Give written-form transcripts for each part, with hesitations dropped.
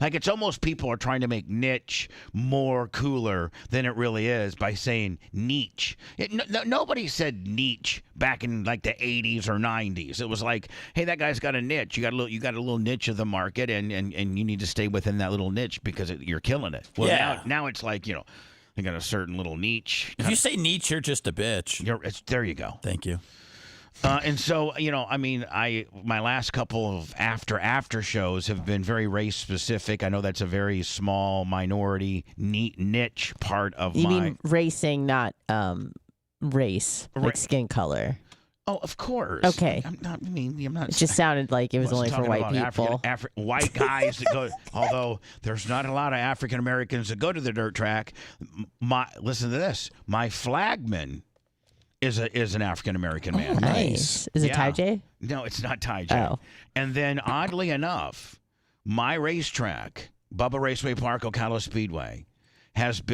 Like it's almost people are trying to make niche more cooler than it really is by saying niche. Nobody said niche back in like the 80s or 90s. It was like, hey, that guy's got a niche. You got a little niche of the market, and you need to stay within that little niche because you're killing it. Well, now it's like, they got a certain little niche. If you say niche, you're just a bitch. There you go. Thank you. And so, my last couple of after shows have been very race specific. I know that's a very small minority niche part of You mean racing, not race, like skin color. Oh, of course. Okay. I'm not. It just sounded like it was only for white people. White guys that go. Although there's not a lot of African Americans that go to the dirt track. Listen to this. My flagman is an African American man. Oh, nice. Is it Ty J? No, it's not Ty J. Oh. And then oddly enough, my racetrack, Bubba Raceway Park, Ocala Speedway,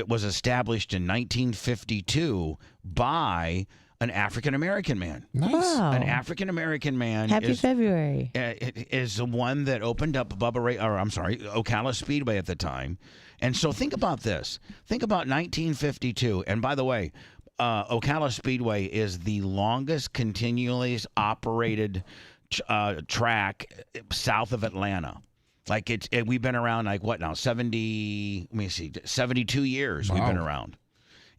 was established in 1952 by an African American man. Nice. Wow. An African American man. Happy February. Is the one that opened up Ocala Speedway at the time. And so think about this. Think about 1952. And by the way, Ocala Speedway is the longest continually operated track south of Atlanta. Like we've been around like what now? 72 years we've been around.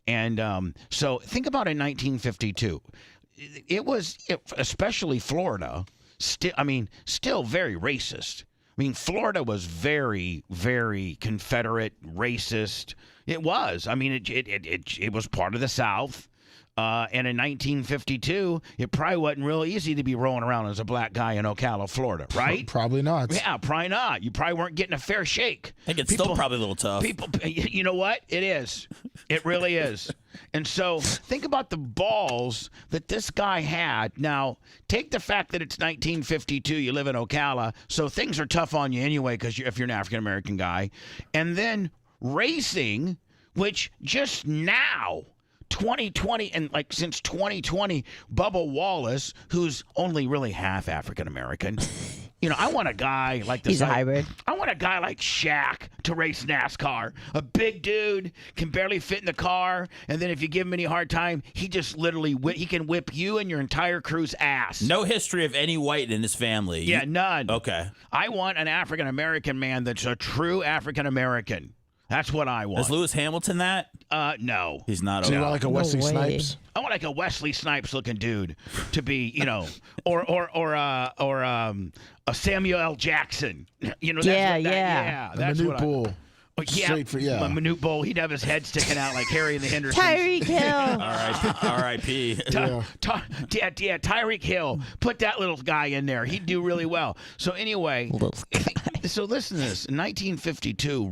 And so think about in 1952, it was especially Florida, still very racist. I mean, Florida was very, very Confederate, racist. It was. I mean, it was part of the South. And in 1952, it probably wasn't real easy to be rolling around as a black guy in Ocala, Florida, right? Probably not. Yeah, probably not. You probably weren't getting a fair shake. I think it's still probably a little tough. You know what? It is. It really is. And so think about the balls that this guy had. Now, take the fact that it's 1952, you live in Ocala, so things are tough on you anyway because if you're an African-American guy. And then racing, which just now, 2020, and like since 2020, Bubba Wallace, who's only really half African American, I want a guy like this. He's a hybrid. I want a guy like Shaq to race NASCAR. A big dude, can barely fit in the car, and then if you give him any hard time, he just literally he can whip you and your entire crew's ass. No history of any white in his family. Yeah, none. Okay. I want an African American man that's a true African American. That's what I want. Is Lewis Hamilton that? No. He's not. Do you want like a Wesley Snipes? I want like a Wesley Snipes looking dude to be, or a Samuel L. Jackson. That's Manute Bull. Manute Bull. He'd have his head sticking out like Harry and the Hendersons. Tyreek Hill. R.I.P. Tyreek Hill. Put that little guy in there. He'd do really well. So anyway, so listen to this. In 1952,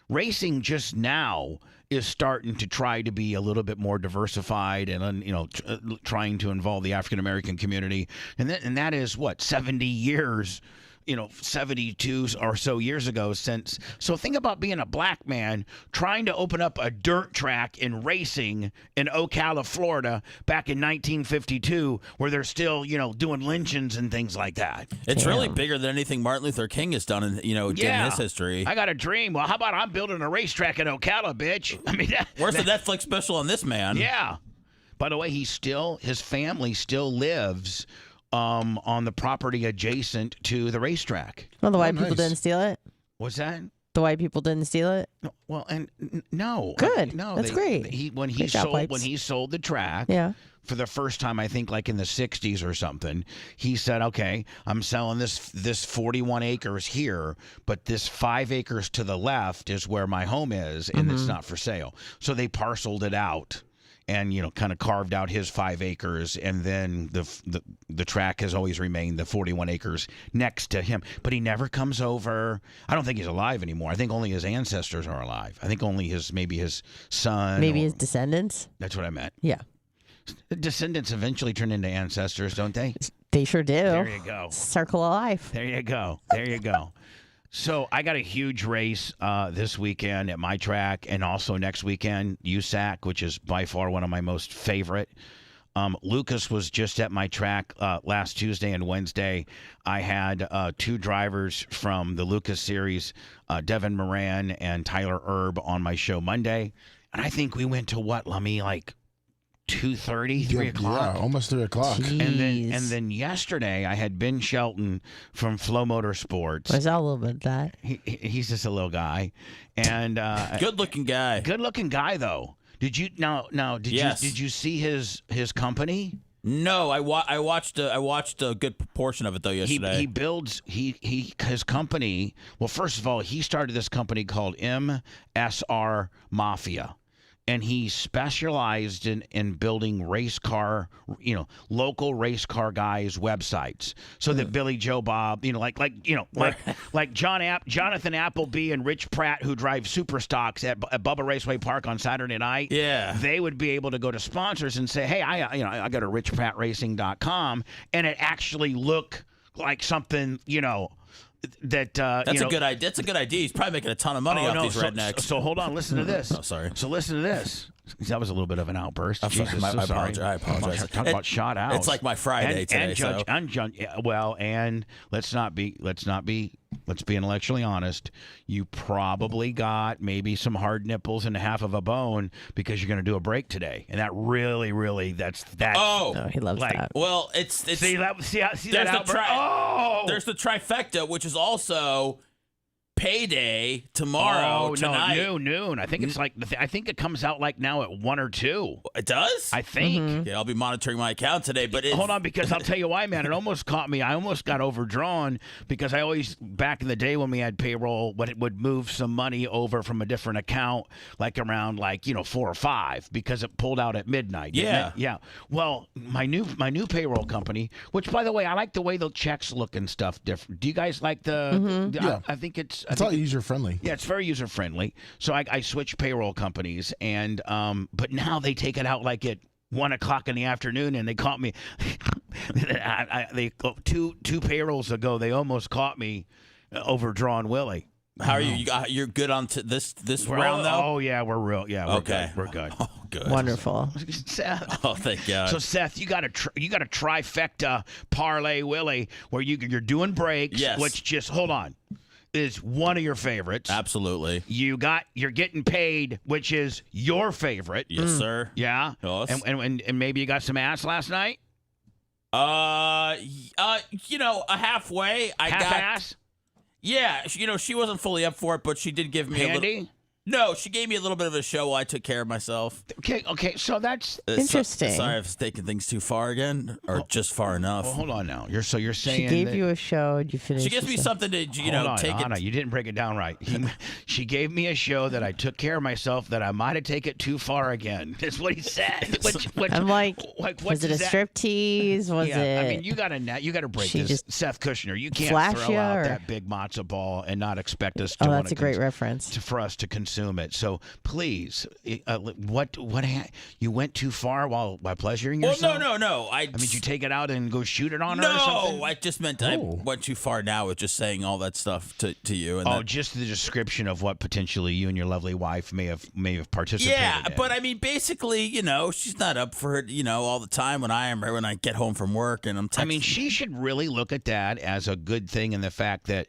racing just now is starting to try to be a little bit more diversified and trying to involve the African American community, and that is what 70 years. 72 or so years ago since. So think about being a black man trying to open up a dirt track in racing in Ocala, Florida back in 1952 where they're still, doing lynchings and things like that. It's really bigger than anything Martin Luther King has done in, in his history. I got a dream. Well, how about I'm building a racetrack in Ocala, bitch? I mean, where's the Netflix special on this man? Yeah. By the way, his family still lives on the property adjacent to the racetrack. Well, the white people didn't steal it? What's that? The white people didn't steal it? No, well, and no. Good. No, that's great. When he sold the track, for the first time, I think like in the 60s or something, he said, okay, I'm selling this 41 acres here, but this 5 acres to the left is where my home is, and it's not for sale. So they parceled it out. And kind of carved out his 5 acres, and then the track has always remained the 41 acres next to him. But he never comes over. I don't think he's alive anymore. I think only his ancestors are alive. I think only his son, his descendants. That's what I meant. Yeah, descendants eventually turn into ancestors, don't they? They sure do. There you go. Circle of life. There you go. So I got a huge race this weekend at my track, and also next weekend, USAC, which is by far one of my most favorite. Lucas was just at my track last Tuesday and Wednesday. I had 2 drivers from the Lucas series, Devin Moran and Tyler Erb, on my show Monday. And I think we went to what, Lummy, like 2:30, 3 o'clock? Yeah, almost 3 o'clock. Jeez. And then yesterday I had Ben Shelton from Flow Motorsports. Where's all a little bit of that? He's just a little guy. And Good-looking guy. Good-looking guy, though. Did you did you see his company? No, I watched a good portion of it though yesterday. He builds his company. Well, first of all, he started this company called MSR Mafia. And he specialized in building race car, local race car guys' websites, so that Billy Joe Bob, like Jonathan Appleby and Rich Pratt, who drive super stocks at Bubba Raceway Park on Saturday night. Yeah, they would be able to go to sponsors and say, "Hey, I got a richprattracing.com," and it actually look like something, that that's a good idea. That's a good idea. He's probably making a ton of money off these rednecks. So hold on, listen to this. Oh, sorry. So listen to this. That was a little bit of an outburst. I'm sorry. Jesus, I sorry. apologize. Talk about shot out. It's like my Friday today. Let's be intellectually honest. You probably got maybe some hard nipples and half of a bone because you're going to do a break today, and that really that's. Oh, no, he loves that. Well, it's see that outburst. There's the trifecta, which is also payday tomorrow, tonight. No, noon. I think it's like I think it comes out like now at 1 or 2. It does? I think. Yeah, I'll be monitoring my account today. But hold on, because I'll tell you why, man. It almost caught me. I almost got overdrawn because I always, back in the day when we had payroll, it would move some money over from a different account, like around 4 or 5, because it pulled out at midnight. Yeah, yeah. Well, my new payroll company, which by the way, I like the way the checks look and stuff different. Do you guys like the? Yeah. I think it's. It's all user friendly. Yeah, it's very user friendly. So I switched payroll companies, and but now they take it out like at 1 o'clock in the afternoon, and they caught me. Two payrolls ago, they almost caught me overdrawn Willie. How are you? You're good on this round though? Oh yeah, we're real. Yeah, we're okay. Good. We're good. Oh, good. Wonderful. Seth. Oh, thank God. So Seth, you got a trifecta parlay Willie, where you're doing breaks. Yes. Which just hold on. Is one of your favorites. Absolutely. You're getting paid, which is your favorite. Yes, sir. Yeah. Yes. And maybe you got some ass last night? A halfway. I got ass? Yeah, she wasn't fully up for it, but she did give me a little. No, she gave me a little bit of a show while I took care of myself. Okay, so that's interesting. Sorry if I've taken things too far again, or just far enough. Well, hold on now. You're saying she gave you a show. Did you finish? She gives me something to take it. You didn't break it down right. She gave me a show that I took care of myself that I might have taken it too far again. That's what he said. I'm like was it a striptease? Was it? I mean, you got to break this. Seth Kushner, you can't throw out that big matzo ball and not expect us to. Oh, that's a great reference. For us to consume it. So please, what you went too far while pleasuring yourself? Well, no. I mean, did you take it out and go shoot it on her or something? No, I just meant I went too far now with just saying all that stuff to you. And just the description of what potentially you and your lovely wife may have participated in. But I mean, basically, she's not up for it, all the time when I get home from work and I'm texting. I mean, she should really look at that as a good thing, in the fact that,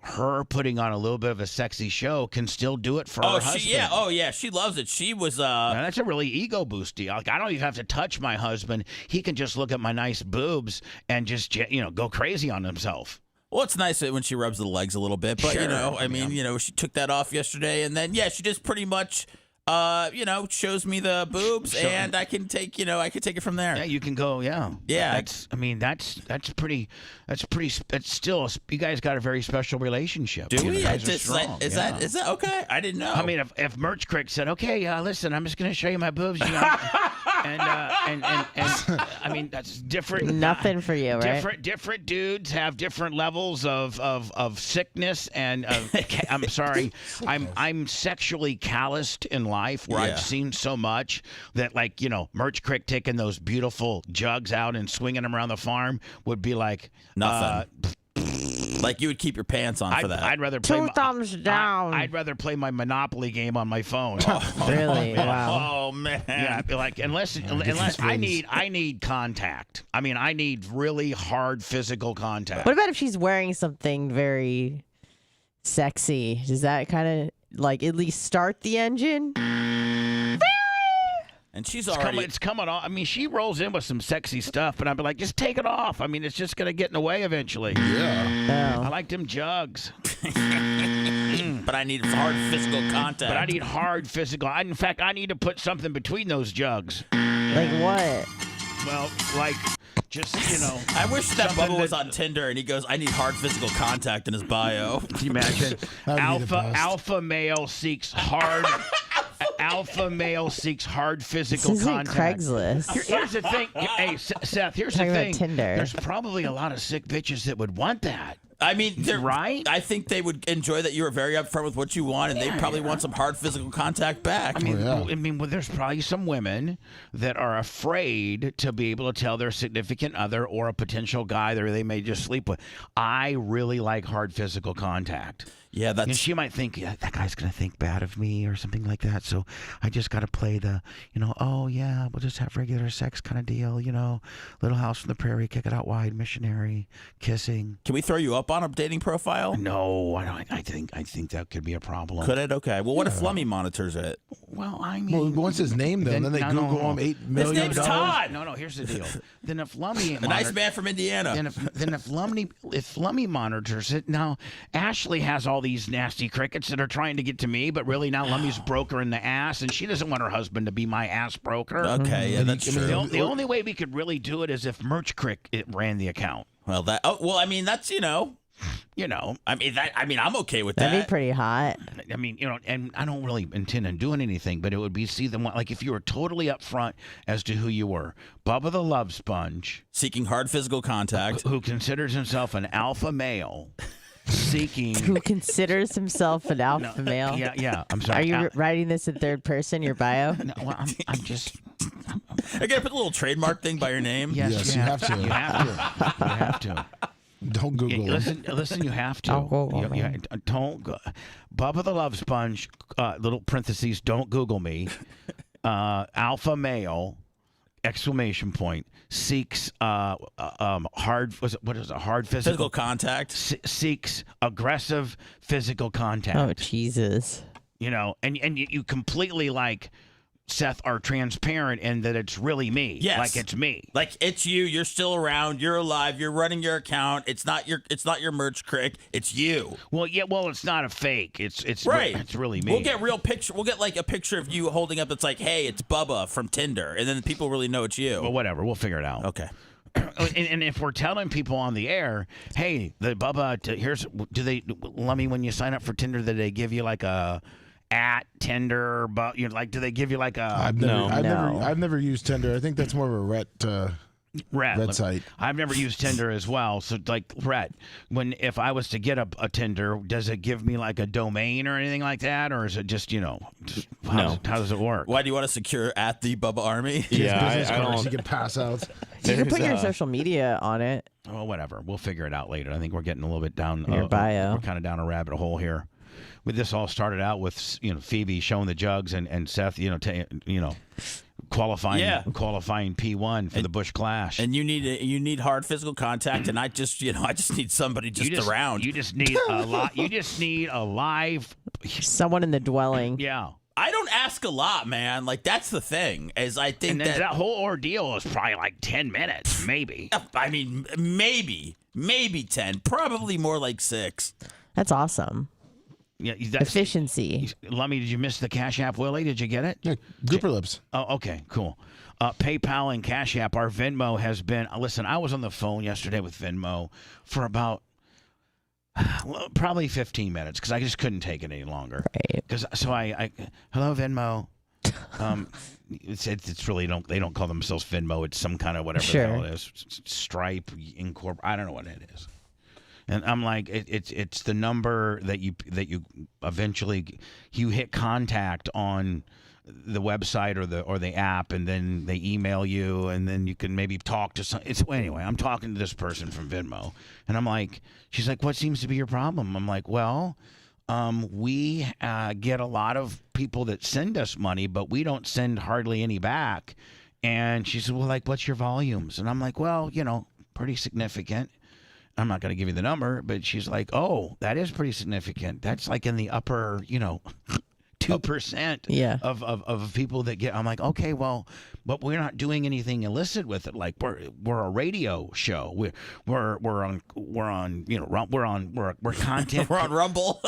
her putting on a little bit of a sexy show can still do it for her husband. She loves it. She was now, that's a really ego boosty. Like, I don't even have to touch my husband. He can just look at my nice boobs and just go crazy on himself. Well, it's nice when she rubs the legs a little bit, but sure. She took that off yesterday, and then she just pretty much shows me the boobs, and I can take it from there. Yeah, you can go. Yeah. That's pretty. That's still. You guys got a very special relationship. Do we? Is that okay? I didn't know. I mean, if Merch Crick said, "Okay, listen, I'm just going to show you my boobs," and I mean, that's different. Nothing for you, right? Different dudes have different levels of sickness, and I'm sorry, I'm sexually calloused in life, where I've seen so much that, Merch Crick taking those beautiful jugs out and swinging them around the farm would be like nothing. Like you would keep your pants on for that. I'd rather play Two thumbs down. I'd rather play my Monopoly game on my phone. Really? Wow. Oh man. Yeah, like unless I need contact. I mean, I need really hard physical contact. What about if she's wearing something very sexy? Does that kind of like at least start the engine? And she's it's coming off. I mean, she rolls in with some sexy stuff, but I'd be like, just take it off. I mean, it's just gonna get in the way eventually. Yeah. Oh. I like them jugs. But I need hard physical contact. But I need hard physical. In fact, I need to put something between those jugs. Like what? Well, like just I wish that something Bubba was on Tinder and he goes, I need hard physical contact in his bio. Can you imagine? That'd be the best. Alpha male seeks hard. Alpha male seeks hard physical This isn't contact. Craigslist. Here's the thing. Hey, Seth, here's the Talking about thing. Tinder. There's probably a lot of sick bitches that would want that. I mean, Right? I think they would enjoy that you were very upfront with what you want, and they probably want some hard physical contact back. I mean, well, there's probably some women that are afraid to be able to tell their significant other or a potential guy that they may just sleep with, I really like hard physical contact. Yeah, And she might think, yeah, that guy's going to think bad of me or something like that. So I just got to play the, oh, yeah, we'll just have regular sex kind of deal, Little House on the Prairie, kick it out wide, missionary, kissing. Can we throw you up on a dating profile? No, I don't. I think that could be a problem. Could it? Okay. Well, what if Lummy monitors it? Well, I mean. Well, what's his name then? Then they Google him $8 million. His name's Todd. No, here's the deal. Then if Lummy, A nice man from Indiana. then if Lummy monitors it, now Ashley has all these nasty crickets that are trying to get to me, but really now Lummy's broke her in the ass, and she doesn't want her husband to be my ass broker. Okay, yeah, that's true. The only way we could really do it is if Merch Crick ran the account. Well, I mean, that's I mean, I'm okay with that. That'd be pretty hot. I mean, and I don't really intend on doing anything, but it would be like if you were totally upfront as to who you were. Bubba the Love Sponge, Seeking hard physical contact. who considers himself an alpha male, seeking. Who considers himself an alpha male? Yeah. I'm sorry. Are you writing this in third person, your bio? No, well, I'm just. I gotta put a little trademark thing by your name. Yes, you have to. You have to. Don't Google it. Listen. You have to. I'll Google me. Don't. Bubba the Love Sponge. Little parentheses. Don't Google me. Alpha male. Exclamation point. Seeks hard. What is it? Hard physical contact. Seeks aggressive physical contact. Oh, Jesus. And you completely Seth, are transparent in that it's really me. Yes. Like it's me. Like it's you. You're still around. You're alive. You're running your account. It's not your Merch Crick. It's you. Well, yeah. Well, it's not a fake. It's right. It's really me. We'll get real picture. We'll get a picture of you holding up. That's like, hey, it's Bubba from Tinder, and then people really know it's you. Well, whatever. We'll figure it out. Okay. And if we're telling people on the air, hey, the Bubba, let me when you sign up for Tinder, do they give you like a at Tinder, but do they give you like a? I've never used Tinder. I think that's more of a Ret site. I've never used Tinder as well. So Ret, if I was to get a Tinder, does it give me like a domain or anything like that, or is it just how does it work? Why do you want to secure at the Bubba Army? Business cards, you can pass out. You can put your social media on it. Oh, whatever. We'll figure it out later. I think we're getting a little bit down Your bio. We're kind of down a rabbit hole here. This all started out with Phoebe showing the jugs and Seth qualifying P1 for the Bush Clash. And you need hard physical contact, and I just need somebody around. You just need a lot. You just need a live someone in the dwelling. Yeah. I don't ask a lot, man. Like that's the thing. Is I think and that whole ordeal is probably like 10 minutes, maybe. I mean, maybe 10, probably more like 6. That's awesome. Yeah, efficiency. Lummy, did you miss the Cash App, Willie? Did you get it? Yeah, Gooper Lips. Oh, okay, cool. PayPal and Cash App. Our Venmo has been. Listen, I was on the phone yesterday with Venmo for about probably 15 minutes because I just couldn't take it any longer. Right. So I hello Venmo. It's really they don't call themselves Venmo. It's some kind of whatever the hell it is. Stripe Incorp. I don't know what it is. And I'm like, it's the number that you eventually you hit contact on the website or the app, and then they email you, and then you can maybe talk to some. Anyway, I'm talking to this person from Venmo, and I'm like, she's like, what seems to be your problem? I'm like, well, we get a lot of people that send us money, but we don't send hardly any back. And she said, well, like, what's your volumes? And I'm like, well, pretty significant. I'm not going to give you the number, but she's like, oh, that is pretty significant. That's like in the upper, 2% of people that get. I'm like, okay, well, but we're not doing anything illicit with it. Like we're a radio show. We're on we're content. We're on Rumble.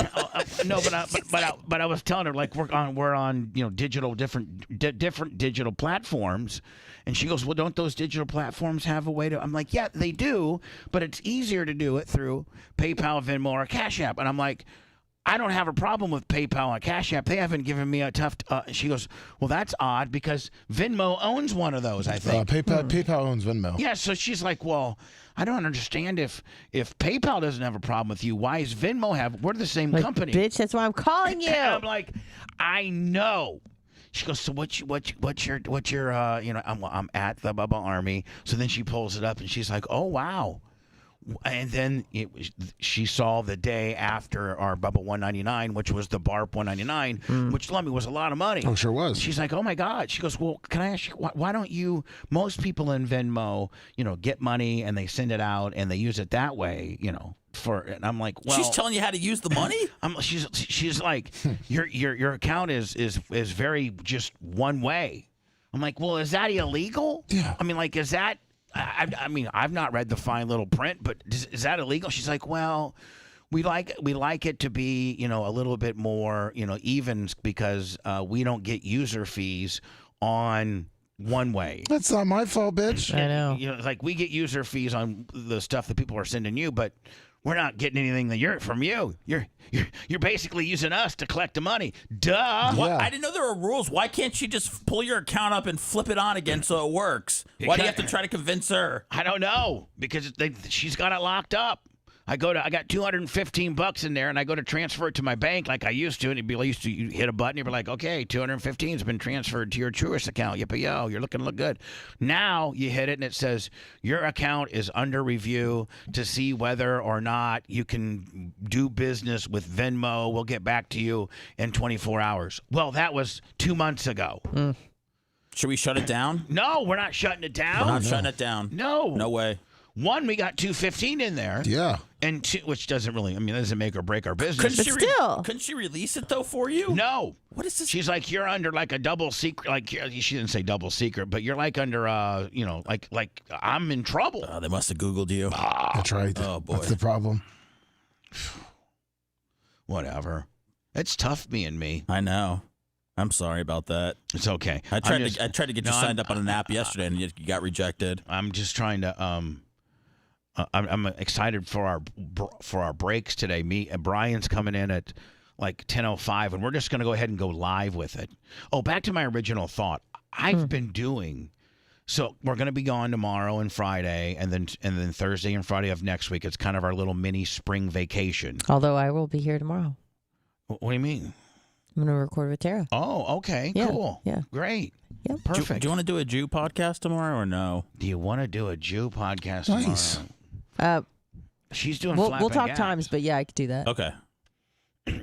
No, but I was telling her, like, we're on different digital platforms. And she goes, well, don't those digital platforms have a way to? I'm like, yeah, they do, but it's easier to do it through PayPal, Venmo, or Cash App. And I'm like, I don't have a problem with PayPal and Cash App. They haven't given me a tough. She goes, well, that's odd because Venmo owns one of those, I think. PayPal owns Venmo. Yeah, so she's like, well, I don't understand if PayPal doesn't have a problem with you. Why is Venmo have? We're the same company. Bitch, that's why I'm calling you. And I'm like, I know. She goes, so what's your I'm at the Bubba Army. So then she pulls it up and she's like, oh wow. And then she saw the day after our Bubba 199, which was the BARP 199, which was a lot of money. Oh, sure was. She's like, oh my God. She goes, well, can I ask you, why don't you? Most people in Venmo, get money and they send it out and they use it that way, and I'm like, well, she's telling you how to use the money. She's like, your account is very just one way. I'm like, well, is that illegal? Yeah. I mean, like, is that? I mean, I've not read the fine little print, but is that illegal? She's like, well, we like it to be, a little bit more, even because we don't get user fees on one way. That's not my fault, bitch. I know. Like we get user fees on the stuff that people are sending you, but we're not getting anything from you. You're basically using us to collect the money. Duh. What? Yeah. I didn't know there were rules. Why can't she just pull your account up and flip it on again so it works? Why do you have to try to convince her? I don't know because she's got it locked up. I got $215 in there, and I go to transfer it to my bank like I used to, and you hit a button, you'd be like, okay, 215 has been transferred to your Truist account. Yippee-yo, you're looking good. Now you hit it, and it says your account is under review to see whether or not you can do business with Venmo. We'll get back to you in 24 hours. Well, that was 2 months ago. Should we shut it down? No, we're not shutting it down. We're not shutting it down. No. No way. One, we got 215 in there. Yeah. And two, which doesn't really, that doesn't make or break our business. Couldn't she release it though for you? No. What is this? She's like, you're under like a double secret. Like she didn't say double secret, but you're like under like I'm in trouble. They must have Googled you. That's right. Oh boy, that's the problem. Whatever. It's tough being me. I know. I'm sorry about that. It's okay. I tried to get you signed up on an app yesterday, and you got rejected. I'm just trying to I'm excited for our breaks today. Me and Brian's coming in at like 10:05, and we're just going to go ahead and go live with it. Oh, back to my original thought. I've been doing so. We're going to be gone tomorrow and Friday, and then Thursday and Friday of next week. It's kind of our little mini spring vacation. Although I will be here tomorrow. What do you mean? I'm going to record with Tara. Oh, okay, Yeah, cool, yeah. Great, Yep. perfect. Do you want to do a Jew podcast tomorrow or no? Do you want to do a Jew podcast Nice. tomorrow? She's doing. We'll flapping talk gaps. times, but yeah, I could do that. Okay.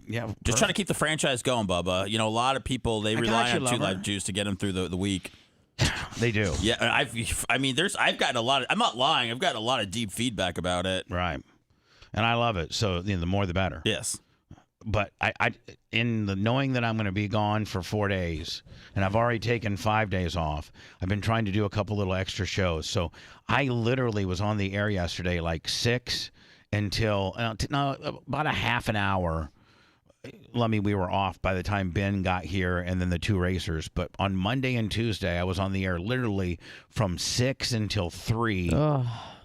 Yeah, Just trying to keep the franchise going, Bubba. A lot of people they rely on Two lover. Live Jews to get them through the week. They do. Yeah, I've gotten a lot of. I'm not lying. I've gotten a lot of deep feedback about it. Right, and I love it. So the more the better. Yes. But I in the knowing that I'm going to be gone for 4 days, and I've already taken 5 days off. I've been trying to do a couple little extra shows. So I literally was on the air yesterday like 6 until about a half an hour. We were off by the time Ben got here and then the two racers. But on Monday and Tuesday, I was on the air literally from 6 until 3,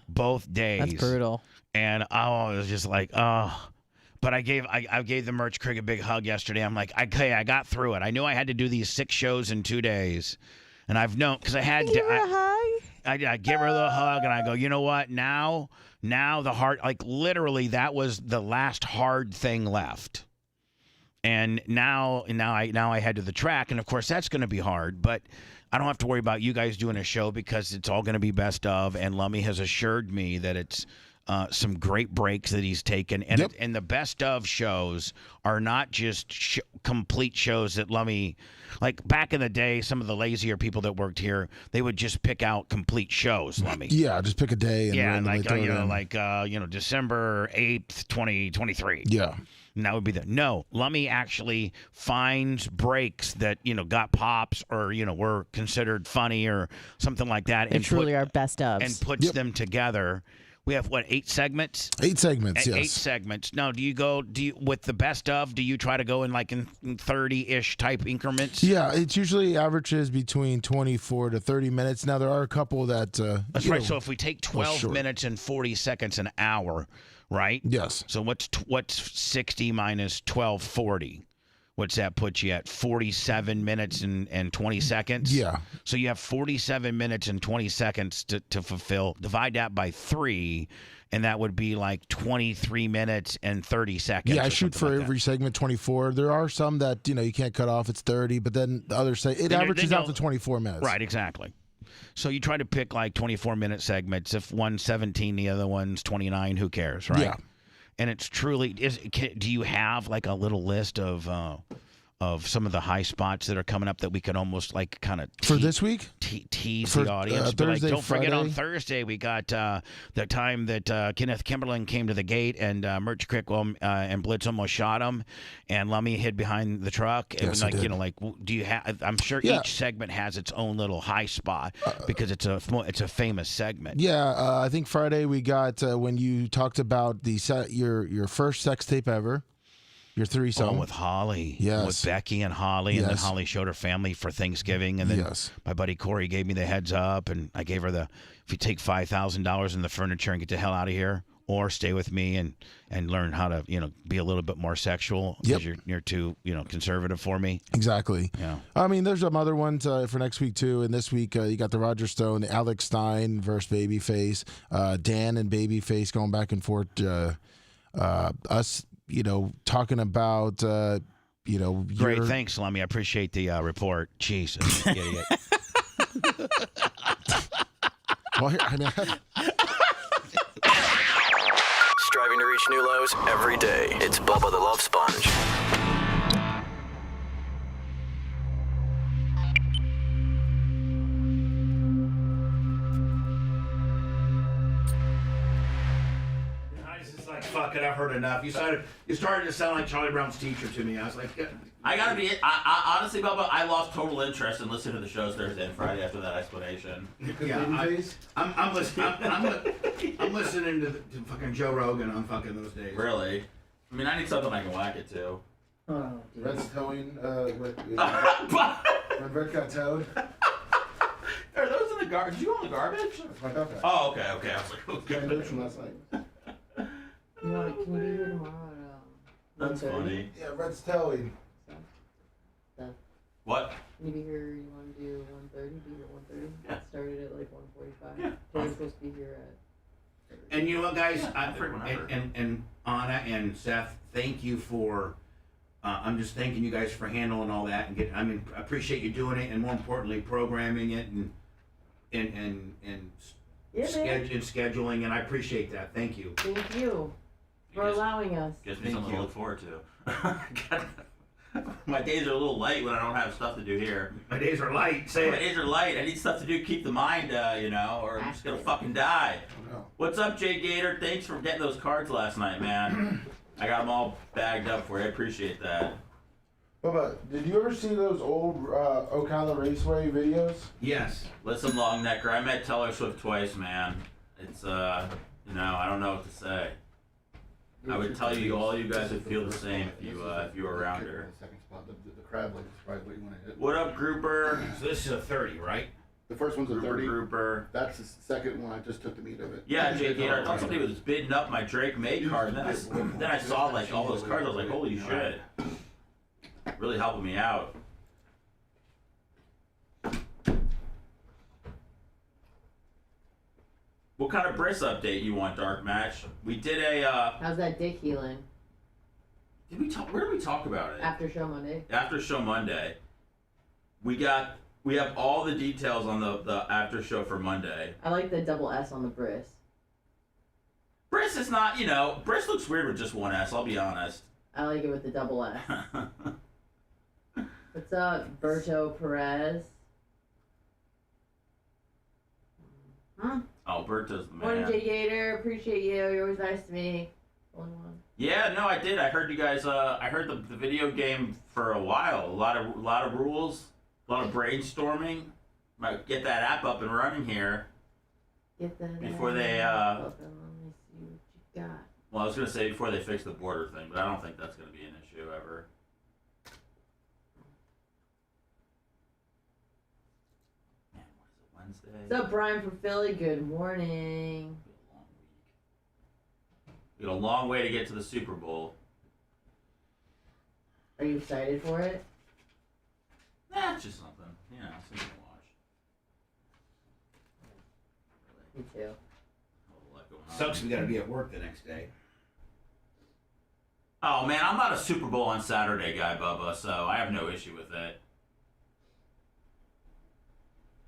both days. That's brutal. And I was just like, oh. But I gave the Merch Craig a big hug yesterday. I'm like, okay, I got through it. I knew I had to do these 6 shows in 2 days, and I've known because I had to. I give her the hug, and I go, you know what? Now the hard, like literally, that was the last hard thing left. And now I head to the track, and of course that's going to be hard, but I don't have to worry about you guys doing a show because it's all going to be best of. And Lummy has assured me that it's some great breaks that he's taken, and and the best of shows are not just complete shows that Lummy. Like back in the day, some of the lazier people that worked here, they would just pick out complete shows. Lummy. Yeah, just pick a day. And yeah, and randomly like throw it in. December 8th, 2023. Yeah. And that would be no. Lummy actually finds breaks that got pops or were considered funny or something like that, They truly are best ofs. and puts them together. We have 8 segments? 8 segments, yes. 8 segments. Now, do you with the best of? Do you try to go in like in 30-ish type increments? Yeah, it's usually averages between 24 to 30 minutes. Now there are a couple that. That's right. So if we take 12 minutes and 40 seconds an hour, right? Yes. So what's 60 minus 1240? What's that put you at? 47 minutes and 20 seconds? Yeah. So you have 47 minutes and 20 seconds to fulfill. Divide that by 3, and that would be like 23 minutes and 30 seconds. Yeah, I shoot for every segment 24. There are some that, you can't cut off. It's 30, but then the others say it averages out to 24 minutes. Right, exactly. So you try to pick like 24-minute segments. If one's 17, the other one's 29, who cares, right? Yeah. And it's truly do you have like a little list of some of the high spots that are coming up that we could almost like kind of for this week tease the audience? Thursday, don't forget Friday. On Thursday we got the time that Kenneth Kimberlin came to the gate and Merch Crick and Blitz almost shot him, and Lummy hid behind the truck. Yes, and do you have? I'm sure each segment has its own little high spot because it's a famous segment. Yeah, I think Friday we got when you talked about your first sex tape ever. Your threesome. With Holly. Yes. With Becky and Holly. And then Holly showed her family for Thanksgiving. And then my buddy Corey gave me the heads up. And I gave her if you take $5,000 in the furniture and get the hell out of here, or stay with me and learn how to, be a little bit more sexual because you're too, conservative for me. Exactly. Yeah. I mean, there's some other ones for next week, too. And this week, you got the Roger Stone, Alex Stein versus Babyface, Dan and Babyface going back and forth. Us, talking about, Great. Thanks, Lummy. I appreciate the report. Jesus. Idiot. Striving to reach new lows every day. It's Bubba the Love Sponge. Fuck it, I've heard enough. You started to sound like Charlie Brown's teacher to me. I was like, I gotta be. I honestly, Bubba, I lost total interest in listening to the shows Thursday and Friday after that explanation. Yeah, I'm listening to fucking Joe Rogan on fucking those days. Really? I mean, I need something I can whack it to. Red's towing, when Red got towed. Are those in the garbage? Did you own the garbage? That's my dog. Oh, okay. I was like, okay. From last night. Can we be here tomorrow at That's funny. Yeah, Red's towing. What? Can you be here? You want to do 1:30? Be here 1:30? Yeah. Started at like 1:45. Yeah. We're supposed to be here at. And you know what, guys? Whenever. And Anna and Seth, thank you for. I'm just thanking you guys for handling all that and I appreciate you doing it, and more importantly, programming it and scheduling, and I appreciate that. Thank you. Thank you for allowing us. Gives me something to look forward to. My days are a little light when I don't have stuff to do here. My days are light. My days are light. I need stuff to do, keep the mind, or I'm just gonna fucking die. What's up, Jay Gator? Thanks for getting those cards last night, man. I got them all bagged up for you. I appreciate that. Bubba, did you ever see those old Ocala Raceway videos? Yes. Listen, Longnecker, I met Taylor Swift twice, man. It's, I don't know what to say. I would tell you, all you guys would feel the same if you were around her. Second spot, the crab leg is probably what you want to hit. What up, Grouper? So this is a 30, right? The first one's a 30. Grouper. That's the second one. I just took the meat of it. Yeah, JK, I thought somebody was bidding up my Drake May card, and then I saw like all those cards. I was like, holy shit. Really helping me out. What kind of bris update you want, Dark Match? We did a How's that dick healing? Did we talk? Where did we talk about it? After show Monday. After show Monday. We have all the details on the after show for Monday. I like the double S on the bris. Briss is not, Briss looks weird with just one S, I'll be honest. I like it with the double S. What's up, Berto Perez? Huh? Oh, Berto's the man. Morning, J Gator. Appreciate you. You're always nice to me. Yeah, no, I did. I heard you guys. I heard the video game for a while. A lot of rules, a lot of brainstorming. Might get that app up and running here. Get that before they. Up and let me see what you got. Well, I was gonna say before they fix the border thing, but I don't think that's gonna be an issue ever. Man, what is it? Wednesday. What's up, Brian from Philly? Good morning. We got a long way to get to the Super Bowl. Are you excited for it? Nah, it's just something. Something to watch. Me too. Sucks we gotta be at work the next day. Oh man, I'm not a Super Bowl on Saturday guy, Bubba, so I have no issue with it.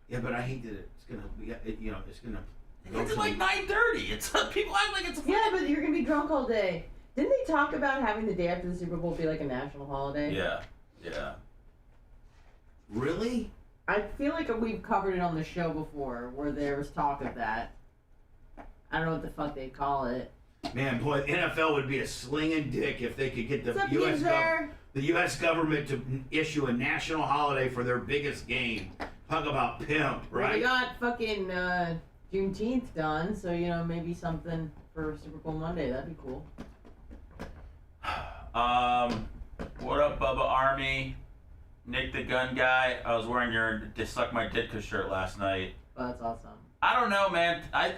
Yeah, but I hate that it's gonna be, it's gonna. It's like 9:30. It's people act like it's. Yeah, but you're gonna be drunk all day. Didn't they talk about having the day after the Super Bowl be like a national holiday? Yeah. Really? I feel like we've covered it on the show before, where there was talk of that. I don't know what the fuck they call it. Man, boy, NFL would be a slinging dick if they could get the What's up, the U.S. government to issue a national holiday for their biggest game. Talk about pimp, Well, right? they got fucking Juneteenth done, so maybe something for Super Bowl Monday. That'd be cool. What up, Bubba Army? Nick the Gun Guy. I was wearing your Suck My Ditka shirt last night. Oh, that's awesome. I don't know, man. I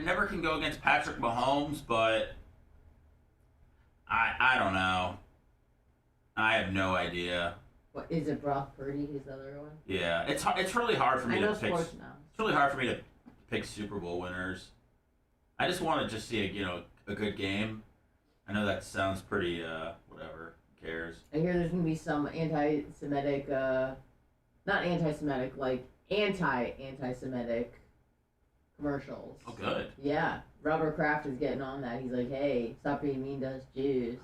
never can go against Patrick Mahomes, but I don't know. I have no idea. What is it, Brock Purdy? His other one? Yeah, it's really hard for me I know to pick. sports now. It's really hard for me to pick Super Bowl winners. I just want to just see a good game. I know that sounds pretty whatever. Who cares? I hear there's gonna be some anti-Semitic, not anti-Semitic, like anti-Semitic commercials. Oh, good. Yeah, Robert Kraft is getting on that. He's like, hey, stop being mean to us Jews.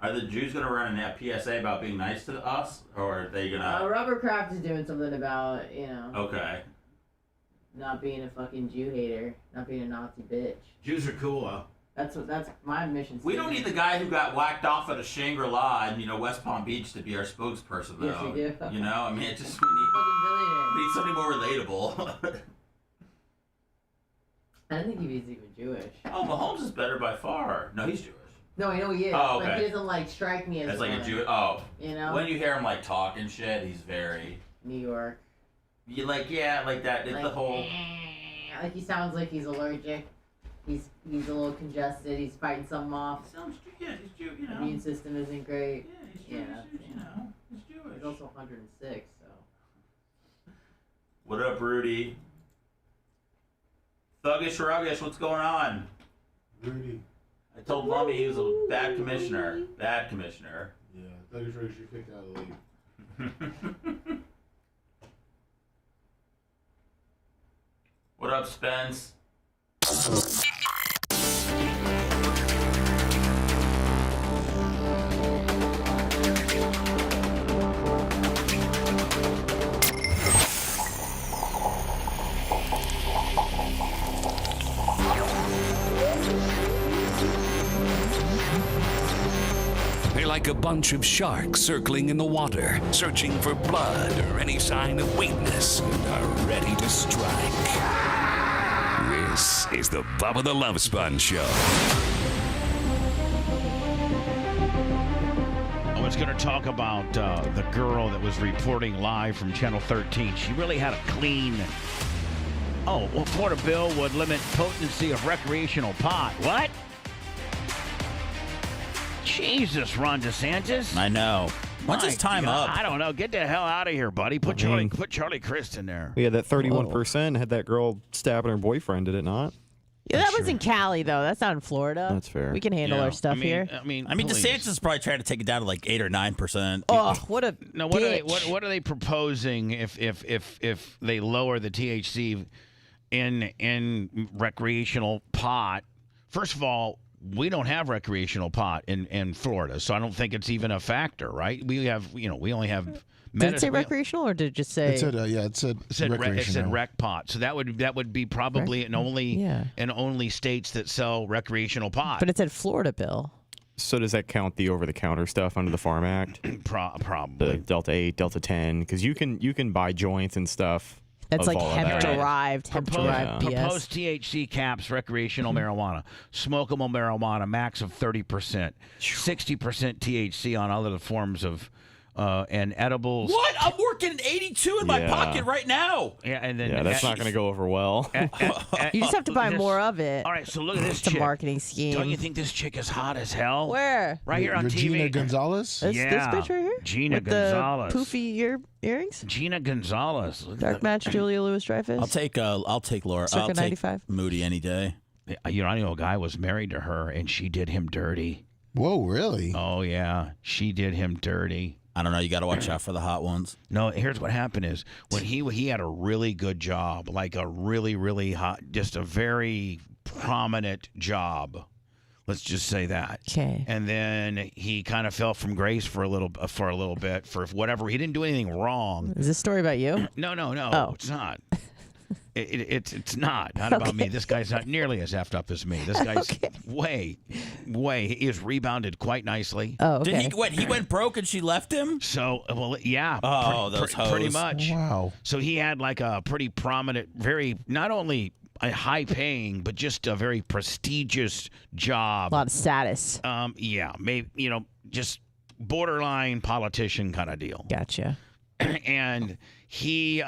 Are the Jews gonna run a PSA about being nice to us, or are they gonna? Robert Kraft is doing something about, Okay. not being a fucking Jew hater, not being a Nazi bitch. Jews are cool, huh? That's my mission. We don't need the guy who got whacked off at a Shangri-La in West Palm Beach to be our spokesperson, though. Yes, we do. I mean, it just Fucking billionaire. we need somebody more relatable. I don't think he's even Jewish. Oh, Mahomes is better by far. No, he's Jewish. No, I know he is. Oh, But okay. he doesn't strike me as That's like a one, Jew. Oh, When you hear him talking shit, he's very. New York. You like that. It's the whole. Like he sounds like he's allergic. He's a little congested. He's fighting something off. He's Jewish. Immune system isn't great. Yeah, he's Yeah, Jewish. He's Jewish. He's also 106. So. What up, Rudy? Thuggish Ruggish, what's going on? Rudy. I told Lummy he was a bad commissioner. Bad commissioner. Yeah, Thuggish Ruggish you kicked out of the league. What up, Spence? They're like a bunch of sharks circling in the water, searching for blood or any sign of weakness, and are ready to strike. This is the Bubba the Love Sponge Show. I was going to talk about the girl that was reporting live from Channel 13. She really had a clean. Oh, well, Florida bill would limit potency of recreational pot. What? Jesus, Ron DeSantis. I know. When's his time up? I don't know. Get the hell out of here, buddy. Put Charlie Crist in there. Yeah, that 31% had that girl stabbing her boyfriend, did it not? Yeah, that was in Cali, though. That's not in Florida. That's fair. We can handle our stuff here. I mean, DeSantis is probably trying to take it down to like 8 or 9%. Oh, what a Now, bitch. what are they proposing if they lower the THC in recreational pot? First of all, we don't have recreational pot in Florida, so I don't think it's even a factor, right? We have, we only have. Did it say recreational or did it just say? It said, it said recreational. It said rec pot, so that would be probably in only states that sell recreational pot. But it said Florida bill. So does that count the over-the-counter stuff under the Farm Act? Probably The Delta 8, Delta 10, because you can buy joints and stuff. That's like of all of that. hemp-derived BS. proposed THC caps, recreational marijuana, smokable marijuana, max of 30%, 60% THC on other forms of and edibles. What? I'm working 82 in my pocket right now. Yeah, and then that's not going to go over well. You just have to buy more of it. All right, so look at this It's a chick. marketing scheme. Don't you think this chick is hot as hell? Where? Right here on Regina TV. Gonzalez? This bitch right here? Gina With Gonzalez. the poofy earrings? Gina Gonzalez. Dark match Julia Louis-Dreyfus? I'll take Laura. Circa I'll take 95. Moody any day. I know a guy was married to her, and she did him dirty. Whoa, really? Oh, yeah. She did him dirty. I don't know. You got to watch out for the hot ones. No, here's what happened is when he had a really good job, like a really, really hot, just a very prominent job. Let's just say that. Okay. And then he kind of fell from grace for a little bit for whatever. He didn't do anything wrong. Is this story about you? No, Oh. it's not. It's not about me. This guy's not nearly as effed up as me. This guy's way. He has rebounded quite nicely. Oh, okay. Did he? What? He went broke and she left him? So, well, yeah. Oh, those hoes. pretty much. Wow. So he had like a pretty prominent, very not only a high-paying, but just a very prestigious job. A lot of status. Yeah, maybe just borderline politician kind of deal. Gotcha. And he,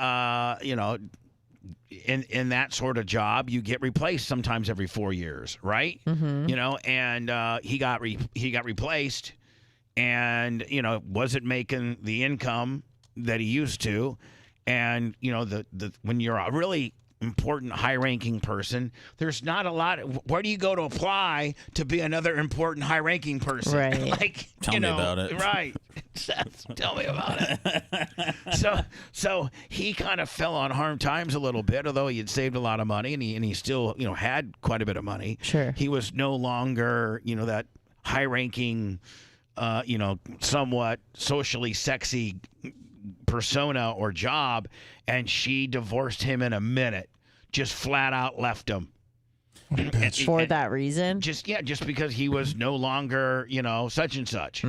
in that sort of job, you get replaced sometimes every 4 years, right? Mm-hmm. And he got replaced, and wasn't making the income that he used to, and the when you're a really important high-ranking person, there's not a lot. Where do you go to apply to be another important high-ranking person? Right. Like, Tell me about it. Right. Tell me about it. So he kind of fell on hard times a little bit, although he had saved a lot of money, and he still had quite a bit of money. Sure. He was no longer that high-ranking, somewhat socially sexy persona or job, and she divorced him in a minute. Just flat out left him. For that reason? Just because he was no longer, such and such.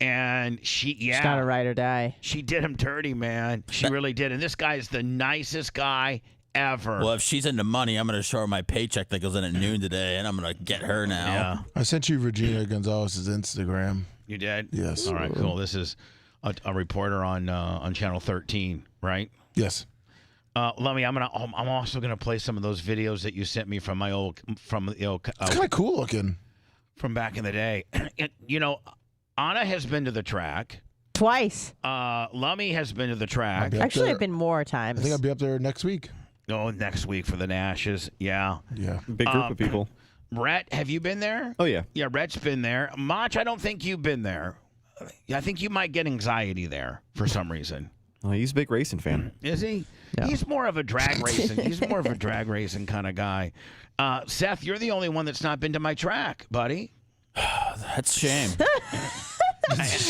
And she's got to ride or die. She did him dirty, man. She really did. And this guy's the nicest guy ever. Well, if she's into money, I'm going to show her my paycheck that goes in at noon today, and I'm going to get her now. Yeah. I sent you Regina Gonzalez's Instagram. You did? Yes. All right, cool. This is a reporter on Channel 13, right? Yes. Lummy, I'm also gonna play some of those videos that you sent me from It's kind of cool looking. from back in the day. Anna has been to the track. Twice. Lummy has been to the track. Actually, I've been more times. I think I'll be up there next week. Oh, next week for the Nashes. Yeah. Yeah. Big group of people. Rhett, have you been there? Oh, yeah. Yeah, Rhett's been there. Mach, I don't think you've been there. I think you might get anxiety there for some reason. Oh, he's a big racing fan. Is he? No. He's more of a drag racing. He's more of a drag racing kind of guy. Seth, you're the only one that's not been to my track, buddy. That's a shame.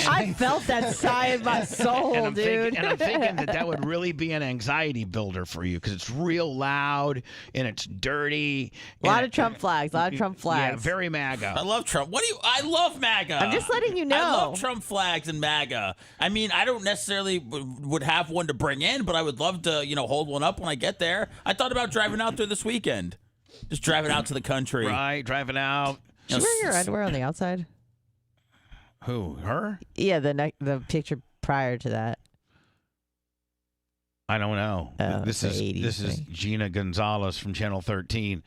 I felt that sigh in my soul, And I'm dude. thinking that would really be an anxiety builder for you because it's real loud and it's dirty. A lot of Trump flags. Yeah, very MAGA. I love Trump. I love MAGA. I'm just letting you know. I love Trump flags and MAGA. I mean, I don't necessarily would have one to bring in, but I would love to, hold one up when I get there. I thought about driving out there this weekend. Just driving out to the country. Right, driving out. Did you wear your underwear on the outside? Who? Her? Yeah, the picture prior to that. I don't know. Oh, This it's is the 80s this is thing. Gina Gonzalez from Channel 13.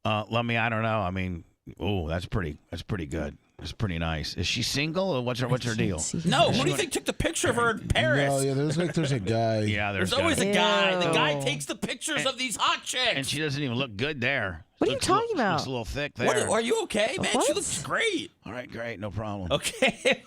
Let me. I don't know. I mean, that's pretty good. It's pretty nice. Is she single or what's her deal? No, who do you think took the picture of her in Paris? No, yeah, there's a guy. Yeah, There's always a gotta- guy. The guy Ew. takes the pictures of these hot chicks. and she doesn't even look good there. What are you talking about? Looks a little thick there. What, are you okay, man? She What? looks great. All right, great, no problem. Okay.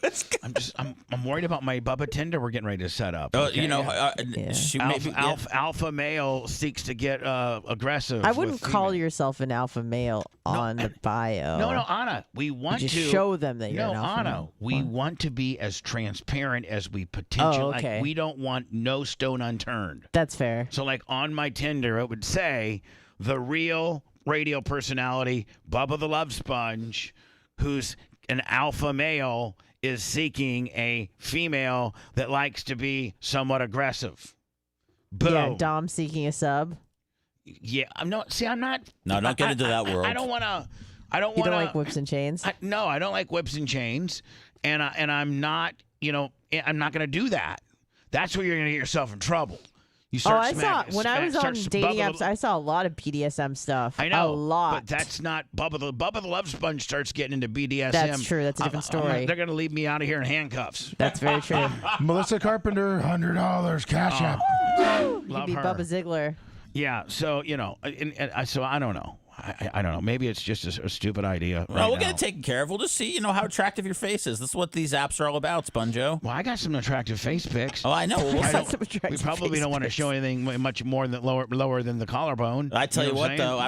I'm worried about my Bubba Tinder we're getting ready to set up. Oh, okay? you know, Yeah. she maybe, Alpha male seeks to get aggressive. I wouldn't with call female. yourself an alpha male on the bio. No, Anna. We want just to show them that you're no, an alpha Anna. male. We What? want to be as transparent as we potentially. Oh, okay. Like, we don't want no stone unturned. That's fair. So, like on my Tinder, it would say the real radio personality, Bubba the Love Sponge, who's an alpha male, is seeking a female that likes to be somewhat aggressive. Boom. Yeah, Dom seeking a sub. Yeah, I'm not. See, I'm not. No, don't get into that world. I don't want to. I don't You want don't to. like whips and chains? No, I don't like whips and chains, and I'm not. I'm not going to do that. That's where you're going to get yourself in trouble. You Oh, start I saw when I was on dating Bubba apps, I saw a lot of BDSM stuff. I know, a lot. but that's not Bubba the Love Sponge starts getting into BDSM. That's true. That's a different story. They're going to leave me out of here in handcuffs. That's very true. Melissa Carpenter, $100 cash app. You'd Love be her. Bubba Ziegler. Yeah, so so I don't know. I don't know. Maybe it's just a stupid idea. Well, right we'll now. get it taken care of. We'll just see, how attractive your face is. This is what these apps are all about, Sponjo. Well, I got some attractive face pics. Oh, I know. Well, I That's don't- some attractive we probably don't want to face show anything much more than lower than the collarbone. I tell you know what, I'm though, saying?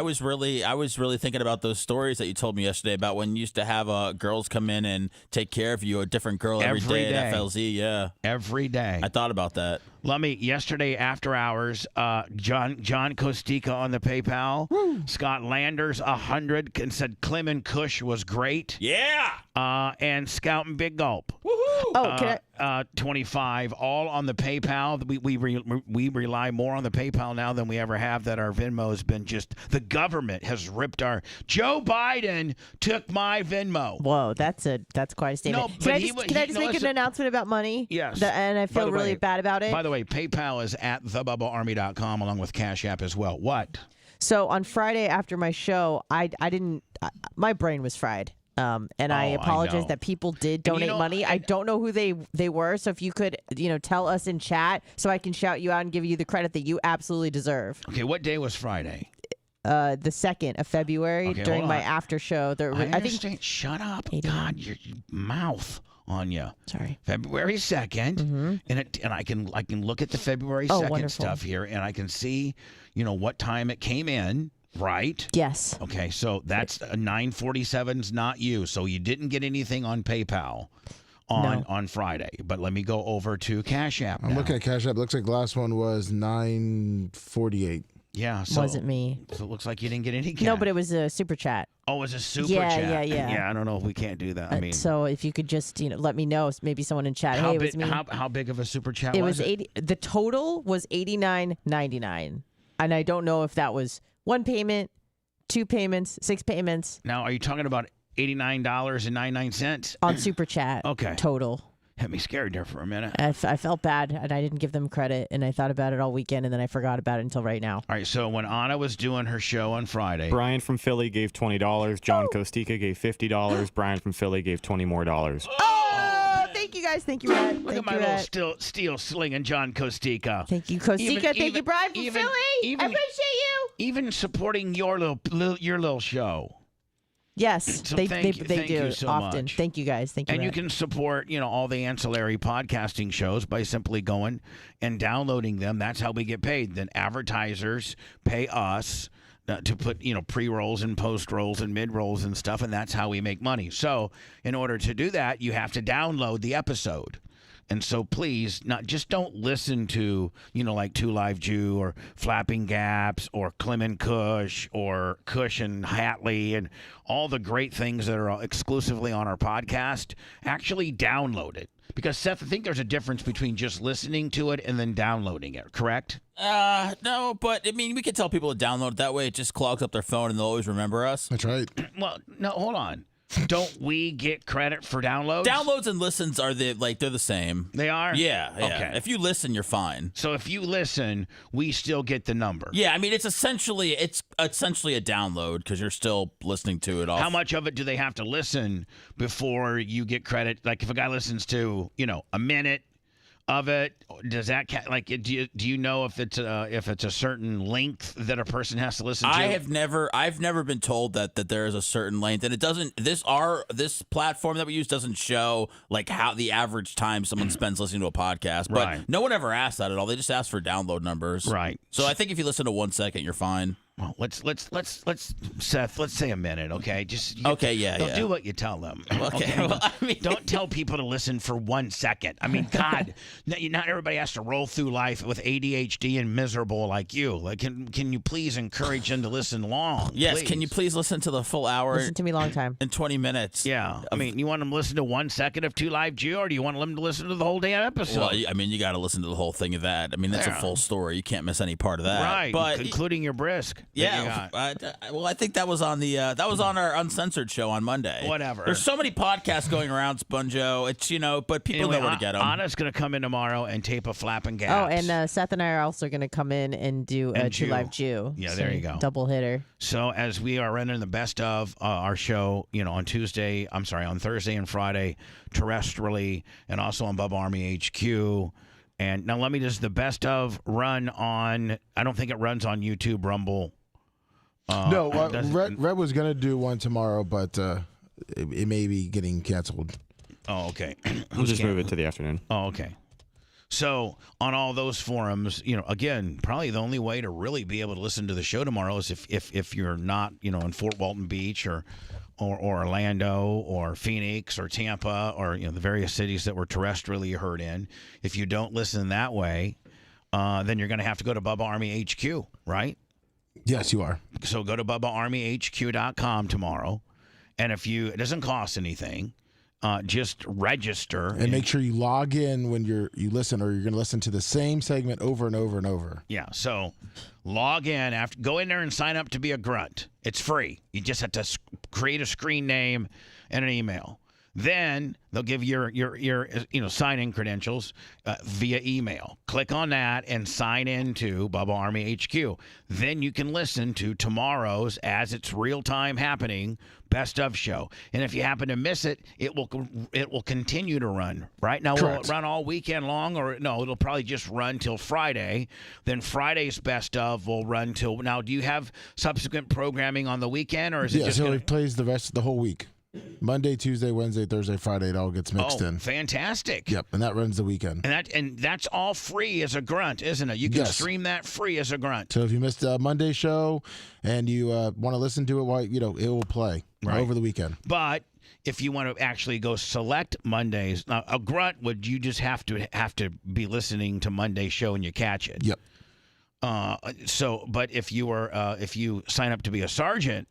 I was really thinking about those stories that you told me yesterday about when you used to have girls come in and take care of you, a different girl every day at FLZ. Yeah, Every day. I thought about that. Yesterday after hours, John Costica on the PayPal, Scott Landers 100 and said Clement Cush was great, Yeah. and Scout and Big Gulp. Oh, can I? 25 all on the PayPal. We rely more on the PayPal now than we ever have. That our Venmo has been the government has ripped our. Joe Biden took my Venmo. Whoa, that's quite a statement. No, can I but just, can I just make an listen. announcement about money? Yes. And I By feel the really way- bad about it. By the way, PayPal is at thebubbaarmy.com along with Cash App as well. What? So on Friday after my show, I didn't. My brain was fried. And I apologize know. that people did And donate money. I don't know who they were. So if you could, tell us in chat so I can shout you out and give you the credit that you absolutely deserve. Okay, what day was Friday? The 2nd of February Okay, during hold my on. after show. I I think. understand. Shut up. 89. God, your mouth on you. Sorry. February 2nd, and I can look at the February 2nd wonderful. stuff here, and I can see, what time it came in, right? Yes. Okay, so that's 9:47's not you, so you didn't get anything on PayPal on Friday. But let me go over to Cash App now. I'm looking at cash app. Looks like the last one was $9.48. Yeah, so Wasn't me. So it looks like you didn't get any cash. No, but it was a super chat. Oh, it was a super Yeah, chat. yeah. Yeah, I don't know if we can't do that. I mean, So if you could just let me know, maybe someone in chat. how Hey, it big? was me. How big of a super chat It was was 80. The total was $89.99, and I don't know if that was one payment, 2 payments, 6 payments Now, are you talking about $89.99? on super chat. Okay. Total. Had me scared there for a minute. I felt bad, and I didn't give them credit, and I thought about it all weekend, and then I forgot about it until right now. All right, so when Anna was doing her show on Friday, Brian from Philly gave $20. John Costica gave $50. Brian from Philly gave $20 more. Oh, thank you guys. Thank you, Red. look Thank at my you, little Red. steel slinging John Costica. Thank you, Costica. Thank Even- you, Brian from even- Philly. I even- appreciate you. Even supporting your little show. Yes, So they thank do you so often. much. Thank you, guys. Thank you. And you Red. can support, all the ancillary podcasting shows by simply going and downloading them. That's how we get paid. Then advertisers pay us to put, pre-rolls and post-rolls and mid-rolls and stuff, and that's how we make money. So in order to do that, you have to download the episode. And so please, just don't listen to, like Two Live Jew or Flapping Gaps or Clement Cush or Cush and Hatley and all the great things that are exclusively on our podcast. Actually download it. Because, Seth, I think there's a difference between just listening to it and then downloading it, correct? No, but I mean, we could tell people to download it. That way it just clogs up their phone and they'll always remember us. That's right. Well, no, hold on. Don't we get credit for downloads? Downloads and listens are they're the same. They are? Yeah. Okay. If you listen, you're fine. So if you listen, we still get the number. Yeah, I mean, it's essentially a download because you're still listening to it. How much of it do they have to listen before you get credit? Like if a guy listens to, a minute of it, does that like? Do you know if it's a certain length that a person has to listen to? I've never been told that there is a certain length, and it doesn't. This platform that we use doesn't show like how the average time someone spends listening to a podcast. But Right. no one ever asked that at all. They just asked for download numbers. Right. So I think if you listen to 1 second, you're fine. Well, let's Seth. Let's say a minute, okay? Don't do what you tell them. Okay. Well, I mean, don't tell people to listen for 1 second. I mean, God, not everybody has to roll through life with ADHD and miserable like you. Like, can you please encourage them to listen long? Yes. Please? Can you please listen to the full hour? Listen to me long time. In 20 minutes. Yeah. I mean, you want them to listen to 1 second of 2 Live Jew, or do you want them to listen to the whole damn episode? Well, I mean, you got to listen to the whole thing of that. I mean, that's a full story. You can't miss any part of that. Right. But including your brisk. yeah. Well, I think that was on the on our uncensored show on Monday. Whatever. There's so many podcasts going around, Sponjo. It's but people know where to get them. Anna's gonna come in tomorrow and tape a flapping gaps. Oh, and Seth and I are also going to come in and do a Jew. True Live Jew. Yeah, there you go. Double hitter. So as we are running the best of our show, on Thursday and Friday, terrestrially, and also on Bubba Army HQ. And now let me just the best of run on. I don't think it runs on YouTube, Rumble. No, Red was gonna do one tomorrow, but it may be getting canceled. Oh, okay. We'll just move it to the afternoon. Oh, okay. So on all those forums, again, probably the only way to really be able to listen to the show tomorrow is if you're not, in Fort Walton Beach or Orlando or Phoenix or Tampa or the various cities that we're terrestrially heard in. If you don't listen that way, then you're going to have to go to Bubba Army HQ, right? Yes, you are. So go to BubbaArmyHQ.com tomorrow, and it doesn't cost anything. Just register and make sure you log in when you listen, or you're going to listen to the same segment over and over and over. Yeah, so log in go in there and sign up to be a grunt. It's free. You just have to create a screen name and an email. Then they'll give your sign-in credentials via email. Click on that and sign into Bubba Army HQ. Then you can listen to tomorrow's, as it's real-time happening, best of show. And if you happen to miss it, it will continue to run. Right now, will it run all weekend long, or no? It'll probably just run till Friday. Then Friday's best of will run till now. Do you have subsequent programming on the weekend, or is it just? Yeah, so it plays the whole week. Monday, Tuesday, Wednesday, Thursday, Friday, it all gets mixed in. Fantastic. Yep, and that runs the weekend. And that's all free as a grunt, isn't it? You can stream that free as a grunt. So if you missed a Monday show and you want to listen to it, it will play over the weekend. But if you want to actually go select Mondays, now a grunt you just have to be listening to Monday's show and you catch it. Yep. But if you sign up to be a sergeant,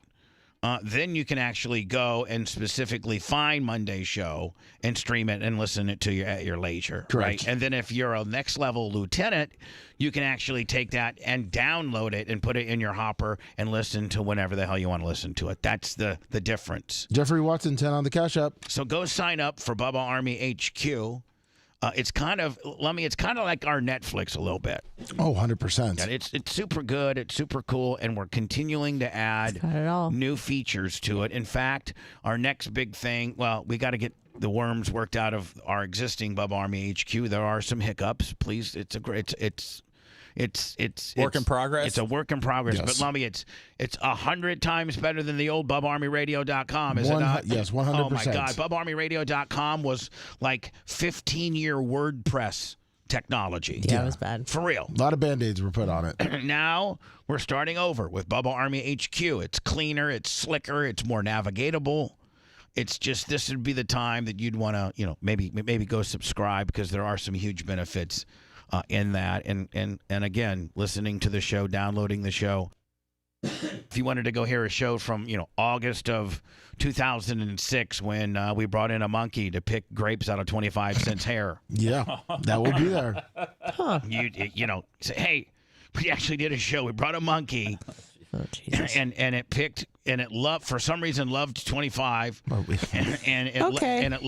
then you can actually go and specifically find Monday's show and stream it and listen it to at your leisure. Correct. Right? And then if you're a next level lieutenant, you can actually take that and download it and put it in your hopper and listen to whenever the hell you want to listen to it. That's the difference. Jeffrey Watson, 10 on the Cash App. So go sign up for Bubba Army HQ. It's kind of like our Netflix a little bit. Oh, 100%. And it's super good. It's super cool, and we're continuing to add new features to it. In fact, our next big thing, we got to get the worms worked out of our existing Bubba Army HQ. There are some hiccups. Please, it's work in progress. It's a work in progress, Yes. but Lummy, it's 100 times better than the old BubbaArmyRadio.com, is it not? Yes, 100%. Oh my God, BubbaArmyRadio.com was like 15-year WordPress technology. Yeah, it was bad. For real. A lot of Band-Aids were put on it. Now we're starting over with Bubba Army HQ. It's cleaner, it's slicker, it's more navigatable. It's just this would be the time that you'd want to, maybe go subscribe, because there are some huge benefits in that, and again, listening to the show, downloading the show. If you wanted to go hear a show from August of 2006 when we brought in a monkey to pick grapes out of 25 cents hair, Yeah, that will be there. you say, hey, we actually did a show. We brought a monkey, and it picked. And it loved 25, and it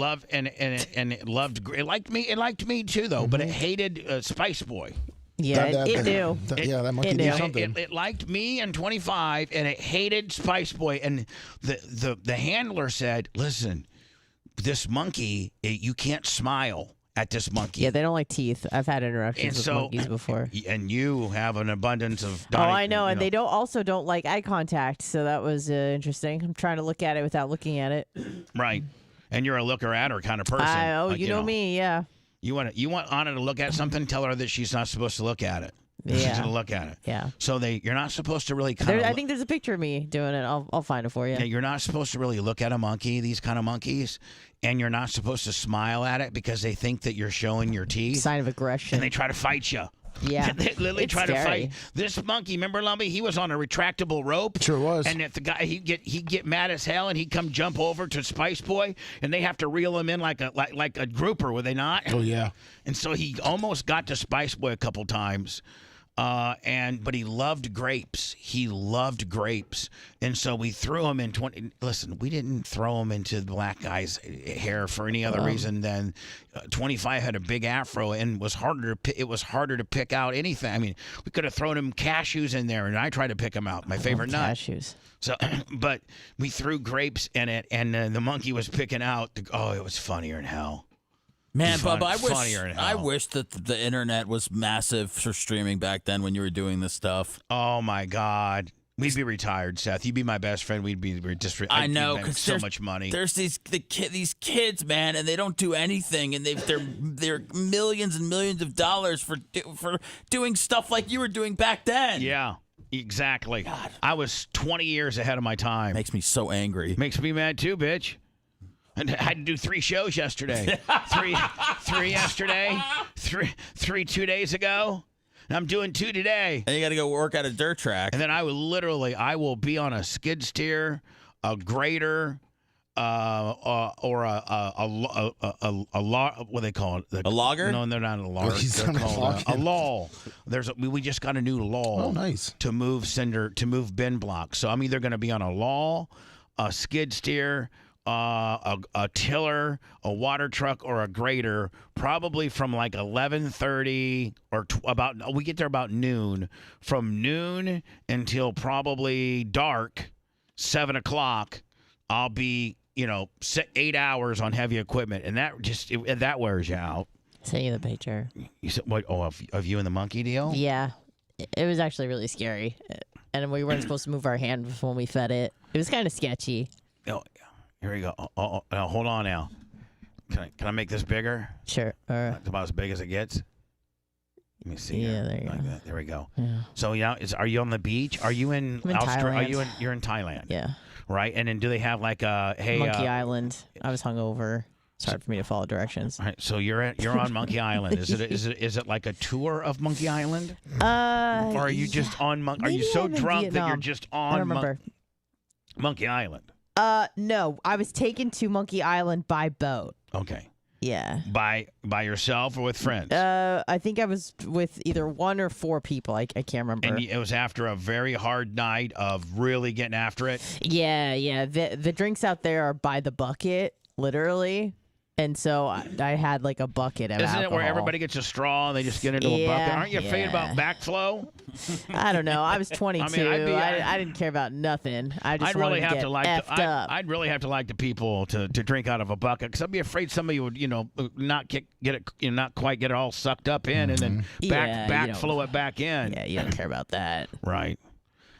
liked me. It liked me too, though. But it hated Spice Boy. Yeah, it knew. That monkey knew something. It liked me and 25, and it hated Spice Boy. And the handler said, "Listen, this monkey, you can't smile at this monkey. Yeah, they don't like teeth. I've had interactions with monkeys before. And you have an abundance of. I know, and they don't like eye contact. So that was interesting. I'm trying to look at it without looking at it. Right, and you're a looker at her kind of person. You know me, yeah. You want Anna to look at something, tell her that she's not supposed to look at it. Yeah. She's going to look at it. Yeah. So you're not supposed to really I think there's a picture of me doing it. I'll find it for you. Yeah, you're not supposed to really look at a monkey, these kind of monkeys, and you're not supposed to smile at it because they think that you're showing your teeth. Sign of aggression. And they try to fight you. Yeah. They literally It's try to scary. fight. This monkey, remember Lumpy? He was on a retractable rope. Sure was. And if the guy he'd get mad as hell and he'd come jump over to Spice Boy and they have to reel him in like a grouper, would they not? Oh yeah. And so he almost got to Spice Boy a couple times. But he loved grapes. He loved grapes. And so we threw him in 20. Listen, we didn't throw him into the black guy's hair for any other reason than 25 had a big afro and it was harder to pick out anything. I mean, we could have thrown him cashews in there, and I tried to pick them out. My favorite nut. Cashews. So, but we threw grapes in it, and the monkey was picking out. It was funnier than hell. Man, Fun- Bubba, funnier than I hell. wish that the internet was massive for streaming back then when you were doing this stuff. Oh my God. We'd be retired, Seth. You'd be my best friend. We'd just. I know, because so much money. There's these kids, man, and they don't do anything, and they're millions and millions of dollars for doing stuff like you were doing back then. Yeah, exactly. God. I was 20 years ahead of my time. Makes me so angry. Makes me mad too, bitch. And I had to do 3 shows yesterday. three yesterday. Three 2 days ago. And I'm doing 2 today. And you got to go work at a dirt track. And then I will be on a skid steer, a grader, or what they call it? A logger? No, they're not a logger. he's They're on a called log. a lull. We just got a new lull. Oh, nice. To move bin blocks. So I'm either going to be on a lull, a skid steer, a tiller, a water truck, or a grader, probably from like 11:30 or we get there about noon. From noon until probably dark, 7 o'clock, I'll be 8 hours on heavy equipment, and that wears you out. Send you the picture. You said what? Oh, of you and the monkey deal? Yeah, it was actually really scary, and we weren't supposed to move our hand when we fed it. It was kind of sketchy. Oh, here we go. Now, hold on now. Can I make this bigger? Sure. It's about as big as it gets. Let me see. Yeah, here. there you Like go. that. There we go. Yeah. So are you on the beach? Are you in I'm in Australia? Thailand. You're in Thailand? Yeah. Right. And then do they have like Monkey Island. I was hungover. It's hard for me to follow directions. All right. So you're on Monkey Island. Is it like a tour of Monkey Island? Or are you just on Monkey? Are you Maybe so I'm in drunk that you're Vietnam. just I on don't remember. Monkey Island? No, I was taken to Monkey Island by boat. Okay. Yeah. By yourself or with friends? I think I was with either 1 or 4 people. I can't remember. And it was after a very hard night of really getting after it? Yeah. The drinks out there are by the bucket, literally. And so I had like a bucket of Isn't alcohol. it where everybody gets a straw and they just get into a bucket? Aren't you afraid yeah. about backflow? I don't know. I was 22. I didn't care about nothing. I just I'd wanted really to have get to like effed up. I'd really have to like the people to drink out of a bucket because I'd be afraid somebody would not get it not quite get it all sucked up in and then backflow it back in. Yeah, you don't care about that. Right.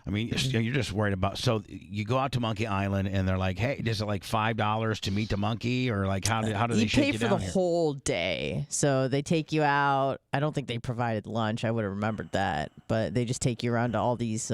I mean, you're just worried about. So you go out to Monkey Island, and they're like, "Hey, is it like $5 to meet the monkey, or like how do they You shake pay you for down the here?" whole day, so they take you out. I don't think they provided lunch. I would have remembered that, but they just take you around to all these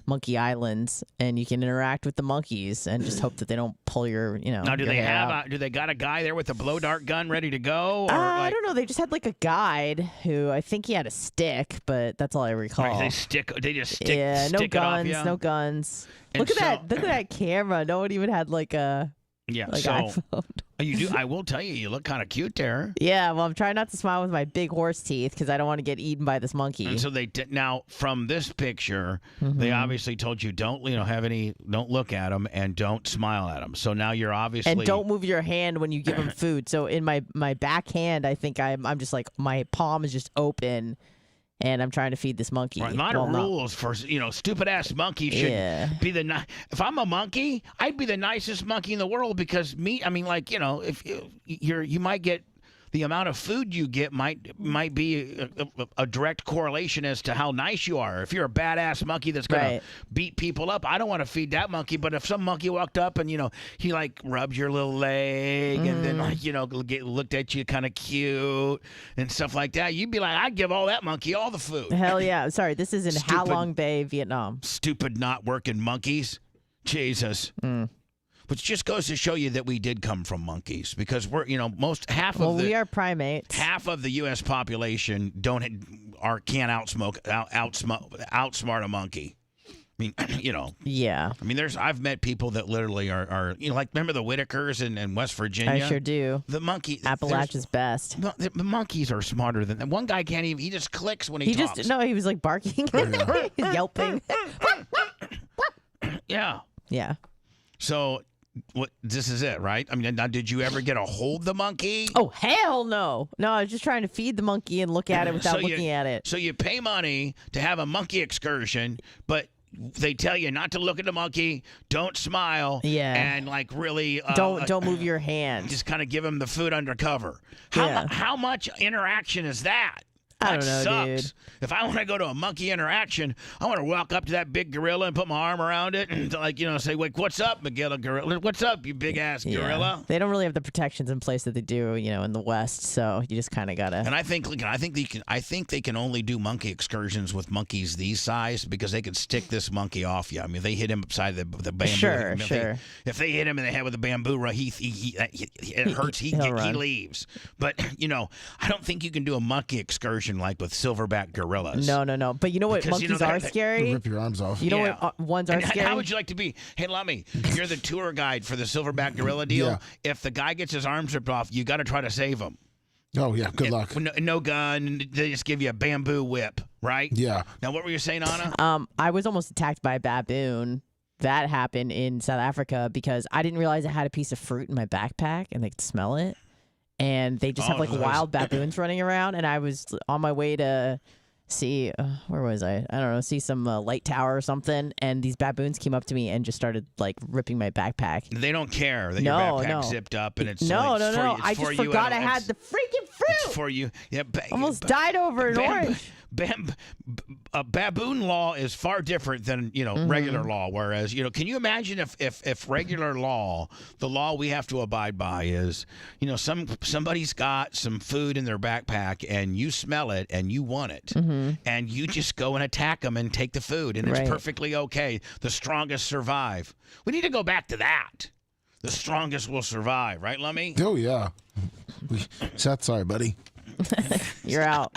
monkey islands, and you can interact with the monkeys and just hope that they don't pull your, Now, do your they hair have out. do they got a guy there with a blow dart gun ready to go? Or I don't know. They just had like a guide who I think he had a stick, but that's all I recall. Right, they just stick yeah, no stick it off guns, you? no guns. And Look at that camera. No one even had like a Yeah, like so iPhone. you do. I will tell you, you look kind of cute there. Yeah, well, I'm trying not to smile with my big horse teeth because I don't want to get eaten by this monkey. And so they did. Now, from this picture, they obviously told you don't look at them and don't smile at them. So now you're obviously and don't move your hand when you give them food. So in my back hand, I think I'm just like my palm is just open, and I'm trying to feed this monkey. Right, a lot of rules for stupid ass monkeys should be the if I'm a monkey, I'd be the nicest monkey in the world because if you might get the amount of food you get might be a direct correlation as to how nice you are. If you're a badass monkey that's gonna beat people up, I don't want to feed that monkey. But if some monkey walked up and he like rubbed your little leg and then like looked at you kind of cute and stuff like that, you'd be like, I'd give all that monkey all the food. Hell yeah! Sorry, this is in Halong Bay, Vietnam. Stupid not working monkeys. Jesus. Which just goes to show you that we did come from monkeys, because we're we are primates. Half of the U.S. population can't outsmart a monkey. I mean, Yeah. I mean, I've met people that literally are like, remember the Whitakers in West Virginia? I sure do. The monkey. Appalachia's best. The monkeys are smarter than that. One guy can't even. He just clicks when he talks. He was like barking, He's yelping. Yeah. Yeah. So. This is it, right? I mean, now, did you ever get to hold the monkey? Oh, hell no. No, I was just trying to feed the monkey and look at it without looking at it. So you pay money to have a monkey excursion, but they tell you not to look at the monkey, don't smile, and like really don't move your hand. Just kind of give him the food undercover. How much interaction is that? I don't know, sucks. dude. If I want to go to a monkey interaction, I want to walk up to that big gorilla and put my arm around it and say, "Wait, what's up, Miguel Gorilla? What's up, you big ass gorilla?" They don't really have the protections in place that they do, in the West. So you just kind of gotta. And I think they can only do monkey excursions with monkeys these size, because they could stick this monkey off you. I mean, they hit him upside the bamboo. Sure. If they hit him in the head with a bamboo, it hurts. He leaves. But I don't think you can do a monkey excursion like with silverback gorillas. No. But you know what? Because, monkeys are scary. Rip your arms off. You know what? Ones are scary. How would you like to be? Hey, Lummy, you're the tour guide for the silverback gorilla deal. Yeah. If the guy gets his arms ripped off, you got to try to save him. Oh, yeah. Good luck. No gun. They just give you a bamboo whip, right? Yeah. Now, what were you saying, Anna? I was almost attacked by a baboon. That happened in South Africa because I didn't realize I had a piece of fruit in my backpack and they could smell it. And they just have like wild baboons running around. And I was on my way to see, where was I? I don't know, see some light tower or something. And these baboons came up to me and just started like ripping my backpack. They don't care that your backpack's zipped up and it's No. I just forgot I had the freaking fruit. It's for you. Yeah, almost died over an orange. Baboon law is far different than regular law. Whereas can you imagine if regular law, the law we have to abide by is somebody's got some food in their backpack and you smell it and you want it and you just go and attack them and take the food and it's perfectly okay. The strongest survive. We need to go back to that. The strongest will survive, right, Lummy? Oh yeah. Seth, sorry, buddy. You're out.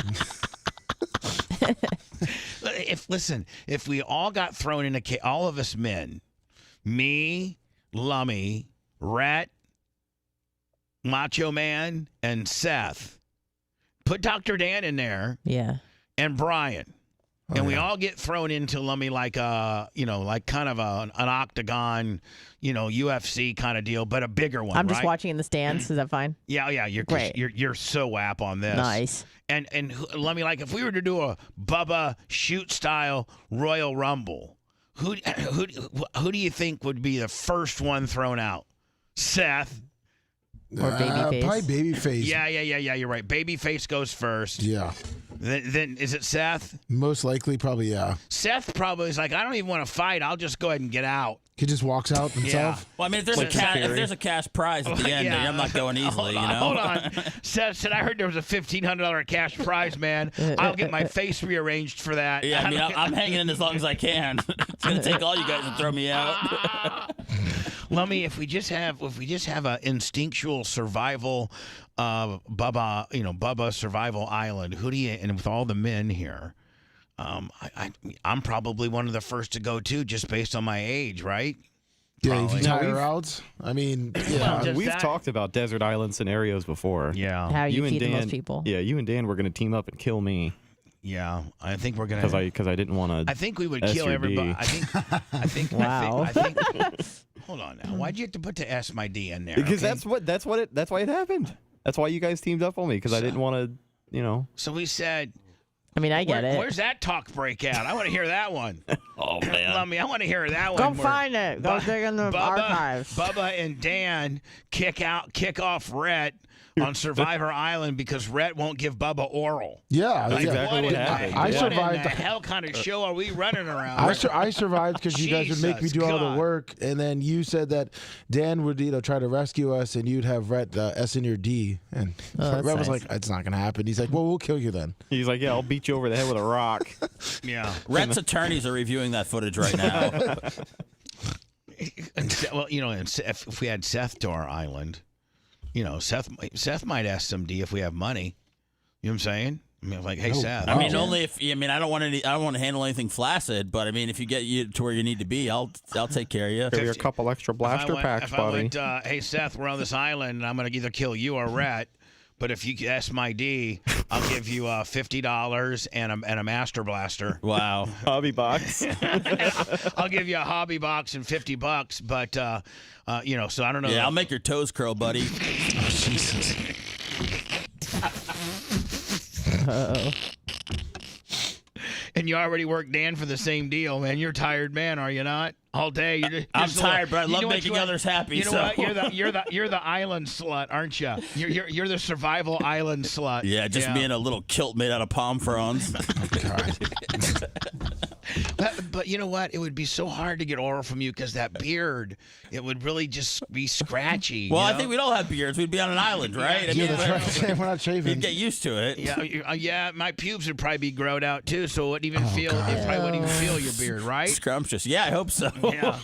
If we all got thrown in all of us men, me, Lummy, Rhett, Macho Man, and Seth, put Dr. Dan in there, and Brian, and we all get thrown into Lummy like like kind of an octagon, UFC kind of deal, but a bigger one. I'm just watching in the stands. Is that fine? Yeah. You're great. You're so apt on this. Nice. And let me if we were to do a Bubba shoot style Royal Rumble, who do you think would be the first one thrown out? Seth or Babyface? Probably Babyface. Yeah. You're right. Babyface goes first. Yeah. Then is it Seth? Most likely, probably yeah. Seth probably is like, I don't even want to fight. I'll just go ahead and get out. He just walks out himself. Well, I mean, if there's a cash prize at the end, I'm not going easily. Hold on. Seth said, I heard there was a $1,500 cash prize, man. I'll get my face rearranged for that. Yeah, I mean, I'm hanging in as long as I can. It's gonna take all you guys to throw me out. Lummy, if we just have a instinctual survival, Bubba survival island, and with all the men here. I'm probably one of the first to go too, just based on my age, right? Yeah, if you tire out. I mean, yeah. We've talked about desert island scenarios before. Yeah. How you feeding those people? Yeah, you and Dan were going to team up and kill me. Yeah, I think we're gonna because I didn't want to. I think we would kill everybody. I think. Wow. I think. Hold on now. Why'd you have to put the S my D in there? Because that's why it happened. That's why you guys teamed up on me because I didn't want to. So we said. I mean, I get it. Where's that talk break at? I want to hear that one. Oh man. Lummy, I want to hear that Go one. where find it. Go dig in the archives. Bubba and Dan kick off Rhett on Survivor Island because Rhett won't give Bubba oral. Yeah, Like, exactly what happened. I What survived. in the hell kind of show are we running around? I survived because you guys would make me Jesus do all God. the work, and then you said that Dan would, try to rescue us, and you'd have Rhett S in your D, and that's Rhett was nice. like, "It's not gonna happen." He's like, "Well, we'll kill you then." He's like, yeah, I'll beat you over the head with a rock. Yeah. Rhett's attorneys are reviewing that footage right now. Well, and if we had Seth to our island, Seth might ask some D if we have money. You know what I'm saying? I mean, like, hey, Seth. I mean, only if I don't want to handle anything flaccid, but I mean, if you get you to where you need to be, I'll take care of you. Give you a couple extra blaster packs, buddy. Hey, Seth, we're on this island, and I'm going to either kill you or Rhett. But if you ask my D, I'll give you $50 and a master blaster. Wow. Hobby box. I'll give you a hobby box and $50. But so I don't know. Yeah, I'll make your toes curl, buddy. Jesus. Uh-oh. And you already worked Dan for the same deal, man. You're a tired man, are you not? All day. I'm tired, but I love making others happy. You know so. what? You're the island slut, aren't you? You're the survival island slut. Yeah, just me in a little kilt made out of palm fronds. But you know what? It would be so hard to get oral from you because that beard, it would really just be scratchy. Well, I think we'd all have beards. We'd be on an island, right? I mean, That's right. We're not shaving. you'd get used to it. Yeah, my pubes would probably be growed out too, so it wouldn't even feel. It probably wouldn't even feel your beard, right? Scrumptious. Yeah, I hope so. Yeah.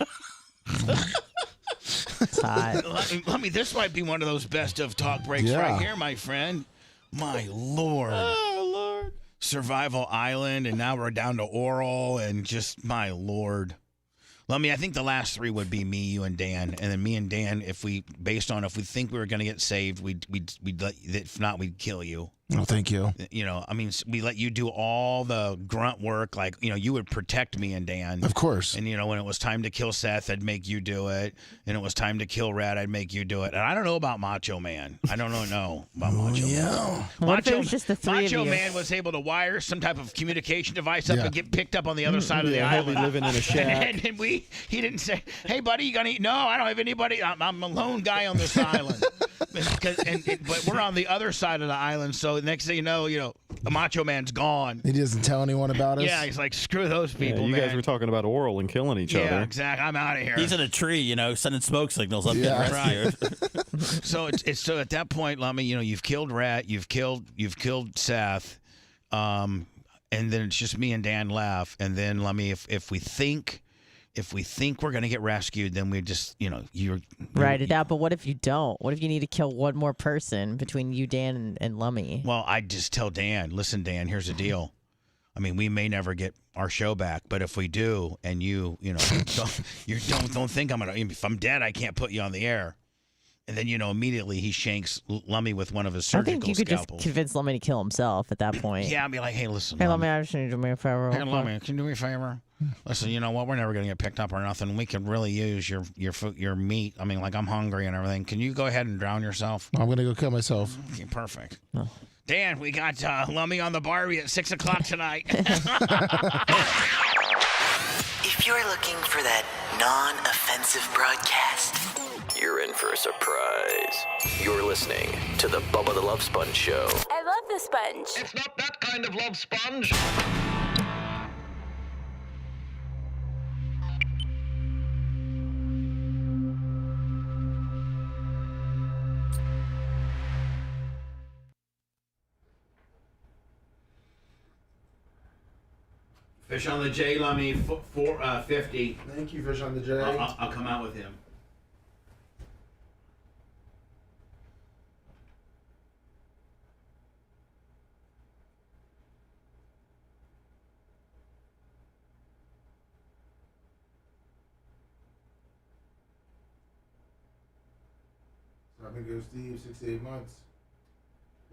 It's hot. Let me. This might be one of those best of talk breaks right here, my friend. My Lord. Oh, Lord. Survival Island, and now we're down to oral, and just my Lord. I think the last three would be me, you, and Dan, and then me and Dan. If we think we were going to get saved, we'd let, if not, we'd kill you. Oh, thank you. We let you do all the grunt work, like you would protect me and Dan. Of course. And when it was time to kill Seth, I'd make you do it, and it was time to kill Red, I'd make you do it. And I don't know about Macho Man. I don't know about Macho Man. What if it was just the three Macho of you? Man was able to wire some type of communication device up and get picked up on the other side of the he'll be island. living in a shack. And he didn't say, "Hey, buddy, you gonna eat?" No, I don't have anybody. I'm a lone guy on this island. But we're on the other side of the island, so next thing you know, the Macho Man's gone. He doesn't tell anyone about us. Yeah, he's like, screw those people, you man. guys were talking about oral and killing each Yeah, other. exactly. I'm out of here. He's in a tree, sending smoke signals up Yeah. to the rescue. So so at that point, Lummy, you've killed Rat, you've killed Seth, and then it's just me and Dan left. And then Lummy, if we think we're gonna get rescued, then we just you're Write it out. But what if you don't? What if you need to kill one more person between you, Dan, and Lummy? Well, I just tell Dan, listen, Dan, here's the deal. I mean, we may never get our show back, but if we do, and don't think I'm gonna. If I'm dead, I can't put you on the air. And then immediately he shanks Lummy with one of his I surgical think you could scalpels. just convince Lummy to kill himself at that point. Yeah, I'd be like, hey, listen. Hey, Lummy, I just need you to do me a favor. Hey, Lummy, can you do me a favor? Listen, you know what? We're never gonna get picked up or nothing. We could really use your meat. I mean, like, I'm hungry and everything. Can you go ahead and drown yourself? I'm gonna go kill myself. Okay, perfect. No. Dan, we got Lummy on the Barbie at 6 o'clock tonight. If you're looking for that non-offensive broadcast, You're in for a surprise. You're listening to the Bubba the Love Sponge Show. I love the sponge. It's not that kind of love sponge. Fish on the J, Lummy, 50. Thank you, Fish on the J. I'll come out with him. So I'm gonna go Steve, 6 to 8 months.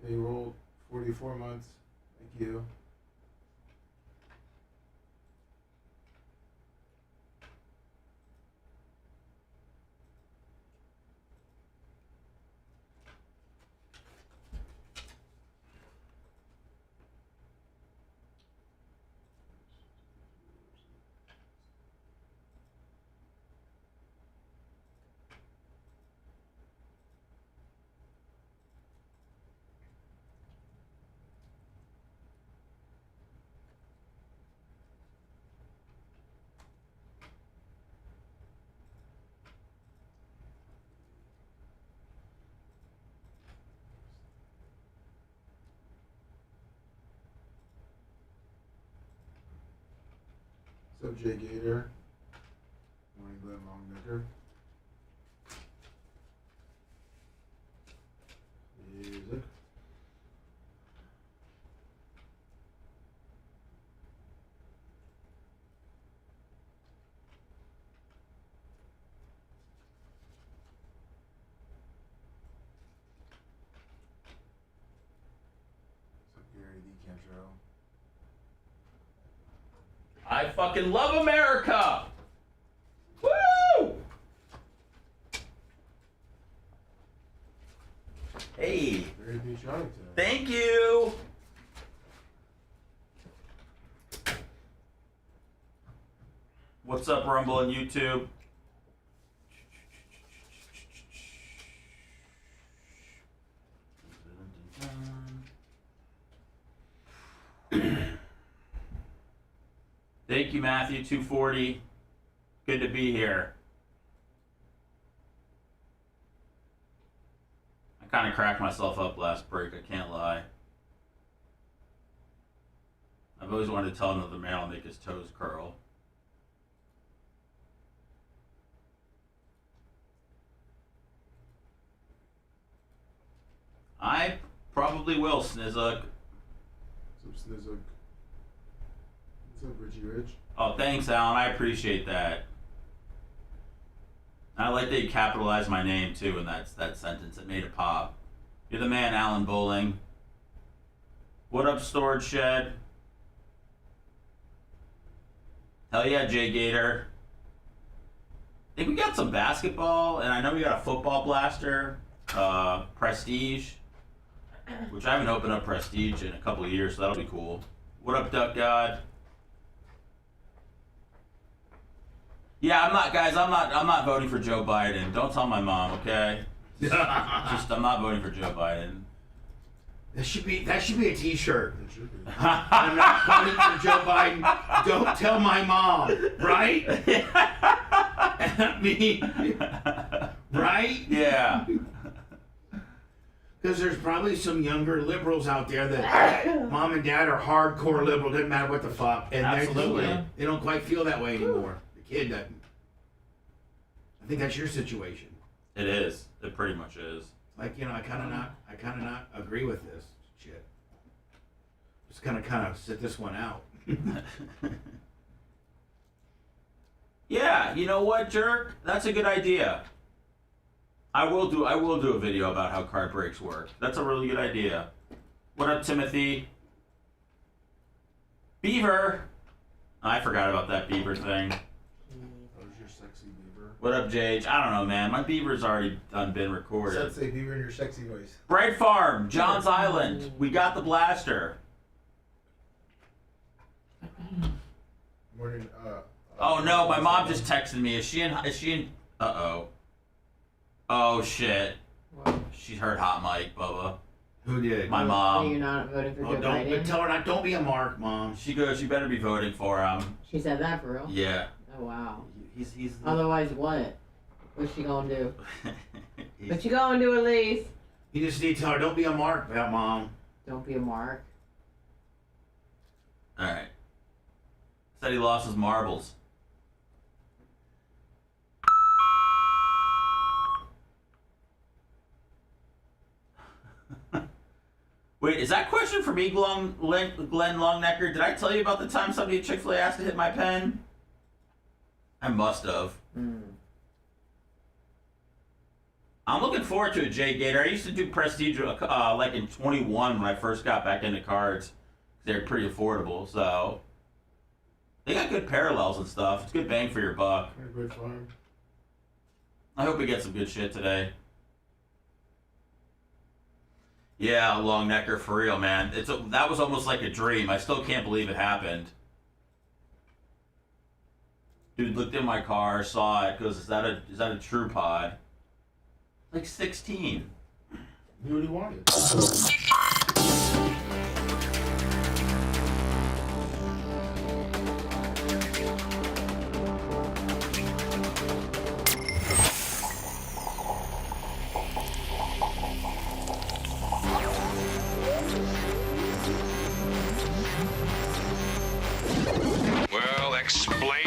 They rolled 44 months. Thank you. What's up, Jay Gator? Morning, Glenn Longnecker. Music. I fucking love America! Woo! Hey. Very patriotic today. Thank you. What's up, Rumble and YouTube? Thank you, Matthew. 240. Good to be here. I kind of cracked myself up last break, I can't lie. I've always wanted to tell another man I'll make his toes curl. I probably will, Snizzook. What's up, Snizzook? What's up, Richie Rich? Oh, thanks, Alan. I appreciate that. I like that you capitalized my name, too, in that sentence. It made it pop. You're the man, Alan Bowling. What up, Storage Shed? Hell yeah, Jay Gator. I think we got some basketball, and I know we got a football blaster, Prestige, which I haven't opened up Prestige in a couple of years, so that'll be cool. What up, Duck God? Yeah, I'm not voting for Joe Biden. Don't tell my mom, okay? I'm not voting for Joe Biden. That should be a T-shirt. I'm not voting for Joe Biden. Don't tell my mom, right? I mean, right? Yeah. Because there's probably some younger liberals out there that mom and dad are hardcore liberal, doesn't matter what the fuck, and Absolutely. they don't quite feel that way anymore. The kid doesn't. I think that's your situation. It is. It pretty much is. Like, you know, I kind of not agree with this shit. Just kind of sit this one out. Yeah, you know what, jerk? That's a good idea. I will do a video about how card breaks work. That's a really good idea. What up, Timothy? Beaver. I forgot about that beaver thing. How's your sexy beaver? What up, Jage? I don't know, man. My beaver's already been recorded. Let's say beaver in your sexy voice. Bright Farm, John's Island. We got the blaster. Morning. Oh no, my mom just texted me. Is she in? Uh-oh. Oh shit. She heard hot mic, Bubba. Who did? My mom. You're not voting for Joe Don't Biden? tell her not. Don't be a mark, Mom. She goes. You better be voting for him. She said that for real? Yeah. Oh, wow. He's. Otherwise, what? What's she gonna do? What you gonna do, Elise? You just need to tell her, don't be a mark, Mom. Don't be a mark. All right. Said he lost his marbles. Wait, is that question for me, Glenn Longnecker? Did I tell you about the time somebody at Chick-fil-A asked to hit my pen? I must have. I'm looking forward to it, Jay Gator. I used to do Prestige like in 21 when I first got back into cards. They're pretty affordable, so they got good parallels and stuff. It's good bang for your buck. Good farm. I hope we get some good shit today. Yeah, Longnecker, for real, man. That was almost like a dream. I still can't believe it happened. Dude looked in my car, saw it, goes, is that a true pod? Like 16. Knew what he wanted. Well, explain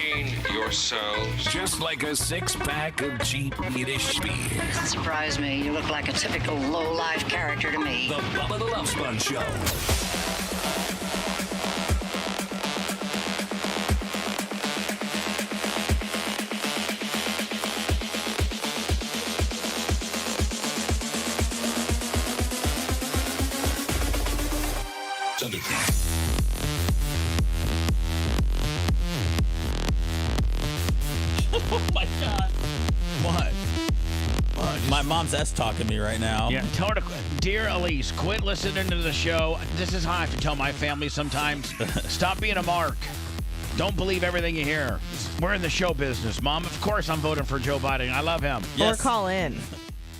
yourselves. Just like a six-pack of cheap Yiddish beer. Doesn't surprise me. You look like a typical low-life character to me. The Bubba the Love Sponge Show. Oh my God. What? My mom's talking me right now. Yeah, tell her to, dear Elise, quit listening to the show. This is how I have to tell my family sometimes. Stop being a mark. Don't believe everything you hear. We're in the show business, Mom. Of course I'm voting for Joe Biden. I love him. Yes. Or call in.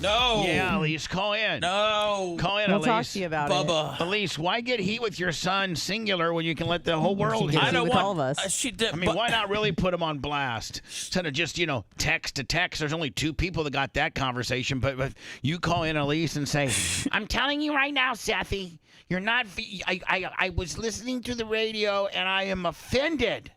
No. Yeah, Elise, call in. No. Call in, we'll Elise. Talk to you about Bubba. it. Elise, why get heat with your son singular when you can let the whole world hear? I don't want all of us. She did. I mean, why not really put him on blast instead of just, text to text? There's only 2 people that got that conversation, but you call in, Elise, and say, I'm telling you right now, Sethy, you're not. I was listening to the radio, and I am offended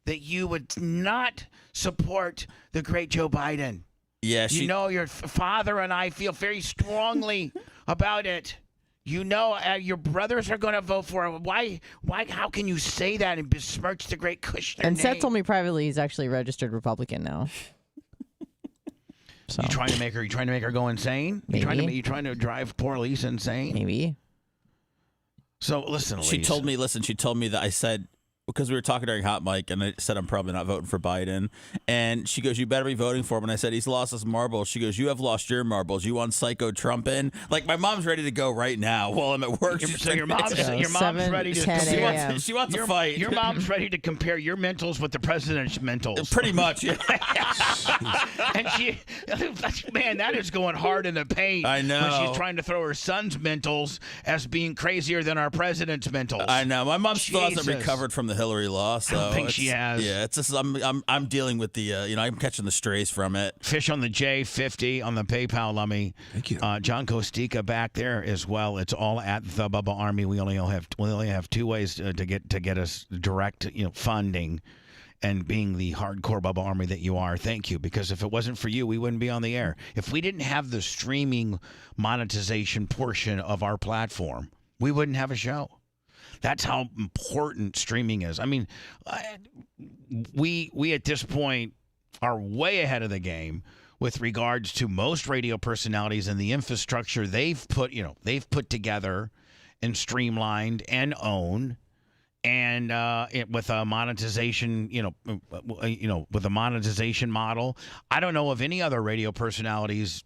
that you would not support the great Joe Biden. Yeah, your father and I feel very strongly about it. Your brothers are going to vote for him. Why? How can you say that and besmirch the great Kushner And name? Seth told me privately he's actually registered Republican now. So. You trying to make her go insane? Maybe. You trying to drive poor Lisa insane? Maybe. So listen, Lisa. She told me that I said, because we were talking during Hot Mic, and I said I'm probably not voting for Biden. And she goes, you better be voting for him. And I said, he's lost his marbles. She goes, you have lost your marbles. You want Psycho Trump in? Like, my mom's ready to go right now while I'm at work. So your mom's ready to... She wants to fight. Your mom's ready to compare your mentals with the president's mentals. Pretty much, yeah. And man, that is going hard in the paint. I know. When she's trying to throw her son's mentals as being crazier than our president's mentals. I know. My mom still hasn't recovered from the Hillary law, so I don't think she has. Yeah, it's just I'm dealing with the I'm catching the strays from it. Fish on the J50 on the PayPal, Lummy. Thank you. John Kostika back there as well. It's all at the Bubba Army. We only have 2 ways to get us direct funding. And being the hardcore Bubba Army that you are, thank you. Because if it wasn't for you, we wouldn't be on the air. If we didn't have the streaming monetization portion of our platform, we wouldn't have a show. That's how important streaming is. I mean, we at this point are way ahead of the game with regards to most radio personalities and the infrastructure they've put together and streamlined and own. And with a monetization, with a monetization model, I don't know of any other radio personalities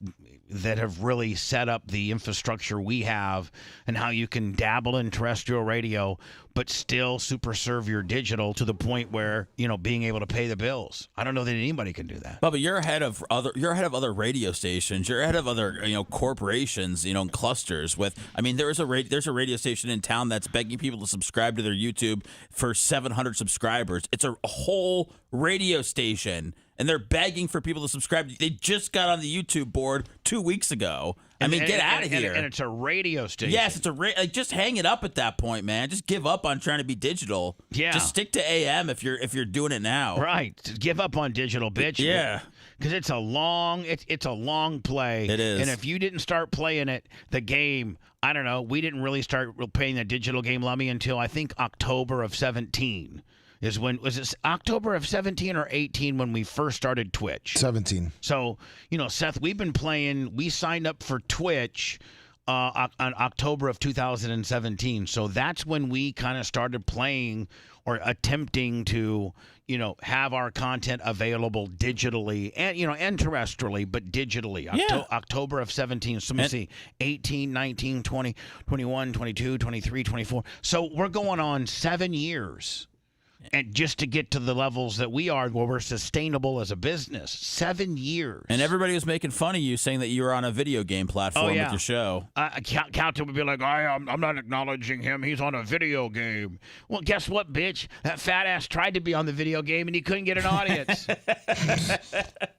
that have really set up the infrastructure we have and how you can dabble in terrestrial radio but still super serve your digital to the point where, being able to pay the bills. I don't know that anybody can do that. Bubba, you're ahead of other radio stations. You're ahead of other, corporations, and clusters there's a radio station in town that's begging people to subscribe to their YouTube for 700 subscribers. It's a whole radio station, and they're begging for people to subscribe. They just got on the YouTube board 2 weeks ago. Get out of here. And it's a radio station. Yes, it's just hang it up at that point, man. Just give up on trying to be digital. Yeah. Just stick to AM if you're doing it now. Right. Just give up on digital, bitch. Yeah. Because it's a long play. It is. And if you didn't start playing the game, I don't know, we didn't really start playing the digital game, Lummy, until I think October of 17. Was it October of 17 or 18 when we first started Twitch? 17. So, Seth, we signed up for Twitch on October of 2017. So that's when we kind of started playing or attempting to, have our content available digitally and, and terrestrially, but digitally. Yeah. October of 17. So let me see, 18, 19, 20, 21, 22, 23, 24. So we're going on 7 years. And just to get to the levels that we are, where we're sustainable as a business, 7 years. And everybody was making fun of you, saying that you were on a video game platform with your show. Calton would be like, I'm not acknowledging him. He's on a video game. Well, guess what, bitch? That fat ass tried to be on the video game, and he couldn't get an audience.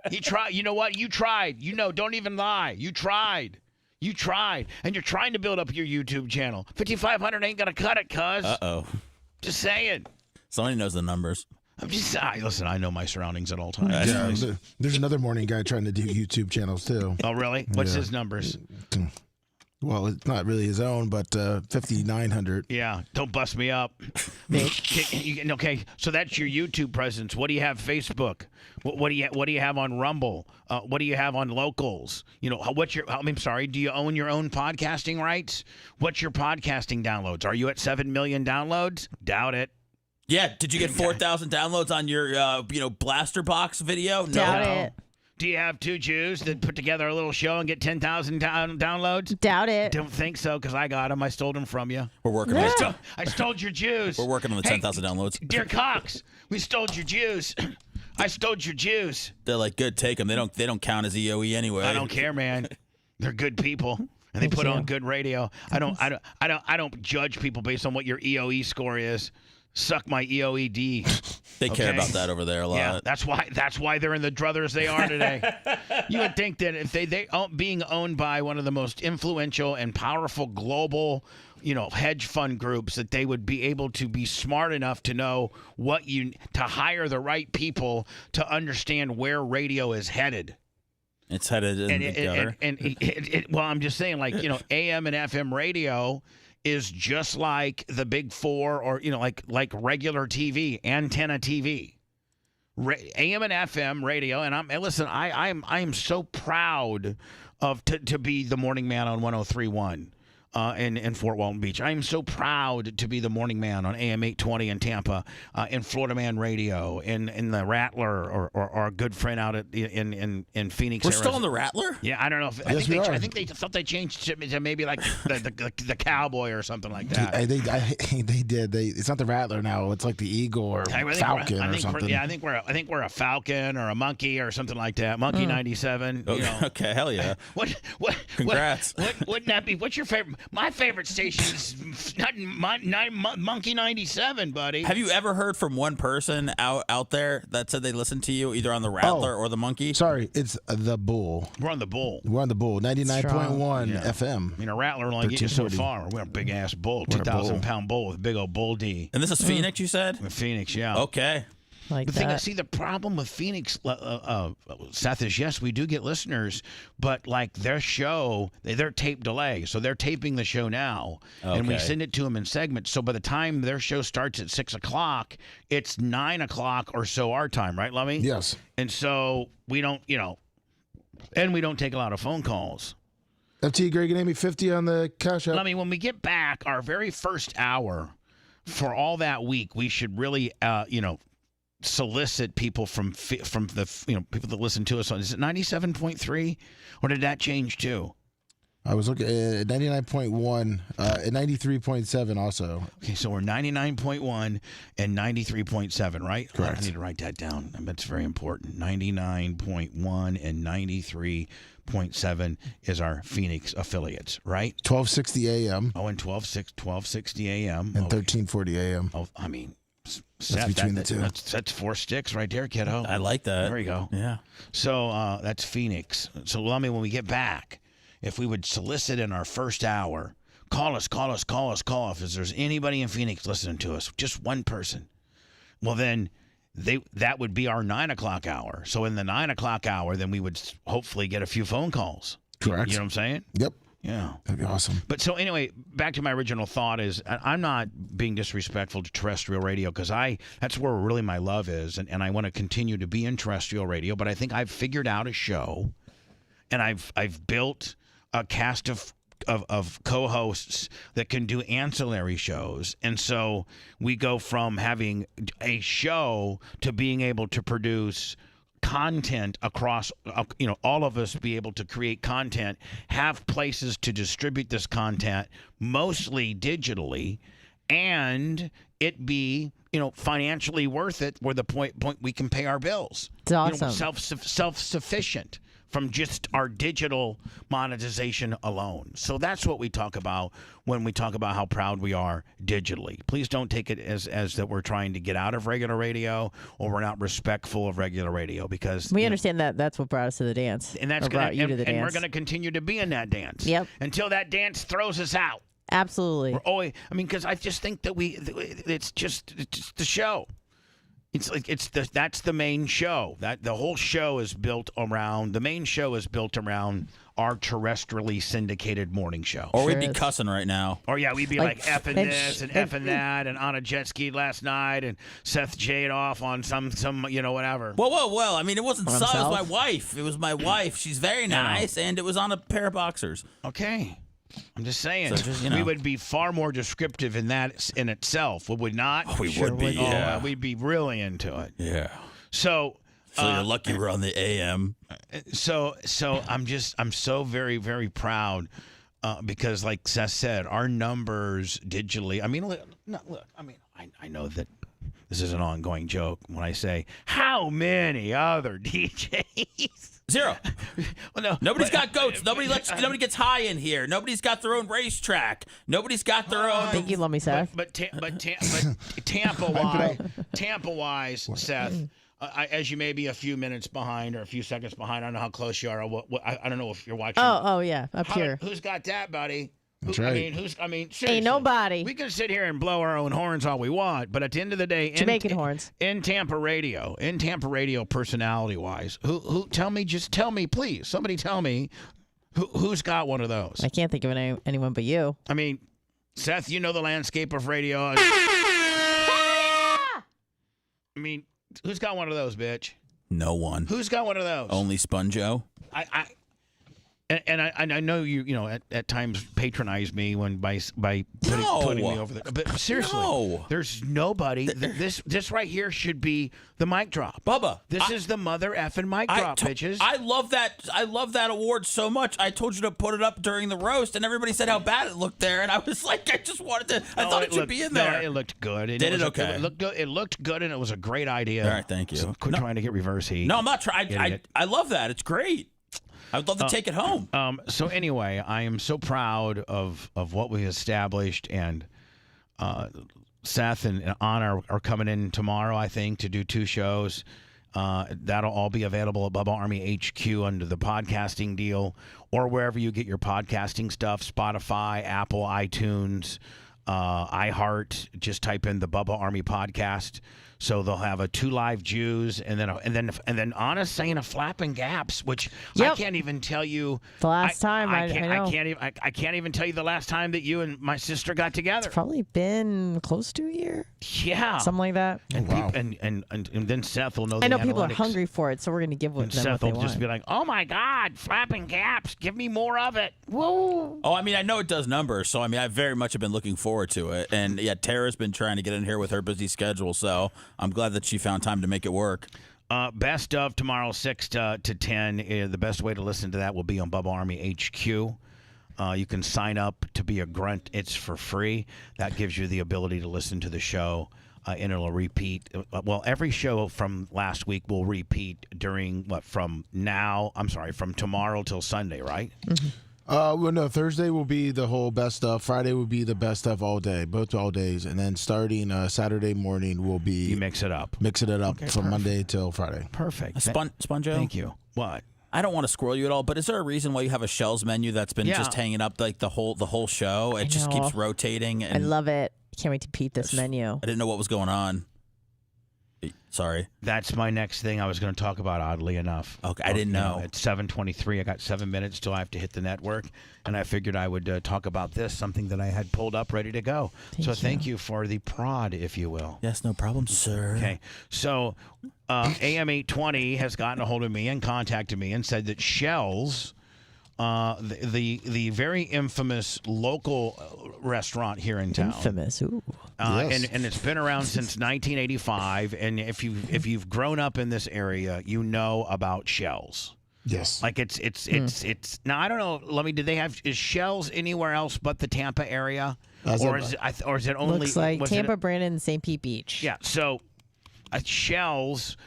He tried. You know what? You tried. Don't even lie. You tried. You tried. And you're trying to build up your YouTube channel. 5,500 ain't going to cut it, cuz. Uh-oh. Just saying. Somebody knows the numbers. Listen, I know my surroundings at all times. Yeah, there's another morning guy trying to do YouTube channels too. Oh, really? What's his numbers? Well, it's not really his own, but 5,900. Yeah, don't bust me up. Okay, so that's your YouTube presence. What do you have Facebook? What do you have on Rumble? What do you have on Locals? I'm sorry, do you own your own podcasting rights? What's your podcasting downloads? Are you at 7 million downloads? Doubt it. Yeah, did you get 4,000 downloads on your Blaster Box video? No. Doubt it. Do you have two Jews that put together a little show and get 10,000 downloads? Doubt it. Don't think so, because I got them. I stole them from you. We're working on it. I stole your Jews. We're working on the 10,000 downloads. Dear Cox, we stole your Jews. I stole your Jews. They're like, good, take them. They don't count as EOE anyway. I don't care, man. They're good people, and they put on good radio. I don't judge people based on what your EOE score is. Suck my EOED. They care about that over there a lot. Yeah, that's why they're in the druthers they are today. You would think that if they being owned by one of the most influential and powerful global, hedge fund groups, that they would be able to be smart enough to know to hire the right people to understand where radio is headed. It's headed in the gutter. Well, I'm just saying, AM and FM radio is just like the big four, or like regular TV, antenna TV, AM and FM radio. And I am so proud to be the morning man on 103.1 in Fort Walton Beach. I am so proud to be the morning man on AM 820 in Tampa, in Florida Man Radio, in the Rattler, or our good friend out in Phoenix. We're still on the Rattler? Yeah, I don't know. I think they thought they changed to maybe like the Cowboy or something like that. They did. It's not the Rattler now. It's like the Eagle or Falcon or something. I think we're a Falcon or a Monkey or something like that. Monkey 97. Okay, hell yeah. Congrats. Wouldn't that be? What's your favorite? My favorite station is Monkey 97, buddy. Have you ever heard from one person out there that said they listened to you either on the Rattler or the Monkey? Sorry, it's the Bull. We're on the Bull. 99.1 FM. I mean, a Rattler only gets you so far. We're a big ass bull, 2,000-pound bull with a big old bull D. And this is Phoenix, you said? Phoenix, yeah. Okay. The problem with Phoenix, Seth, is yes, we do get listeners, but like their show, they're tape delay, so they're taping the show now, and we send it to them in segments. So by the time their show starts at 6 o'clock, it's 9 o'clock or so our time, right, Lummy? Yes. And so we don't, and we don't take a lot of phone calls. FT Greg and Amy 50 on the Cash App. Lummy, when we get back, our very first hour for all that week, we should really, solicit people from the people that listen to us on, is it 97.3 or did that change too? I was looking at 99.1 and 93.7 also. Okay, so we're 99.1 and 93.7, right? Correct. I need to write that down. That's very important. 99.1 and 93.7 is our Phoenix affiliates, right? 1260 AM. Oh, and 1260 AM. And 1340 AM. Oh, I mean, that's between the two. That's 4 sticks right there, kiddo. I like that. There we go. Yeah. So that's Phoenix. So let me, when we get back, if we would solicit in our first hour, call us. If there's anybody in Phoenix listening to us, just one person, well then that would be our 9 o'clock hour. So in the 9 o'clock hour, then we would hopefully get a few phone calls. Correct. You know what I'm saying? Yep. Yeah. That'd be awesome. But so anyway, back to my original thought is I'm not being disrespectful to terrestrial radio because that's where really my love is, and I want to continue to be in terrestrial radio, but I think I've figured out a show and I've built a cast of co-hosts that can do ancillary shows. And so we go from having a show to being able to produce content across, all of us be able to create content, have places to distribute this content, mostly digitally, and it be, financially worth it where the point we can pay our bills. It's awesome. Self-sufficient from just our digital monetization alone. So that's what we talk about when we talk about how proud we are digitally. Please don't take it as that we're trying to get out of regular radio or we're not respectful of regular radio, because we understand that that's what brought us to the dance. And that's brought you to the dance. And we're going to continue to be in that dance. Yep. Until that dance throws us out. Absolutely. Because I just think that it's just the show. It's like that's the main show. That the whole show is built around. The main show is built around our terrestrially syndicated morning show. Or we'd be cussing right now. Or yeah, we'd be like effing this and effing that, and on a jet ski last night, and Seth jayed off on some whatever. Well. I mean, it wasn't On Seth. It was himself? my wife. It was my wife. She's very nice, and it was on a pair of boxers. Okay. I'm just saying, So just, we would be far more descriptive in that in itself, would we not? We would be, yeah. We'd be really into it. Yeah. So you're lucky we're on the AM. So I'm so very, very proud because, like Seth said, our numbers digitally. I mean, look. I mean, I know that this is an ongoing joke when I say how many other DJs. Zero. Well, no, Nobody's got goats. Nobody gets high in here. Nobody's got their own racetrack. Nobody's got their own. Thank you, Lummy Seth. But Tampa wise, Seth. As you may be a few minutes behind or a few seconds behind, I don't know how close you are. I don't know if you're watching. Oh yeah, up here. Who's got that, buddy? That's right. I mean, seriously, Ain't nobody. We can sit here and blow our own horns all we want, but at the end of the day, Jamaican horns. In Tampa radio, personality-wise, who? Tell me, please. Somebody tell me, who's got one of those? I can't think of anyone but you. I mean, Seth, you know the landscape of radio. I mean, who's got one of those, bitch? No one. Who's got one of those? Only Sponjo. And I know you at times patronize me by putting me over there. But seriously, there's nobody. This right here should be the mic drop. Bubba, this is the mother effing mic drop, bitches. I love that award so much. I told you to put it up during the roast, and everybody said how bad it looked there, and I was like, I just wanted to. I thought it should be in there. No, it looked good. Did it okay? It looked good. It looked good, and it was a great idea. All right, thank you. So quit trying to get reverse heat. No, I'm not trying. I love that. It's great. I would love to take it home. So anyway, I am so proud of what we established, and Seth and Anna are coming in tomorrow, I think, to do 2 shows. That'll all be available at Bubba Army HQ under the podcasting deal, or wherever you get your podcasting stuff, Spotify, Apple, iTunes, iHeart. Just type in the Bubba Army podcast. So they'll have 2 live Jews, and then Anna saying a flapping gaps, which I can't even tell you. The last time I know. I can't even tell you the last time that you and my sister got together. It's probably been close to a year. Yeah, something like that. And and then Seth will know. I know people are hungry for it, so we're gonna give them Seth what will they just want. be like, "Oh my God, flapping gaps! Give me more of it!" Whoa! Oh, I mean, I know it does numbers, so I mean, I very much have been looking forward to it. And yeah, Tara's been trying to get in here with her busy schedule, so I'm glad that she found time to make it work. Best of tomorrow, 6 to 10. The best way to listen to that will be on Bubba Army HQ. You can sign up to be a grunt. It's for free. That gives you the ability to listen to the show, and it'll repeat. Well, every show from last week will repeat from tomorrow till Sunday, right? Mm-hmm. Well, no, Thursday will be the whole best stuff. Friday will be the best stuff all day, both all days. And then starting Saturday morning will be... You mix it up. Mixing it up Okay, from perfect. Monday till Friday. Perfect. Sponjo? Thank you. What? I don't want to squirrel you at all, but is there a reason why you have a Shells menu that's been just hanging up like the whole show? It just keeps rotating. And I love it. Can't wait to peep this menu. I didn't know what was going on. Sorry. That's my next thing I was going to talk about, oddly enough. Okay, I didn't know. It's 7:23. I got 7 minutes till I have to hit the network, and I figured I would talk about this, something that I had pulled up ready to go. Thank you for the prod, if you will. Yes, no problem, sir. Okay. So AM 820 has gotten a hold of me and contacted me and said that Shells, the very infamous local restaurant here in town. Infamous, ooh. Yes. And it's been around since 1985. And if you've grown up in this area, you know about Shells. Yes. Like it's now I don't know. Is Shells anywhere else but the Tampa area, or is it only? Looks like Tampa, it, Brandon, and St. Pete Beach. Yeah. So Shells.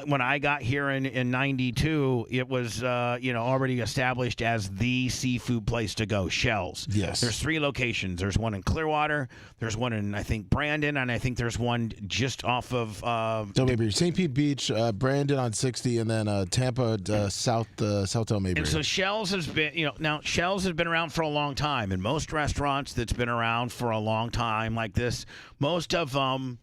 When I got here in 92, it was already established as the seafood place to go. Shells. Yes. There's 3 locations. There's one in Clearwater. There's one in I think Brandon, and I think there's one just off of St. Pete Beach, Brandon on 60, and then Tampa South Del Mayberry. And so Shells has been Shells has been around for a long time, and most restaurants that's been around for a long time like this, most of them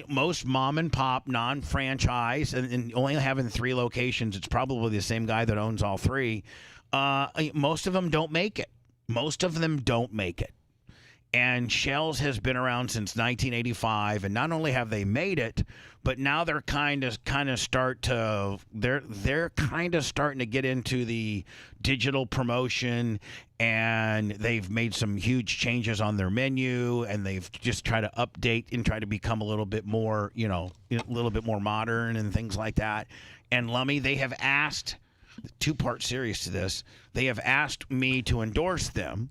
most mom and pop, non-franchise, and only having 3 locations, it's probably the same guy that owns all 3. Most of them don't make it. Most of them don't make it. And Shell's has been around since 1985, and not only have they made it, but now they're kind of starting to get into the digital promotion, and they've made some huge changes on their menu, and they've just tried to update and try to become a little bit more, a little bit more modern and things like that. And Lummy, they have asked, 2-part series to this, they have asked me to endorse them.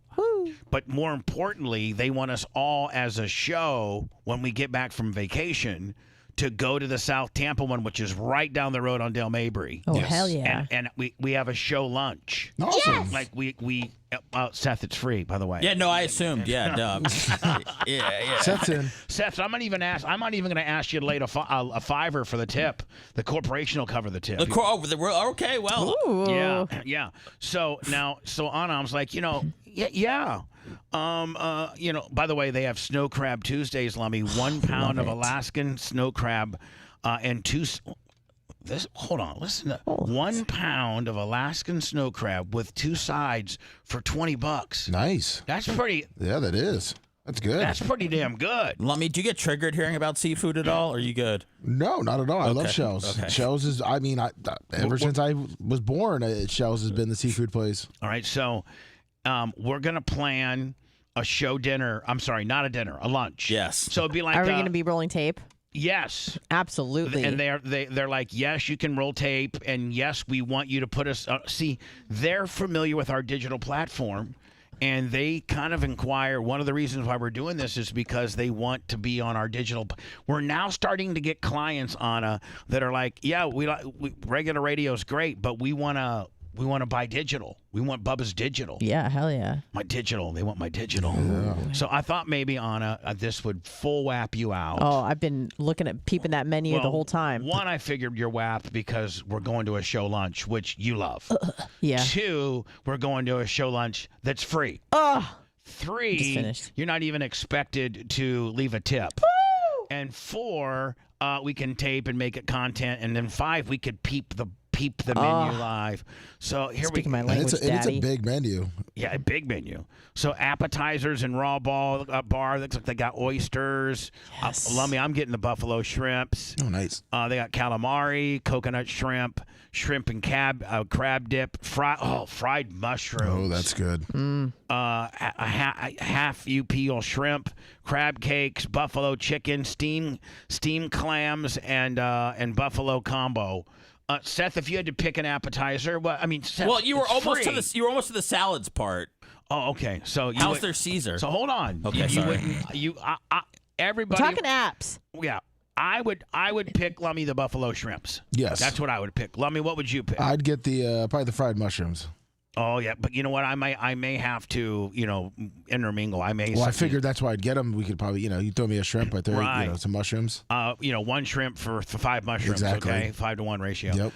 But more importantly, they want us all as a show, when we get back from vacation, to go to the South Tampa one, which is right down the road on Del Mabry. Oh, hell yeah. And we have a show lunch. Awesome. Yes! Like we Seth, it's free, by the way. Yeah, no, I assumed. Yeah, no. yeah. Seth's in. Seth, I'm not even going to ask you to lay a $5 for the tip. The corporation will cover the tip. Okay, well. Ooh. Yeah. So Anna, I was like, yeah. By the way, they have Snow Crab Tuesdays, Lummy. 1 pound of Alaskan snow crab, and 2. Hold on, listen. 1 pound of Alaskan snow crab with 2 sides for $20. Nice. That's pretty. Yeah, that is. That's good. That's pretty damn good. Lummy, do you get triggered hearing about seafood at all? Or are you good? No, not at all. I love Shells. Okay. Shells is, ever since I was born, Shells has been the seafood place. All right, so we're going to plan a show dinner. I'm sorry, not a dinner, a lunch. Yes. So it'd be like. Are we going to be rolling tape? Yes. Absolutely. And they're like, yes, you can roll tape, and yes, we want you to put us. See, they're familiar with our digital platform, and they kind of inquire. One of the reasons why we're doing this is because they want to be on our digital. We're now starting to get clients, Anna, that are like, yeah, we regular radio is great, but we want to buy digital. We want Bubba's digital. Yeah, hell yeah. My digital. They want my digital. Yeah. So I thought maybe, Anna, this would full whap you out. Oh, I've been peeping that menu the whole time. 1, I figured your whap because we're going to a show lunch, which you love. Yeah. 2, we're going to a show lunch that's free. 3, you're not even expected to leave a tip. Woo! And 4, we can tape and make it content. And then 5, we could peep the menu live. So here Speaking my language, it's a big menu. Yeah, a big menu. So appetizers and raw bar. Looks like they got oysters. Yes. Lummy, I'm getting the buffalo shrimps. Oh, nice. They got calamari, coconut shrimp and crab dip, fried mushrooms. Oh, that's good. Half UPL shrimp, crab cakes, buffalo chicken, steam clams, and buffalo combo. Seth, if you had to pick an appetizer, Seth, well, you were almost free. to the salads part. Oh, okay. So how's their Caesar? So hold on. Okay, sorry. Everybody. We're talking apps. Yeah, I would pick Lummy the buffalo shrimps. Yes, that's what I would pick. Lummy, what would you pick? I'd get the probably the fried mushrooms. Oh yeah, but you know what? I may have to intermingle. Well, I figured that's why I'd get them. We could probably you throw me a shrimp right there, right. Some mushrooms. 1 shrimp for 5 mushrooms. Exactly. Okay, 5-to-1 ratio. Yep.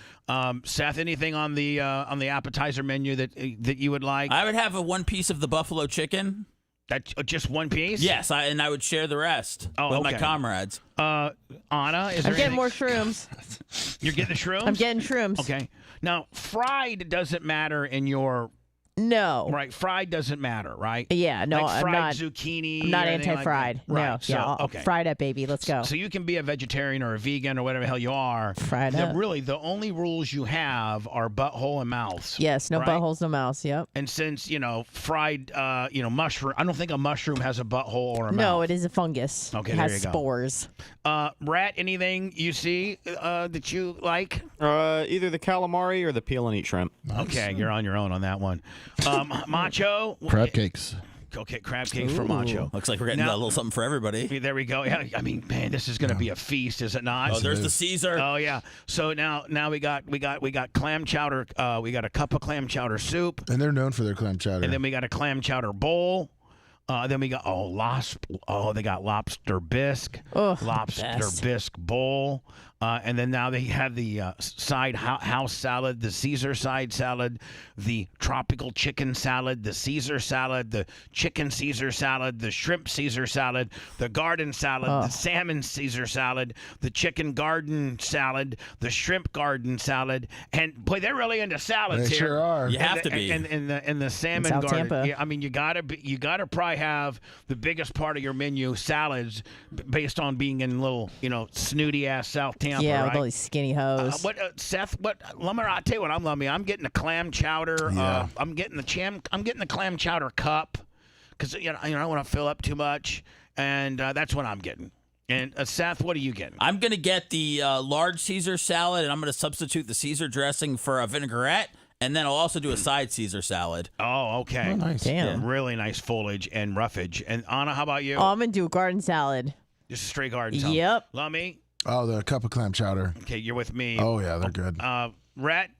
Seth, anything on the appetizer menu that you would like? I would have 1 piece of the buffalo chicken. That's just 1 piece? Yes, and I would share the rest with my comrades. Anna, is there I'm getting more shrooms. You're getting the shrooms? I'm getting shrooms. Okay. Now, fried doesn't matter in your... No. Right, fried doesn't matter, right? Yeah, no, like fried I'm not. zucchini. I'm not or anything anti-fried. Like that. Right. No, So, yeah, okay. fried up, baby. Let's go. So you can be a vegetarian or a vegan or whatever the hell you are. Fried up. Really, the only rules you have are butthole and mouth. Yes, no right? buttholes, no mouths. Yep. And since fried, mushroom, I don't think a mushroom has a butthole or a mouth. No, it is a fungus. Okay, it there has you go. spores. Rat, anything you see that you like? Either the calamari or the peel and eat shrimp. Okay, you're on your own on that one. Macho. Crab cakes. Okay, crab cakes for Macho. Looks like we're getting a little something for everybody. There we go. Yeah, man, this is going to be a feast, is it not? Oh, there's the Caesar. Oh yeah. So now we got clam chowder. We got a cup of clam chowder soup. And they're known for their clam chowder. And then we got a clam chowder bowl. Then we got they got lobster bisque. Oh, lobster best. bisque bowl. And then now they have the side house salad, the Caesar side salad, the tropical chicken salad, the Caesar salad, the chicken Caesar salad, the shrimp Caesar salad, the garden salad, the salmon Caesar salad, the chicken garden salad, the shrimp garden salad. And boy, they're really into salads They here. sure are. You have to be. And the salmon South garden. Tampa. Yeah, I mean, you gotta probably have the biggest part of your menu salads based on being in little, snooty ass South Tampa. Yeah, right? with all these skinny hoes. Seth? I'll tell you what I'm loving. I'm getting the clam chowder. Yeah. I'm getting the clam chowder cup because I don't want to fill up too much, and that's what I'm getting. And Seth, what are you getting? I'm going to get the large Caesar salad, and I'm going to substitute the Caesar dressing for a vinaigrette, and then I'll also do a side Caesar salad. Oh, okay. Oh, nice. Damn. Really nice foliage and roughage. And Anna, how about you? Oh, I'm gonna do a garden salad. Just a straight garden salad. Yep. Lummy? Oh, the cup of clam chowder. Okay, you're with me. Oh, yeah, they're good. Rhett?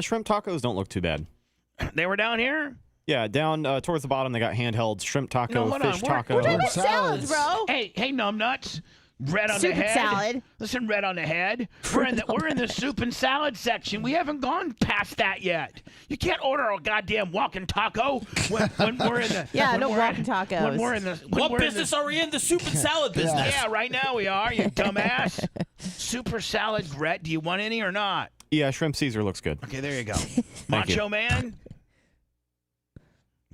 Shrimp tacos don't look too bad. They were down here? Yeah, down towards the bottom, they got handheld shrimp taco, hold fish on. taco. We're talking about salads, bro. Hey, numbnuts. Red on Stupid the head. salad. Listen, red on the head. We're in the soup and salad section. We haven't gone past that yet. You can't order a goddamn walking taco when we're in the Yeah, when no we're walking tacos. When we're in the What business are we in? The soup and salad business. Yeah, right now we are. You dumbass. Super salad, Rhett. Do you want any or not? Yeah, shrimp Caesar looks good. Okay, there you go. Thank you. Macho Man.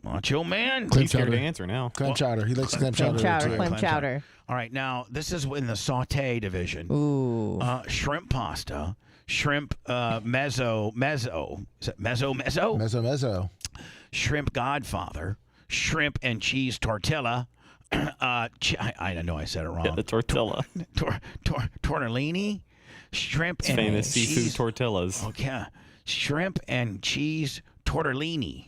Macho Man. Clam He's scared to chowder. answer now. Clam chowder. He likes clam Clam chowder. chowder. too. Clam chowder. All right, now this is in the saute division. Ooh. Shrimp pasta, shrimp mezzo. Is it mezzo? Mezzo. Shrimp Godfather, shrimp and cheese tortilla. I know I said it wrong. Yeah, the tortilla. Tortellini, shrimp and Famous cheese. seafood tortillas. Okay, shrimp and cheese tortellini.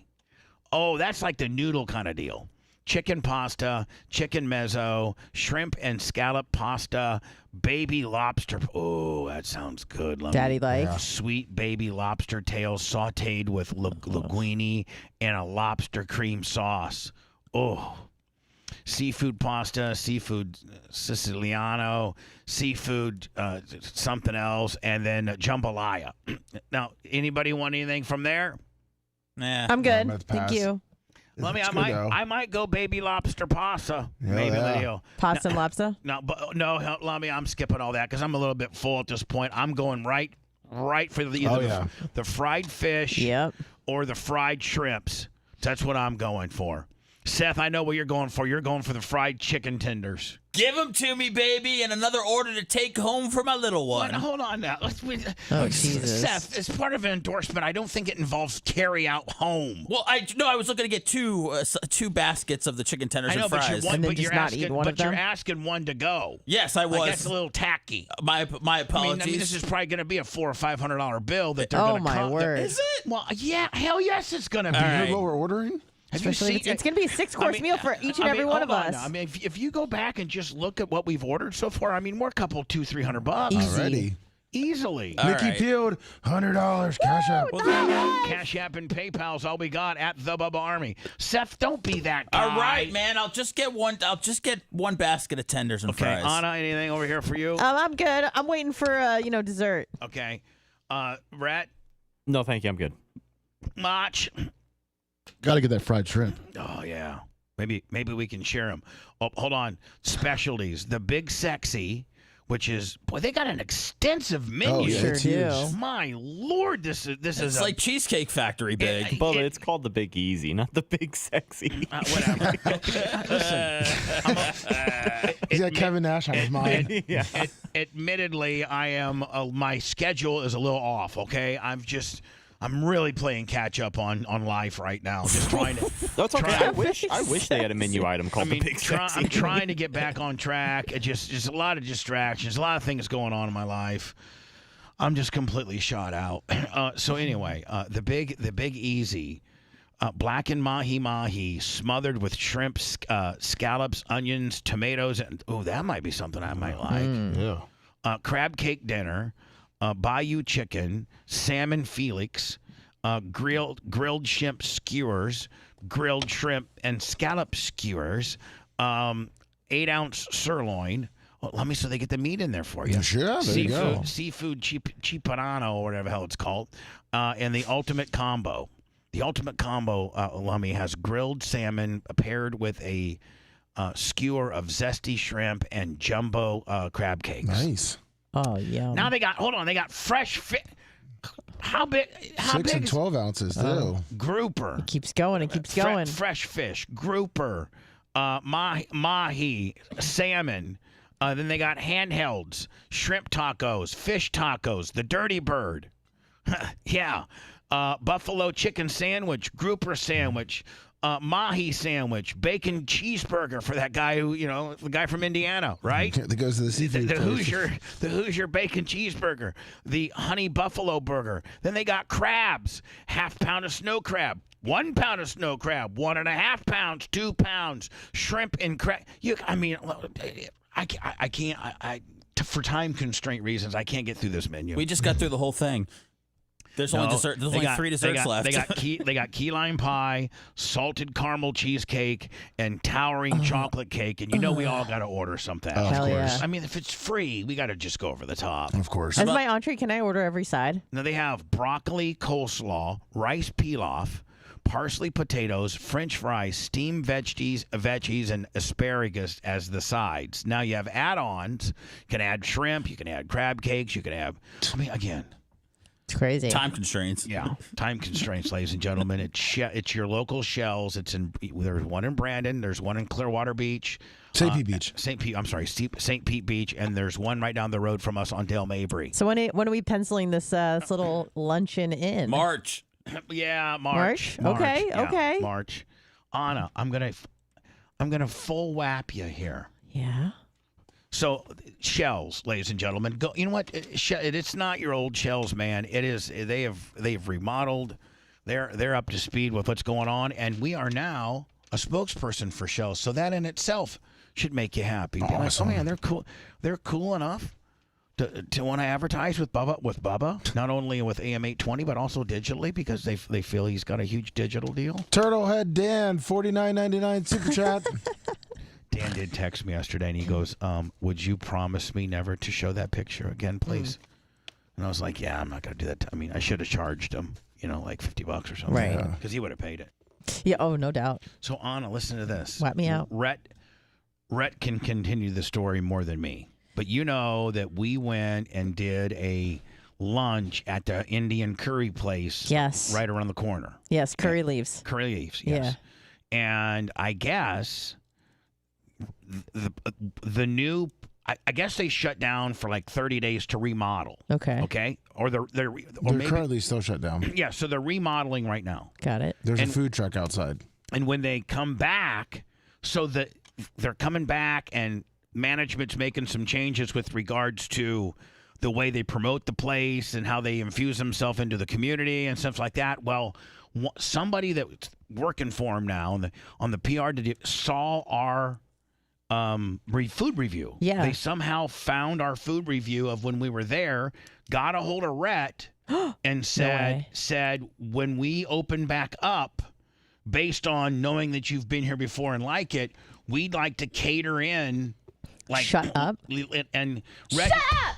Oh, that's like the noodle kind of deal. Chicken pasta, chicken mezzo, shrimp and scallop pasta, baby lobster. Oh, that sounds good. Daddy like. Yeah. Sweet baby lobster tails sauteed with linguine and a lobster cream sauce. Oh. Seafood pasta, seafood Siciliano, seafood something else, and then jambalaya. Now, anybody want anything from there? Nah. I'm good. I'm at the Thank pass. you. I might go baby lobster pasta. Maybe yeah. the deal. Pasta and lobster. No, Lummy, I'm skipping all that because I'm a little bit full at this point. I'm going right for either the fried fish Yep. or the fried shrimps. That's what I'm going for. Seth, I know what you're going for. You're going for the fried chicken tenders. Give them to me, baby, and another order to take home for my little one. Hold on now. Oh, Jesus. Seth, as part of an endorsement, I don't think it involves carry out home. Well, I was looking to get two baskets of the chicken tenders I know, and fries. And then just not eat one of them? you're asking one to go. Yes, I was. Like, that's a little tacky. My apologies. I mean, this is probably going to be a $400 or $500 bill that they're Oh, going to my word. Is it? Well, yeah, hell yes, it's going to be. All You right. know what we're ordering? Have you Especially seen it's going to be a 6-course meal for each and every one of hold on us. now. I mean, if you go back and just look at what we've ordered so far, I mean, we're a couple $200-$300 Easy. Already. easily. All Mickey right. Field, $100. Cash out. Cash App and PayPal's all we got at the Bubba Army. Seth, don't be that guy. All right, man. I'll just get one basket of tenders and Okay, fries. Anna, anything over here for you? I'm good. I'm waiting for dessert. Okay, Rhett, No, thank you. I'm good. Mach. Got to get that fried shrimp. Oh yeah, maybe we can share them. Oh, hold on, specialties. The Big Sexy, which is they got an extensive menu. Oh, yeah, Sure it's do. huge. My Lord, this It's is like Cheesecake Factory big. Bubba, it's called the Big Easy, not the Big Sexy. whatever. Listen, He's got Kevin Nash on his mind. Yeah. admittedly, I am. My schedule is a little off. Okay, I'm really playing catch up on life right now. Just trying to. That's okay. I wish they had a menu item called the Big Sexy. I'm trying to get back on track. It just a lot of distractions, a lot of things going on in my life. I'm just completely shot out. So anyway, the big easy, blackened mahi smothered with shrimp, scallops, onions, tomatoes, and that might be something I might like. Yeah. Crab cake dinner. Bayou chicken, salmon Felix, grilled shrimp skewers, grilled shrimp and scallop skewers, 8-ounce sirloin, Well, let me so they get the meat in there for you. Sure, there you go. Seafood Chiparano, or whatever the hell it's called, and the ultimate combo. The ultimate combo, Lummy, has grilled salmon paired with a skewer of zesty shrimp and jumbo crab cakes. Nice. Oh, yeah. Now they got fresh fish. How big? 6 and 12 ounces, too. Grouper. It keeps going. It keeps going. Fresh fish, grouper, mahi, salmon. Then they got handhelds, shrimp tacos, fish tacos, the dirty bird. Yeah. Buffalo chicken sandwich, grouper sandwich, mahi sandwich, bacon cheeseburger for that guy who, the guy from Indiana, right? That goes to the seafood place. The Hoosier bacon cheeseburger, the honey buffalo burger. Then they got crabs, half pound of snow crab, 1 pound of snow crab, 1.5 pounds, 2 pounds, shrimp and crab. I can't. For time constraint reasons, I can't get through this menu. We just got through the whole thing. There's only 3 desserts left. They got key lime pie, salted caramel cheesecake, and towering chocolate cake. And we all got to order something. Of course. Yeah. I mean, if it's free, we got to just go over the top. Of course. As my entree, can I order every side? Now they have broccoli coleslaw, rice pilaf, parsley potatoes, French fries, steamed veggies, and asparagus as the sides. Now you have add-ons. You can add shrimp. You can add crab cakes. You can have. Again. It's crazy. Time constraints. Yeah, time constraints, ladies and gentlemen. It's your local Shells. There's one in Brandon. There's one in Clearwater Beach. St. Pete Beach. St. Pete Beach, and there's one right down the road from us on Dale Mabry. So when are we penciling this little luncheon in? March. Yeah, March. Okay, Yeah, okay. March. Anna, I'm gonna full whap you here. Yeah. So Shells, ladies and gentlemen, go. You know what? It's not your old Shells, man. It is. They've remodeled. They're up to speed with what's going on, and we are now a spokesperson for Shells. So that in itself should make you happy. Be like, oh man, they're cool. They're cool enough to want to advertise with Bubba, not only with AM 820 but also digitally because they feel he's got a huge digital deal. Turtlehead Dan, $49.99 super chat. Dan did text me yesterday, and he goes, would you promise me never to show that picture again, please? And I was like, yeah, I'm not going to do that. I mean, I should have charged him, like $50 or something. Right. Because he would have paid it. Yeah, oh, no doubt. So, Anna, listen to this. Whap me out. Rhett can continue the story more than me. But you know that we went and did a lunch at the Indian curry place. Yes. Right around the corner. Yes, curry leaves. Curry leaves, yes. Yeah. And I guess the new, I guess they shut down for like 30 days to remodel. Okay. Or they're maybe, currently still shut down. Yeah, so they're remodeling right now. Got it. There's a food truck outside. And when they come back, so that they're coming back and management's making some changes with regards to the way they promote the place and how they infuse themselves into the community and stuff like that. Well, somebody that's working for them now on the PR saw our food review. Yeah. They somehow found our food review of when we were there, got a hold of Rhett, and said when we open back up, based on knowing that you've been here before and like it, we'd like to cater in. Like, shut up. And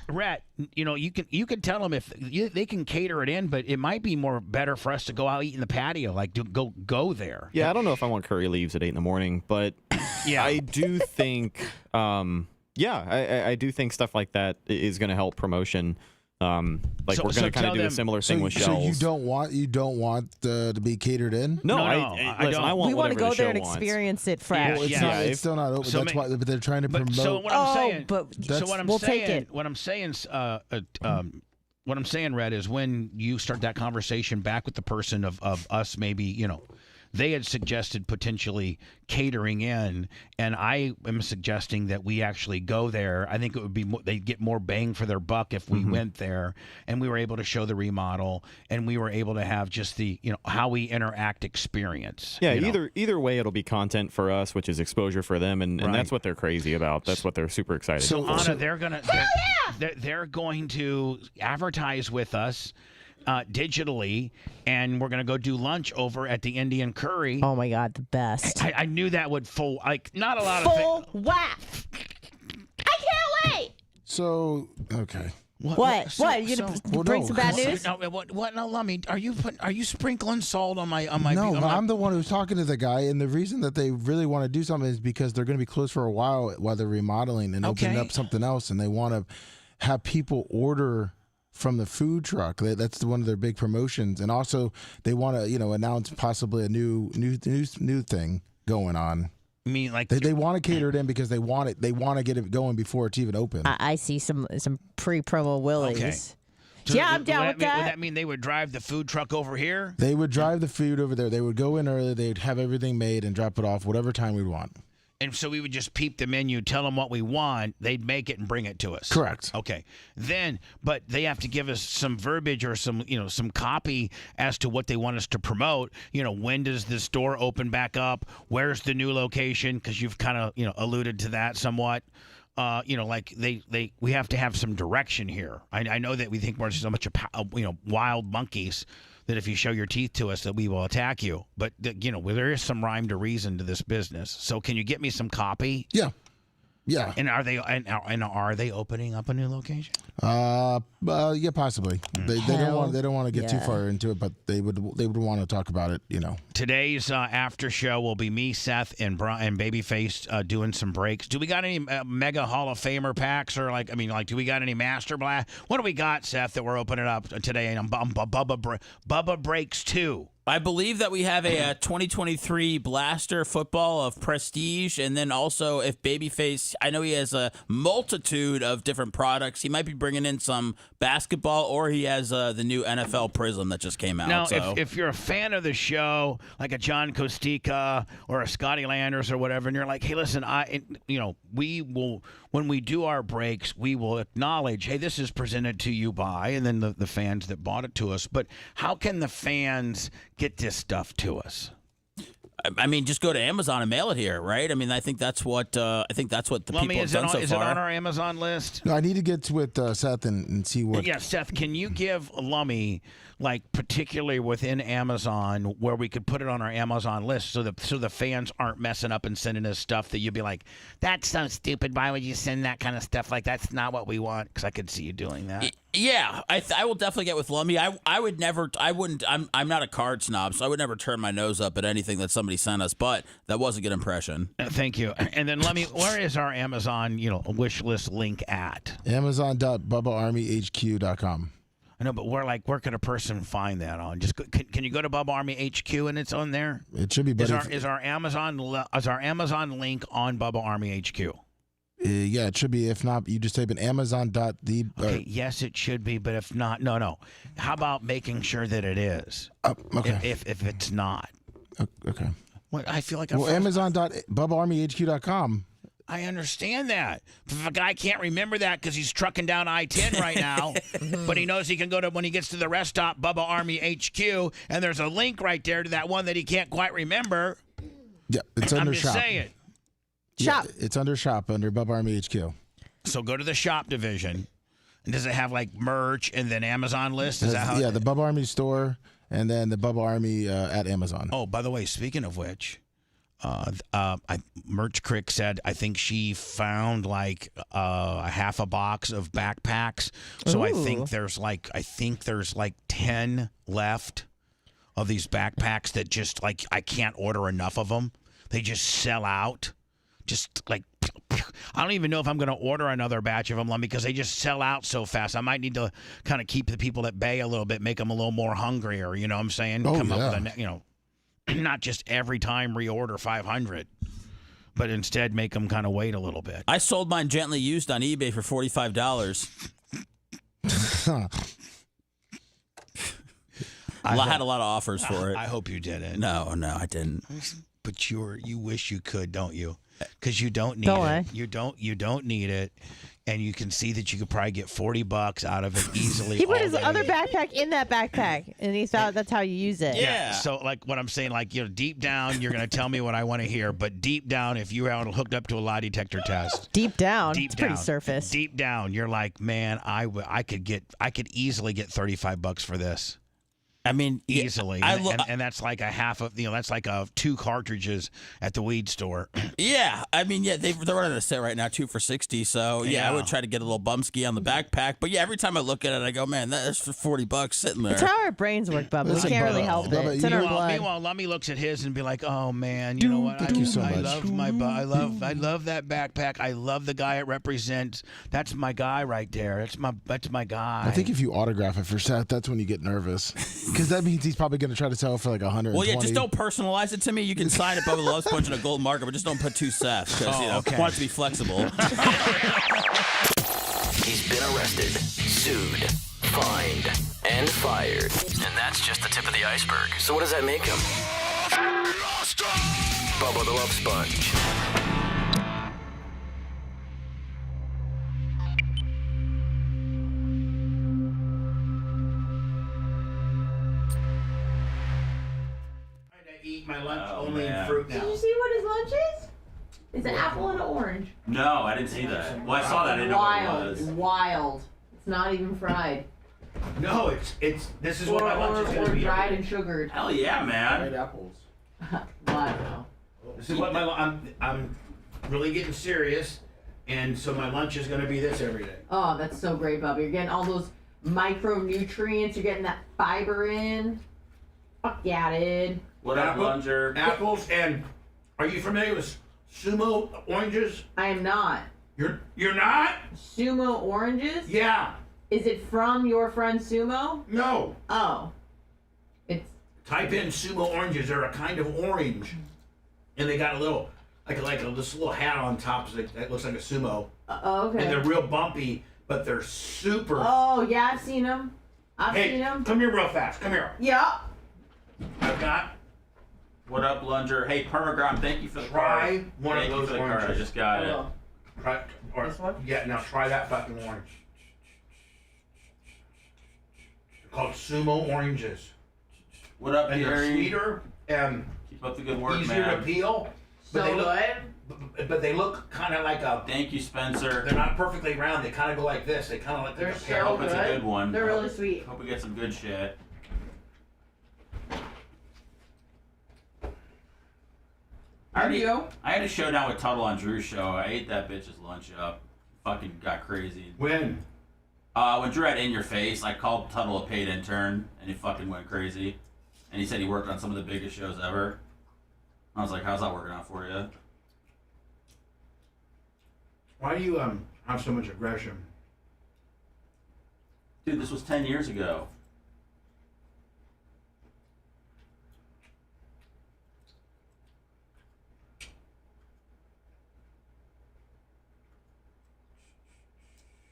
Rhett, you can tell them if they can cater it in, but it might be better for us to go out eat in the patio, like go there. Yeah, I don't know if I want curry leaves at 8 in the morning, but yeah, I do think, I do think stuff like that is going to help promotion. We're going to kind of do a similar thing with Shells. So you don't want to be catered in? No, I don't. I want we want to go there and wants. experience it fresh. Well, it's still not open. That's why they're trying to promote. So what I'm saying, we'll take it. What I'm saying, Red, is when you start that conversation back with the person of us, maybe they had suggested potentially catering in, and I am suggesting that we actually go there. I think it would be they'd get more bang for their buck if we went there and we were able to show the remodel and we were able to have just the how we interact experience. Yeah, either way, it'll be content for us, which is exposure for them, and that's what they're crazy about. That's what they're super excited. So Anna, they're going to advertise with us. Digitally, and we're gonna go do lunch over at the Indian Curry. Oh my God, the best! I knew that would not a lot full whap. I can't So okay. What? You gonna bring some bad news? No, what? No, Lummy, are you sprinkling salt on my? No, but I'm the one who's talking to the guy, and the reason that they really want to do something is because they're going to be closed for a while they're remodeling and opening up something else, and they want to have people order from the food truck. That's one of their big promotions, and also they want to announce possibly a new thing going on. I mean, like they want to cater it in because they want it. They want to get it going before it's even open. I see some pre-promo willies. Okay. So yeah, I'm down with that. Would that mean they would drive the food truck over here? They would drive the food over there. They would go in early. They'd have everything made and drop it off whatever time we'd want. And so we would just peep the menu, tell them what we want. They'd make it and bring it to us. Correct. Okay. But they have to give us some verbiage or some copy as to what they want us to promote. When does the store open back up? Where's the new location? Because you've kind of, alluded to that somewhat. Like we have to have some direction here. I know that we think we're so much wild monkeys that if you show your teeth to us that we will attack you. But, there is some rhyme to reason to this business. So can you get me some copy? Yeah. Yeah. And are they opening up a new location? Yeah, possibly. They don't want to get too far into it, but they would want to talk about it. Today's after show will be me, Seth, and Babyface doing some breaks. Do we got any mega Hall of Famer packs or do we got any Master Blast? What do we got, Seth, that we're opening up today? Bubba Breaks 2. I believe that we have a 2023 Blaster football of prestige, and then also if Babyface, I know he has a multitude of different products. He might be bringing in some basketball, or he has the new NFL Prism that just came out. Now, so. if you're a fan of the show, like a John Costica or a Scotty Landers or whatever, and you're like, hey, listen, we will, when we do our breaks, we will acknowledge, hey, this is presented to you by, and then the fans that bought it to us. But how can the fans get this stuff to us? I mean, just go to Amazon and mail it here, right? I mean, I think that's what the people have done so far. Is it on our Amazon list? No, I need to get with Seth and see what. Yeah, Seth, can you give Lummy, particularly within Amazon, where we could put it on our Amazon list so the fans aren't messing up and sending us stuff that you'd be like, that's so stupid. Why would you send that kind of stuff? That's not what we want. Because I could see you doing that. Yeah, I will definitely get with Lummy. I'm not a card snob, so I would never turn my nose up at anything that somebody sent us, but that was a good impression. Thank you. And then Lummy, where is our Amazon, wish list link at? Amazon.BubbaArmyHQ.com. I know, but where can a person find that on? Just can you go to Bubba Army HQ and it's on there? It should be. Is our Amazon link on Bubba Army HQ? Yeah, it should be. If not, you just type in Amazon.the. Okay, yes, it should be, but if not, no. How about making sure that it is? Okay. If it's not. Okay. What I feel like. Amazon.BubbaArmyHQ.com. I understand that. If a guy can't remember that because he's trucking down I-10 right now, but he knows he can go to, when he gets to the rest stop, Bubba Army HQ, and there's a link right there to that one that he can't quite remember. Yeah, it's under I'm just shop. saying. Shop. Yeah, it's under shop, under Bubba Army HQ. So go to the shop division. And does it have merch and then Amazon list? Is that how? Yeah, the Bubba Army store and then the Bubba Army at Amazon. Oh, by the way, speaking of which, Merch Crick said I think she found a half a box of backpacks. So I think there's 10 left of these backpacks that just I can't order enough of them. They just sell out. Just I don't even know if I'm going to order another batch of them, because they just sell out so fast. I might need to kind of keep the people at bay a little bit, make them a little more hungrier. You know what I'm saying? Come up with not just every time reorder 500, but instead make them kind of wait a little bit. I sold mine gently used on eBay for $45. I had a lot of offers for it. I hope you didn't. No, I didn't. But you wish you could, don't you? Because you don't need it. You don't need it, and you can see that you could probably get $40 out of it easily. He put his other backpack in that backpack, and he thought that's how you use it. Yeah. So what I'm saying, deep down, you're gonna tell me what I want to hear, but deep down, if you were hooked up to a lie detector test, it's pretty surface. Deep down, you're like, man, I could easily get $35 for this. I mean, easily, and that's like a half of that's like 2 cartridges at the weed store. Yeah, I mean, they're running a set right now, 2 for $60. So I would try to get a little bumski on the backpack. But every time I look at it, I go, man, that's for $40 sitting there. It's how our brains work, Bubba. We can't really help it. It's in our blood. Meanwhile, Lummy looks at his and be like, "Oh man, you know what? Thank you so much. I love that backpack. I love the guy it represents. That's my guy right there. That's my guy." I think if you autograph it for Seth, that's when you get nervous, because that means he's probably going to try to sell it for like 120. Well, just don't personalize it to me. You can sign it Bubba the Love Sponge in a gold marker, but just don't put 2 Seths because I want it to be flexible. He's been arrested, sued, fined, and fired. And that's just the tip of the iceberg. So what does that make him? Bubba the Love Sponge. Eat my lunch only in fruit now. Did you see what his lunch is? It's an apple and an orange. No, I didn't see that. Well, I saw that. I didn't know what it was. Wild. It's not even fried. No, it's this is what my lunch is going to be. Or dried and sugared. Hell yeah, man. Fried apples. Wow. This is what I'm really getting serious, and so my lunch is going to be this every day. Oh, that's so great, Bubba. You're getting all those micronutrients. You're getting that fiber in. Fuck yeah, dude. What up, Lunger? Apples, and are you familiar with Sumo oranges? I am not. You're not? Sumo oranges? Yeah. Is it from your friend Sumo? No. Oh. It's. Type in Sumo oranges. They're a kind of orange, and they got a little this little hat on top that looks like a sumo. Okay. And they're real bumpy, but they're super. Oh yeah, I've seen them. I've seen them. Come here real fast. Come here. Yeah. I've got. What up, Lunger? Hey, Permagram, thank you for the Try card. one Thank of you those for the card. oranges. I just got it. This one? Yeah, now try that fucking orange. They're called Sumo oranges. What up, and Gary? they're sweeter and keep up the good work, easier man. to peel. But So they look, good. But they look kind of like a. Thank you, Spencer. They're not perfectly round. They kind of go like this. They kind of like They're a so pear. Hope it's a good one. They're really sweet. Hope we get some good shit. I had a showdown with Tuttle on Drew's show. I ate that bitch's lunch up. Fucking got crazy. When? When Drew had In Your Face, I called Tuttle a paid intern, and he fucking went crazy. And he said he worked on some of the biggest shows ever. I was like, how's that working out for you? Why do you have so much aggression? Dude, this was 10 years ago.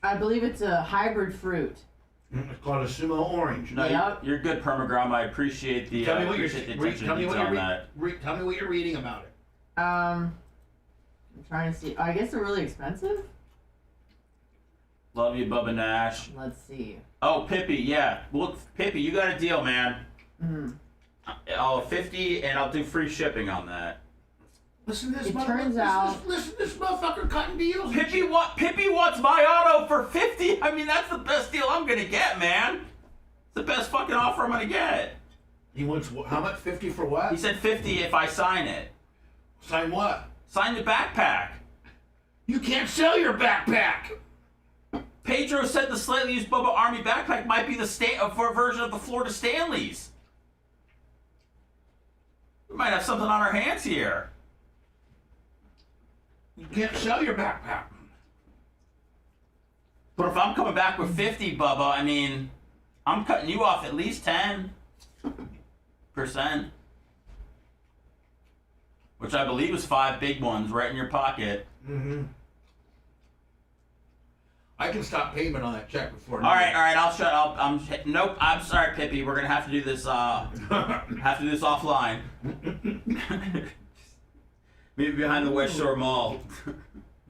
I believe it's a hybrid fruit. It's called a Sumo orange. No, Yep. you're good, Permagram. I appreciate the Tell me what appreciate the you're attention to detail on that. tell me what you're reading about it. I'm trying to see. I guess they're really expensive. Love you, Bubba Nash. Let's see. Oh, Pippi, yeah. Look, Pippi, you got a deal, man. Mm-hmm. I'll 50 and I'll do free shipping on that. Listen to this. It turns out. Listen to this motherfucker cutting deals. Pippi wants my auto for 50. I mean, that's the best deal I'm gonna get, man. It's the best fucking offer I'm gonna get. He wants how much? 50 for what? He said 50 if I sign it. Sign what? Sign the backpack. You can't sell your backpack. Pedro said the slightly used Bubba Army backpack might be the version of the Florida Stanleys. We might have something on our hands here. You can't sell your backpack. But if I'm coming back with 50, Bubba, I mean, I'm cutting you off at least 10%. Which I believe is 5 big ones right in your pocket. Mm-hmm. I can stop payment on that check before. All right. I'll shut. Nope. I'm sorry, Pippi. We're gonna have to do this. Offline. Meet me behind the West Shore Mall.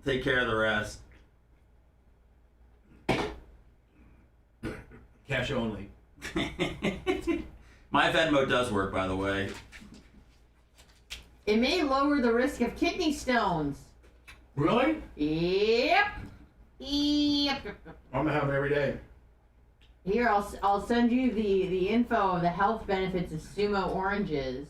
Take care of the rest. Cash only. My Venmo does work, by the way. It may lower the risk of kidney stones. Really? Yep. I'm gonna have it every day. Here, I'll send you the info of the health benefits of Sumo oranges.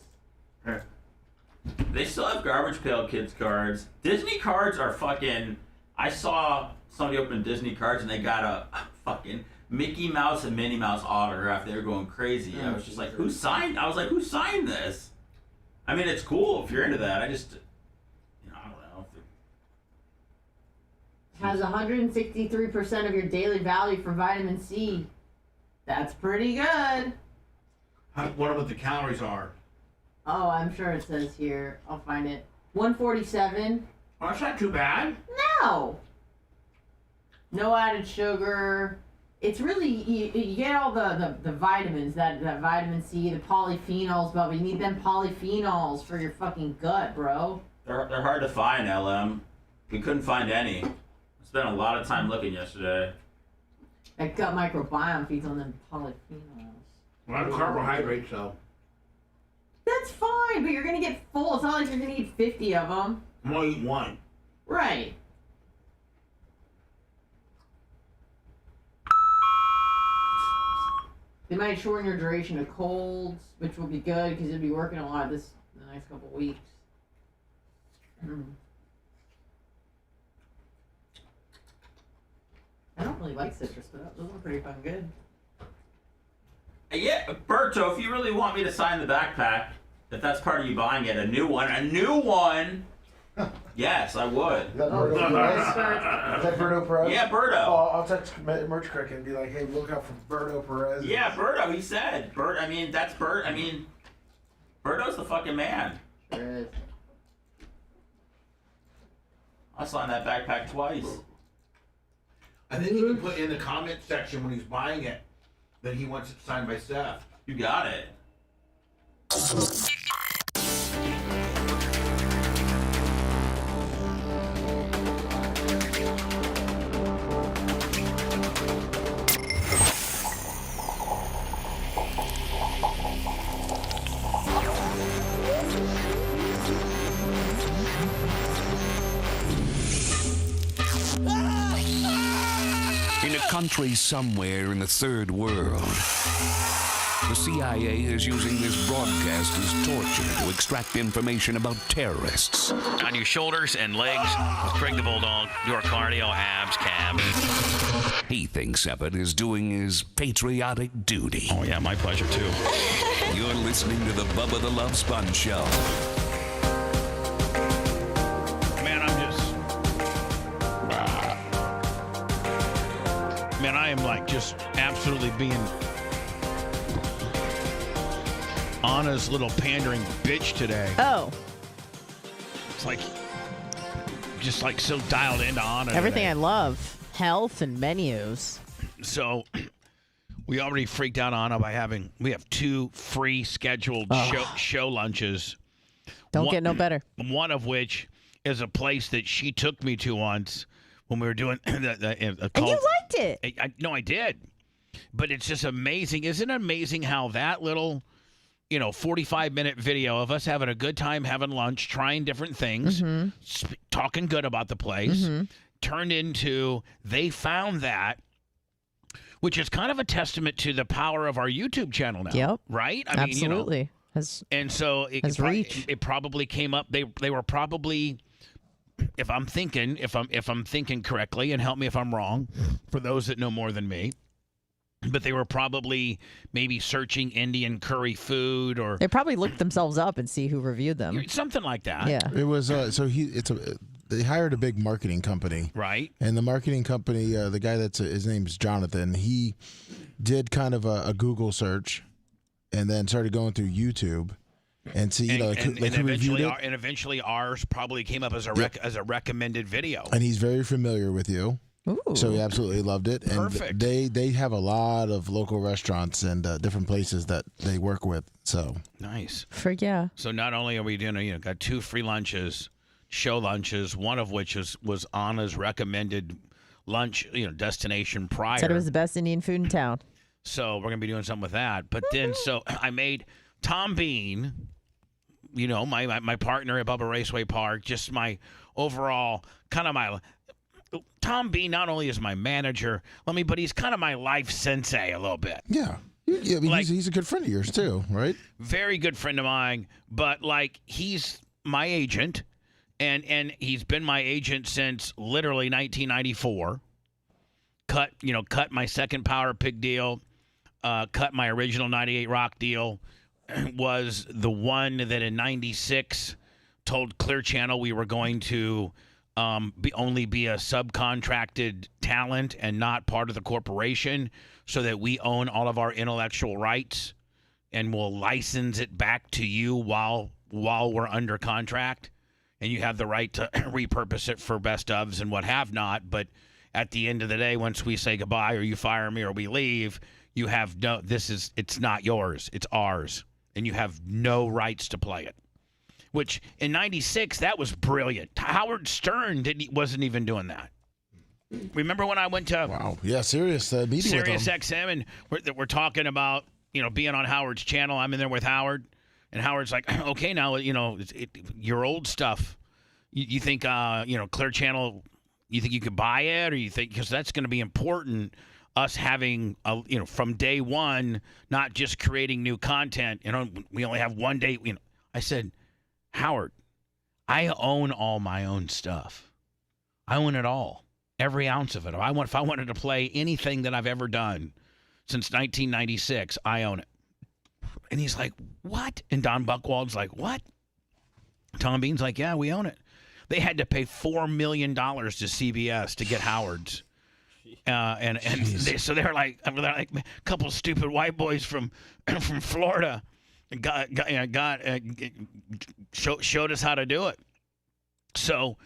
They still have Garbage Pail Kids cards. Disney cards are fucking... I saw somebody open Disney cards and they got a fucking Mickey Mouse and Minnie Mouse autograph. They were going crazy. I was just like, who signed this? I mean, it's cool if you're into that. I just... I don't know. Has 163% of your daily value for vitamin C. That's pretty good. What about the calories are? Oh, I'm sure it says here. I'll find it. 147. Oh, that's not too bad. No. No added sugar. It's really, you get all the vitamins, that vitamin C, the polyphenols, but you need them polyphenols for your fucking gut, bro. They're hard to find, LM. We couldn't find any. I spent a lot of time looking yesterday. That gut microbiome feeds on them polyphenols. A lot of carbohydrates, though. That's fine, but you're going to get full. It's not like you're going to eat 50 of them. I'm only eating one. Right. They might shorten your duration of colds, which will be good because you'll be working a lot this in the next couple weeks. I don't really like citrus, but those are pretty fucking good. Yeah, Berto, if you really want me to sign the backpack, if that's part of you buying it, a new one, yes, I would. Is that Berto Perez? Is that Berto Perez? Yeah, Berto. Oh, I'll text Merch Crick and be like, hey, look out for Berto Perez. Yeah, Berto, he said. Berto's the fucking man. Sure is. I signed that backpack twice. I think you can put in the comment section when he's buying it that he wants it signed by Steph. You got it. In a country somewhere in the third world, the CIA is using this broadcast as torture to extract information about terrorists. On your shoulders and legs with Craig the Bulldog, your cardio, abs, calves. He thinks of it as doing his patriotic duty. Oh, yeah, my pleasure, too. You're listening to the Bubba the Love Sponge Show. Man, I am like just absolutely being Anna's little pandering bitch today. Oh. It's like, just like so dialed into Anna. Everything today. I love. Health and menus. So, we already freaked out Anna by we have 2 free scheduled show lunches. Don't get no better. One of which is a place that she took me to once when we were doing and you liked it. No, I did. But it's just amazing. Isn't it amazing how that little, 45-minute video of us having a good time, having lunch, trying different things, talking good about the place, turned into they found that, which is kind of a testament to the power of our YouTube channel now. Yep. Right? Absolutely. And so it probably came up. They were probably, if I'm thinking correctly, and help me if I'm wrong, for those that know more than me, but they were probably maybe searching Indian curry food, or they probably looked themselves up and see who reviewed them. Something like that. Yeah. It was they hired a big marketing company, right? And the marketing company, the guy his name is Jonathan. He did kind of a Google search, and then started going through YouTube. And see, and eventually ours probably came up as a recommended video. And he's very familiar with you. Ooh. So he absolutely loved it. And Perfect. They have a lot of local restaurants and different places that they work with. So nice. Yeah. So not only are we doing, got 2 free lunches, show lunches, one of which was Anna's recommended lunch, destination prior. Said it was the best Indian food in town. So we're gonna be doing something with that. But then, so I made Tom Bean, my partner at Bubba Raceway Park, just my overall kind of my Tom B not only is my manager, but he's kind of my life sensei a little bit. Yeah. Yeah, I mean, he's a good friend of yours too, right? Very good friend of mine, but he's my agent, and he's been my agent since literally 1994. Cut my second Power Pig deal, cut my original 98 Rock deal, was the one that in 96 told Clear Channel we were going to only be a subcontracted talent and not part of the corporation, so that we own all of our intellectual rights and we'll license it back to you while we're under contract, and you have the right to repurpose it for best ofs and what have not. But at the end of the day, once we say goodbye or you fire me or we leave, you have it's not yours, it's ours, and you have no rights to play it. Which in 96, that was brilliant. Howard Stern wasn't even doing that. Remember when I went to Sirius meeting Sirius with XM, and we're talking about being on Howard's channel. I'm in there with Howard, and Howard's like, okay, now your old stuff. You think Clear Channel? You think you could buy it, or you think, because that's going to be important, us having from day one, not just creating new content. We only have one day. I said, Howard, I own all my own stuff. I own it all. Every ounce of it. If I wanted to play anything that I've ever done since 1996, I own it. And he's like, what? And Don Buchwald's like, what? Tom Bean's like, yeah, we own it. They had to pay $4 million to CBS to get Howard's. So they're like a couple stupid white boys from Florida showed us how to do it. So,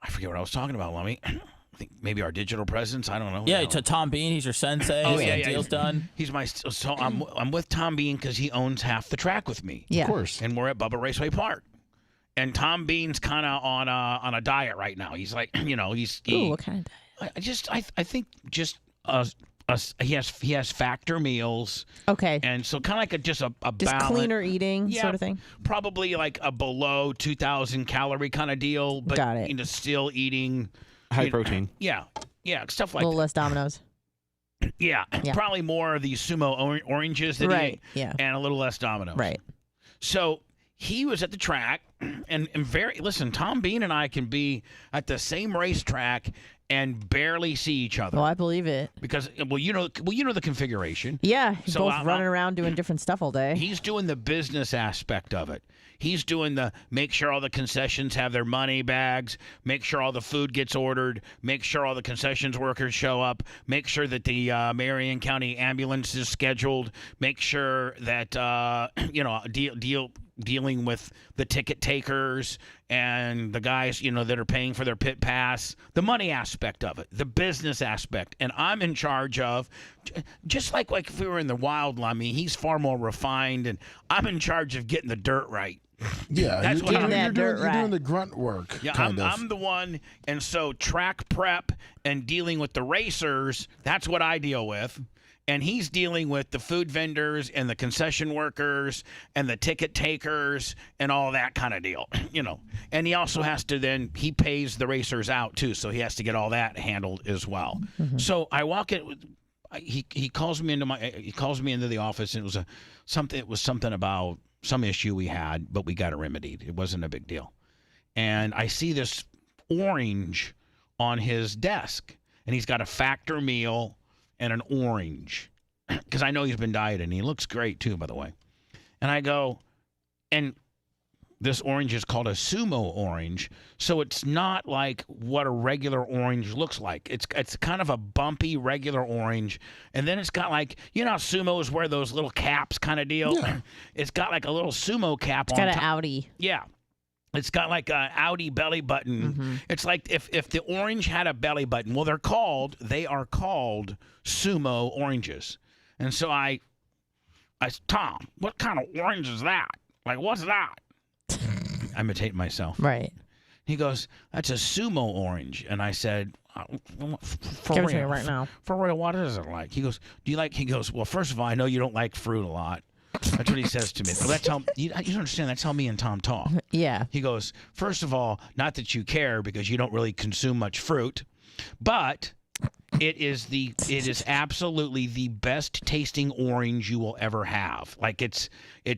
I forget what I was talking about, Lummy. I think maybe our digital presence. I don't know. Yeah, to Tom Bean, he's your sensei. Deal's done. He's my. So I'm with Tom Bean because he owns half the track with me. Yeah, of course. And we're at Bubba Raceway Park. And Tom Bean's kind of on a diet right now. He's like, what kind of diet? I think just he has factor meals. Okay. And so kind of like just a balance, cleaner eating sort of thing. Probably like a below 2,000 calorie kind of deal, but Got it. Still eating high protein. Yeah, stuff like a little less Domino's. Yeah, probably more of these sumo oranges that he ate, and a little less Domino's. Right. So he was at the track, and listen, Tom Bean and I can be at the same racetrack and barely see each other. Well, I believe it. Because you know the configuration. Yeah, so both running around doing different stuff all day. He's doing the business aspect of it. He's doing the make sure all the concessions have their money bags, make sure all the food gets ordered, make sure all the concessions workers show up, make sure that the Marion County ambulance is scheduled, make sure that dealing with the ticket takers and the guys, that are paying for their pit pass, the money aspect of it, the business aspect. And I'm in charge of, just like if we were in the wild, he's far more refined, and I'm in charge of getting the dirt right. Yeah, That's what you're doing the grunt work. Yeah, I'm the one, and so track prep and dealing with the racers, that's what I deal with. And he's dealing with the food vendors and the concession workers and the ticket takers and all that kind of deal, And he also has to he pays the racers out too, so he has to get all that handled as well. Mm-hmm. So I walk in. He calls me into the office, and it was something about some issue we had, but we got it remedied. It wasn't a big deal. And I see this orange on his desk, and he's got a factor meal and an orange, because I know he's been dieting, and he looks great too, by the way. And I go, and this orange is called a sumo orange, so it's not like what a regular orange looks like. It's kind of a bumpy regular orange, and then it's got how sumos wear those little caps kind of deal? Yeah. It's got like a little sumo cap on top. It's got an Audi. Yeah. It's got like an Audi belly button. Mm-hmm. It's like if the orange had a belly button. Well, they are called sumo oranges. And so I said, Tom, what kind of orange is that? Like, what's that? I imitate myself. Right. He goes, that's a sumo orange. And I said, give it to me right now. For real, what is it like? He goes, do you like? He goes, well, first of all, I know you don't like fruit a lot. That's what he says to me. Well, that's how you don't understand. That's how me and Tom talk. Yeah. He goes, first of all, not that you care because you don't really consume much fruit, but it is absolutely the best tasting orange you will ever have. Like it's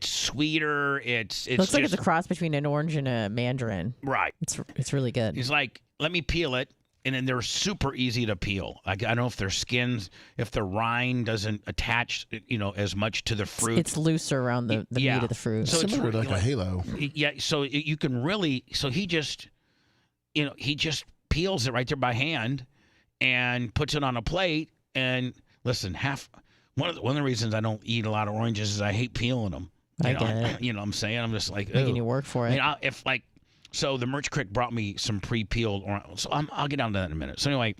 sweeter. It's looks like it's a cross between an orange and a mandarin. Right. It's really good. He's like, let me peel it. And then they're super easy to peel. Like, I don't know if their skins, if the rind doesn't attach, as much to the fruit. It's looser around the meat of the fruit. So similar to like a halo. Yeah, so you can really, so he just peels it right there by hand and puts it on a plate. And listen, one of the reasons I don't eat a lot of oranges is I hate peeling them. I get it. You know what I'm saying? I'm just like, making you work for it. So the Merch Crick brought me some pre-peeled orange. So I'll get down to that in a minute. So anyway,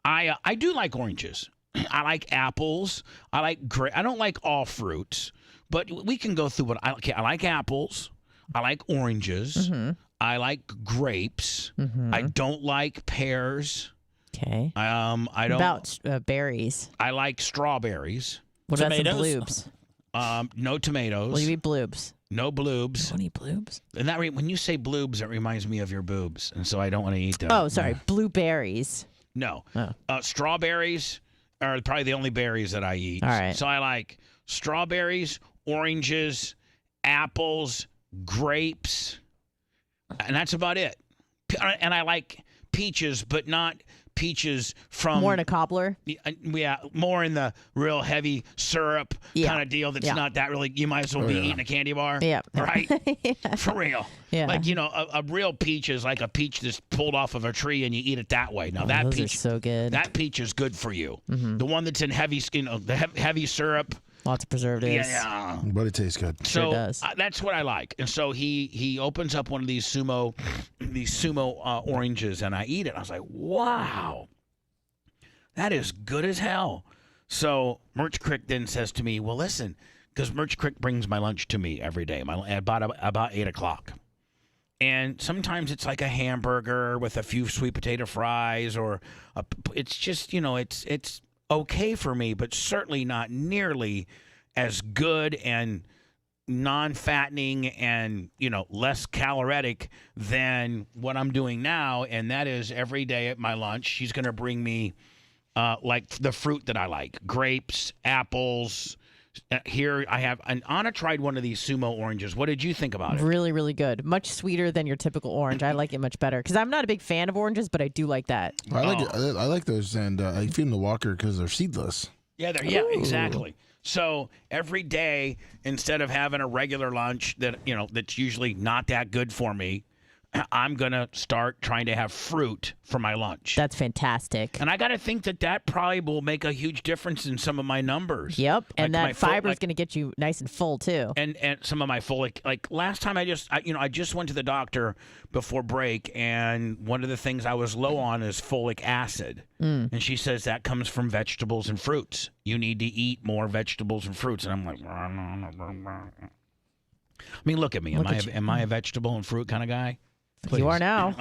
I do like oranges. I like apples. I like I don't like all fruits, but we can go through what I like. I like apples. I like oranges. Mm-hmm. I like grapes. Mm-hmm. I don't like pears. Okay. I don't. About berries. I like strawberries. What about some bloobs? No tomatoes. Will you eat bloobs? No bloobs. You don't eat bloobs? And when you say bloobs, it reminds me of your boobs, and so I don't want to eat them. Oh, sorry, blueberries. No. Oh. Strawberries are probably the only berries that I eat. All right. So I like strawberries, oranges, apples, grapes, and that's about it. And I like peaches, but not peaches from more in a cobbler. Yeah, more in the real heavy syrup kind of deal. That's not that really. You might as well be eating a candy bar. Yeah, right. For real. Yeah. Like a real peach is like a peach that's pulled off of a tree and you eat it that way. Now that those peach are so good. That peach is good for you. Mm-hmm. The one that's in heavy skin, the heavy syrup. Lots of preservatives. Yeah. But it tastes good. So sure does. That's what I like. And so he opens up one of these sumo oranges, and I eat it. I was like, wow, that is good as hell. So Merch Crick then says to me, well, listen, because Merch Crick brings my lunch to me every day, about 8 o'clock. And sometimes it's like a hamburger with a few sweet potato fries, or it's just, it's okay for me, but certainly not nearly as good and non-fattening and less caloric than what I'm doing now. And that is every day at my lunch, she's going to bring me like the fruit that I like: grapes, apples. Here I have, and Anna tried one of these sumo oranges. What did you think about it? Really, really good. Much sweeter than your typical orange. I like it much better because I'm not a big fan of oranges, but I do like that. I like it. I like those, and I feed them to Walker because they're seedless. Yeah, exactly. So every day, instead of having a regular lunch that's usually not that good for me, I'm going to start trying to have fruit for my lunch. That's fantastic. And I got to think that probably will make a huge difference in some of my numbers. Yep, and that fiber is going to get you nice and full too. And some of my folic, like last time I just went to the doctor before break, and one of the things I was low on is folic acid. And she says that comes from vegetables and fruits. You need to eat more vegetables and fruits. And I'm like, I mean, look at me. Am I a vegetable and fruit kind of guy? Please. You are now.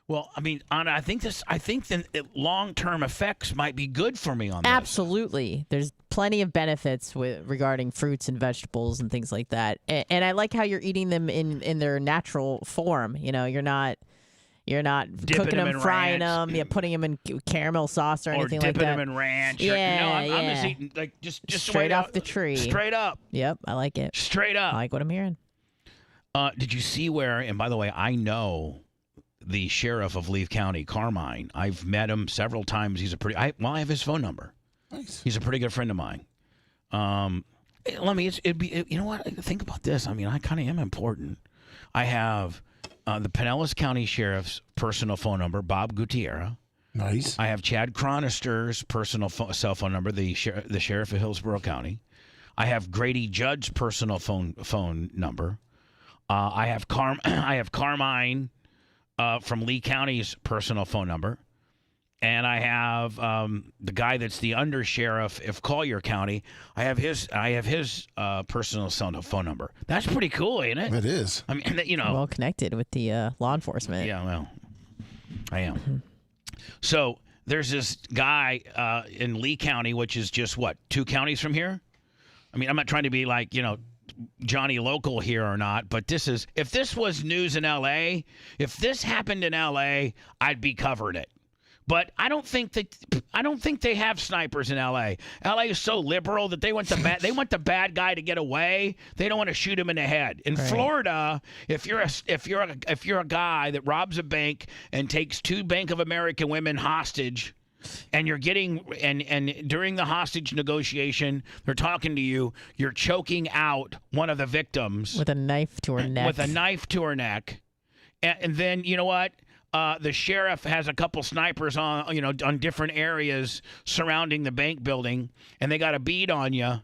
Well, I mean, Anna, I think the long-term effects might be good for me on this. Absolutely. There's plenty of benefits regarding fruits and vegetables and things like that. And I like how you're eating them in their natural form. You're not cooking them, frying them, putting them in caramel sauce or anything like that. Or dipping them in ranch. I'm just eating like just straight off the tree. Straight up. Yep, I like it. Straight up. I like what I'm hearing. Did you see where? And by the way, I know the sheriff of Lee County, Carmine. I've met him several times. He's I have his phone number. Nice. He's a pretty good friend of mine. You know what? Think about this. I mean, I kind of am important. I have the Pinellas County Sheriff's personal phone number, Bob Gutierrez. Nice. I have Chad Chronister's personal cell phone number, the sheriff of Hillsborough County. I have Grady Judd's personal phone number. I have Carmine from Lee County's personal phone number, and I have the guy that's the undersheriff of Collier County. I have his personal phone number. That's pretty cool, ain't it? It is. I mean, well connected with the law enforcement. Yeah, well, I am. So there's this guy in Lee County, which is just 2 counties from here. I mean, I'm not trying to be like, Johnny Local here or not, but if this was news in LA, if this happened in LA, I'd be covering it. But I don't think they have snipers in LA. LA is so liberal that they want the bad guy to get away. They don't want to shoot him in the head. In Florida, if you're a guy that robs a bank and takes 2 Bank of America women hostage, and you're getting and during the hostage negotiation, they're talking to you, you're choking out one of the victims with a knife to her neck. And then you know what? The sheriff has a couple snipers on different areas surrounding the bank building, and they got a bead on you.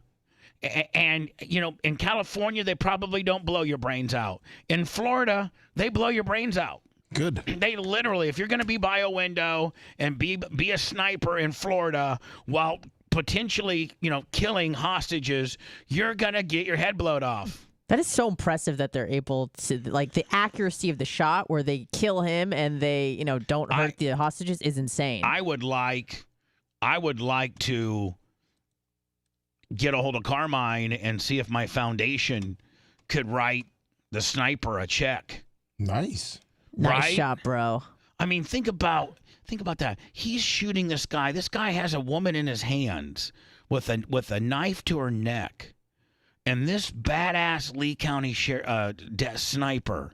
And in California, they probably don't blow your brains out. In Florida, they blow your brains out. Good. They literally, if you're going to be by a window and be a sniper in Florida while potentially, killing hostages, you're going to get your head blown off. That is so impressive that they're able to, like, the accuracy of the shot where they kill him and they, don't hurt the hostages is insane. I would like to get a hold of Carmine and see if my foundation could write the sniper a check. Nice. Nice shot, bro. I mean, think about that. He's shooting this guy. This guy has a woman in his hands with a knife to her neck. And this badass Lee County sniper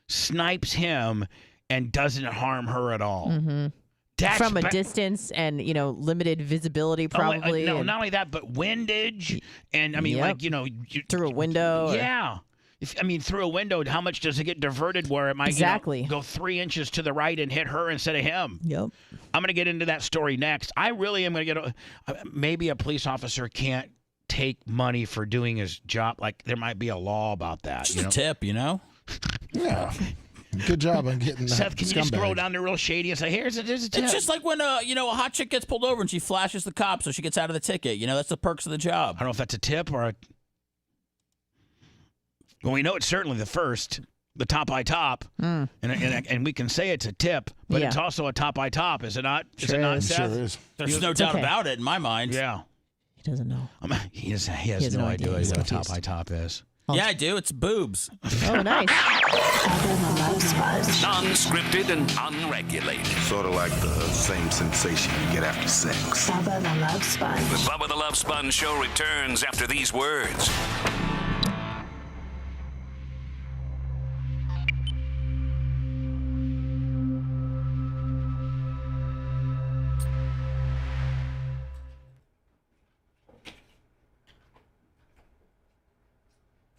snipes him and doesn't harm her at all. Mm-hmm. From a distance and, limited visibility probably. Not only that, but windage. And, I mean, through a window. Yeah. Through a window, how much does it get diverted where it might go 3 inches to the right and hit her instead of him? Yep. I'm going to get into that story next. I really am going to maybe a police officer can't take money for doing his job. Like, there might be a law about that. Just a tip, Yeah. Good job on getting that. Seth, can you just scroll down there real shady and say, here's a tip? It's just like when, a hot chick gets pulled over and she flashes the cop so she gets out of the ticket. That's the perks of the job. I don't know if that's a tip or a... Well, we know it's certainly the top by top, and we can say it's a tip, but it's also a top by top, is it not? Is it not, Seth? Sure is. There's no doubt about it in my mind. Yeah. He doesn't know. He has no idea what a top by top is. Yeah, I do. It's boobs. Oh, nice. Non-scripted and unregulated. Sort of like the same sensation you get after sex. Bubba the Love Sponge. The Bubba the Love Sponge show returns after these words.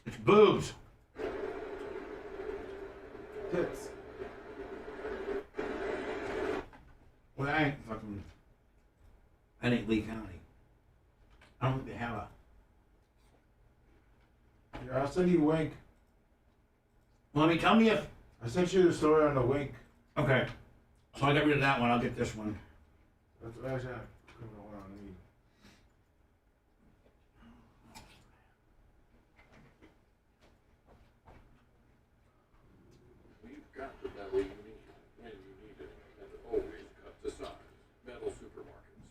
It's boobs. Tits. Well, that ain't Lee County. I don't think they have a... Yeah, I'll send you a wink. Well, tell me if... I sent you the story on the wink. Okay. So I got rid of that one. I'll get this one. That's actually a criminal one on me. We've got the metal you need when you need it, and always cut to size. Metal supermarkets.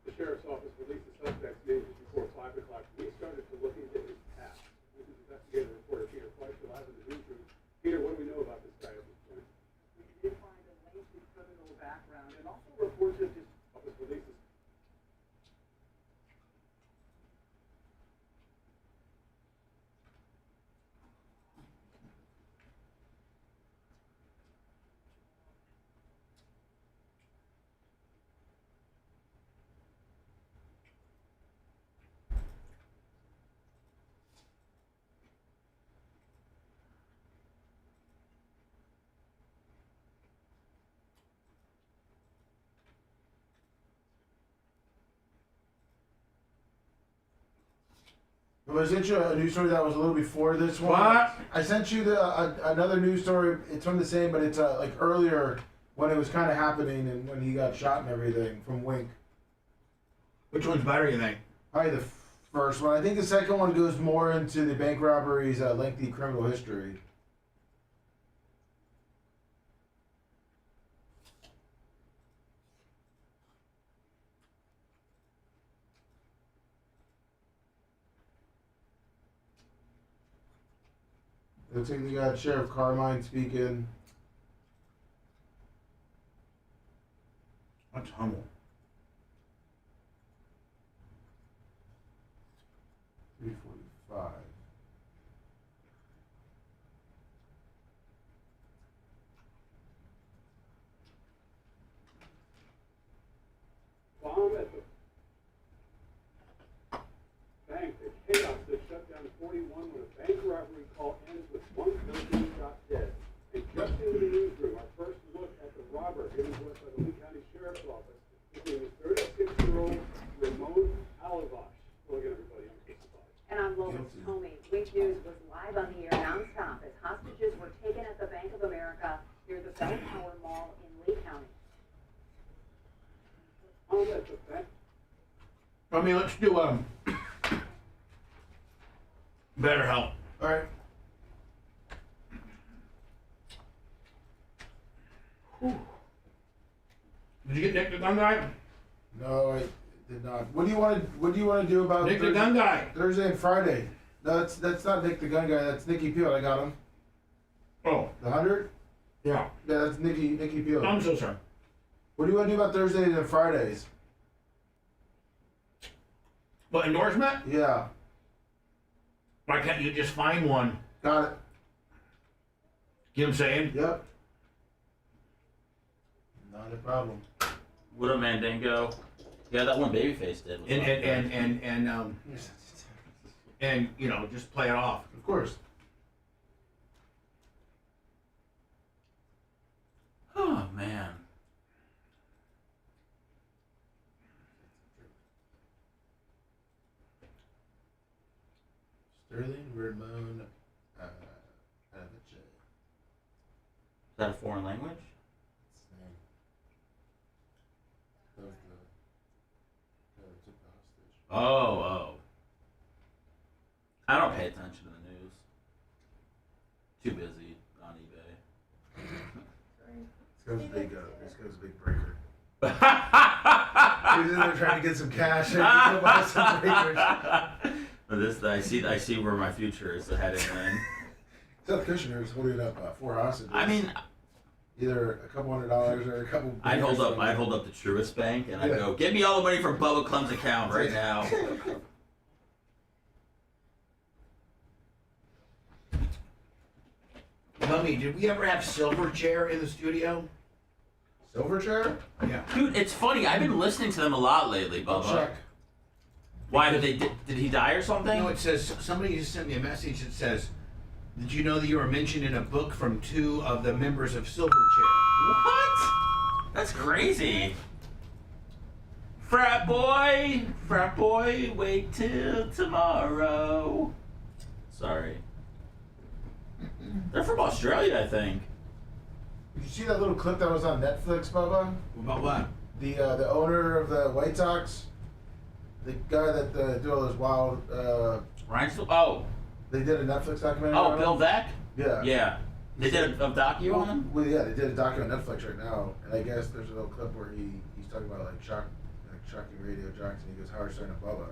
The sheriff's office released the suspect's name before 5 o'clock. We started to look into his past. This is investigative reporter Peter Fleischer live in the newsroom. Peter, what do we know about this guy at this point? We did find a lengthy criminal background and also reports of his office releases. Well, I sent you a news story that was a little before this one. What? I sent you another news story. It's from the same, but it's like earlier when it was kind of happening and when he got shot and everything from Wink. Which one's better, you think? Probably the first one. I think the second one goes more into the bank robbery's lengthy criminal history. Looks like they got Sheriff Carmine speaking. That's Hummel. 3:45. Bomb at the bank. The chaos that shut down 41 when a bank robbery call ends with one person shot dead. And just into the newsroom, our first look at the robber given to us by the Lee County Sheriff's Office. His name is 36-year-old Ramon Alavash. Look at everybody on Facebook. And I'm Lois Tomei. Week News was live on the air nonstop as hostages were taken at the Bank of America near the Bell Tower Mall in Lee County. Bomb at the bank. I mean, let's do better help. All right. Did you get Nick the gun guy? No, I did not. What do you want to do about Nick the gun guy? Thursday and Friday? No, that's not Nick the gun guy. That's Nicky Peel. I got him. Oh, The 100? yeah. Yeah, that's Nicky Peel. I'm so sorry. What do you want to do about Thursdays and Fridays? What, endorsement? Yeah, Why can't you just find one? got it. You know what I'm saying? Yep. Not a problem. What a Mandingo. Yeah, that one Babyface did. Was And you know, just play it off. Of course. Oh man. Sterling Ramon Avicii. Is that a foreign language? That's his name. That was the guy that took the hostage. Oh. I don't pay attention to the news. Too busy on eBay. This guy's a big breaker. He was in there trying to get some cash and go buy some breakers. But I see where my future is heading. Then. Seth Kushner was holding up 4 hostages. I mean, either a couple $100 or a couple. I'd hold up the Truist Bank and I'd go, give me all the money from Bubba Clem's account right now. Mummy, did we ever have Silverchair in the studio? Silverchair? Yeah. Dude, it's funny. I've been listening to them a lot lately, Bubba. I'll check. Why did he die or something? No, it says somebody just sent me a message that says, "Did you know that you were mentioned in a book from 2 of the members of Silverchair?" What? That's crazy. Frat boy, wait till tomorrow. Sorry. They're from Australia, I think. Did you see that little clip that was on Netflix, Bubba? About what? The owner of the White Sox, the guy that did all those wild. Rhinestone? Oh. They did a Netflix documentary. Oh, on Bill him? Veck? Yeah. Yeah. They did a docu on him? Well, yeah, they did a docu on Netflix right now, and I guess there's a little clip where he's talking about shocking radio jocks, and he goes, "Howard Stern and Bubba."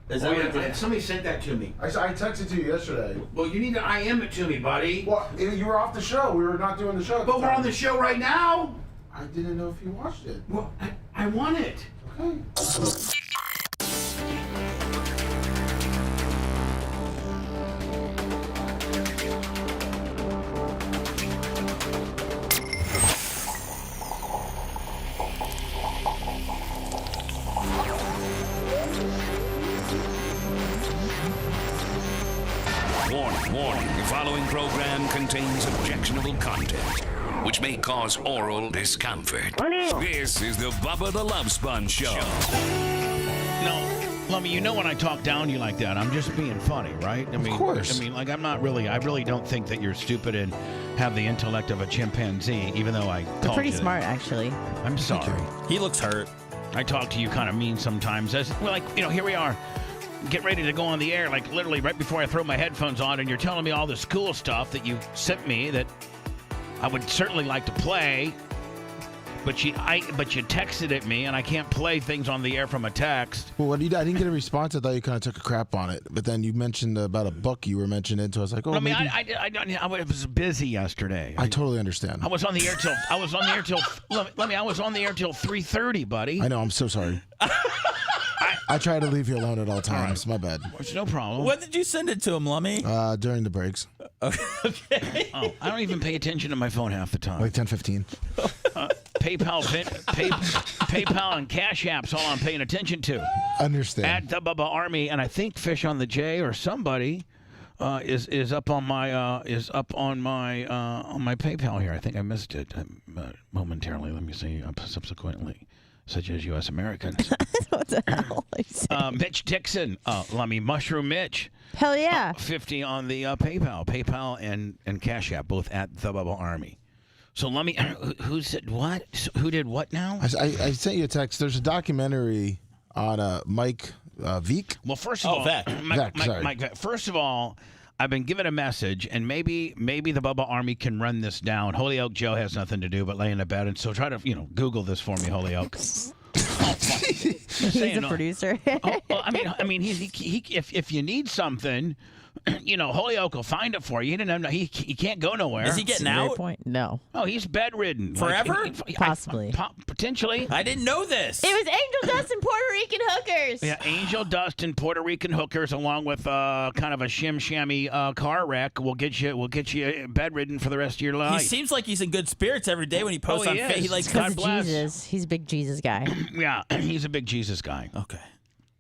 Is that what yeah, somebody sent that to me. I texted to you yesterday. Well, you need to IM it to me, buddy. Well, you were off the show. We were not doing the show. But we're on the show right now. I didn't know if you watched it. Well, I want it. Okay. Warning, the following program contains objectionable content, which may cause oral discomfort. This is the Bubba the Love Sponge Show. No, Lummy, you know when I talk down to you like that, I'm just being funny, right? I mean, of course. I mean, like, I really don't think that you're stupid and have the intellect of a chimpanzee, even though I They're called pretty you. smart, actually. I'm sorry. He looks hurt. I talk to you kind of mean sometimes. Well, like, you know, here we are. Get ready to go on the air, like literally right before I throw my headphones on, and you're telling me all this cool stuff that you sent me that I would certainly like to play. But you texted at me, and I can't play things on the air from a text. Well, what I didn't get a response. I thought you kind of took a crap on it. But then you mentioned about a book you were mentioning, so I was like, oh, I mean, maybe. I was busy yesterday. I totally understand. I was on the air till 3:30, buddy. I know. I'm so sorry. I try to leave you alone at all times. My bad. It's no problem. When did you send it to him, Lummy? During the breaks. Okay. Oh, I don't even pay attention to my phone half the time. Like 10:15. PayPal and Cash App's all I'm paying attention to. Understand. At the Bubba Army, and I think Fish on the J or somebody is up on my on my PayPal here. I think I missed it momentarily. Let me see. Subsequently, such as U.S. Americans. What the hell? Mitch Dixon, Mushroom Mitch. Hell yeah. 50 on the PayPal and Cash App, both at the Bubba Army. So let me. Who said what? Who did what now? I sent you a text. There's a documentary on Mike Veek. Well, first of all, Mike, first of all, I've been given a message, and maybe the Bubba Army can run this down. Holyoke Joe has nothing to do but lay in a bed, and so try to Google this for me, Holyoke. He's a producer. I mean, if you need something, Holyoke will find it for you. He can't go nowhere. Is he getting out? No. Oh, he's bedridden. Forever? Possibly. Potentially. I didn't know this. It was Angel Dust and Puerto Rican hookers. Yeah, Angel Dust and Puerto Rican hookers, along with kind of a shim-shammy car wreck, will get you bedridden for the rest of your life. He seems like he's in good spirits every day when he posts on Facebook. He likes God bless. Jesus. He's a big Jesus guy. Yeah, he's a big Jesus guy. Okay.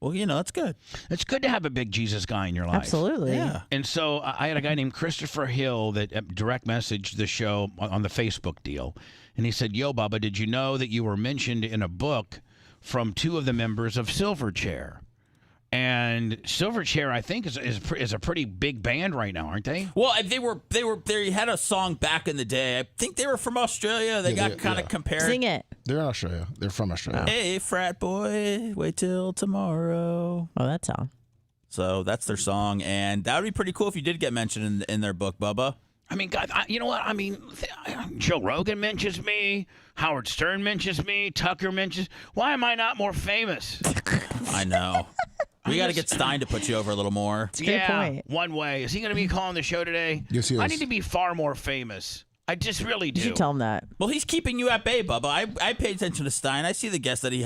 Well, that's good. It's good to have a big Jesus guy in your life. Absolutely. Yeah. And so I had a guy named Christopher Hill that direct messaged the show on the Facebook deal. And he said, yo, Bubba, did you know that you were mentioned in a book from two of the members of Silverchair? And Silverchair, I think, is a pretty big band right now, aren't they? Well, they had a song back in the day. I think they were from Australia. They got kind of compared. Sing it. They're in Australia. They're from Australia. Hey, frat boy, wait till tomorrow. Oh, that song. So that's their song, and that would be pretty cool if you did get mentioned in their book, Bubba. I mean, God, you know what? I mean, Joe Rogan mentions me. Howard Stern mentions me. Tucker mentions. Why am I not more famous? I know. We got to get Stein to put you over a little more. That's a good point. One way. Is he going to be calling the show today? Yes, he is. I need to be far more famous. I just really do. You should tell him that. Well, he's keeping you at bay, Bubba. I pay attention to Stein. I see the guests that he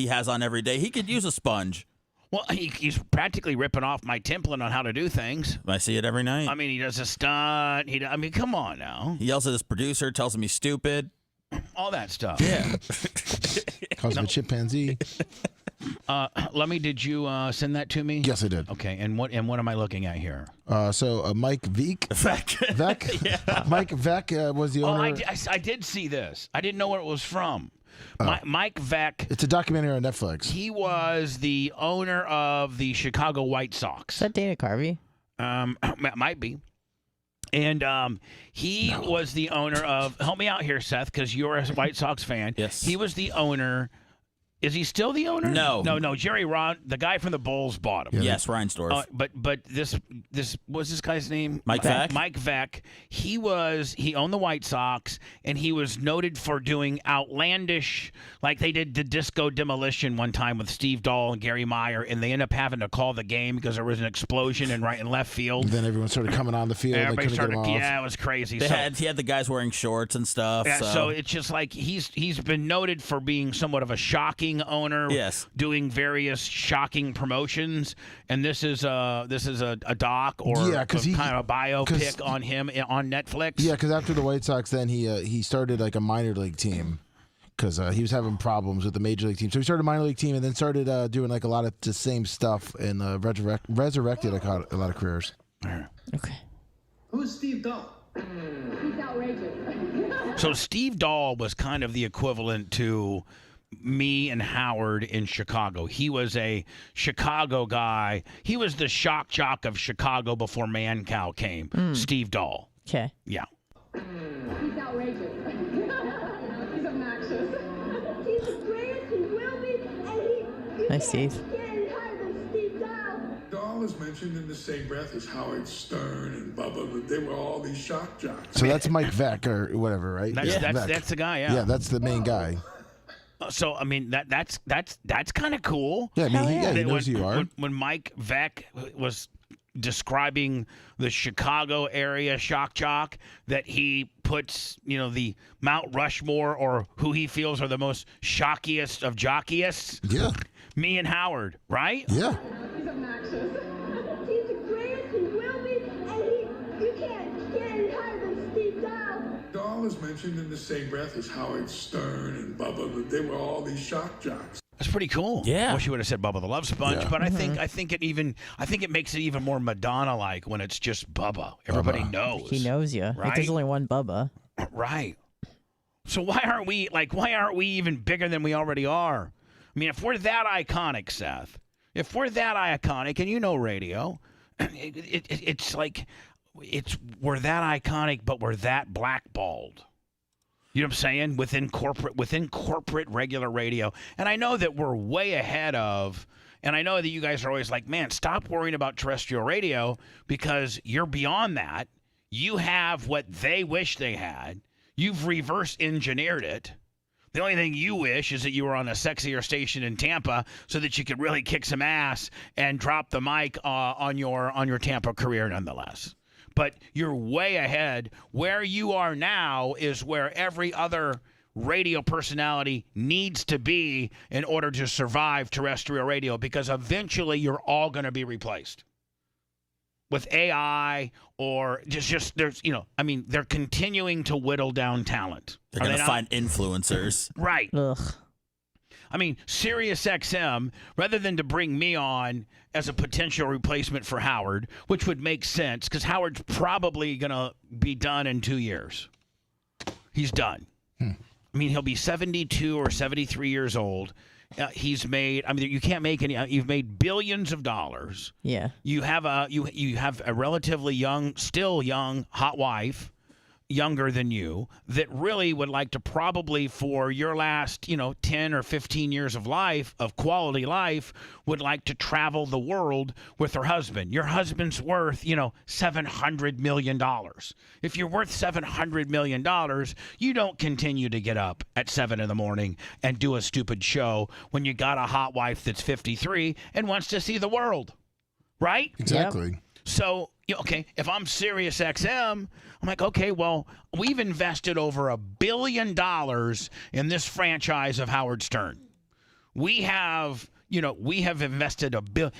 has on every day. He could use a sponge. Well, he's practically ripping off my template on how to do things. I see it every night. I mean, he does a stunt. I mean, come on now. He yells at his producer, tells him he's stupid. All that stuff. Yeah. Calls him a chimpanzee. Lemmy, did you send that to me? Yes, I did. Okay, and what am I looking at here? So Mike Veek. Vec. Yeah. Mike Vec was the owner. I did see this. I didn't know where it was from. Mike Vec. It's a documentary on Netflix. He was the owner of the Chicago White Sox. Is that Dana Carvey? Might be. And he was the owner of. Help me out here, Seth, because you're a White Sox fan. Yes. He was the owner. Is he still the owner? No. Jerry Ron, the guy from the Bulls, bought him. Yes, Reinsdorf. But this what's this guy's name? Mike Vec. Mike Vec. He owned the White Sox, and he was noted for doing outlandish, like they did the Disco Demolition one time with Steve Dahl and Gary Meyer, and they ended up having to call the game because there was an explosion in right and left field. Then everyone started coming on the field. Everybody they started, get them off. yeah, it was crazy. He had the guys wearing shorts and stuff. Yeah, so it's just like he's been noted for being somewhat of a shocking owner, yes, doing various shocking promotions, and this is a doc or kind of a biopic on him on Netflix. Yeah, because after the White Sox, then he started like a minor league team because he was having problems with the major league team. So he started a minor league team and then started doing like a lot of the same stuff and resurrected a lot of careers. Okay. Who's Steve Dahl? He's outrageous. So Steve Dahl was kind of the equivalent to me and Howard in Chicago. He was a Chicago guy. He was the shock jock of Chicago before Mancow came. Steve Dahl. Okay. Yeah. He's outrageous. He's obnoxious. He's the greatest. He will be. And Nice, Steve. Dahl is mentioned in the same breath as Howard Stern and Bubba. They were all these shock jocks. So that's Mike Veck or whatever, right? That's the guy. Yeah. Yeah, that's the main guy. So I mean that's kind of cool. Yeah, I mean, he knows who you are. When Mike Veck was describing the Chicago area shock jock, that he puts, the Mount Rushmore or who he feels are the most shockiest of jockiest. Yeah. Me and Howard, right? Yeah. He's obnoxious. He's the greatest, he will be, and you can't get any higher than Steve Dahl. Dahl is mentioned in the same breath as Howard Stern and Bubba. They were all these shock jocks. That's pretty cool. Yeah. Wish you would have said Bubba the Love Sponge, but I think it makes it even more Madonna-like when it's just Bubba. Everybody knows. He knows you. Right? There's only one Bubba. Right. So why aren't we even bigger than we already are? I mean, if we're that iconic, Seth, if we're that iconic, and radio, it's like we're that iconic, but we're that blackballed. You know what I'm saying? Within corporate regular radio. And I know that we're way ahead of, and I know that you guys are always like, man, stop worrying about terrestrial radio because you're beyond that. You have what they wish they had. You've reverse engineered it. The only thing you wish is that you were on a sexier station in Tampa so that you could really kick some ass and drop the mic on your Tampa career nonetheless. But you're way ahead. Where you are now is where every other radio personality needs to be in order to survive terrestrial radio, because eventually you're all going to be replaced with AI or just there's, they're continuing to whittle down talent. They're going to find influencers. Right. Ugh. I mean, Sirius XM, rather than to bring me on as a potential replacement for Howard, which would make sense because Howard's probably going to be done in 2 years. He's done. I mean, he'll be 72 or 73 years old. He's made, you can't make any, you've made billions of dollars. Yeah. You have a relatively still young, hot wife, younger than you, that really would like to probably for your last 10 or 15 years of life, of quality life, would like to travel the world with her husband. Your husband's worth $700 million. If you're worth $700 million, you don't continue to get up at 7 a.m. and do a stupid show when you got a hot wife that's 53 and wants to see the world, right? Exactly. Yep. So, okay, if I'm Sirius XM, I'm like, okay, well, we've invested over $1 billion in this franchise of Howard Stern. We have invested $1 billion.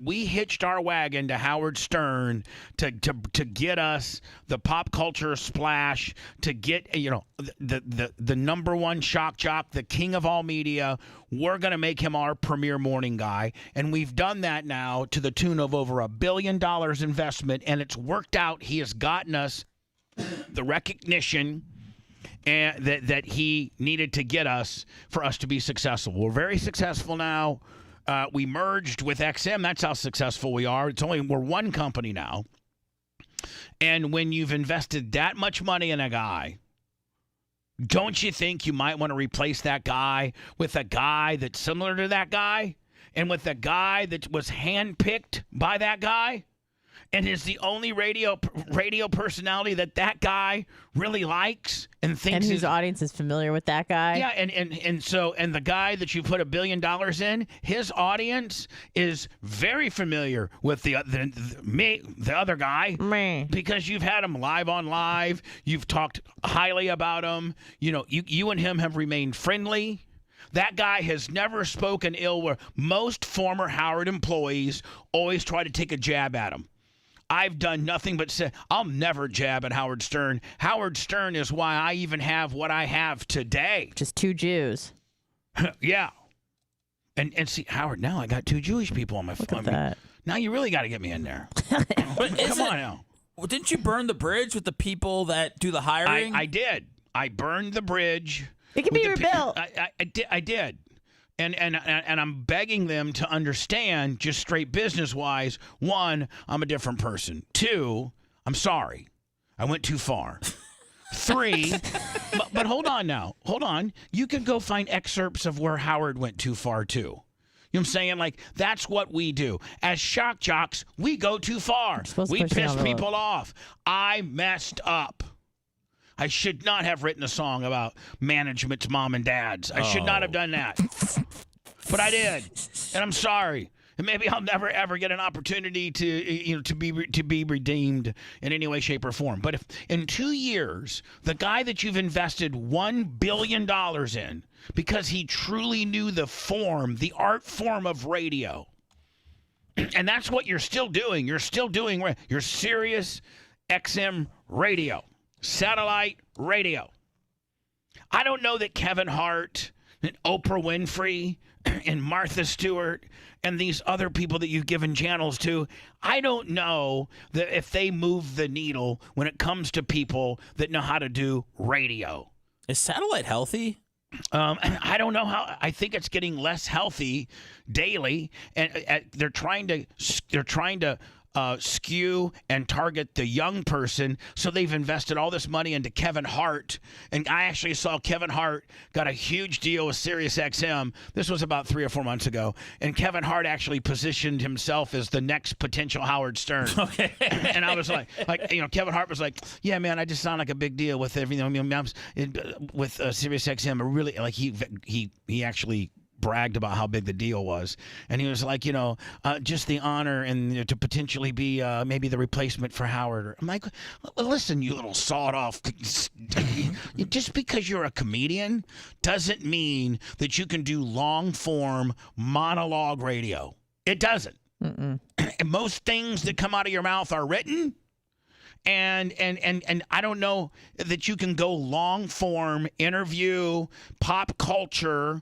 We hitched our wagon to Howard Stern to get us the pop culture splash, to get the number one shock jock, the king of all media. We're going to make him our premier morning guy, and we've done that now to the tune of over $1 billion investment, and it's worked out. He has gotten us the recognition and that he needed to get us for us to be successful. We're very successful now. We merged with XM. That's how successful we are. We're one company now. And when you've invested that much money in a guy, don't you think you might want to replace that guy with a guy that's similar to that guy, and with a guy that was handpicked by that guy and is the only radio personality that guy really likes and thinks, and whose audience is familiar with that guy? Yeah, and the guy that you put $1 billion in, his audience is very familiar with the other guy, because you've had him live on live. You've talked highly about him. You and him have remained friendly. That guy has never spoken ill. Where most former Howard employees always try to take a jab at him. I've done nothing but say, I'll never jab at Howard Stern. Howard Stern is why I even have what I have today. Just 2 Jews. Yeah. And see, Howard, now I got 2 Jewish people on my phone. Look at that. Now you really got to get me in there. But Come on now. Well, didn't you burn the bridge with the people that do the hiring? I did. I burned the bridge. It can be rebuilt. I did. And I'm begging them to understand, just straight business-wise, 1, I'm a different person. 2, I'm sorry. I went too far. 3, but hold on now. Hold on. You can go find excerpts of where Howard went too far, too. You know what I'm saying? Like, that's what we do. As shock jocks, we go too far. We piss people off. I messed up. I should not have written a song about management's mom and dads. I should not have done that. But I did. And I'm sorry. And maybe I'll never ever get an opportunity to be redeemed in any way, shape, or form. But if in 2 years, the guy that you've invested $1 billion in, because he truly knew the art form of radio, and that's what you're still doing. You're still doing your Sirius XM radio, satellite radio. I don't know that Kevin Hart and Oprah Winfrey and Martha Stewart and these other people that you've given channels to, I don't know that if they move the needle when it comes to people that know how to do radio. Is satellite healthy? I don't know how. I think it's getting less healthy daily, and they're trying to skew and target the young person. So they've invested all this money into Kevin Hart. And I actually saw Kevin Hart got a huge deal with Sirius XM. This was about 3 or 4 months ago. And Kevin Hart actually positioned himself as the next potential Howard Stern. Okay. And I was like, Kevin Hart was like, yeah, man, I just sound like a big deal with everything. I mean, with Sirius XM, I really, like, he actually bragged about how big the deal was, and he was like, just the honor and to potentially be maybe the replacement for Howard. I'm like, listen, you little sawed-off. Just because you're a comedian doesn't mean that you can do long-form monologue radio. It doesn't. And most things that come out of your mouth are written. And I don't know that you can go long-form interview, pop culture.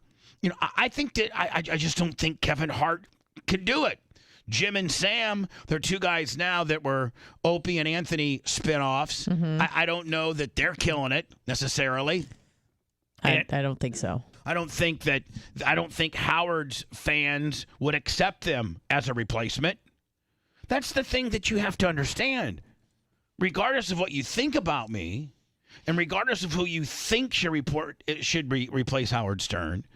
I think that I just don't think Kevin Hart could do it. Jim and Sam, they're two guys now that were Opie and Anthony spinoffs. I don't know that they're killing it necessarily. I don't think so. I don't think Howard's fans would accept them as a replacement. That's the thing that you have to understand. Regardless of what you think about me, and regardless of who you think should replace Howard Stern,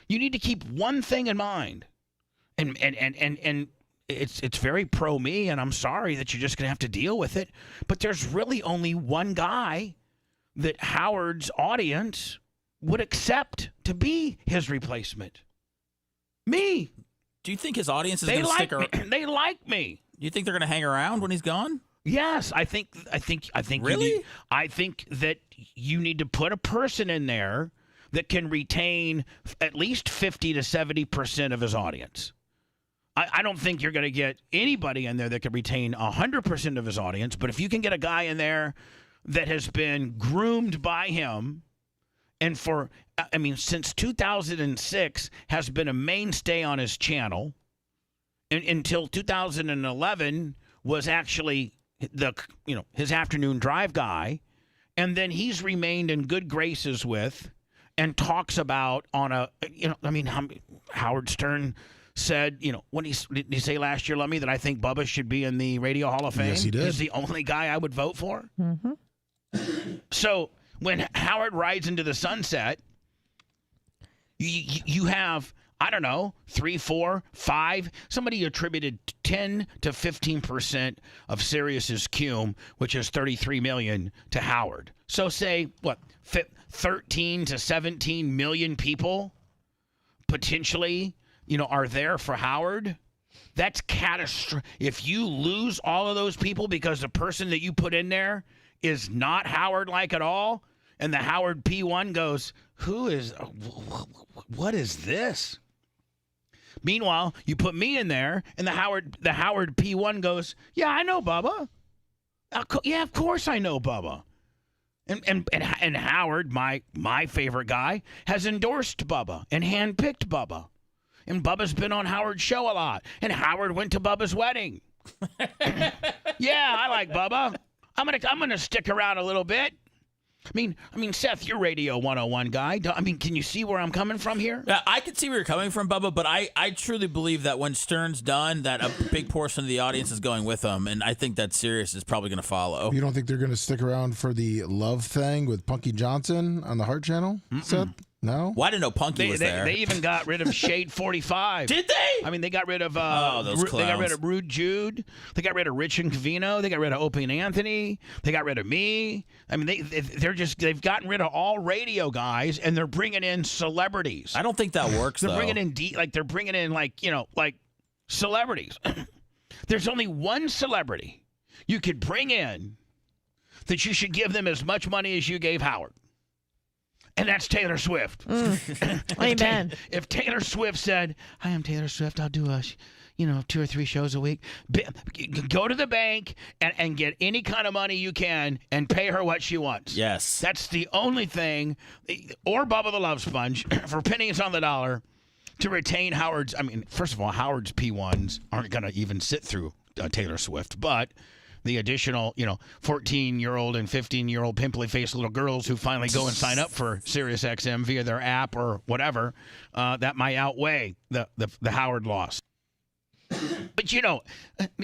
you need to keep one thing in mind, and it's very pro me, and I'm sorry that you're just going to have to deal with it, but there's really only one guy that Howard's audience would accept to be his replacement. Me. Do you think his audience is going to stick around? They like me. Do you think they're going to hang around when he's gone? Yes, I think. Really? I think that you need to put a person in there that can retain at least 50 to 70% of his audience. I don't think you're going to get anybody in there that can retain 100% of his audience, but if you can get a guy in there that has been groomed by him and since 2006 has been a mainstay on his channel, and until 2011 was actually his afternoon drive guy, and then he's remained in good graces with and talks about Howard Stern said, what did he say last year, Lummy, that I think Bubba should be in the Radio Hall of Fame? Yes, he did. He's the only guy I would vote for. So when Howard rides into the sunset, you have, I don't know, 3, 4, 5. Somebody attributed 10 to 15% of Sirius's cume, which is 33 million, to Howard. So say, 13 to 17 million people potentially, are there for Howard. That's catastrophic. If you lose all of those people because the person that you put in there is not Howard-like at all, and the Howard P1 goes, what is this? Meanwhile, you put me in there, and the Howard P1 goes, yeah, I know Bubba. Yeah, of course I know Bubba. And Howard, my favorite guy, has endorsed Bubba and handpicked Bubba. And Bubba's been on Howard's show a lot. And Howard went to Bubba's wedding. Yeah, I like Bubba. I'm gonna stick around a little bit. I mean, Seth, you're Radio 101 guy. Can you see where I'm coming from here? Yeah, I can see where you're coming from, Bubba, but I truly believe that when Stern's done, that a big portion of the audience is going with him, and I think that Sirius is probably going to follow. You don't think they're going to stick around for the love thing with Punky Johnson on the Hart Channel, Seth? No? Well, I didn't know Punky was there. They even got rid of Shade 45. Did they? I mean, they got rid of those they got rid clowns. of Rude Jude. They got rid of Rich and Cavino. They got rid of Opie and Anthony. They got rid of me. I mean, they've gotten rid of all radio guys, and they're bringing in celebrities. I don't think that works. They're though. bringing in they're bringing in like celebrities. There's only one celebrity you could bring in that you should give them as much money as you gave Howard. And that's Taylor Swift. Amen. If Taylor Swift said, "Hi, I'm Taylor Swift. I'll do 2 or 3 shows a week." Go to the bank and get any kind of money you can and pay her what she wants. Yes. That's the only thing. Or Bubba the Love Sponge for pennies on the dollar to retain Howard's. I mean, first of all, Howard's P1s aren't going to even sit through Taylor Swift, but the additional, 14-year-old and 15-year-old pimply-faced little girls who finally go and sign up for SiriusXM via their app or whatever, that might outweigh the Howard loss. But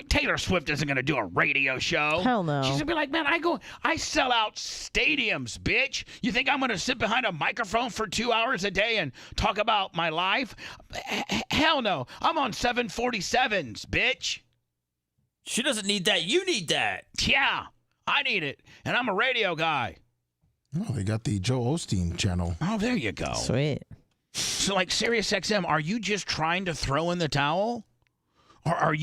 Taylor Swift isn't going to do a radio show. Hell no. She's going to be like, man, I sell out stadiums, bitch. You think I'm going to sit behind a microphone for 2 hours a day and talk about my life? Hell no. I'm on 747s, bitch. She doesn't need that. You need that. Yeah, I need it. And I'm a radio guy. Oh, they got the Joe Osteen channel. Oh, there you go. Sweet. So, like SiriusXM, are you just trying to throw in the towel? Or are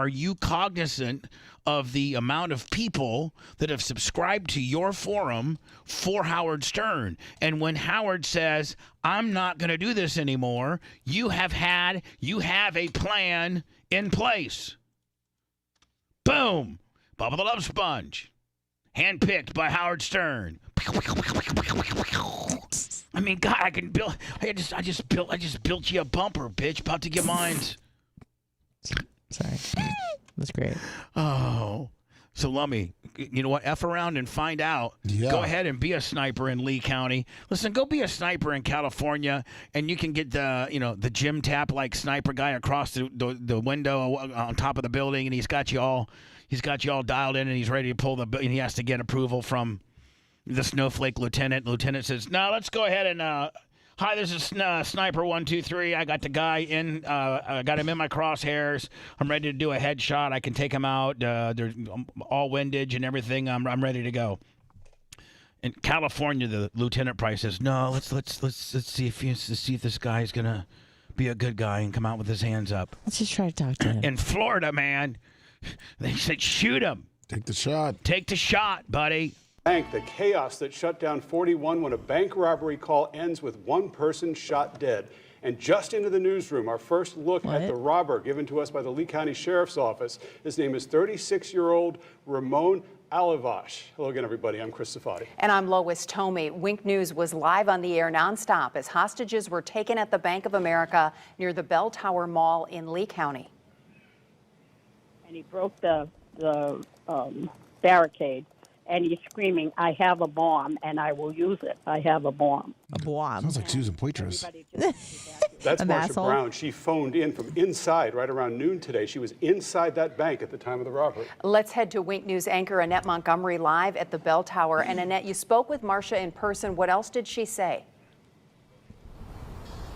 you cognizant of the amount of people that have subscribed to your forum for Howard Stern? And when Howard says, "I'm not going to do this anymore," you have a plan in place. Boom! Bubba the Love Sponge. Handpicked by Howard Stern. I mean, God, I can build. I just built you a bumper, bitch. About to get mine. Sorry. That's great. Oh. So, Lummy, you know what? F around and find out. Yeah. Go ahead and be a sniper in Lee County. Listen, go be a sniper in California, and you can get the gym tap like sniper guy across the window on top of the building, and he's got you all dialed in, and he's ready to pull and he has to get approval from the snowflake lieutenant. Lieutenant says, "No, let's go ahead and hi, this is Sniper 123. I got the guy in. I got him in my crosshairs. I'm ready to do a headshot. I can take him out. They're all windage and everything. I'm ready to go." In California, the lieutenant probably says, "No, let's see if this guy is gonna be a good guy and come out with his hands up." Let's just try to talk to him. In Florida, man, they said, "Shoot him. Take the shot. Take the shot, buddy." Bank, the chaos that shut down 41 when a bank robbery call ends with one person shot dead. And just into the newsroom, our first look at the robber given to us by the Lee County Sheriff's Office. His name is 36-year-old Ramon Alivash. Hello again, everybody. I'm Chris Safati. And I'm Lois Tomei. Wink News was live on the air nonstop as hostages were taken at the Bank of America near the Bell Tower Mall in Lee County. And he broke the barricade. And he's screaming, "I have a bomb, and I will use it. I have a bomb." A bomb. Sounds like Susan Poitras. That's An Marsha asshole. Brown. She phoned in from inside right around noon today. She was inside that bank at the time of the robbery. Let's head to Wink News anchor Annette Montgomery live at the Bell Tower. And Annette, you spoke with Marsha in person. What else did she say?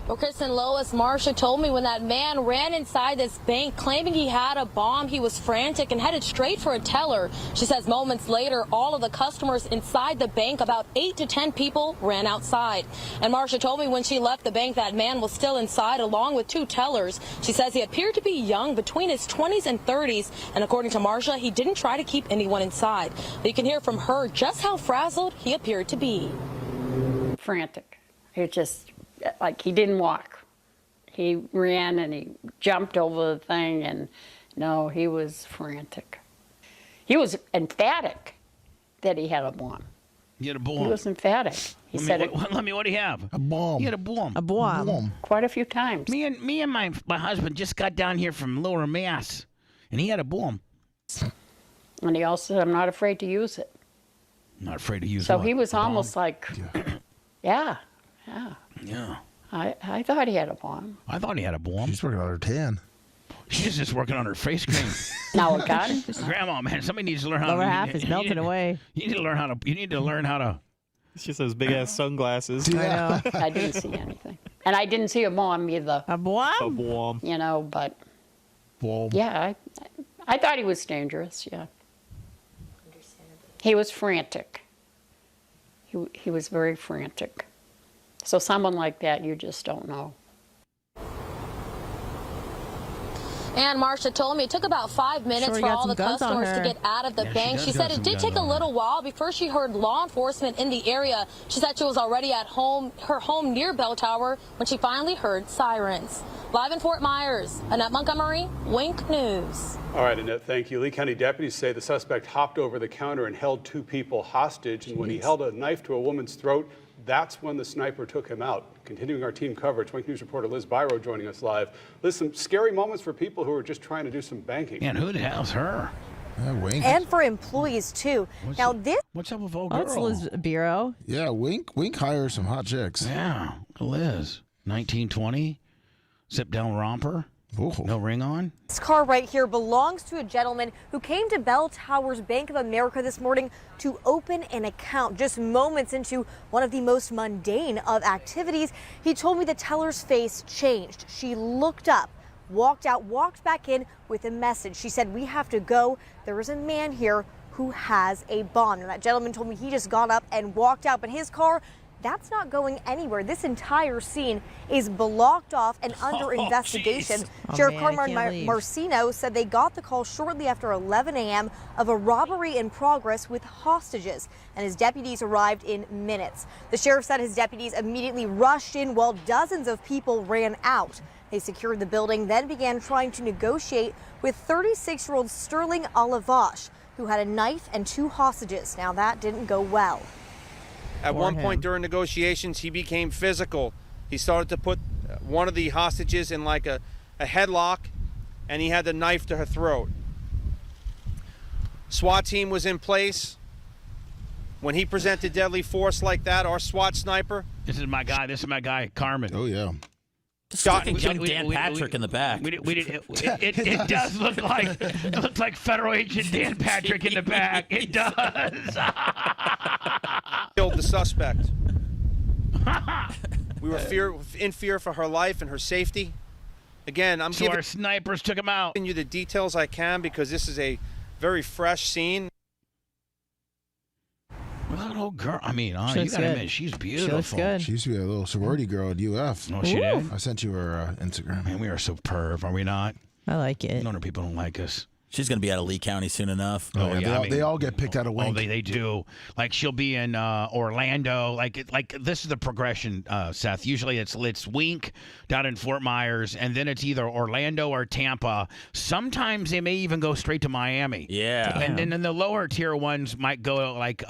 Well, Chris and Lois, Marsha told me when that man ran inside this bank claiming he had a bomb, he was frantic and headed straight for a teller. She says moments later, all of the customers inside the bank, about 8 to 10 people, ran outside. And Marsha told me when she left the bank, that man was still inside along with 2 tellers. She says he appeared to be young, between his 20s and 30s. And according to Marsha, he didn't try to keep anyone inside. But you can hear from her just how frazzled he appeared to be. Frantic. It just, like, he didn't walk. He ran and he jumped over the thing, and no, he was frantic. He was emphatic that he had a bomb. He had a bomb. He was emphatic. He said it. Let me. What do you have? A bomb. He had a bomb. A bomb. Quite a few times. Me and my husband just got down here from Lower Mass, and he had a bomb. And he also said, "I'm not afraid to use it." Not afraid to use. So what? he was A bomb? almost like, yeah. Yeah. I thought he had a bomb. I thought he had a bomb. She's working on her tan. She's just working on her face cream. Now a gun? Grandma, man, somebody needs to learn how. Lower half is melting away. You need to learn how to. You need to learn how to It's just those big ass sunglasses. Yeah. I didn't see anything. And I didn't see a bomb either. A bomb? A bomb. You know, but Bomb. yeah, I thought he was dangerous, yeah. He was frantic. He was very frantic. So someone like that, you just don't know. And Marcia told me it took about 5 minutes Sure, for you got all some the guns on customers to her. get out of the Yeah, bank. she She does said got it some did guns take a on her. little while before she heard law enforcement in the area. She said she was already at home, her home near Bell Tower, when she finally heard sirens. Live in Fort Myers, Annette Montgomery, Wink News. All right, Annette, thank you. Lee County deputies say the suspect hopped over the counter and held 2 people hostage. And when he held a knife to a woman's throat, that's when the sniper took him out. Continuing our team coverage, Wink News reporter Liz Byro joining us live. Liz, some scary moments for people who are just trying to do some banking. Man, who the hell's her? Wink. And for employees too. Now this. What's up with old Oh, girl? it's Liz Bureau. Yeah, Wink hires some hot chicks. Yeah, Liz. 1920. Zip down romper. Ooh. No ring on. This car right here belongs to a gentleman who came to Bell Towers Bank of America this morning to open an account. Just moments into one of the most mundane of activities, he told me the teller's face changed. She looked up, walked out, walked back in with a message. She said, "We have to go. There is a man here who has a bomb." And that gentleman told me he just got up and walked out, but his car, that's not going anywhere. This entire scene is blocked off and under investigation. Oh, Sheriff man, I Carmine can't leave. Marcino said they got the call shortly after 11 a.m. of a robbery in progress with hostages, and his deputies arrived in minutes. The sheriff said his deputies immediately rushed in while dozens of people ran out. They secured the building, then began trying to negotiate with 36-year-old Sterling Olavash, who had a knife and 2 hostages. Now that didn't go well. At one point during negotiations, he became physical. He started to put one of the hostages in like a headlock, and he had the knife to her throat. SWAT team was in place. When he presented deadly force like that, our SWAT sniper. This is my guy, Carmen. Oh, yeah. Fucking young Dan Patrick in the back. It does look like Federal Agent Dan Patrick in the back. It does. Killed the suspect. We were in fear for her life and her safety. Again, I'm giving our snipers took him out. Giving you the details I can because this is a very fresh scene. Well, that old girl. I mean, She you looks gotta good. admit, she's She beautiful. looks good. She used to be a little sorority girl at UF. Oh, she did? I sent you her Instagram. Man, we are so perv, are we not? I like it. No wonder people don't like us. She's going to be out of Lee County soon enough. Oh, yeah. They all get picked out of Wink. Oh, they do. Like she'll be in Orlando. Like this is the progression, Seth. Usually it's Wink down in Fort Myers, and then it's either Orlando or Tampa. Sometimes they may even go straight to Miami. Yeah. And then the lower tier ones might go like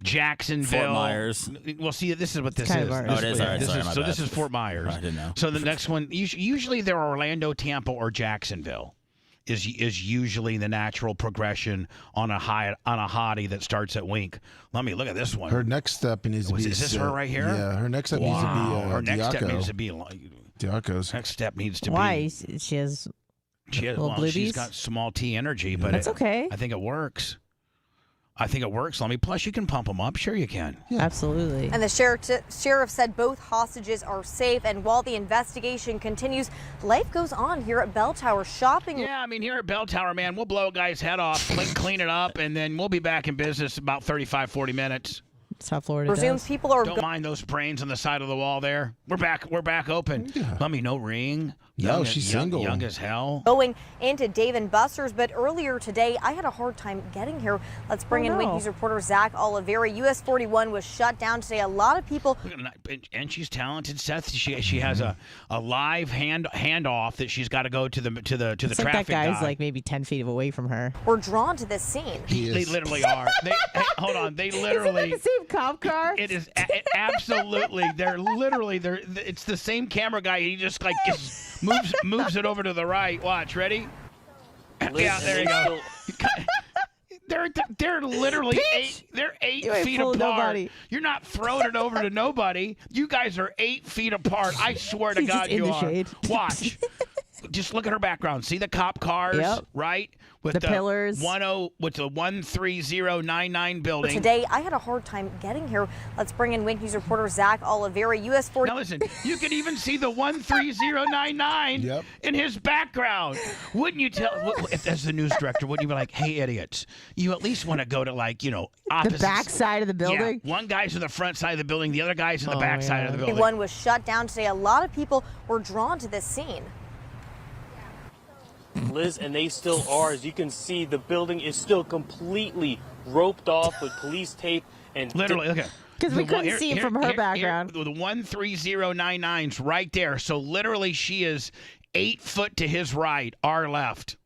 Jacksonville. Fort Myers. Well, see, this is what this kind is. of ours. Oh, it is? All right, sorry, my bad. This is Fort Myers. I didn't know. So the next one, usually they're Orlando, Tampa, or Jacksonville. Is usually the natural progression on a hottie that starts at Wink. Let me look at this one. Her next step needs to be. Is this her right here? Yeah, her next step needs to be. Her next step Diaco. needs to be like. Diaco's. Next step needs to Why? be. She has little She's bluebies? got small T energy, but That's okay. I think it works. Let me. Plus, you can pump them up. Sure, you can. Absolutely. And the sheriff said both hostages are safe. And while the investigation continues, life goes on here at Bell Tower. Shopping. Yeah, I mean, here at Bell Tower, man, we'll blow a guy's head off, clean it up, and then we'll be back in business about 35, 40 minutes. South Florida Presumes does. people are. Don't mind those brains on the side of the wall there. We're back open. Let me no ring. No, she's single. Young as hell. Going into Dave and Buster's, but earlier today I had a hard time getting here. Let's bring in Wink News reporter Zach Oliveira. US 41 was shut down today. A lot of people. And she's talented, Seth. She has a live handoff that she's got to go to the It's traffic like that guy's guy. like maybe 10 feet away from her. We're drawn to this scene. They literally are. Hey, hold on. They literally. Isn't that the same cop car? It is absolutely. They're literally. It's the same camera guy. He just like moves it over to the right. Watch. Ready? Yeah, there you go. They're literally eight You ain't feet fooling apart. nobody. You're not throwing it over to nobody. You guys are 8 feet apart. I swear to He's God, just in you the are. shade. Watch. Just look at her background. See the cop cars, Yep. right? with the pillars. With the 13099 building. Today, I had a hard time getting here. Let's bring in Wink News reporter Zach Oliveri, US 40. Now listen, you could even see the 13099 in his background. Wouldn't you tell, if as the news director, wouldn't you be like, hey, idiots, you at least want to go to opposite. The back side of the building? Yeah, one guy's in the front side of the building, the other guy's in the back side of the building. One was shut down today. A lot of people were drawn to this scene. Liz, and they still are. As you can see, the building is still completely roped off with police tape and literally, okay. Because we couldn't see it from her background. The 13099's right there. So literally, she is 8 foot to his right, our left.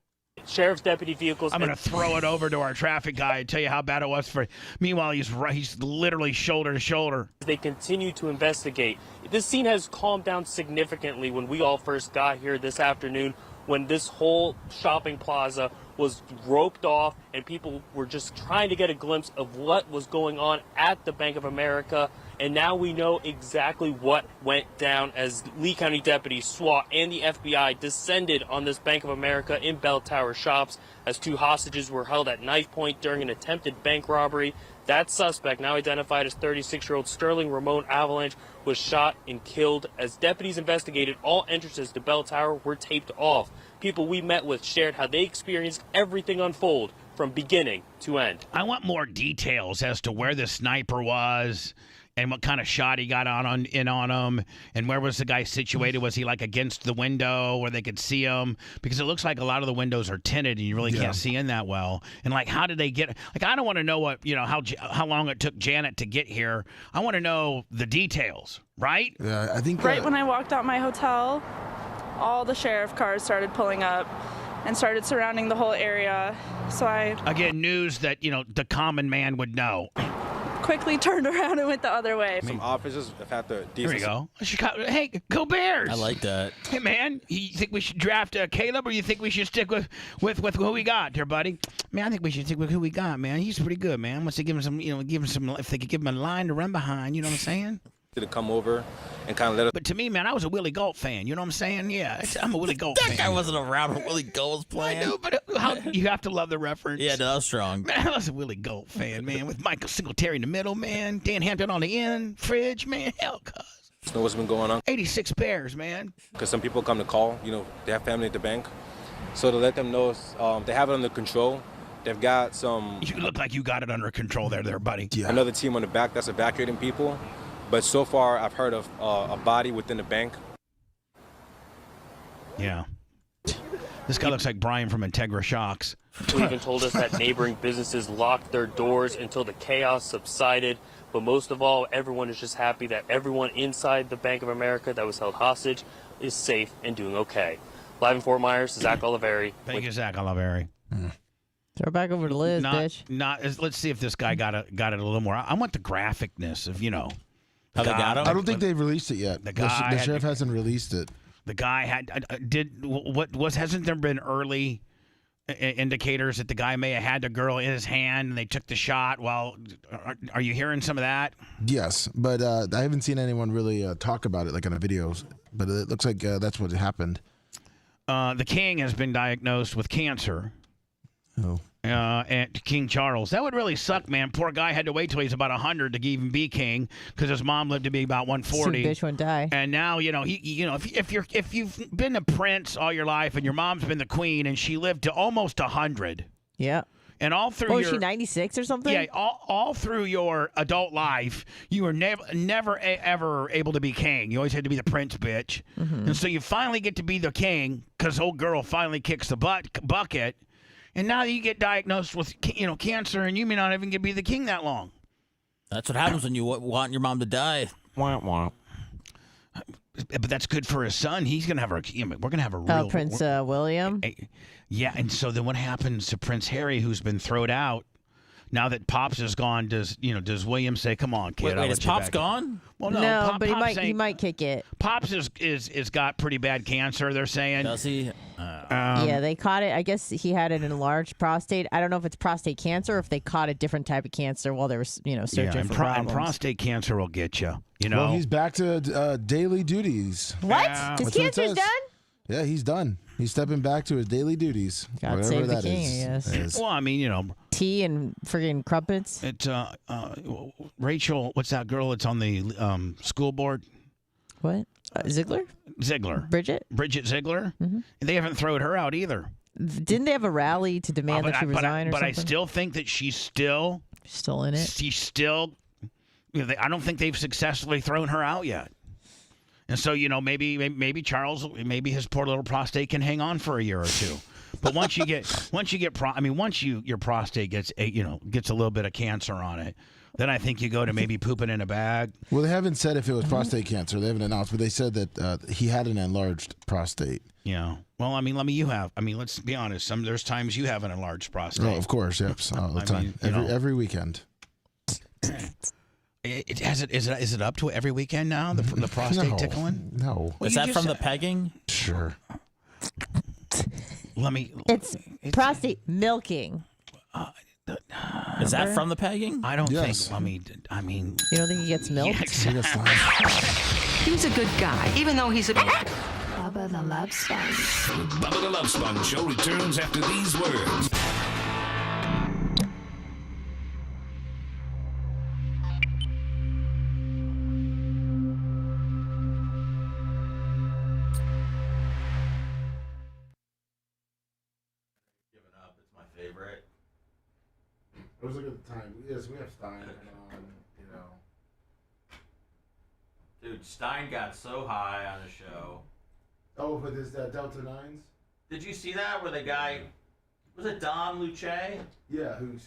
Sheriff's deputy vehicles. I'm going to throw it over to our traffic guy and tell you how bad it was for. Meanwhile, he's literally shoulder to shoulder. They continue to investigate. This scene has calmed down significantly when we all first got here this afternoon, when this whole shopping plaza was roped off and people were just trying to get a glimpse of what was going on at the Bank of America. And now we know exactly what went down as Lee County deputies, SWAT, and the FBI descended on this Bank of America in Bell Tower shops as 2 hostages were held at knife point during an attempted bank robbery. That suspect, now identified as 36-year-old Sterling Ramon Avalanche, was shot and killed. As deputies investigated, all entrances to Bell Tower were taped off. People we met with shared how they experienced everything unfold from beginning to end. I want more details as to where the sniper was and what kind of shot he got on him, and where was the guy situated? Was he against the window where they could see him? Because it looks like a lot of the windows are tinted and you really can't see in that well. And how did they get? I don't want to know how long it took Janet to get here. I want to know the details, right? Yeah, I think right when I walked out my hotel, all the sheriff cars started pulling up and started surrounding the whole area. So I again news that the common man would know. Quickly turned around and went the other way. Some officers have had the Here we go. Hey, go Bears! I like that. Hey man, you think we should draft Caleb, or you think we should stick with who we got there, buddy? Man, I think we should stick with who we got, man. He's pretty good, man. Once they give him some, if they could give him a line to run behind, you know what I'm saying? To come over and kind of let us. But to me, man, I was a Willie Galt fan. You know what I'm saying? Yeah, I'm a Willie Galt fan. That guy wasn't around when Willie Galt was playing. I know, but you have to love the reference. Yeah, that was strong. Man, I was a Willie Galt fan, man, with Michael Singletary in the middle, man. Dan Hampton on the end. Fridge, man. Hell, cuz. Know what's been going on? 86 Bears, man. Because some people come to call. They have family at the bank. So to let them know they have it under control. They've got some. You look like you got it under control there, buddy. Yeah. Another team on the back that's evacuating people. But so far, I've heard of a body within the bank. Yeah. This guy looks like Brian from Integra Shocks. People even told us that neighboring businesses locked their doors until the chaos subsided. But most of all, everyone is just happy that everyone inside the Bank of America that was held hostage is safe and doing okay. Live in Fort Myers, Zach Oliveri. Thank you, Zach Oliveri. Throw back over to Liz, bitch. Let's see if this guy got it a little more. I want the graphicness of, How they got him? I don't think they've released it yet. The sheriff hasn't released it. The guy hasn't there been early indicators that the guy may have had the girl in his hand and they took the shot? Well, are you hearing some of that? Yes, but I haven't seen anyone really talk about it on the videos. But it looks like that's what happened. The king has been diagnosed with cancer. Oh. And King Charles. That would really suck, man. Poor guy had to wait till he's about 100 to even be king because his mom lived to be about 140. Bitch won't die. And now, if you've been a prince all your life and your mom's been the queen and she lived to almost 100. Yeah. And all through was she 96 or something? Yeah, all through your adult life, you were never ever able to be king. You always had to be the prince, bitch. Mm-hmm. And so you finally get to be the king because old girl finally kicks the bucket. And now you get diagnosed with, cancer, and you may not even get to be the king that long. That's what happens when you want your mom to die. Womp womp. But that's good for his son. He's gonna have we're gonna have a real Prince William. Yeah, and so then what happens to Prince Harry, who's been thrown out? Now that Pops is gone, does William say, "Come on, kid"? Wait, is Pops gone? Well, no, but Pops he might kick it. Pops is got pretty bad cancer. They're saying. Does he? Yeah, they caught it. I guess he had an enlarged prostate. I don't know if it's prostate cancer or if they caught a different type of cancer while they were, searching for problems. And prostate cancer will get you. Well, he's back to daily duties. What? Yeah. His That's what it cancer's says. done? Yeah, he's done. He's stepping back to his daily duties. God whatever save the that king, is. I guess. is. Well, I mean, you know, Tea and friggin' crumpets. it. Rachel, what's that girl that's on the school board? What? Ziegler? Bridget Ziegler. Mm-hmm. They haven't thrown her out either. Didn't they have a rally to demand that she resign or but something? I still think that she's still in it. She's still. You know, I don't think they've successfully thrown her out yet. And so, you know, maybe Charles, maybe his poor little prostate can hang on for a year or two. But once your prostate gets a little bit of cancer on it, then I think you go to maybe pooping in a bag. Well, they haven't said if it was prostate cancer. They haven't announced, but they said that he had an enlarged prostate. Yeah. Well, I mean, let's be honest. There's times you have an enlarged prostate. Oh, of course, yes, all the time, every weekend. Is it up to every weekend now? The prostate tickling? No. Is that from the pegging? Sure. It's prostate milking. Is that from the pegging? I don't think. I mean. You don't think he gets milked? He's a good guy, even though he's a Bubba the Love Sponge. The Bubba the Love Sponge show returns after these words. Favorite. Let's look at the time. Yes, we have Stein on, you know. Dude, Stein got so high on the show. Oh, but there's that Delta 9s? Did you see that where the guy, was it Don Luce? Yeah, who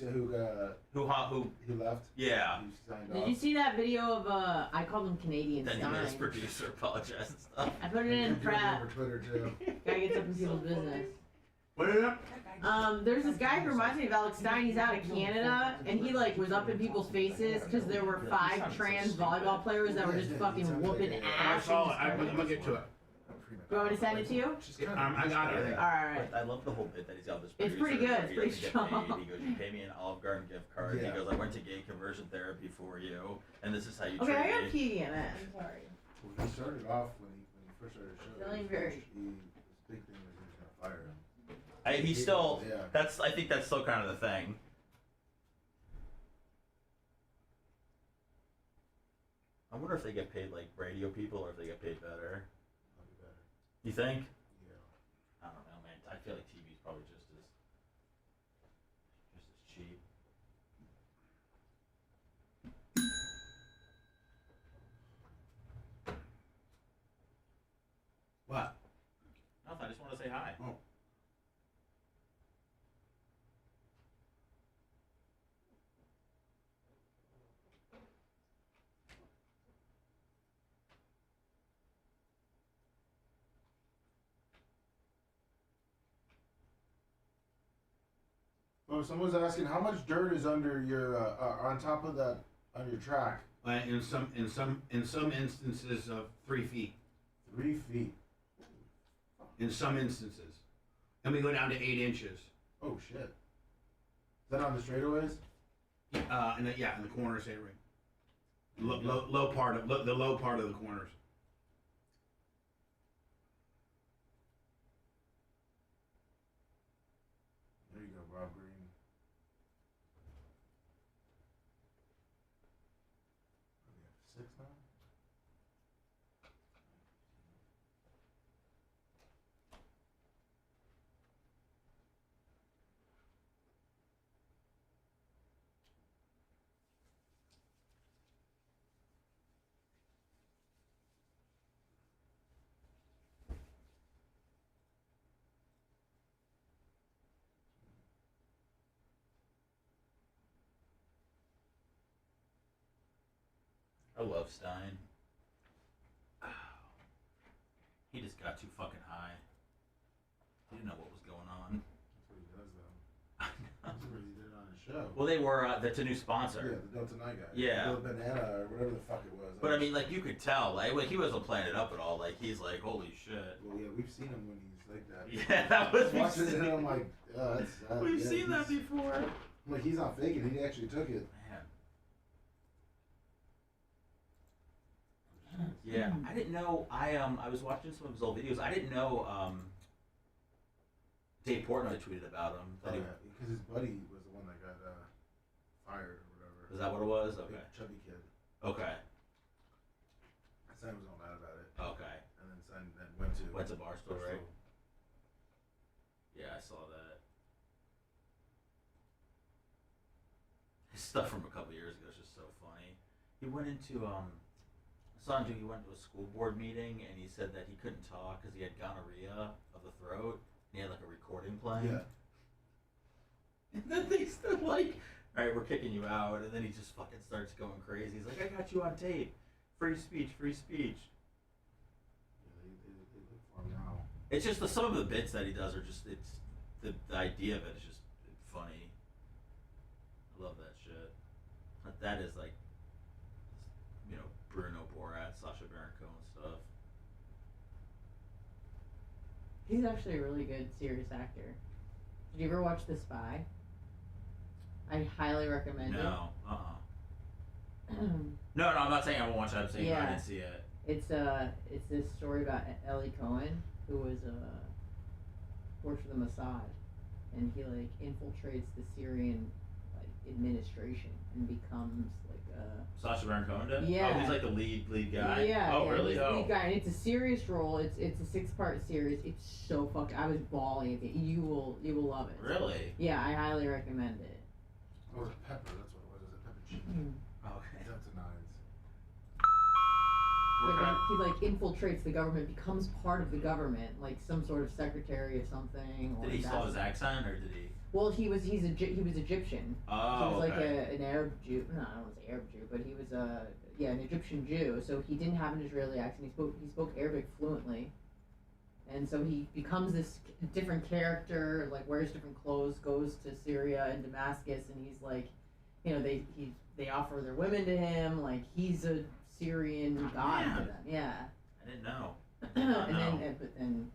left? Yeah. Who signed Did off. you see that video of I called him Canadian Then he Stein. made his producer apologize and stuff. I put it in prep. Over Twitter too. Guy gets up in people's business. Put it up. There's this guy who reminds me of Alex Stein. He's out of Canada, and he was up in people's faces because there were 5 trans volleyball players that were just fucking whooping ass. I'm gonna get to it. Do you want me to send it to you? I got it. All right. I love the whole bit that he's got this. It's pretty producer good. It's where he pretty doesn't get strong. paid. He goes, "You pay me an Olive Garden gift card." Yeah. He goes, "I went to gay conversion therapy for you, and this is how you Okay, I treat got me." pee in it. I'm sorry. Well, he started off when he first started the show. Feeling very- His big thing was he was gonna fire him. He's still. Yeah. I think that's still kind of the thing. I wonder if they get paid like radio people or if they get paid better. You think? Yeah. I don't know, man. I feel like TV's probably just as cheap. What? Nothing. I just want to say hi. Oh. Oh, someone's asking how much dirt is under your on top of that on your track. In some instances of 3 feet. 3 feet. In some instances, and we go down to 8 inches. Oh shit. Is that on the straightaways? In the corners area. Low part of the low part of the corners. There you go, Rob Green. What do we have, 6 now? I love Stein. He just got too fucking high. He didn't know what was going on. That's what he does though. That's what he did on his show. Well, they were. That's a new sponsor. Yeah, the Delta 9 guy. Yeah. The banana or whatever the fuck it was. But I mean, like you could tell, like he wasn't playing it up at all. Like he's like, holy shit. Well, yeah, we've seen him when he's like that. Yeah, that was. Watching it, and I'm like, oh, that's. We've seen that before. I'm like, he's not faking. He actually took it. Yeah, I didn't know. I was watching some of his old videos. I didn't know Dave Portnoy tweeted about him. Because his buddy was the one that got fired or whatever. Is that what it was? Okay. Big chubby kid. Okay. Son was all mad about it. Okay. And then son then went to Barstool, right? Yeah, I saw that. His stuff from a couple years ago is just so funny. He went into he went to a school board meeting and he said that he couldn't talk because he had gonorrhea of the throat and he had like a recording playing. Yeah. And then they still like, all right, we're kicking you out, and then he just fucking starts going crazy. He's like, I got you on tape. Free speech, free speech. Yeah, they look for him now. It's just some of the bits that he does are just, it's the idea of it is just funny. I love that shit. That is like, you know, Bruno Borat, Sacha Baron Cohen stuff. He's actually a really good serious actor. Did you ever watch The Spy? I highly recommend it. No, No, I'm not saying I won't watch it. I'm saying I didn't see it. It's this story about Ellie Cohen, who was worked for the Mossad, and he like infiltrates the Syrian administration and becomes like a Sacha Baron Cohen did? Yeah. Oh, he's like the lead guy? Yeah. Oh, yeah, really? He's the lead guy, and it's a serious role. It's a 6-part series. It's so fucking. I was bawling at it. You will love it. Really? Yeah, I highly recommend it. Oh, it's Pepper. That's what it was. Is it Pepper? Okay. He's up to 9s. Like, he like infiltrates the government, becomes part of the government, like some sort of secretary of something. Or Did he still have his accent, or did he? Well, he was Egyptian. Oh, he was like okay. an Arab Jew. No, I don't want to say Arab Jew, but he was an Egyptian Jew. So he didn't have an Israeli accent. He spoke Arabic fluently, and so he becomes this different character. Like wears different clothes, goes to Syria and Damascus, and he's like, you know, they offer their women to him. Like he's a Syrian god to them. Yeah. I didn't know. And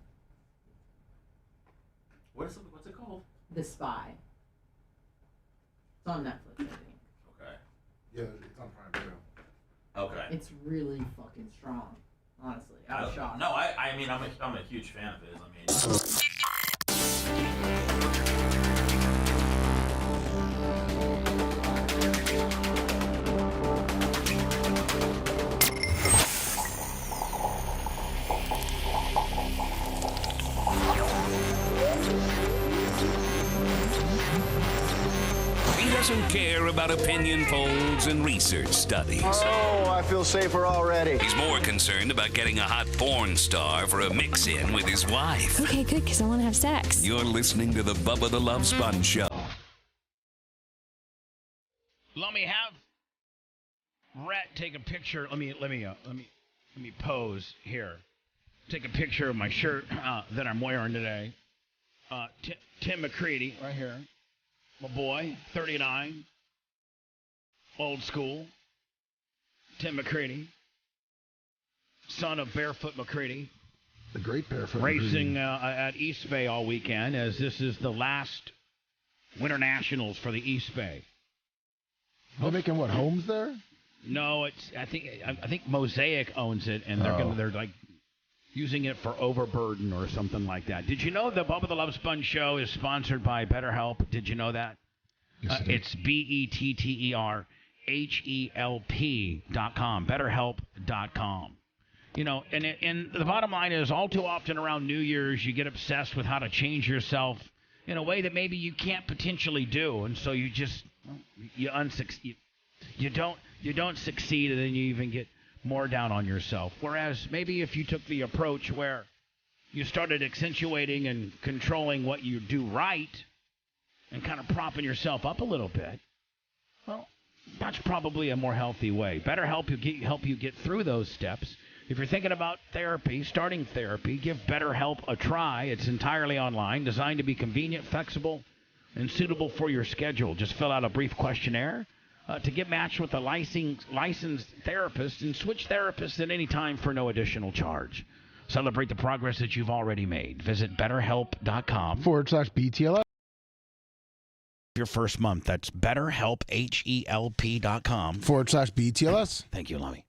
what's it called? The Spy. It's on Netflix, I think. Okay. Yeah, it's on Prime too. Okay. It's really fucking strong, honestly. I'm shocked. No, I mean, I'm a huge fan of his. He doesn't care about opinion polls and research studies. Oh, I feel safer already. He's more concerned about getting a hot porn star for a mix-in with his wife. Okay, good, because I want to have sex. You're listening to the Bubba the Love Sponge Show. Let me have Rhett take a picture. Let me pose here. Take a picture of my shirt that I'm wearing today. Tim McCready, right here. My boy, 39. Old school. Tim McCready. Son of Barefoot McCready. The great Barefoot Racing at East Bay all weekend, as this is the last Winter Nationals for the East Bay. They're making what, homes there? No, it's I think Mosaic owns it, and they're like using it for overburden or something like that. Did you know the Bubba the Love Sponge show is sponsored by BetterHelp? Did you know that? It's BetterHelp.com. BetterHelp.com. You know, and the bottom line is, all too often around New Year's, you get obsessed with how to change yourself in a way that maybe you can't potentially do, and so you just you don't succeed, and then you even get more down on yourself. Whereas maybe if you took the approach where you started accentuating and controlling what you do right and kind of propping yourself up a little bit, well, that's probably a more healthy way. Better help you get through those steps. If you're thinking about therapy, starting therapy, give BetterHelp a try. It's entirely online, designed to be convenient, flexible, and suitable for your schedule. Just fill out a brief questionnaire to get matched with a licensed therapist, and switch therapists at any time for no additional charge. Celebrate the progress that you've already made. Visit BetterHelp.com/BTLS. Your first month. That's BetterHelp, HELP.com/BTLS. Thank you, Lummy.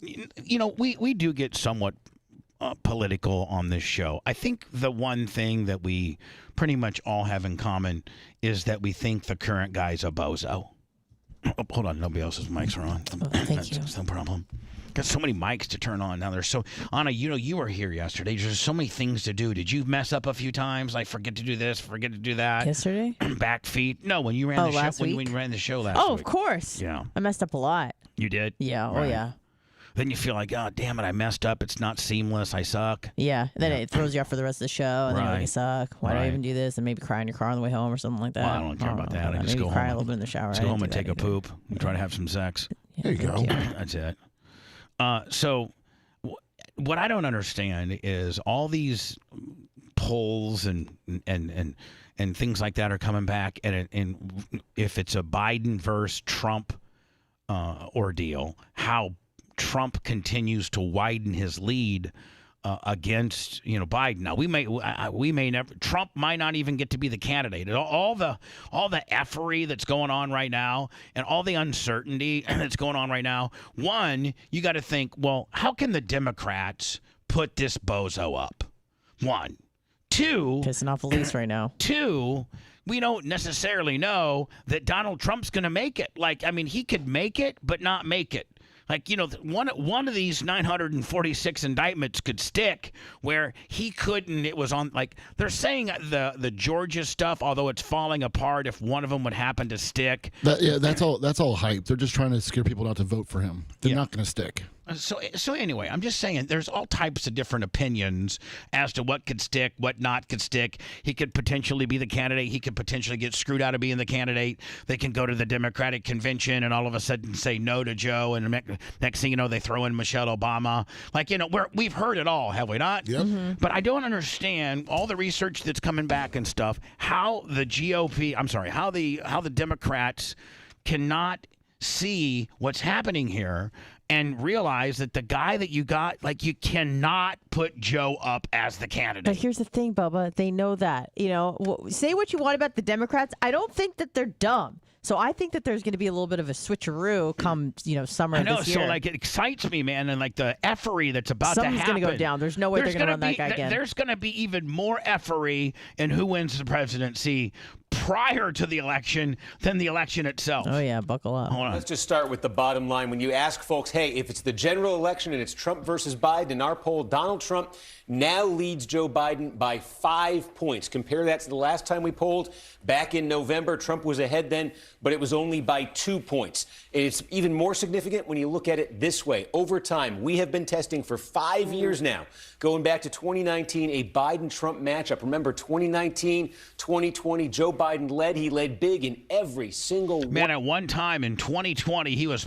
You know, we do get somewhat political on this show. I think the one thing that we pretty much all have in common is that we think the current guy's a bozo. Oh, hold on, nobody else's mics are on. Thank you. That's no problem. Got so many mics to turn on now. There's so Anna, you were here yesterday. There's so many things to do. Did you mess up a few times? Like forget to do this, forget to do that. Yesterday? Back feet. No, when you ran the last show. week? When you ran the show last Oh, week. of course. Yeah. I messed up a lot. You did? Yeah. Oh, Right. yeah. Then you feel like, oh, damn it, I messed up. It's not seamless. I suck. Yeah. Then it throws you off for the rest of the show, and then you're like, Right. I suck. Why did I Right. even do this? And maybe cry in your car on the way home or something like that. Well, I don't care about that. I just maybe go cry home. a little bit in the shower. Just I go didn't home do and that take a either. poop and try to have some sex. There you go. That's it. So what I don't understand is all these polls and things like that are coming back, and if it's a Biden versus Trump ordeal, how Trump continues to widen his lead against Biden. Now we may never. Trump might not even get to be the candidate. All the effery that's going on right now, and all the uncertainty that's going on right now. One, you got to think, well, how can the Democrats put this bozo up? One, two, pissing off Elise right now. Two, we don't necessarily know that Donald Trump's going to make it. Like, I mean, he could make it, but not make it. Like, one of these 946 indictments could stick where he couldn't. It was on, like, they're saying the Georgia stuff, although it's falling apart, if one of them would happen to stick. That's all hype. They're just trying to scare people not to vote for him. They're not going to stick. So anyway, I'm just saying there's all types of different opinions as to what could stick, what not could stick. He could potentially be the candidate. He could potentially get screwed out of being the candidate. They can go to the Democratic convention and all of a sudden say no to Joe, and next thing you know, they throw in Michelle Obama. Like, we've heard it all, have we not? Yep. Mm-hmm. But I don't understand all the research that's coming back and stuff, how the GOP, how the Democrats cannot see what's happening here and realize that the guy that you got, like, you cannot put Joe up as the candidate. But here's the thing, Bubba. They know that. Say what you want about the Democrats. I don't think that they're dumb. So I think that there's going to be a little bit of a switcheroo come, summer I know, this year. so like it excites me, man, and like the effery that's about to happen. Something's going to go down. There's no way they're going to run that guy again. There's going to be even more effery in who wins the presidency prior to the election than the election itself. Oh yeah, buckle up. Hold on. Let's just start with the bottom line. When you ask folks, hey, if it's the general election and it's Trump versus Biden, in our poll, Donald Trump now leads Joe Biden by 5 points. Compare that to the last time we polled back in November. Trump was ahead then, but it was only by 2 points. And it's even more significant when you look at it this way. Over time, we have been testing for 5 years now, going back to 2019, a Biden-Trump matchup. Remember, 2019, 2020, Joe Biden led. He led big in every single one. Man, at one time in 2020, he was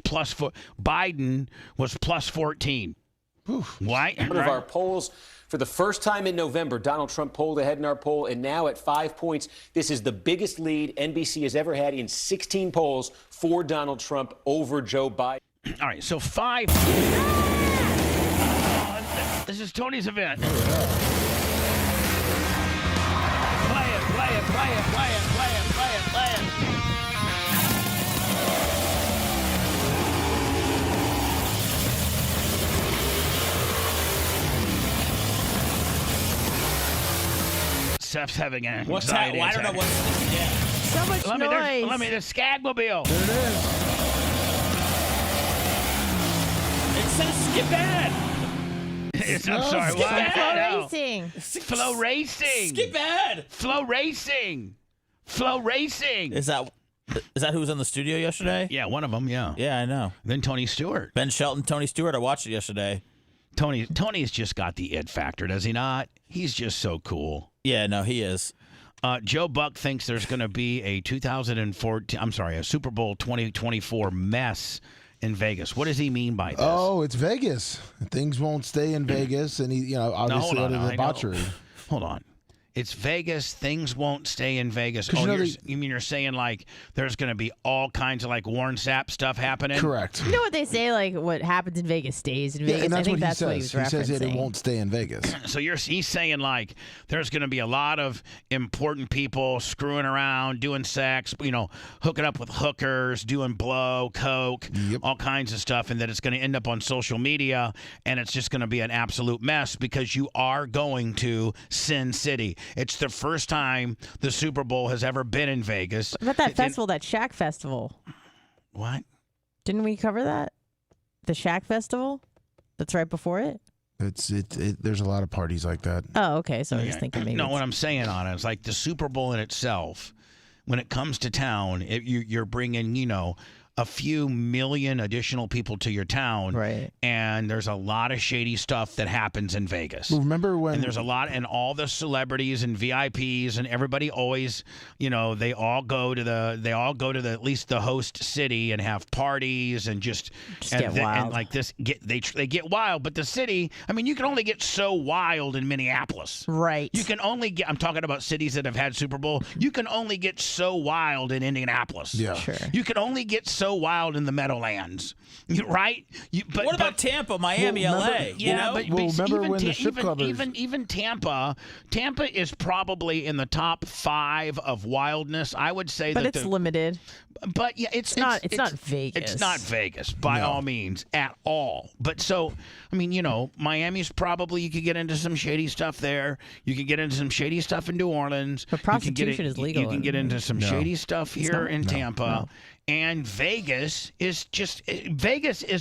Biden was plus 14. Why? One of our polls. For the first time in November, Donald Trump pulled ahead in our poll, and now at 5 points, this is the biggest lead NBC has ever had in 16 polls for Donald Trump over Joe Biden. All right, so 5. This is Tony's event. Play it. Seth's having an What's that? anxiety Well, I don't know attack. what's. So much noise. Let me the Skagmobile. There it is. It says skip ahead. I'm sorry. Skip What? Flow No. Racing. Flow racing. Skip ahead. Flow racing. Flow racing. Is that who was in the studio yesterday? Yeah, one of them. Yeah. Yeah, I know. Then Tony Stewart. Ben Shelton, Tony Stewart. I watched it yesterday. Tony's just got the it factor, does he not? He's just so cool. Yeah, no, he is. Joe Buck thinks there's going to be a a Super Bowl 2024 mess in Vegas. What does he mean by this? Oh, it's Vegas. Things won't stay in Vegas, and he, obviously hold on, under the debauchery. Hold on. It's Vegas. Things won't stay in Vegas. 'Cause Oh, you know you mean you're saying like there's going to be all kinds of like Warren Sapp stuff happening? Correct. You know what they say? Like what happens in Vegas stays in Yeah, Vegas. and that's I think what that's he what says. he was referencing. He says that it won't stay in Vegas. So he's saying like there's going to be a lot of important people screwing around, doing sex, hooking up with hookers, doing blow, coke, all kinds of stuff, and that it's going to end up on social media, and it's just going to be an absolute mess because you are going to Sin City. It's the first time the Super Bowl has ever been in Vegas. What about that festival, that Shack Festival? What? Didn't we cover that? The Shack Festival? That's right before it? There's a lot of parties like that. Oh, okay. So I was thinking maybe. No, what I'm saying on it is like the Super Bowl in itself, when it comes to town, you're bringing, a few million additional people to your town. Right. And there's a lot of shady stuff that happens in Vegas. Well, remember when... And there's a lot, and all the celebrities and VIPs and everybody always, they all go to at least the host city and have parties and just get wild. And like this, they get wild. But the city, I mean, you can only get so wild in Minneapolis. Right. You can only get, I'm talking about cities that have had Super Bowl. You can only get so wild in Indianapolis. Yeah. Sure. You can only get so wild in the Meadowlands, right? What about Tampa, Miami, LA? Yeah, but remember when the strip club even Tampa is probably in the top 5 of wildness. I would say But that it's limited. But yeah, it's not Vegas. It's not Vegas by all means at all. But so I mean, Miami's probably you could get into some shady stuff there. You could get into some shady stuff in New Orleans. But prostitution is legal. You can get into some shady stuff here in Tampa. No. And Vegas is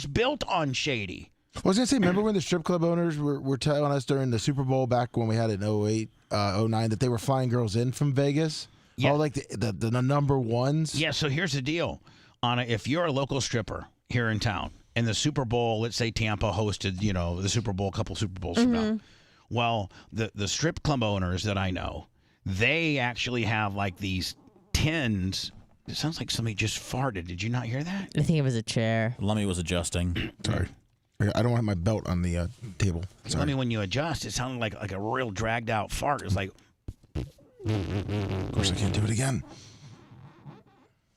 built on shady. I was going to say, remember when the strip club owners were telling us during the Super Bowl back when we had it in 08, 09 that they were flying girls in from Vegas? Yeah. All like the number ones? Yeah, so here's the deal. Anna, if you're a local stripper here in town and the Super Bowl, let's say Tampa hosted, the Super Bowl, a couple Super Bowls from now. Well, the strip club owners that I know, they actually have like these tins. It sounds like somebody just farted. Did you not hear that? I think it was a chair. Lummy was adjusting. Sorry. I don't have my belt on the table. Sorry. I mean, when you adjust, it sounded like a real dragged out fart. It's like. Of course, I can't do it again.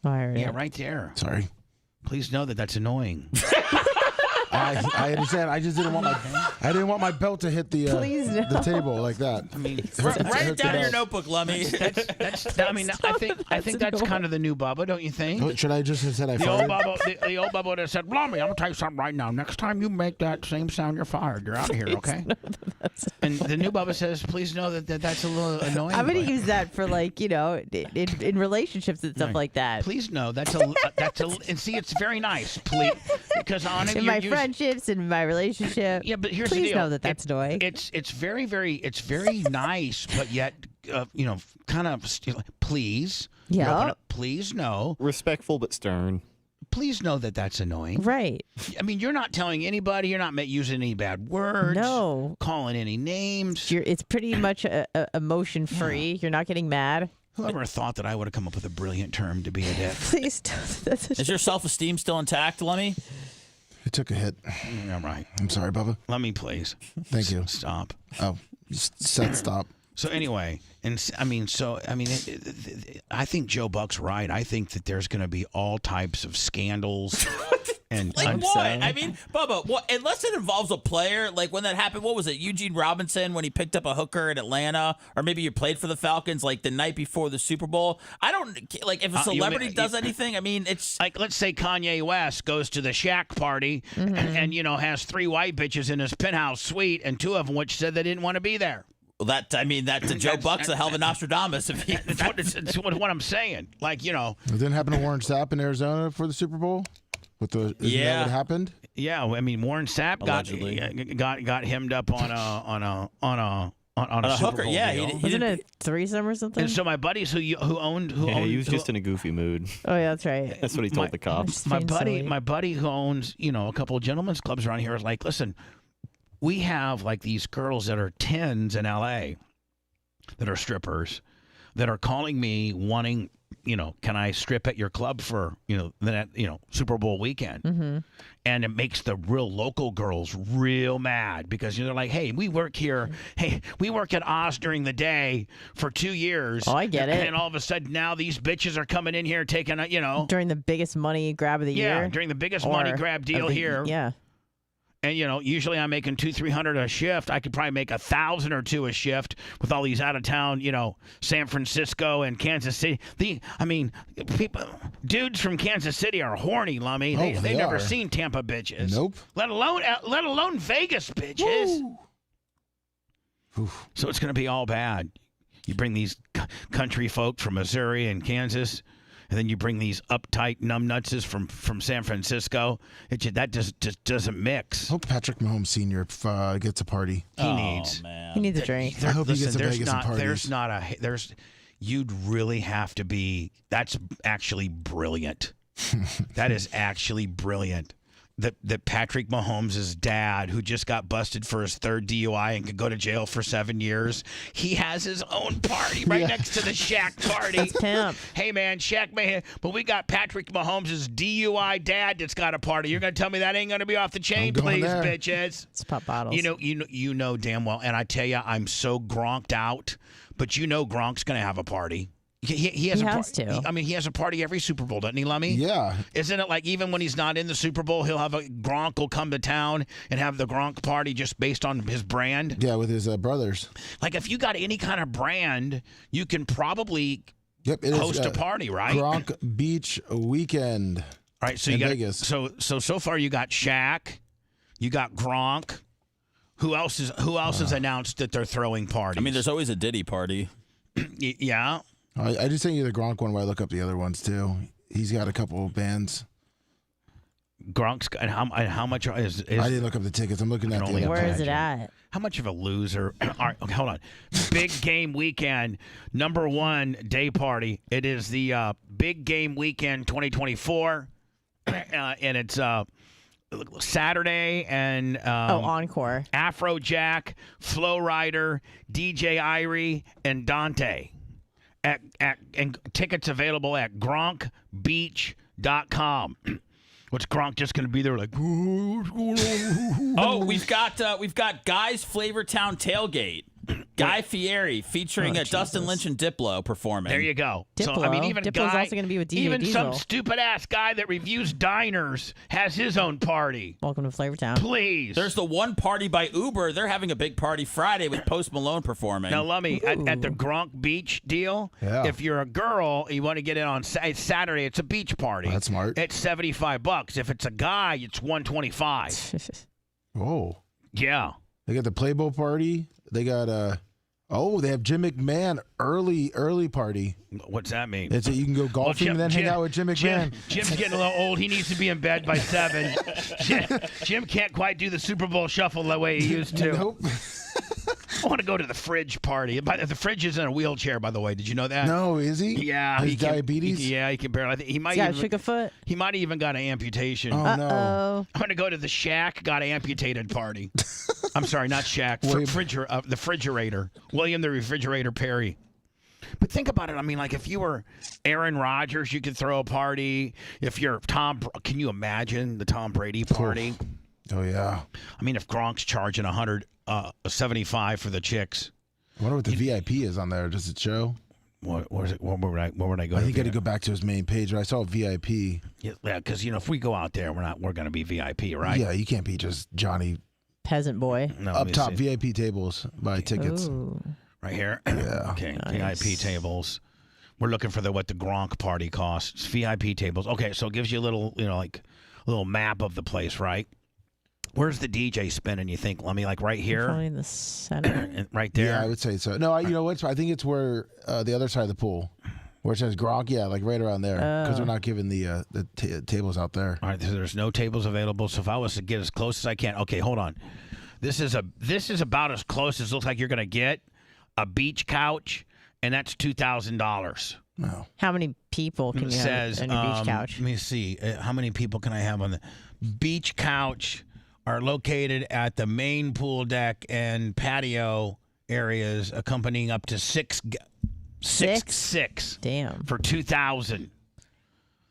Yeah, right there. Sorry. Please know that that's annoying. I understand. I just didn't want my belt to hit the table like that. I mean, write it down in your notebook, Lummy. I mean, I think that's kind of the new Bubba, don't you think? Should I just have said I the old farted? Bubba, the old Bubba that said, Lummy, I'm gonna tell you something right now. Next time you make that same sound, you're fired. You're out of here, okay? And the new Bubba says, please know that that's a little annoying. I'm going to use that for in relationships and stuff like that. Please know that's a and see, it's very nice. Please, because on in my friendships and my relationship. Yeah, but here's please the deal. know that that's annoying. It's very nice, but yet kind of please. Yeah. Please know. Respectful but stern. Please know that that's annoying. Right. I mean, you're not telling anybody. You're not using any bad words. No. Calling any names. It's pretty much emotion free. Yeah. You're not getting mad. Whoever thought that I would have come up with a brilliant term to be a dick? Please don't. Is your self-esteem still intact, Lummy? It took a hit. Yeah, right. I'm sorry, Bubba. Let me please. Thank you. Stop. Oh, you said stop. So anyway, I think Joe Buck's right. I think that there's going to be all types of scandals. And like what? I mean, Bubba, unless it involves a player, like when that happened, what was it? Eugene Robinson when he picked up a hooker in Atlanta, or maybe you played for the Falcons like the night before the Super Bowl. I don't like if a celebrity does anything. I mean, it's like let's say Kanye West goes to the Shaq party and has 3 white bitches in his penthouse suite, and 2 of them which said they didn't want to be there. Well, that's Joe Buck's a hell of a Nostradamus. That's what I'm saying. Like It didn't happen to Warren Sapp in Arizona for the Super Bowl. Isn't that what happened? Yeah, I mean Warren Sapp got hemmed up on a hooker. Bowl Yeah, deal. Wasn't it a threesome or something? And so my buddies who owned he was just in a goofy mood. Oh yeah, that's right. That's what he told the cops. My buddy who owns a couple of gentlemen's clubs around here is like, listen, we have like these girls that are 10s in LA that are strippers that are calling me wanting can I strip at your club for, Super Bowl weekend? Mm-hmm. And it makes the real local girls real mad because they're like, hey, we work here. Hey, we work at Oz during the day for 2 years. Oh, I get it. And all of a sudden now these bitches are coming in here taking, during the biggest money grab of the year. Yeah, during the biggest money grab deal here. Yeah. And, usually I'm making $200-300 a shift. I could probably make $1,000 or $2 a shift with all these out of town, San Francisco and Kansas City. Dudes from Kansas City are horny, Lummy. They never seen Tampa bitches. Nope. Let alone Vegas bitches. So it's going to be all bad. You bring these country folk from Missouri and Kansas. And then you bring these uptight numbnutses from San Francisco. That just doesn't mix. Hope Patrick Mahomes Sr. Gets a party. He needs a drink. I hope he gets to Vegas and parties. You'd really have to be. That's actually brilliant. That is actually brilliant. That Patrick Mahomes' dad, who just got busted for his 3rd DUI and could go to jail for 7 years, he has his own party right next to the Shaq party. That's pimp. Hey, man, Shaq may but we got Patrick Mahomes' DUI dad that's got a party. You're going to tell me that ain't going to be off the chain, please, bitches? It's pop bottles. You know damn well, and I tell you, I'm so gronked out, but Gronk's going to have a party. He has to. I mean, he has a party every Super Bowl, doesn't he, Lummy? Yeah. Isn't it like even when he's not in the Super Bowl, he'll have Gronk will come to town and have the Gronk party just based on his brand? Yeah, with his brothers. Like if you got any kind of brand, you can probably host a party, right? Gronk Beach Weekend. All right, so you got Vegas. So far you got Shaq, you got Gronk. Who else has announced that they're throwing parties? I mean, there's always a Diddy party. Yeah. I just sent you the Gronk one while I look up the other ones too. He's got a couple of bands. Gronk's and how much is I didn't look up the tickets. I'm looking at the where is it at? How much of a loser? All right, okay, hold on. Big Game Weekend, #1 day party. It is the Big Game Weekend 2024, and it's Saturday and Encore. Afrojack, Flow Rider, DJ Irie, and Dante. And tickets available at gronkbeach.com. What's Gronk just going to be there like? Oh, we've got Guy's Flavortown Tailgate. Guy Fieri featuring Dustin Lynch and Diplo performing. There you go. Diplo. So I mean, even Diplo's Guy, also going to be with DJ even Diesel. some stupid ass guy that reviews diners has his own party. Welcome to Flavortown. Please. There's the one party by Uber. They're having a big party Friday with Post Malone performing. Now, Lummy, at the Gronk Beach deal, if you're a girl, you want to get in on Saturday, it's a beach party. That's smart. It's $75. If it's a guy, it's $125. Oh. Yeah. They got the Playboy party. They got they have Jim McMahon early party. What's that mean? It's you can go golfing and then hang out with Jim McMahon. Jim's getting a little old. He needs to be in bed by 7. Jim can't quite do the Super Bowl shuffle the way he used to. Nope. I want to go to the fridge party. The fridge is in a wheelchair, by the way. Did you know that? No, is he? Yeah. His diabetes? He can barely. He might He's got a shook a foot. He might have even got an amputation. Oh, no. I'm going to go to the Shaq got amputated party. I'm sorry, not Shaq. The refrigerator. William the Refrigerator Perry. But think about it. I mean, like if you were Aaron Rodgers, you could throw a party. If you're Tom, can you imagine the Tom Brady party? Oh yeah. I mean, if Gronk's charging $175 for the chicks. I wonder what the VIP is on there. Does it show? What would I go? I think I got to go back to his main page. I saw VIP. Yeah, because if we go out there, we're going to be VIP, right? Yeah, you can't be just Johnny Peasant boy. No, up top VIP tables. Buy tickets. Ooh. Right here. Yeah. Okay. Nice. VIP tables. We're looking for what the Gronk party costs. VIP tables. Okay, so it gives you a little, little map of the place, right? Where's the DJ spinning, you think, Lemmy? Like right here? Probably in the center. Right there? Yeah, I would say so. No, you know what? I think it's where the other side of the pool, where it says Gronk. Yeah, like right around there, because they're not giving the tables out there. All right, there's no tables available. So if I was to get as close as I can, okay, hold on. This is about as close as it looks like you're gonna get a beach couch, and that's $2,000. No. How many people can you have on your beach couch? Let me see. How many people can I have on the beach couch? Are located at the main pool deck and patio areas, accompanying up to six 6.6. Damn. For 2,000.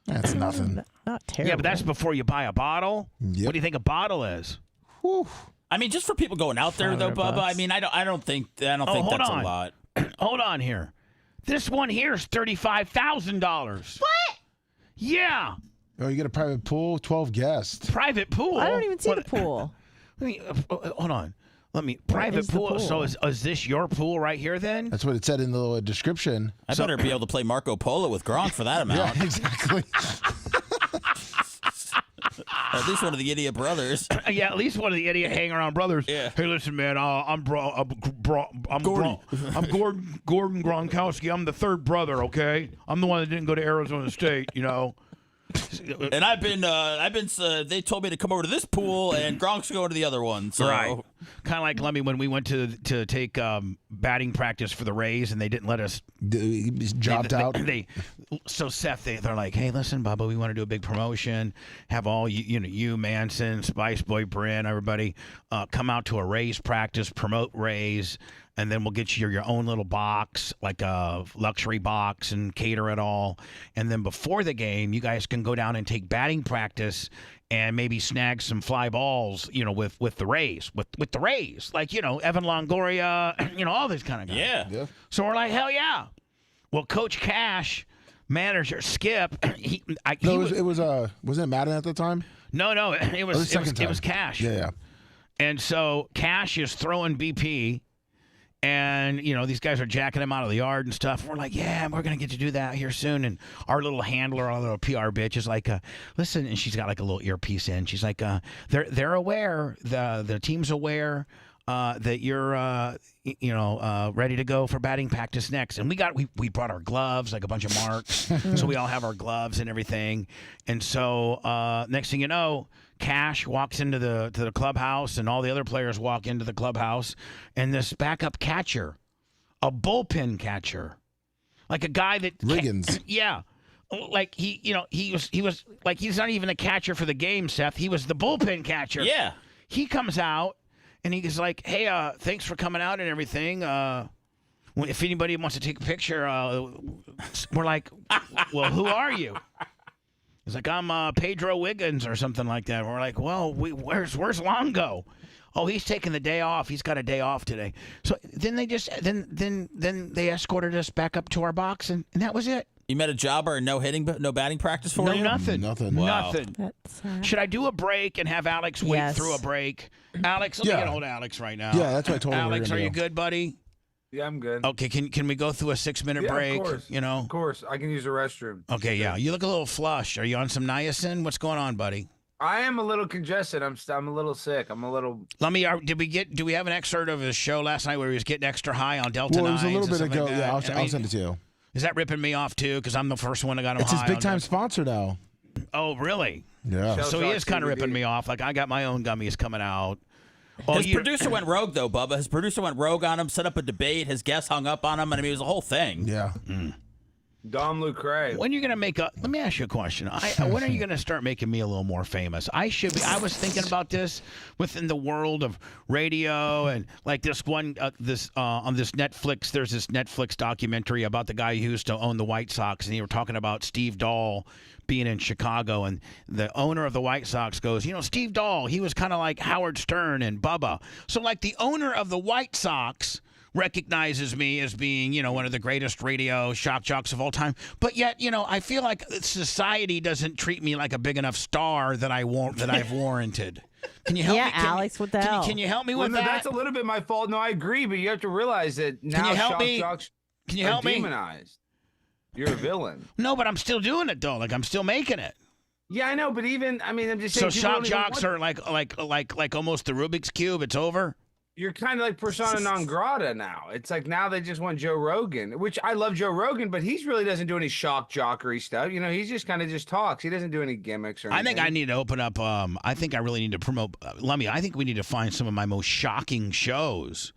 That's nothing. Not terrible. Yeah, but that's before you buy a bottle. Yep. What do you think a bottle is? Whew. I mean, just for people going out there though, Bubba. I mean, I don't think that's a lot. Hold on here. This one here is $35,000. What? Yeah. Oh, you get a private pool, 12 guests. Private pool. I don't even see the pool. Let me hold on. Private pool. So is this your pool right here then? That's what it said in the little description. I better be able to play Marco Polo with Gronk for that amount. Yeah, exactly. At least one of the idiot brothers. Yeah, at least one of the idiot hang around brothers. Yeah. Hey, listen, man. I'm Gordon Gronkowski. I'm the third brother. Okay, I'm the one that didn't go to Arizona State. You know. And they told me to come over to this pool, and Gronk's going to the other one. So. Right. Kind of like Lemmy when we went to take batting practice for the Rays, and they didn't let us. Jobbed out. So Seth, they're like, hey, listen, Bubba, we want to do a big promotion. Have all you Manson, Spice Boy, Bryn, everybody come out to a Rays practice, promote Rays. And then we'll get you your own little box, like a luxury box, and cater it all. And then before the game, you guys can go down and take batting practice and maybe snag some fly balls, with the Rays, with the Rays, like Evan Longoria, all these kind of guys. Yeah. So we're like, hell yeah. Well, Coach Cash, manager Skip, wasn't it Madden at the time? No, it was Cash. Yeah. And so Cash is throwing BP. And, these guys are jacking him out of the yard and stuff. We're like, yeah, we're going to get to do that here soon. And our little handler, our little PR bitch is like, listen. And she's got like a little earpiece in. She's like, they're aware, the team's aware that you're, ready to go for batting practice next. And we brought our gloves, like a bunch of marks. So we all have our gloves and everything. And so next thing you know, Cash walks into the clubhouse, and all the other players walk into the clubhouse, and this backup catcher, a bullpen catcher, like a guy that Riggins. Yeah, like he was like, he's not even a catcher for the game, Seth. He was the bullpen catcher. Yeah, he comes out and he's like, hey, thanks for coming out and everything. If anybody wants to take a picture, we're like, well, who are you? He's like, I'm Pedro Wiggins or something like that. We're like, well, where's Longo? Oh, he's taking the day off. He's got a day off today. So then they escorted us back up to our box, and that was it. You met a jobber and no batting practice for you? Nothing. Wow. Nothing. Should I do a break and have Alex wait through a break? Alex, let me get hold of Alex right now. Yeah, that's what I told him. Alex, are you good, buddy? Yeah, I'm good. Okay, can we go through a 6-minute break? Of course. Of course. I can use the restroom. Okay, yeah. You look a little flushed. Are you on some niacin? What's going on, buddy? I am a little congested. I'm a little sick. I'm a little. Do we have an excerpt of his show last night where he was getting extra high on Delta 9s? Well, it was a little bit ago. Like yeah, I'll send it to you. Is that ripping me off too? Because I'm the first one that got him It's high. his big time sponsor now. Oh, really? Yeah. So he is kind of ripping me off. Like, I got my own gummies coming out. His producer went rogue, though, Bubba. His producer went rogue on him, set up a debate. His guest hung up on him, and I mean, it was a whole thing. Yeah. Dom Lucre. When are you going to make a... Let me ask you a question. When are you going to start making me a little more famous? I was thinking about this within the world of radio, and like this one, on this Netflix, there's this Netflix documentary about the guy who used to own the White Sox, and they were talking about Steve Dahl being in Chicago, and the owner of the White Sox goes, Steve Dahl, he was kind of like Howard Stern and Bubba. So like the owner of the White Sox recognizes me as being, one of the greatest radio shock jocks of all time. But yet, I feel like society doesn't treat me like a big enough star that I've warranted. Can you help me? Yeah, Alex, what the hell? Can you help me with no, that? That's a little bit my fault. No, I agree, but you have to realize that now Can you help shock me? jocks Can you are help me? demonized. You're a villain. No, but I'm still doing it though. Like, I'm still making it. Yeah, I know, but I'm just So saying. shock jocks are like almost the Rubik's Cube. It's over. You're kind of like persona non grata now. It's like now they just want Joe Rogan, which I love Joe Rogan, but he really doesn't do any shock jockery stuff. He's just kind of just talks. He doesn't do any gimmicks or anything. I think I need to open up. I think I really need to promote. Lemmy, I think we need to find some of my most shocking shows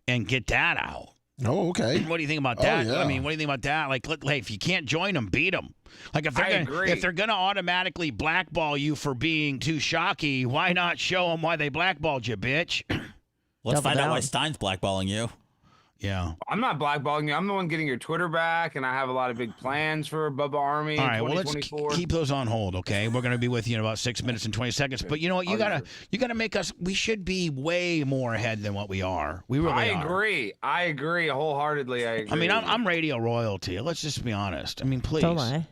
and get that out. Oh, okay. What do you think about that? Yeah. I mean, what do you think about that? Like, look, hey, if you can't join them, beat them. Like, if they're gonna automatically blackball you for being too shocky, why not show them why they blackballed you, bitch? Let's find out why Stein's blackballing you. Yeah. I'm not blackballing you. I'm the one getting your Twitter back, and I have a lot of big plans for Bubba Army. All right, well, let's 2024. keep those on hold, okay? We're going to be with you in about 6 minutes and 20 seconds. But you know what? You gotta make us. We should be way more ahead than what we are. We really I are. agree. I agree wholeheartedly. I agree. I mean, I'm radio royalty. Let's just be honest. I mean, please. So am I.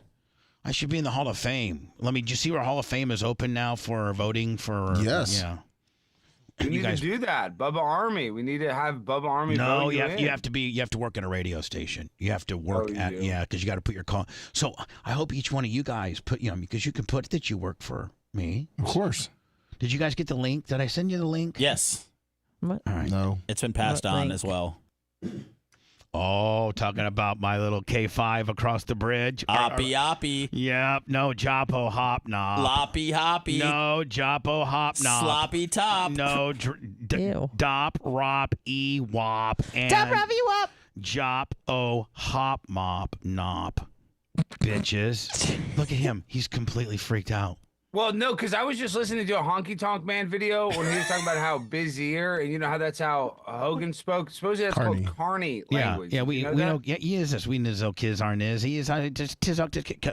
I should be in the Hall of Fame. Do you see where Hall of Fame is open now for voting for? Yes. Yeah. We need to do that. Bubba Army. We need to have Bubba Army. No, vote you in. have to work in a radio station. You have to work because you got to put your call. So I hope each one of you guys put because you can put that you work for me. Of course. Did you guys get the link? Did I send you the link? Yes. What? All right. No. It's been passed on as well. Oh, talking about my little K5 across the bridge. Oppie, oppie. Yep. No, Joppo hop knob. Loppy, hoppy. No, Joppo hop knob. Sloppy top. No, Dop, Rop, E, Wop, and Stop, Robbie, Wop. Jop, O, hop, mop, nop. Bitches. Look at him. He's completely freaked out. Well, no, because I was just listening to a Honky Tonk Man video when he was talking about how busier, and you know how that's how Hogan spoke. Supposedly that's called Carney language. Yeah, we you know know. Yeah, he is this. We know kids aren't is. He is just tis.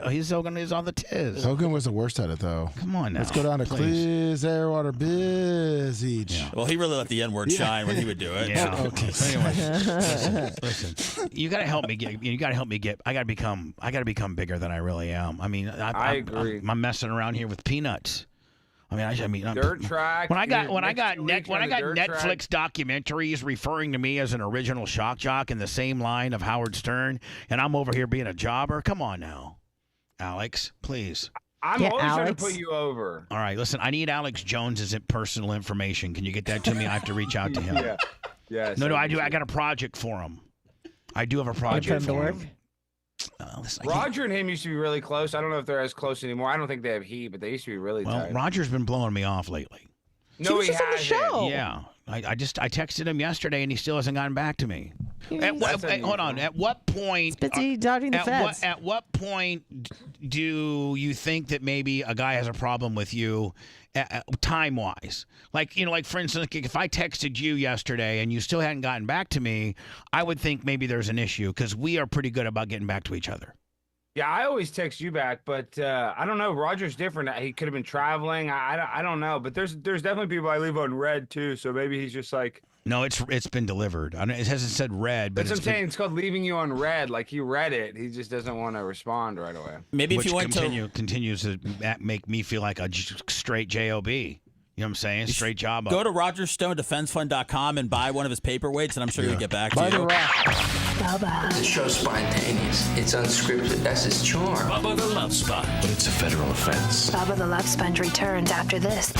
He's Hogan is on the tis. Hogan was the worst at it, though. Come on now. Let's go down to Clear Airwater Biz each. Yeah. Well, he really let the N-word shine when he would do it. Yeah. Okay. So anyway, listen. You got to help me get. You got to help me get. I got to become bigger than I really am. I mean, I agree. I'm messing around here with peanuts. I mean, Dirt Track. When I got Netflix documentaries referring to me as an original shock jock in the same line of Howard Stern, and I'm over here being a jobber. Come on now, Alex, please. I'm always trying to put you over. All right, listen. I need Alex Jones's personal information. Can you get that to me? I have to reach out to him. Yeah. Yes. No, I do. I got a project for him. I do have a project for him. Roger and him used to be really close. I don't know if they're as close anymore. I don't think they have heat, but they used to be really tight. Roger's been blowing me off lately. No, he hasn't. Show. Yeah. I texted him yesterday and he still hasn't gotten back to me. Hold on. At what point? Busy dodging the feds. At what point do you think that maybe a guy has a problem with you, time wise? Like for instance, if I texted you yesterday and you still hadn't gotten back to me, I would think maybe there's an issue because we are pretty good about getting back to each other. Yeah, I always text you back, but I don't know. Roger's different. He could have been traveling. I don't know, but there's definitely people I leave on red too. So maybe he's just like. No, it's been delivered. It hasn't said red, but that's what I'm saying. It's called leaving you on red. Like he read it, he just doesn't want to respond right away. Maybe if you went continues to make me feel like a straight job. You know what I'm saying? Straight job. Go to RogerStoneDefenseFund.com and buy one of his paperweights, and I'm sure he'll get back to you. Bubba. The show's spontaneous. It's unscripted. That's his charm. Bubba the Love Sponge. But it's a federal offense. Bubba the Love Sponge returns after this.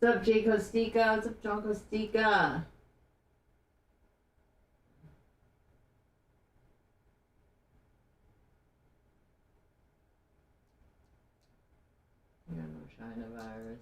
What's up, Jay Costica? What's up, John Costica? You got no China virus.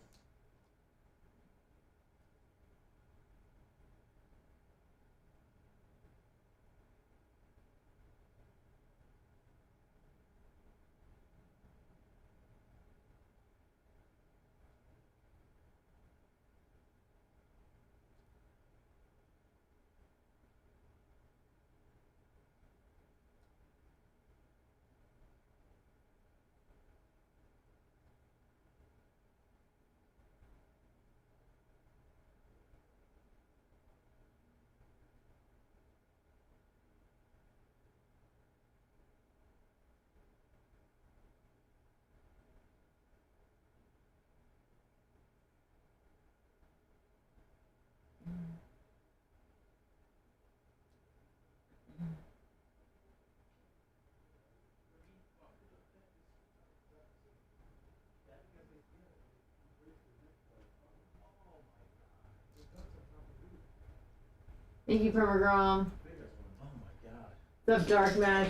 Thank you, Permagrom. Oh my god. What's up, Dark Match?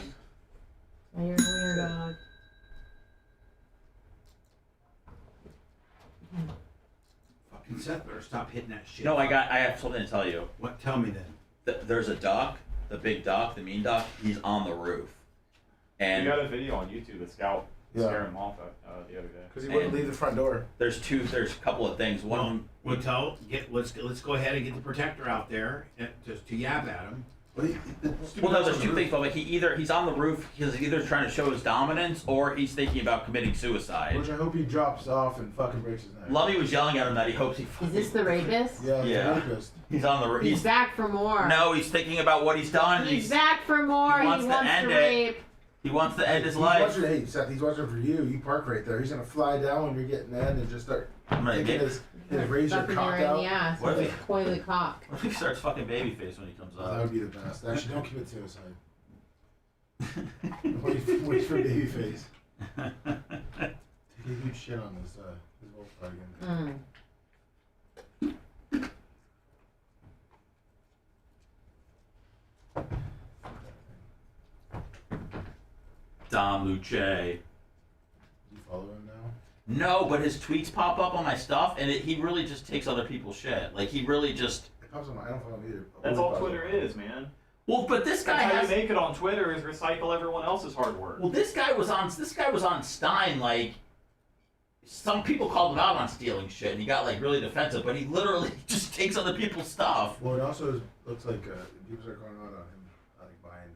I hear your dog. Fucking Seth better stop hitting that shit. No, I have something to tell you. What? Tell me then. There's a duck, the big duck, the mean duck. He's on the roof. And you got a video on YouTube of Scout scaring him off the other day. Because he wouldn't leave the front door. There's a couple of things. One, let's go ahead and get the protector out there to yap at him. well, no, there's two things. But like he's on the roof. He's either trying to show his dominance or he's thinking about committing suicide. Which I hope he drops off and fucking breaks his neck. Lummy was yelling at him that he hopes he. Is this the rapist? Yeah, yeah. The rapist. He's on the roof. He's back for more. No, he's thinking about what he's done. He's back for more. He wants to end rape. He wants to end his He's life. Watching, hey, Seth, he's watching for you. You park right there. He's gonna fly down when you're getting in and just start taking his razor cock out. In the ass with his coily cock. What if he starts fucking babyface when he comes up? That would be the best. Actually, don't commit suicide. wait for babyface. Take a huge shit on his Volkswagen. Dom Luce. Do you follow him now? No, but his tweets pop up on my stuff, and he really just takes other people's shit. Like he really just. It pops on my. I don't follow him either. That's all Twitter is, man. Well, but this guy That's how you make it on Twitter is recycle everyone else's hard work. Well, this guy was on Stein. Like some people called him out on stealing shit, and he got like really defensive. But he literally just takes other people's stuff. Well, it also looks like people are going on him, like buying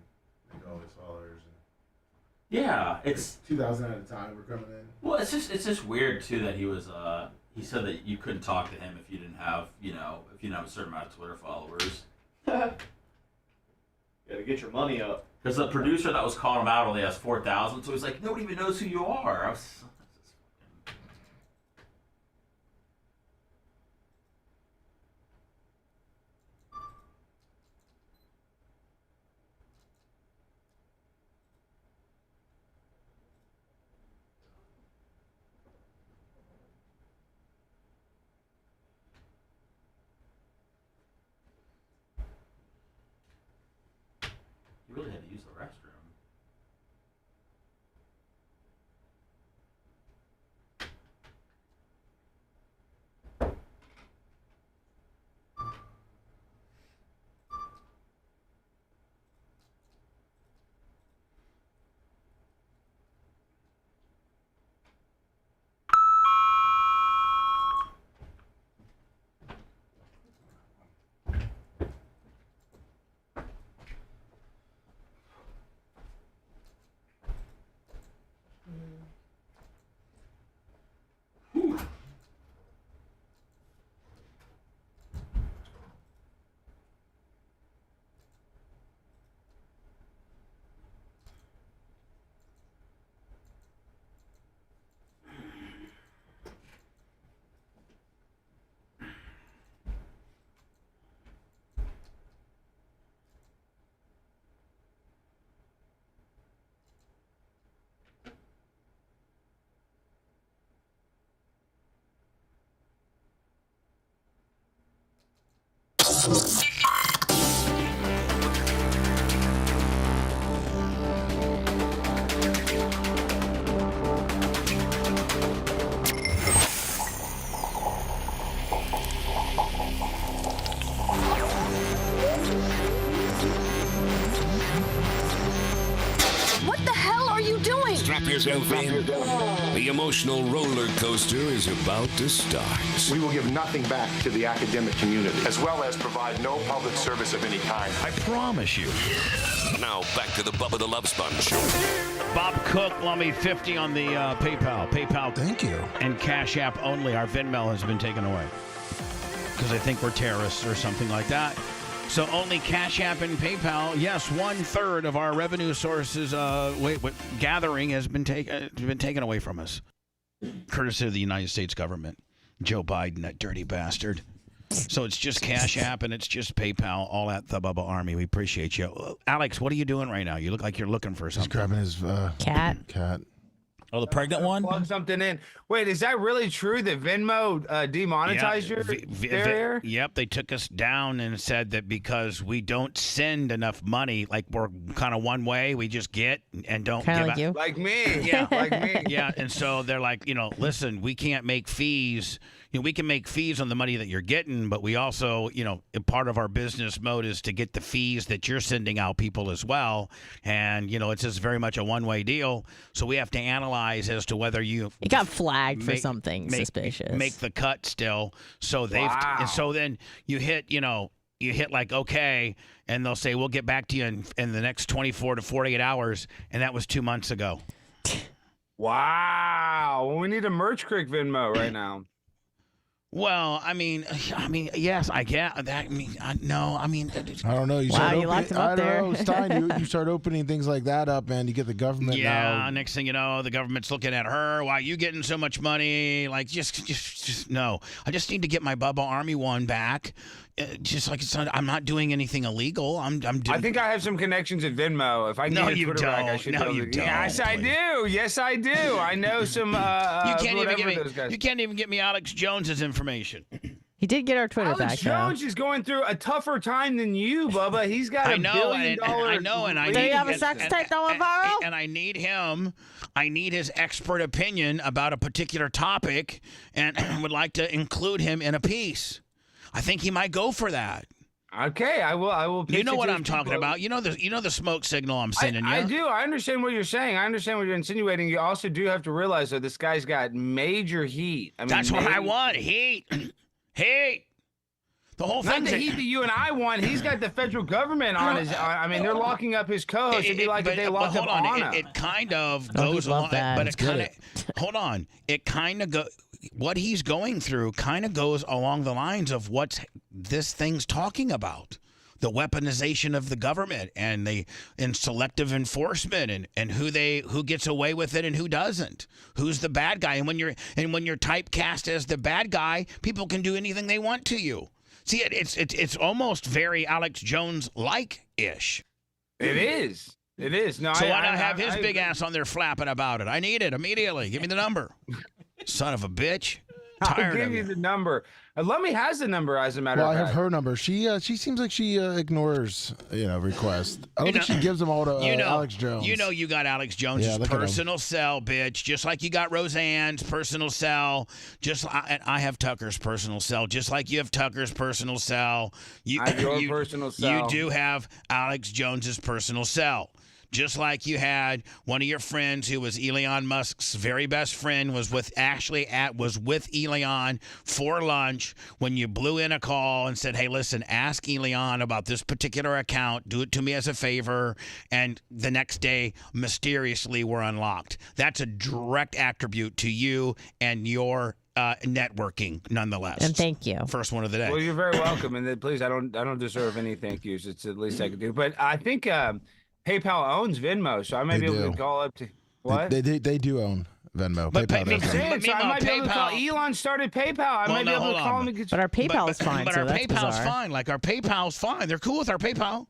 like all his followers. Yeah, it's 2,000 at a time. We're coming in. Well, it's just weird too that he was he said that you couldn't talk to him if you didn't have if you didn't have a certain amount of Twitter followers. You gotta get your money up. Because the producer that was calling him out only has 4,000, so he's like, nobody even knows who you are. You really had to use the restroom. What the hell are you doing? Strap yourself in. The emotional roller coaster is about to start. We will give nothing back to the academic community, as well as provide no public service of any kind. I promise you. Now back to the Bubba the Love Sponge show. Bob Cook, Lummy 50 on the PayPal. PayPal. Thank you. And Cash App only. Our Venmo has been taken away because I think we're terrorists or something like that. So only Cash App and PayPal. Yes, 1/3 of our revenue sources gathering has been taken away from us, courtesy of the United States government. Joe Biden, that dirty bastard. So it's just Cash App and it's just PayPal, all at the Bubba Army. We appreciate you. Alex, what are you doing right now? You look like you're looking for something. He's grabbing his cat. Cat. Oh, the pregnant one? Plug something in. Wait, is that really true that Venmo demonetized your barrier? Yep, they took us down and said that because we don't send enough money, like we're kind of one way, we just get and don't Kinda give like out. you. Like me. Yeah, like me. Yeah, and so they're like, listen, we can't make fees. We can make fees on the money that you're getting, but we also, part of our business mode is to get the fees that you're sending out people as well. And, it's just very much a one-way deal. So we have to analyze as to whether you... It got flagged for something suspicious. Make the cut still. So they've... And so then you hit, you hit like, okay, and they'll say, we'll get back to you in the next 24 to 48 hours. And that was 2 months ago. Wow. Well, we need a Merch Creek Venmo right now. Well, I mean, yes, I get that. No. I don't know. You locked him up there. I don't know, Stein. You start opening things like that up, and you get the government. Yeah. Next thing you know, the government's looking at her. Why are you getting so much money? Like, just no. I just need to get my Bubba Army one back. Just like I'm not doing anything illegal. I think I have some connections at Venmo. If I can get a Twitter back, I should. No, you don't. Yes, I do. Yes, I do. I know some. You can't even get me Alex Jones's information. He did get our Twitter Alex back. Jones is going through a tougher time than you, Bubba. He's got $1 billion. I know, and I Do need. you have a sex tape going viral? And I need him. I need his expert opinion about a particular topic, and would like to include him in a piece. I think he might go for that. Okay, I will. You know what I'm talking about. You know the smoke signal I'm sending you. I do. I understand what you're saying. I understand what you're insinuating. You also do have to realize that this guy's got major heat. That's what I want. Heat. Heat. The whole thing. Not the heat that you and I want. He's got the federal government on his. They're locking up his co-host. It'd be like if they locked up Anna. It kind of goes along, but it kind of. Hold on. It kind of goes. What he's going through kind of goes along the lines of what this thing's talking about. The weaponization of the government and selective enforcement and who gets away with it and who doesn't. Who's the bad guy? And when you're typecast as the bad guy, people can do anything they want to you. See, it's almost very Alex Jones like-ish. It is. It is. No, so why not have his big ass on there flapping about it? I need it immediately. Give me the number. Son of a bitch. I'll give you the number. Lummy has the number, as a matter of fact. I have her number. She seems like she ignores requests. I don't think she gives them all to Alex Jones. You got Alex Jones' personal cell, bitch. Just like you got Roseanne's personal cell. I have Tucker's personal cell. Just like you have Tucker's personal cell. I have your personal cell. You do have Alex Jones's personal cell. Just like you had one of your friends who was Elon Musk's very best friend was with Elon for lunch when you blew in a call and said, hey, listen, ask Elon about this particular account. Do it to me as a favor. And the next day, mysteriously, were unlocked. That's a direct attribute to you and your networking, nonetheless. And thank you. First one of the day. Well, you're very welcome. And please, I don't deserve any thank yous. It's the least I can do. But I think PayPal owns Venmo, so I may be able to call up to what? They do own Venmo. But PayPal does. So I might be able to call. Elon started PayPal. I might be able to call him. But our PayPal's fine. But so our that's PayPal's bizarre. fine. Like our PayPal's fine. They're cool with our PayPal.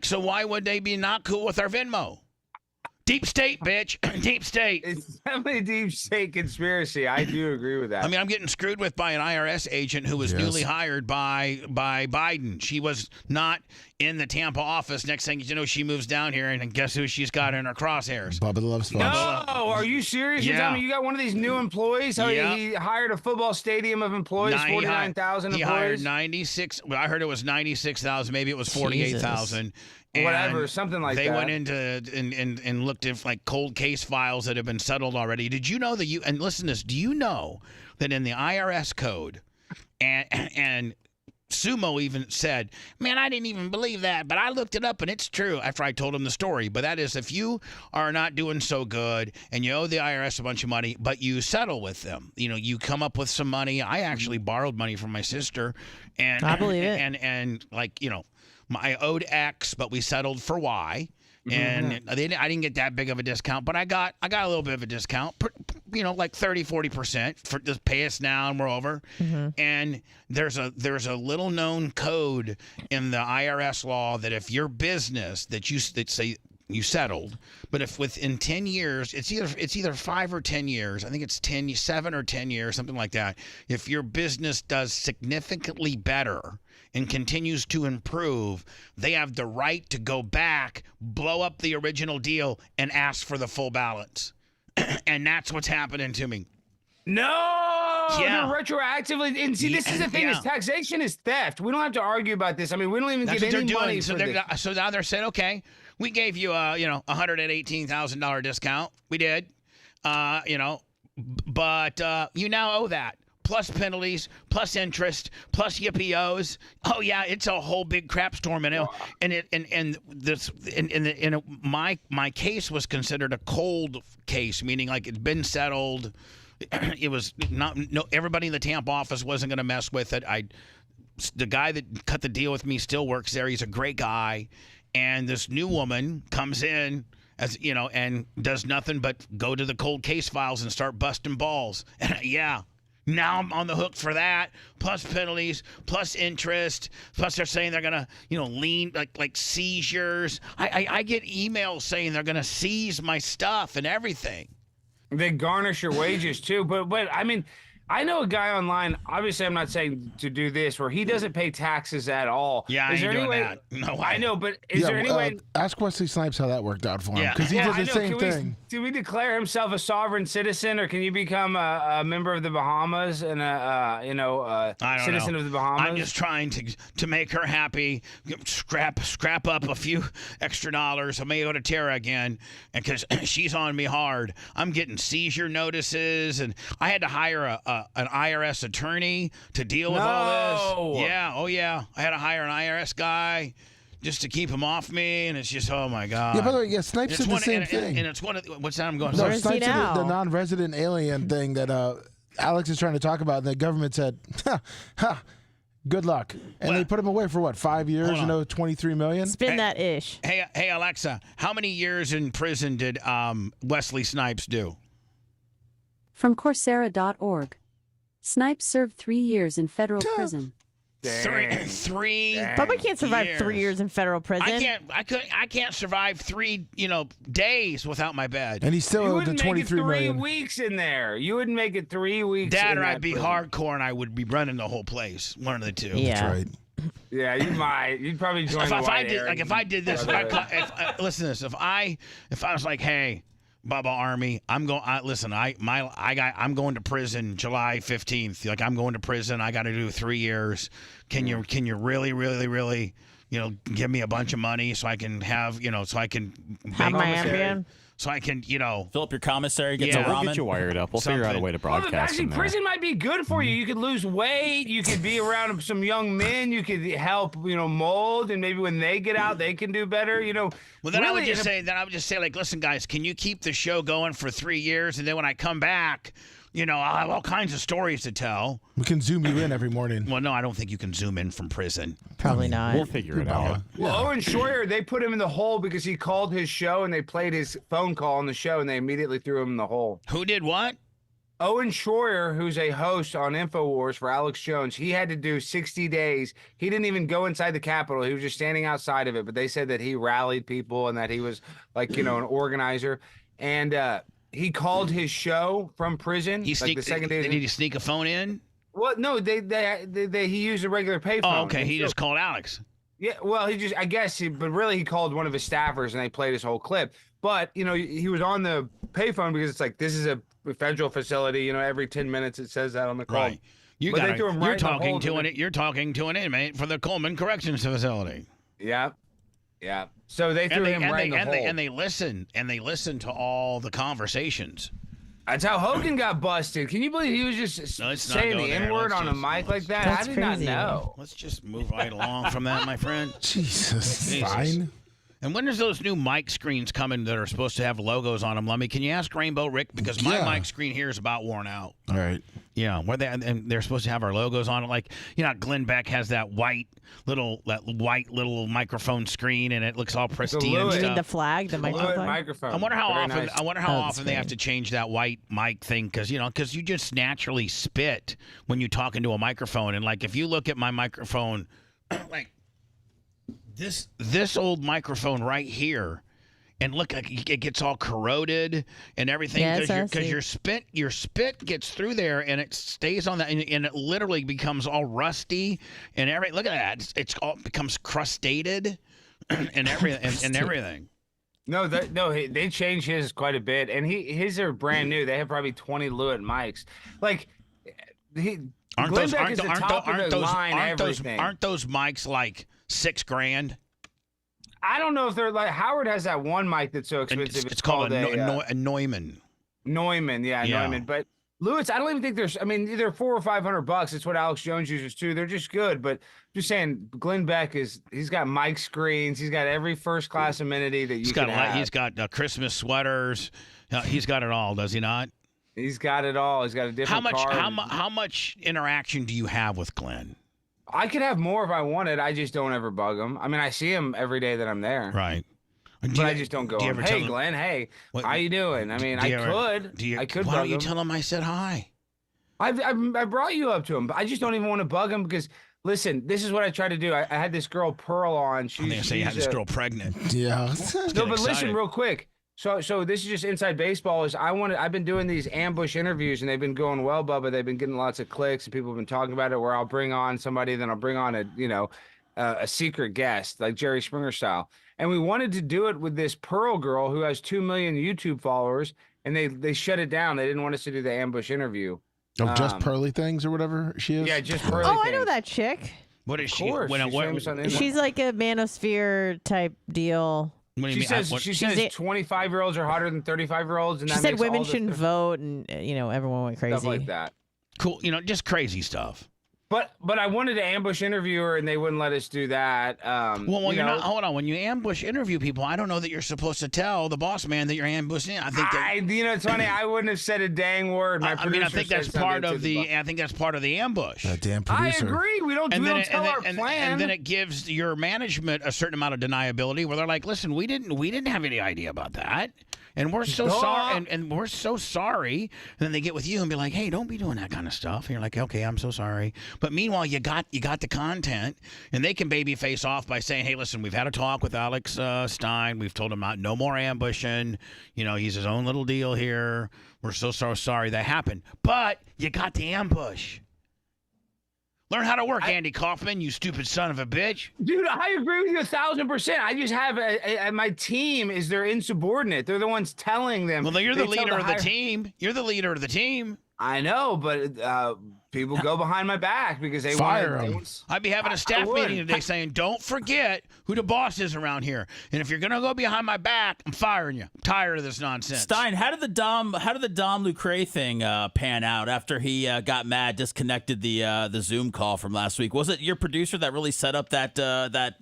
So why would they be not cool with our Venmo? Deep state, bitch. Deep state. It's definitely a deep state conspiracy. I do agree with that. I mean, I'm getting screwed with by an IRS agent who was newly hired by Biden. She was not in the Tampa office. Next thing you know, she moves down here, and guess who she's got in her crosshairs? Bubba the Love Sponge. No, are you serious? Yeah. You're telling me you got one of these new employees? He hired a football stadium of employees, 49,000 employees? He hired 96. Well, I heard it was 96,000. Maybe it was 48,000. Whatever, something like that. They went into and looked at like cold case files that have been settled already. Did you know that and listen to this, do you know that in the IRS code and Sumo even said, man, I didn't even believe that, but I looked it up and it's true after I told him the story. But that is if you are not doing so good and you owe the IRS a bunch of money, but you settle with them, you come up with some money. I actually borrowed money from my sister and I believe it. And like, I owed X, but we settled for Y. And I didn't get that big of a discount, but I got a little bit of a discount, like 30-40% for just pay us now and we're over. And there's a little known code in the IRS law that if your business that say you settled. But if within 10 years, it's either 5 or 10 years. I think it's 7 or 10 years, something like that. If your business does significantly better and continues to improve, they have the right to go back, blow up the original deal, and ask for the full balance. And that's what's happening to me. No, Yeah. they're retroactively. And see, this is the thing: is taxation is theft. We don't have to argue about this. I mean, we don't even That's get what any they're money doing. So, for this. so now they're saying, okay, we gave you a $118,000 discount. We did, but you now owe that. Plus penalties, plus interest, plus yippee-os. Oh yeah, it's a whole big crap storm, my case was considered a cold case, meaning like it's been settled. It was everybody in the Tampa office wasn't going to mess with it. The guy that cut the deal with me still works there. He's a great guy, and this new woman comes in and does nothing but go to the cold case files and start busting balls. And yeah. Now I'm on the hook for that, plus penalties, plus interest, plus they're saying they're gonna, lien like seizures. I get emails saying they're gonna seize my stuff and everything. They garnish your wages too, but I mean, I know a guy online. Obviously, I'm not saying to do this, where he doesn't pay taxes at all. Yeah, is I ain't there any doing way, that. No way. I know, but is there any way? Ask Wesley Snipes how that worked out for him, because he did the same thing. Do we declare himself a sovereign citizen, or can you become a member of the Bahamas and a citizen of the Bahamas? I'm just trying to make her happy. Scrap up a few extra dollars. I may go to Tara again, and because she's on me hard, I'm getting seizure notices, and I had to hire an IRS attorney to deal with all this. Yeah, oh yeah. I had to hire an IRS guy just to keep him off me, and it's just, oh my God. Yeah, by the way, Snipes did the same thing. And it's one of what's that I'm going? No, Sorry. Snipes did the non-resident alien thing that Alex is trying to talk about, and the government said, good luck. And they put him away for what, 5 years, $23 million? Spin that ish. Hey Alexa, how many years in prison did Wesley Snipes do? From Coursera.org. Snipes served 3 years in federal prison. Three. Bubba can't survive 3 years in federal prison. I can't survive 3 days without my bed. And he's still owed the 23 million. 3 weeks in there. You wouldn't make it 3 weeks. That or I'd be hardcore and I would be running the whole place. One of the two. Yeah. That's right. Yeah, you might. You'd probably join the if I did this, listen to this. If I was like, hey, Bubba Army, I'm going. I'm going to prison July 15th. Like, I'm going to prison. I got to do 3 years. Can you really, really, really, give me a bunch of money so I can have, so I can have my Ambien? So I can, fill up your commissary, get some we'll ramen. get you wired up. We'll figure out a way to broadcast. Actually, prison might be good for you. You could lose weight. You could be around some young men. You could help, mold, and maybe when they get out, they can do better. Well, then I would just say, like, listen, guys, can you keep the show going for 3 years, and then when I come back, I'll have all kinds of stories to tell. We can zoom you in every morning. Well, no, I don't think you can zoom in from prison. Probably not. We'll figure it out. Well, Owen Schroyer, they put him in the hole because he called his show and they played his phone call on the show and they immediately threw him in the hole. Who did what? Owen Schroyer, who's a host on InfoWars for Alex Jones, he had to do 60 days. He didn't even go inside the Capitol. He was just standing outside of it. But they said that he rallied people and that he was like, an organizer. And he called his show from prison. The second day. Did he sneak a phone in? Well, no, he used a regular payphone. Oh, okay. He just called Alex. Yeah, well, but really he called one of his staffers and they played his whole clip. But, he was on the payphone because it's like, this is a federal facility, every 10 minutes it says that on the call. Right. You're talking to an inmate for the Coleman Corrections Facility. Yeah. Yeah. So they threw him right in the hole. And they listen to all the conversations. That's how Hogan got busted. Can you believe he was just saying the N-word on a mic like that? I did not know. Let's just move right along from that, my friend. Jesus. Fine. And when is those new mic screens coming that are supposed to have logos on them, Lummy? Can you ask Rainbow Rick? Because my mic screen here is about worn out. All right. Yeah, and they're supposed to have our logos on it. Like, Glenn Beck has that white little microphone screen, and it looks all pristine and stuff. The flag, the microphone. I wonder how often they have to change that white mic thing, because you just naturally spit when you talk into a microphone, and like if you look at my microphone, like this old microphone right here and look, it gets all corroded and everything because your spit gets through there and it stays on that and it literally becomes all rusty and everything. Look at that, it's all becomes crustated and everything and everything. No, they changed his quite a bit, and his are brand new. They have probably 20 Lewitt mics. Like aren't those mics like $6,000? I don't know if they're like Howard has that one mic that's so expensive. It's called a Neumann. Neumann, yeah, Neumann. But Lewitt's, I don't even think there's. I mean, either $400 or $500. It's what Alex Jones uses too. They're just good. But just saying, Glenn Beck he's got mic screens. He's got every first class amenity that you can have. He's got Christmas sweaters. He's got it all, does he not? He's got it all. He's got a different card. How much interaction do you have with Glenn? I could have more if I wanted. I just don't ever bug him. I mean, I see him every day that I'm there. Right. But I just don't go, hey, Glenn, hey, how you doing? I mean, I could why bug don't you him. tell him I said hi? I brought you up to him, but I just don't even want to bug him because, listen, this is what I try to do. I had this girl Pearl on. I think I say you had this girl pregnant. Yeah. No, but listen real quick. So this is just inside baseball. I've been doing these ambush interviews and they've been going well, Bubba. They've been getting lots of clicks and people have been talking about it. Where I'll bring on somebody, then I'll bring on a secret guest like Jerry Springer style. And we wanted to do it with this Pearl girl who has 2 million YouTube followers, and they shut it down. They didn't want us to do the ambush interview. Oh, just Pearly Things or whatever she is. Yeah, just Pearly. Oh, I know that chick. What is she? She's like a manosphere type deal. She says 25-year-olds are hotter than 35-year-olds, and she said women shouldn't vote, and everyone went crazy. Stuff like that. Cool, just crazy stuff. But I wanted to ambush interview her, and they wouldn't let us do that. Well, you're not. Hold on. When you ambush interview people, I don't know that you're supposed to tell the boss man that you're ambushing. I think it's funny. I wouldn't have said a dang word. I think that's part of the. I think that's part of the ambush. That damn producer. I agree. We don't tell our plan. And then it gives your management a certain amount of deniability, where they're like, "Listen, we didn't have any idea about that." And we're so sorry, and we're so sorry. And then they get with you and be like, "Hey, don't be doing that kind of stuff." And you're like, "Okay, I'm so sorry." But meanwhile, you got the content, and they can baby face off by saying, "Hey, listen, we've had a talk with Alex Stein. We've told him no more ambushing. He's his own little deal here. We're so sorry that happened, but you got the ambush." Learn how to work, Andy Kaufman, you stupid son of a bitch. Dude, I agree with you 1,000%. I just have my team is their insubordinate. They're the ones telling them. Well, you're the leader of the team. You're the leader of the team. I know, but people go behind my back because they fire them. I'd be having a staff meeting today saying, "Don't forget who the boss is around here, and if you're gonna go behind my back, I'm firing you. I'm tired of this nonsense." Stein, how did the Dom Lucre thing pan out after he got mad, disconnected the Zoom call from last week? Was it your producer that really set up that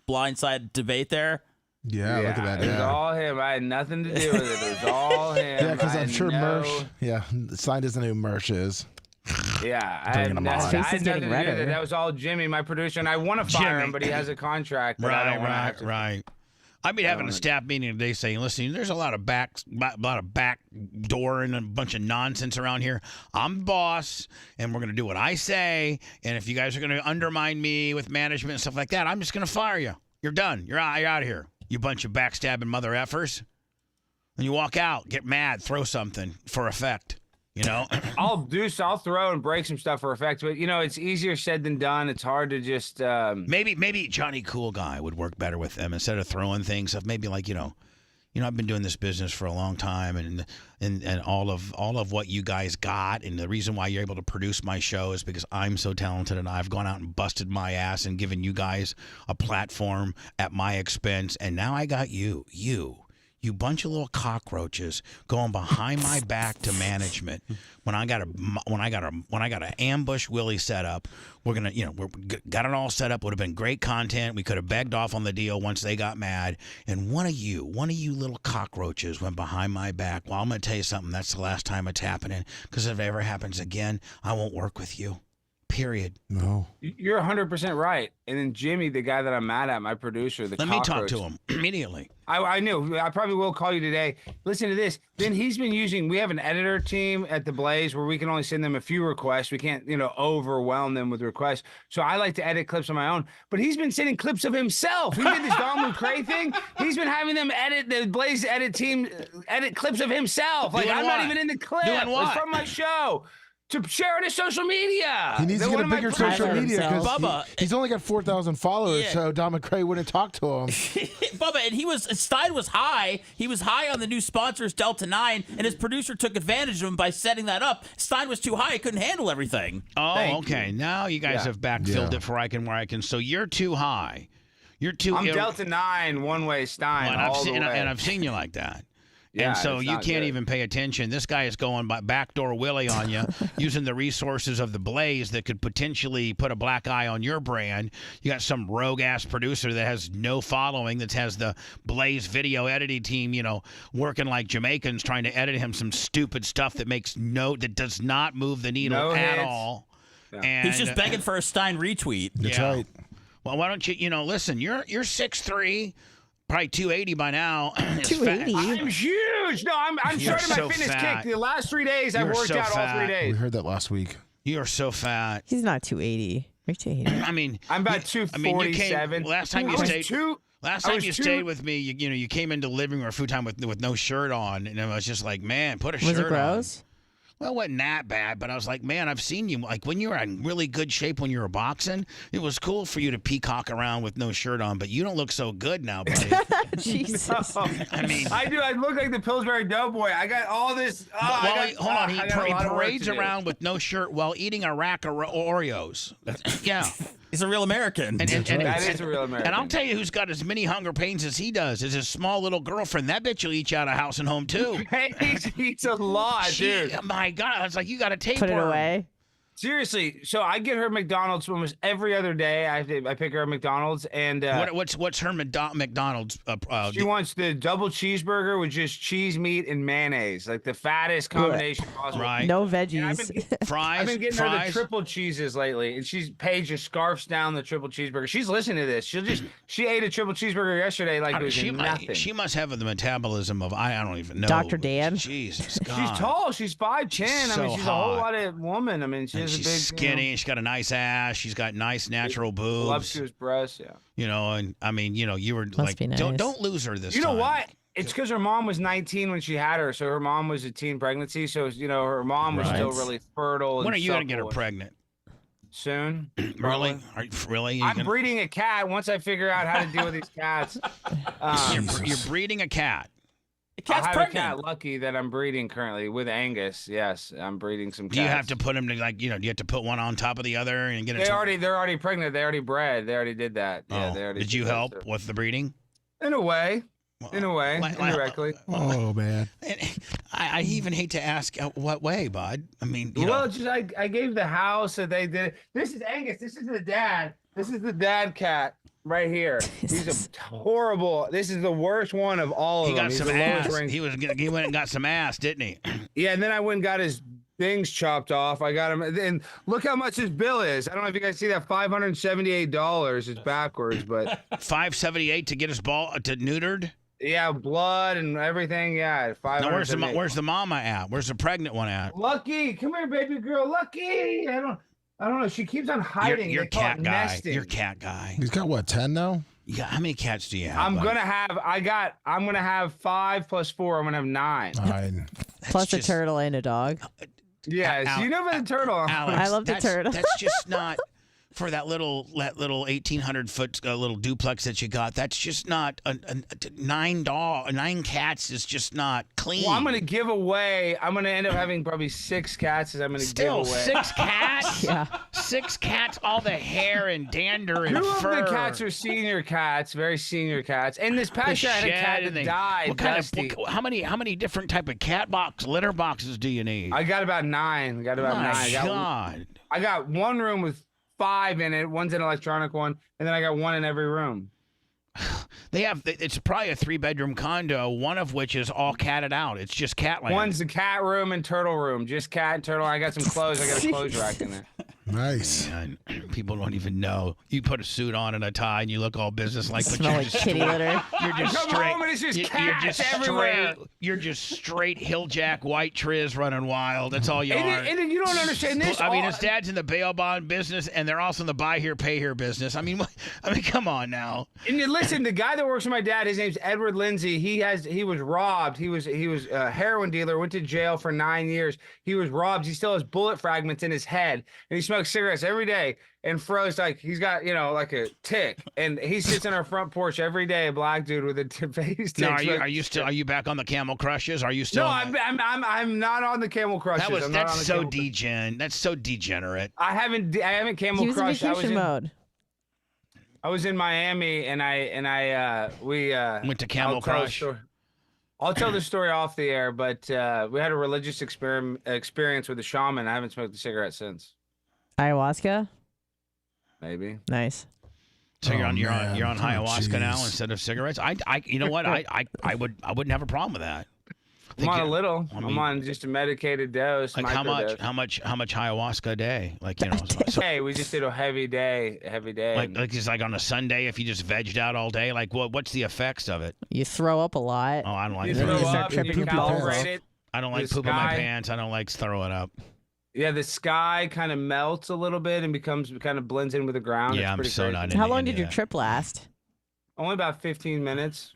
blindside debate there? Yeah, look at that. It was all him. I had nothing to do with it. It was all him. Yeah, because I'm sure Mersh. Yeah, Stein doesn't know who Mersh is. Yeah, I had nothing to do with it. That was all Jimmy, my producer, and I want to fire him, but he has a contract. But I don't want to have to. Right. I'd be having a staff meeting today saying, "Listen, there's a lot of back door and a bunch of nonsense around here. I'm the boss, and we're going to do what I say. And if you guys are going to undermine me with management and stuff like that, I'm just going to fire you. You're done. You're out of here. You bunch of backstabbing mother effers." And you walk out, get mad, throw something for effect. I'll throw and break some stuff for effect, but it's easier said than done. It's hard to just maybe Johnny Cool Guy would work better with them instead of throwing things. Maybe like I've been doing this business for a long time, and all of what you guys got, and the reason why you're able to produce my show is because I'm so talented, and I've gone out and busted my ass and given you guys a platform at my expense, and now I got you bunch of little cockroaches going behind my back to management. When I got a ambush Willie set up, we're got it all set up. Would have been great content. We could have begged off on the deal once they got mad. And one of you little cockroaches went behind my back. Well, I'm going to tell you something. That's the last time it's happening. Because if it ever happens again, I won't work with you. Period. No. You're 100% right. And then Jimmy, the guy that I'm mad at, my producer, Let me talk to him immediately. I knew. I probably will call you today. Listen to this. Then he's been using, we have an editor team at the Blaze where we can only send them a few requests. We can't, overwhelm them with requests. So I like to edit clips on my own. But he's been sending clips of himself. He did this Don McCrae thing. He's been having them the Blaze edit team edit clips of himself. Like, Doing I'm what? not even in the clip. Doing what? It's from my show. To share it to social media. He needs to get a bigger social media because Bubba, he's only got 4,000 followers, Yeah. so Don McCrae wouldn't talk to him. Bubba, and Stein was high. He was high on the new sponsors, Delta 9, and his producer took advantage of him by setting that up. Stein was too high. He couldn't handle everything. Oh, okay. Now you guys have backfilled it for where I can. So you're too high. You're too. I'm Delta 9, one-way Stein, and all the way. And I've seen you like that. Yeah, and so it's you not can't good. even pay attention. This guy is going by backdoor Willie on you, using the resources of the Blaze that could potentially put a black eye on your brand. You got some rogue ass producer that has no following, that has the Blaze video editing team, working like Jamaicans trying to edit him some stupid stuff that does not move the needle at all. Yeah. And He's just begging for a Stein retweet. That's right. Well, why don't you, listen, you're 6'3", probably 280 by now. 280? I'm huge. No, I'm You're starting my so fitness fat. kick. The last 3 days, I've You're worked so out all 3 fat. days. We heard that last week. You are so fat. He's not 280. You're 280. I mean, I'm about 247. Last time you I was stayed. Last I time was you stayed with me, you came into the living room food time with no shirt on, and I was just like, man, put a shirt on. Was it gross? Well, it wasn't that bad, but I was like, man, I've seen you. Like, when you were in really good shape when you were boxing, it was cool for you to peacock around with no shirt on, but you don't look so good now, buddy. Jesus. No. I mean, I do. I look like the Pillsbury Doughboy. I got all this. hold on. He I got a lot of work parades to do. around with no shirt while eating a rack of Oreos. Yeah. He's a real American. That is a real American. And I'll tell you who's got as many hunger pains as he does is his small little girlfriend. That bitch will eat you out of house and home, too. Paige eats a lot, dude. My God. I was like, you got to tapeworm. Put it away. Seriously, so I get her McDonald's almost every other day. I pick her at McDonald's, and what's her McDonald's? She wants the double cheeseburger with just cheese, meat, and mayonnaise, like the fattest combination possible. Right. No veggies. Fries. I've been getting her the triple cheeses lately, and Paige just scarfs down the triple cheeseburger. She's listening to this. She ate a triple cheeseburger yesterday like it was nothing. She must have the metabolism of I don't even know. Dr. Dan. Jesus God. She's tall. She's 5'10". I mean, she's a whole lot of woman. I mean, she's she's a big, skinny. She's got a nice ass. She's got nice natural boobs. voluptuous breasts. Yeah. And I mean, you were Must like, be nice. don't lose her this You time. know what? It's because her mom was 19 when she had her, so her mom was a teen pregnancy. So her mom was still really fertile. When and are you gonna get her supple. pregnant? Soon. Really? Really? I'm breeding a cat. Once I figure out how to deal with these cats, You're breeding a cat. I have a cat, Lucky, that I'm breeding currently with Angus. Yes, I'm breeding some cats. Do you have to put them to do you have to put one on top of the other and get it? They're already pregnant. They already bred. They already did that. Yeah, they already. Did you help with the breeding? In a way. Indirectly. Oh man. I even hate to ask what way, bud. I mean, I gave the house that they did. This is Angus. This is the dad. This is the dad cat right here. He's a horrible. This is the worst one of all of them. He got He's some the lowest ass. ranked. He went and got some ass, didn't he? Yeah, and then I went and got his things chopped off. I got him, and look how much his bill is. I don't know if you guys see that $578. It's backwards, but $578 to get his ball neutered. Yeah, blood and everything. Yeah, Now, where's the mama at? Where's the pregnant one at? Lucky, come here, baby girl. Lucky. I don't know. She keeps on hiding. You're They call cat it guy. nesting. You're cat guy. He's got what, 10 now? Yeah. How many cats do you have? I'm gonna have 5 plus 4. I'm gonna have 9. 9. Plus a turtle and a dog. Yes, you know about the turtle. Alex, I love the turtle. That's just not for that little 1,800 foot little duplex that you got. That's just not 9 cats is just not clean. Well, I'm gonna give away. I'm gonna end up having probably 6 cats. As I'm gonna give away. 6 cats. Yeah. 6 cats. All the hair and dander and 2 of fur. the cats are senior cats, very senior cats. And this past year I had a cat that died. What kind Dusty. of? How many different type of litter boxes do you need? I got about 9. My God. I got one room with 5 in it. One's an electronic one, and then I got 1 in every room. It's probably a 3-bedroom condo, one of which is all catted out. It's just cat land. One's the cat room and turtle room, just cat and turtle. I got some clothes. I got a clothes rack in there. Nice. Man, people don't even know. You put a suit on and a tie, and you look all businesslike, but Smell you're like just kitty straight- litter. You're just Come straight. home and it's just you're cats just everywhere. straight. You're just straight hilljack white triz running wild. That's all you are. And then you don't understand this. I mean, all- his dad's in the bail bond business, and they're also in the buy here, pay here business. I mean, come on now. And you listen, the guy that works for my dad, his name's Edward Lindsay. He was robbed. He was a heroin dealer. Went to jail for 9 years. He was robbed. He still has bullet fragments in his head, and he smokes cigarettes every day. And Fro's like, he's got like a tick, and he sits on our front porch every day. A black dude with a face tick. Now, are you back on the Camel Crushes? Are you still? No, I'm not on the Camel Crushes. That's so degenerate. I haven't Camel He was in Crushed. vacation mode. I was in Miami, and we went to Camel Crush. I'll tell the story off the air, but we had a religious experience with a shaman. I haven't smoked a cigarette since. Ayahuasca? Maybe. Nice. So you're on Oh, ayahuasca now jeez. instead of cigarettes. You know what? I wouldn't have a problem with that. I'm on a little. I'm on just a medicated dose. Like how much ayahuasca a day? Like Hey, we just did a heavy day. Like just like on a Sunday, if you just vegged out all day, like what's the effects of it? You throw up a lot. Oh, I don't like You that. throw start up, you tripping calibrate it. I don't like The pooping my sky- pants. I don't like throwing up. Yeah, the sky kind of melts a little bit and kind of blends in with the ground. Yeah, It's I'm pretty so crazy. not How into long any did of your that. trip last? Only about 15 minutes.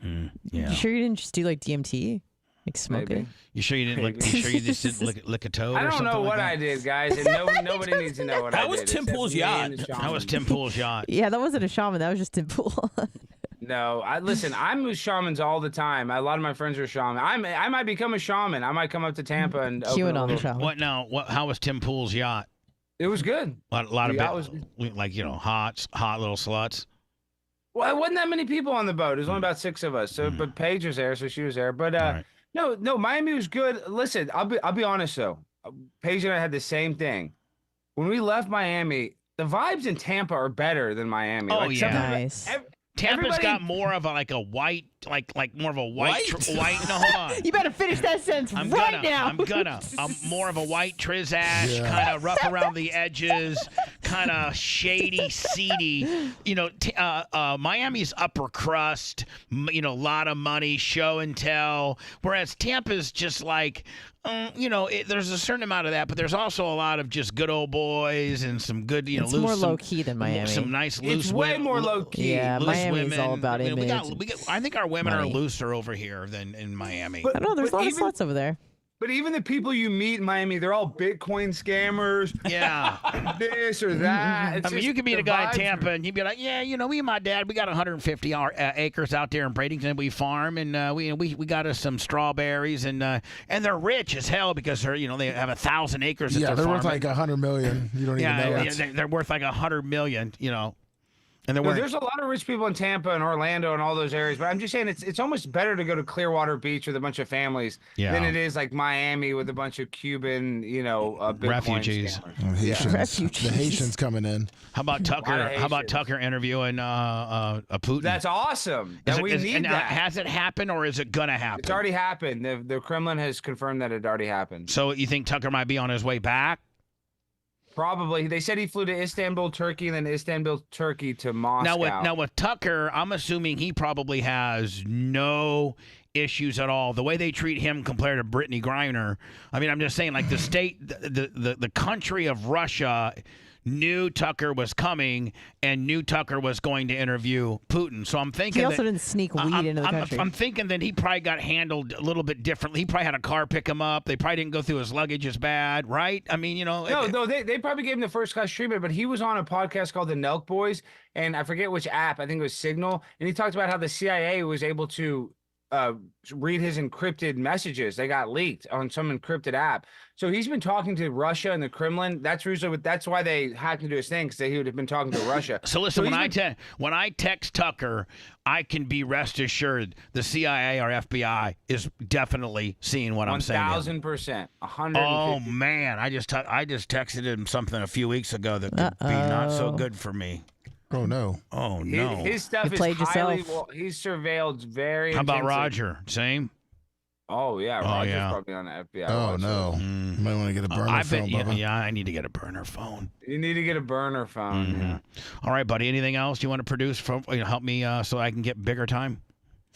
Yeah. You sure you didn't just do like DMT? Like smoke Maybe. it? You sure you didn't lick? You sure you just didn't lick a toad? I or don't something know like what that? I did, guys, and nobody needs to know what I How did. was Tim except Pool's me yacht? and the That was shaman. Tim Pool's yacht. Yeah, that wasn't a shaman. That was just Tim Pool. No, listen. I'm with shamans all the time. A lot of my friends are shaman. I might become a shaman. I might come up to Tampa and open a QAnon little- shaman. What now? How was Tim Pool's yacht? It was good. A lot The yacht of like hot little sluts. Well, it wasn't that many people on the boat. It was only about 6 of us. So, but Paige was there, so she was there. But Right. no, Miami was good. Listen, I'll be honest though. Paige and I had the same thing. When we left Miami, the vibes in Tampa are better than Miami. Oh, Like, yeah. Nice. Tampa's everybody- got more of a white, like more of a white. White? White. No, hold on. You better finish that sentence I'm right now. I'm more of a white trizash, Yeah. kind of rough around the edges, kind of shady, seedy. Miami's upper crust, a lot of money, show and tell. Whereas Tampa's just like, there's a certain amount of that, but there's also a lot of just good old boys and some good, It's loose, more some- low key than Miami. Some nice loose. It's way women- more low key. Yeah, loose Miami's women. all about We got, image. I think our women money. are looser over here than in Miami. I don't know. There's a But lot even- of sluts over there. But even the people you meet in Miami, they're all Bitcoin scammers. Yeah. This or that. It's I mean, just you could meet the a guy in vibes Tampa, and he'd be like, "Yeah, me and my dad, we got 150 acres out there in Bradenton. We farm, and we got us some strawberries, and they're rich as hell because they have 1,000 acres. That Yeah, they're worth farming. like $100 million. You don't even know Yeah, it. they're worth like $100 million. And they're No, worth. there's a lot of rich people in Tampa and Orlando and all those areas, but I'm just saying it's almost better to go to Clearwater Beach with a bunch of families than it is like Miami with a bunch of Cuban, Bitcoin Refugees. scammers. Haitians. Refugees. The Haitians coming in. How about Tucker? lot of How about Haitians. Tucker interviewing a Putin? That's awesome. Is And it- we is- need and, that. Has it happened or is it gonna happen? It's already happened. The Kremlin has confirmed that it already happened. So you think Tucker might be on his way back? Probably. They said he flew to Istanbul, Turkey, and then Istanbul, Turkey to Moscow. Now with Tucker, I'm assuming he probably has no issues at all. The way they treat him compared to Brittany Griner. I mean, I'm just saying, like the state, the country of Russia knew Tucker was coming and knew Tucker was going to interview Putin. So I'm thinking He also that, didn't sneak weed into the country. I'm thinking that he probably got handled a little bit differently. He probably had a car pick him up. They probably didn't go through his luggage as bad, right? I mean, No, they probably gave him the first class treatment, but he was on a podcast called The Nelk Boys, and I forget which app. I think it was Signal, and he talked about how the CIA was able to read his encrypted messages. They got leaked on some encrypted app. So he's been talking to Russia and the Kremlin. That's why they hacked into his thing, because he would have been talking to Russia. So listen, he's when I text Tucker, I can be rest assured the CIA or FBI is definitely seeing what I'm saying. 1,000%, 150%. Oh man, I just texted him something a few weeks ago that could be not so good for me. Oh no. Oh no. His stuff You is played highly. yourself. He's surveilled very. How about intensely. Roger? Same. Oh yeah, Roger's probably on the FBI. Oh no, you might want to get a burner phone. Yeah, I need to get a burner phone. You need to get a burner phone. Yeah. All right, buddy. Anything else you want to produce? Help me so I can get bigger time.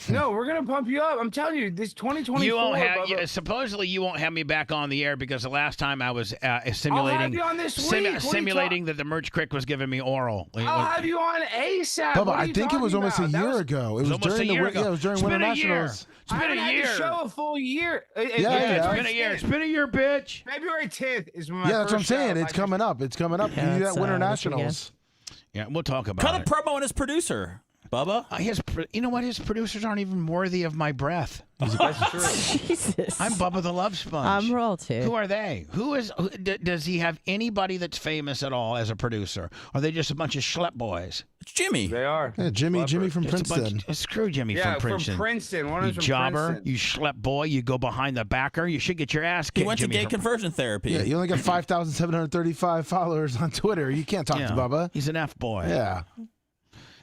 No, we're gonna pump you up. I'm telling you, this 2024. You won't have. Supposedly, you won't have me back on the air because the last time I was simulating. I'll have you on this week. Simulating that the merch crick was giving me oral. I'll have you on ASAP. Bubba, I think it was almost a year ago. It was during the yeah, it was during Winter Nationals. It's been a year. Show a full year. It's been a year. It's been a year, bitch. February 10th is my that's what I'm saying. It's coming up. It's coming up. You do that Winter Nationals. Yeah, we'll talk about it. Cut a promo on his producer. Bubba? You know what? His producers aren't even worthy of my breath. That's true. Jesus. I'm Bubba the Love Sponge. I'm royalty. Who are they? Does he have anybody that's famous at all as a producer? Or are they just a bunch of schlep boys? It's Jimmy. They are. Yeah, Jimmy from Princeton. Screw Jimmy from Princeton. From Princeton. One you is from jobber, Princeton. you schlep boy, you go behind the backer. You should get your ass kicked. He went to gay conversion therapy. Yeah, you only got 5,735 followers on Twitter. You can't talk to Bubba. He's an F boy. Yeah.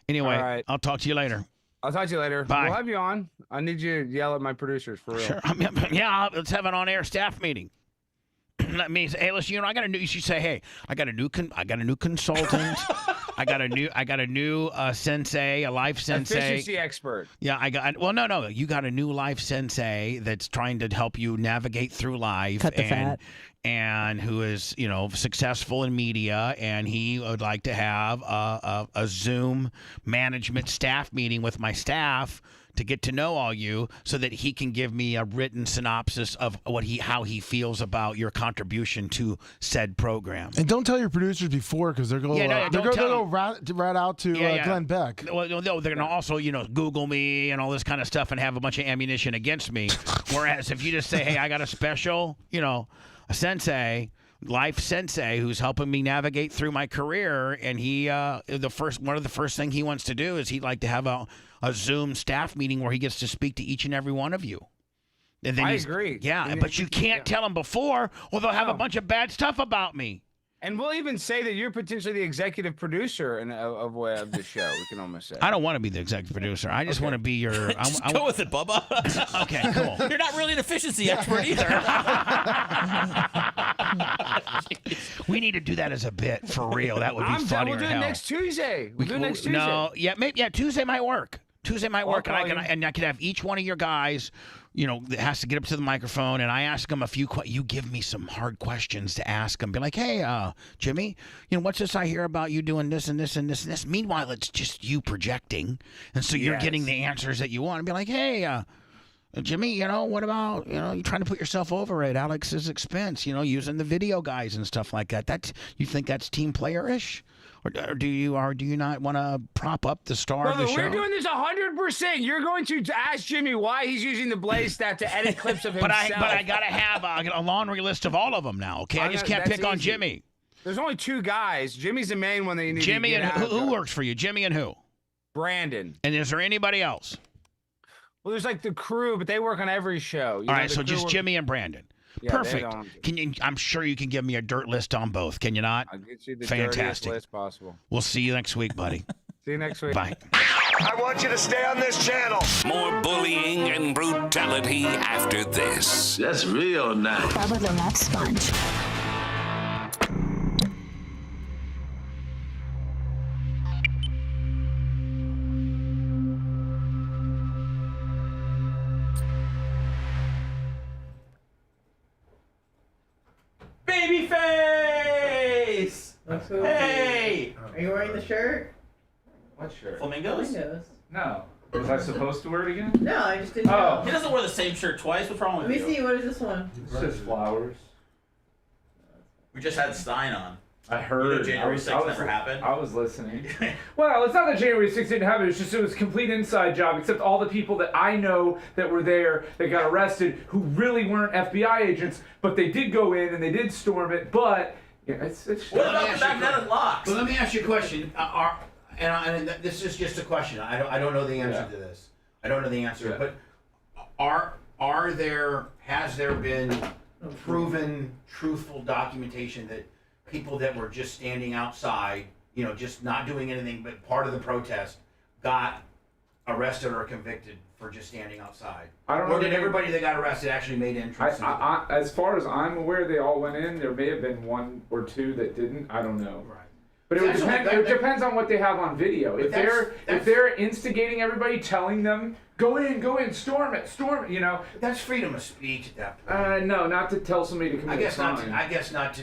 Anyway, All right. I'll talk to you later. I'll talk to you later. Bye. We'll have you on. I need you to yell at my producers for real. Sure. Yeah, let's have an on-air staff meeting. That means, hey, listen, you should say, hey, I got a new consultant. I got a new sensei, a life sensei. Efficiency expert. Yeah, no. You got a new life sensei that's trying to help you navigate through life. Cut the fat. And who is, successful in media, and he would like to have a Zoom management staff meeting with my staff to get to know all you, so that he can give me a written synopsis of how he feels about your contribution to said program. And don't tell your producers before, because they're going to go right out to Glenn Beck. Well, no, they're going to also, Google me and all this kind of stuff and have a bunch of ammunition against me. Whereas if you just say, hey, I got a special, a sensei, life sensei, who's helping me navigate through my career, and he one of the first thing he wants to do is he'd like to have a Zoom staff meeting where he gets to speak to each and every one of you. And then I agree. Yeah, but you can't tell them before, or they'll have a bunch of bad stuff about me. And we'll even say that you're potentially the executive producer of the show. We can almost say. I don't want to be the executive producer. I just want to be your. Go with it, Bubba. Okay, cool. You're not really an efficiency expert either. We need to do that as a bit for real. That would be funny. We'll do it next Tuesday. We'll do it next Tuesday. No, maybe Tuesday might work. And I could have each one of your guys, that has to get up to the microphone, and I ask them a few questions. You give me some hard questions to ask them. Be like, hey, Jimmy, what's this I hear about you doing this and this and this and this? Meanwhile, it's just you projecting, and so you're getting the answers that you want. And be like, hey, Jimmy, what about, you trying to put yourself over at Alex's expense, using the video guys and stuff like that. You think that's team player-ish? Or do you not want to prop up the star of the show? We're doing this 100%. You're going to ask Jimmy why he's using the Blaze stat to edit clips of himself. But I got to have a laundry list of all of them now, okay? I just can't pick on Jimmy. There's only two guys. Jimmy's the main one that you need to get Jimmy and who works for you? Jimmy and who? Brandon. And is there anybody else? Well, there's like the crew, but they work on every show. All right, so just Jimmy and Brandon. Yeah, perfect. I'm sure you can give me a dirt list on both. Can you not? I'll get you the Fantastic dirtiest list possible. We'll see you next week, buddy. See you next week. Bye. I want you to stay on this channel. More bullying and brutality after this. That's real nice. Bubba the Love Sponge. Babyface! Hey! Are you wearing the shirt? What shirt? Flamingos? No. Was I supposed to wear it again? No, I just didn't He know. doesn't wear the same shirt twice. What's wrong with Let you? me see, what is this one? It's just flowers. We just had Stein on. I heard. January 6th never happened. I was listening. Well, it's not that January 6th didn't happen. It's just it was a complete inside job, except all the people that I know that were there that got arrested who really weren't FBI agents, but they did go in and they did storm it. But it's What about the magnetic locks? But let me ask you a question. And this is just a question. I don't know the answer to this. I don't know the answer. But has there been proven truthful documentation that people that were just standing outside, just not doing anything but part of the protest, got arrested or convicted for just standing outside? I don't know. Or did everybody that got arrested actually made entrance? As far as I'm aware, they all went in. There may have been one or two that didn't. I don't know. Right. But it depends on what they have on video. If they're instigating everybody, telling them go in, storm it, you know. That's freedom of speech at that point. No, not to tell somebody to commit a crime. I guess not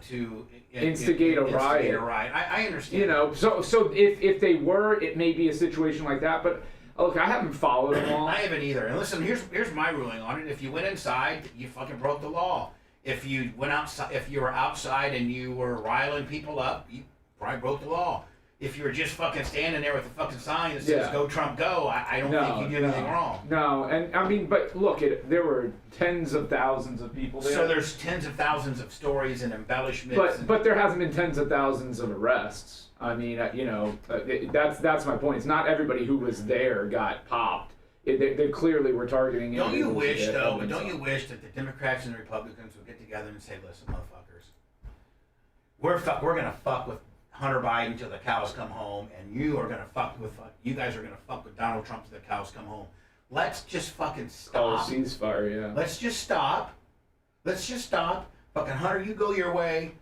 to instigate a riot. I understand. You know, so if they were, it may be a situation like that. But look, I haven't followed them all. I haven't either. And listen, here's my ruling on it. If you went inside, you fucking broke the law. If you went outside, if you were outside and you were riling people up, you probably broke the law. If you were just fucking standing there with a fucking sign that says "Go Trump, go," I don't think you did anything wrong. No, and I mean, but look, there were tens of thousands of people there. So there's tens of thousands of stories and embellishments. But there hasn't been tens of thousands of arrests. I mean, you know, that's my point. It's not everybody who was there got popped. They clearly were targeting. Don't you wish though? But don't you wish that the Democrats and the Republicans would get together and say, "Listen, motherfuckers, we're gonna fuck with Hunter Biden till the cows come home, and you guys are gonna fuck with Donald Trump till the cows come home. Let's just fucking stop. Oh, ceasefire, yeah. Let's just stop. Fucking Hunter, you go your way.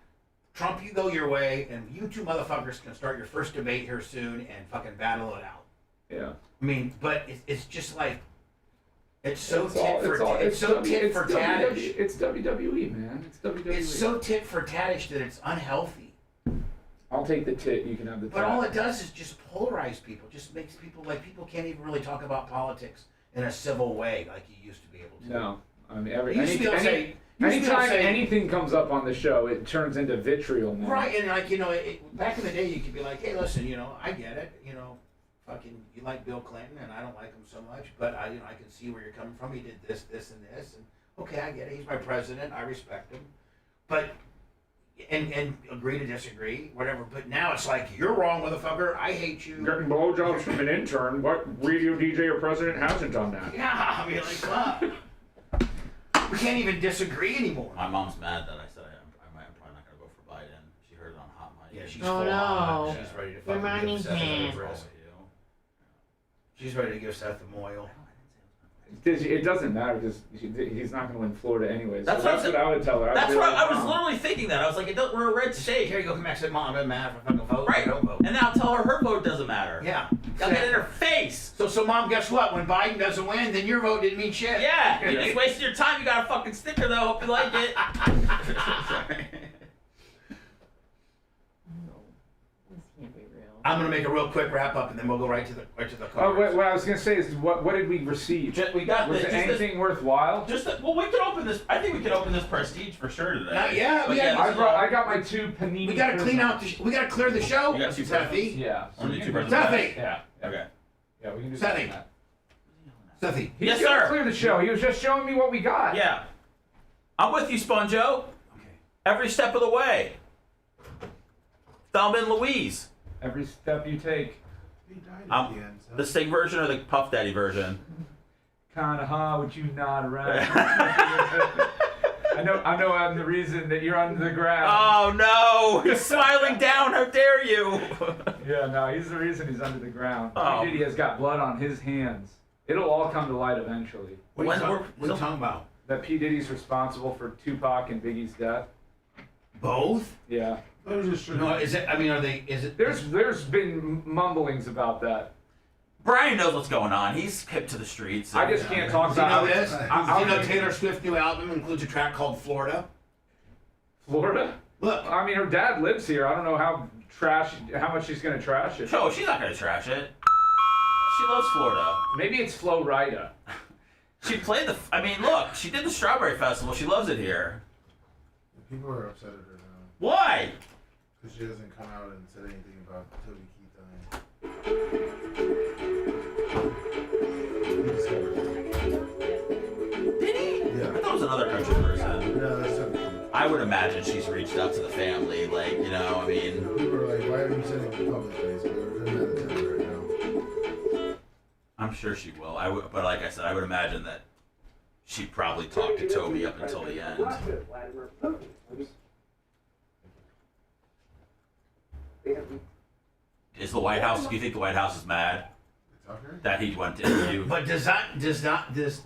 Trump, you go your way, and you two motherfuckers can start your first debate here soon and fucking battle it out." Yeah. I mean, but it's just like it's so tit WWE, man. It's WWE. It's so tit for tattish that it's unhealthy. I'll take the tit. You can have the tit. But all it does is just polarize people. Just makes people people can't even really talk about politics in a civil way like you used to be able to. No, I mean anytime anything comes up on the show, it turns into vitriol. Man. Right, and back in the day, you could be like, "Hey, listen, I get it, fucking you like Bill Clinton, and I don't like him so much, but I can see where you're coming from. He did this, this, and this, and okay, I get it. He's my president. I respect him, but." And agree to disagree, whatever. But now it's like, you're wrong, motherfucker. I hate you. Getting blowjobs from an intern. What radio DJ or president hasn't done that? Yeah, I mean, come on. We can't even disagree anymore. My mom's mad that I said I'm probably not going to vote for Biden. She heard it on Hot Mic. Yeah, she's full on. She's ready to fucking give Seth him. She's ready to give Seth the moil. It doesn't matter because he's not going to win Florida anyways. That's what I would tell her. That's what I was literally thinking that. I was like, we're a red state. Here you go, come back and say, "Mom, I'm mad if I fucking vote." Right. Don't vote. And then I'll tell her vote doesn't matter. Yeah. I'll get in her face. So Mom, guess what? When Biden doesn't win, then your vote didn't mean shit. Yeah. You just wasted your time. You got a fucking sticker though. Hope you like it. I'm gonna make a real quick wrap up, and then we'll go right to the cards. Oh, what I was gonna say is, what did we receive? Was it anything worthwhile? We can open this. I think we can open this Prestige for sure today. I got my two panini. We gotta clean out. We gotta clear the show. You got two Sethy. Yeah. Sethy. Yeah. Okay. Yeah, we can do Sethy. that. Sethy. Yes, sir. Clear the show. He was just showing me what we got. Yeah. I'm with you, Sponjo. Okay. Every step of the way. Thelma and Louise. Every step you take. The Sting version or the Puff Daddy version? Kinda hard with you not around. I know I'm the reason that you're under the ground. Oh no! He's smiling down, how dare you! Yeah, no, he's the reason he's under the ground. Oh. P. Diddy has got blood on his hands. It'll all come to light eventually. What are you talking about? That P. Diddy's responsible for Tupac and Biggie's death. Both? Yeah. No, is it? I mean, are they? Is it? There's been mumblings about that. Brian knows what's going on. He's hip to the streets. I just can't talk about it. Does you know Taylor Swift's new album includes a track called Florida? Florida? Look. I mean, her dad lives here. I don't know how much she's going to trash it. No, she's not going to trash it. She loves Florida. Maybe it's Florida. She played look, she did the Strawberry Festival. She loves it here. People are upset at her now. Why? Because she hasn't come out and said anything about Toby Keith dying. Did he? Yeah. I thought it was another country person. No, that's Toby Keith. I would imagine she's reached out to the family, People are like, why haven't you said anything publicly? So they're mad at Toby right now. I'm sure she will. But like I said, I would imagine that she'd probably talk to Toby up until the end. Is the White House? Do you think the White House is mad? that he went to interview. But does not this.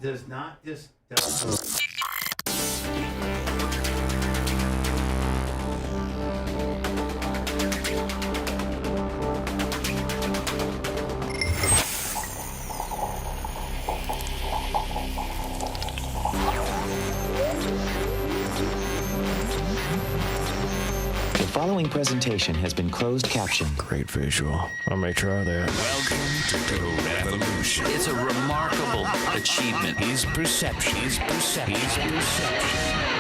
The following presentation has been closed captioned. Great visual. I'll make sure of that. Welcome to the revolution. It's a remarkable achievement. His perception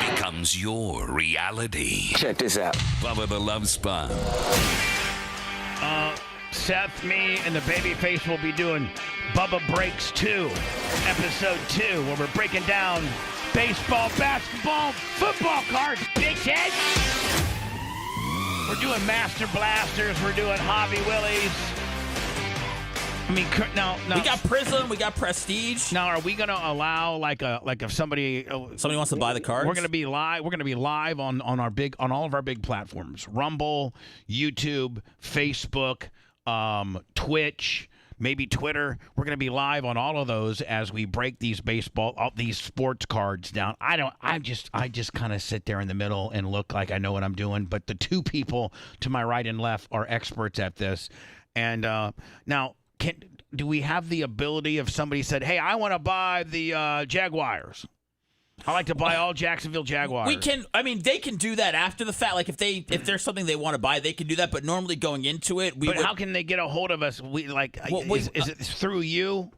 becomes your reality. Check this out. Bubba the Love Sponge. Seth, me, and the babyface will be doing Bubba Breaks 2, Episode 2, where we're breaking down baseball, basketball, football cards, bitches! We're doing Master Blasters. We're doing Hobby Willies. I mean, now we got Prism. We got Prestige. Now, are we going to allow like if somebody wants to buy the cards? We're going to be live. We're going to be live on all of our big platforms: Rumble, YouTube, Facebook, Twitch, maybe Twitter. We're going to be live on all of those as we break these sports cards down. I just kind of sit there in the middle and look like I know what I'm doing. But the two people to my right and left are experts at this. And now, do we have the ability if somebody said, "Hey, I want to buy the Jaguars. I like to buy all Jacksonville Jaguars." We can. I mean, they can do that after the fact. Like if there's something they want to buy, they can do that. But normally going into it, how can they get a hold of us? Is it through you?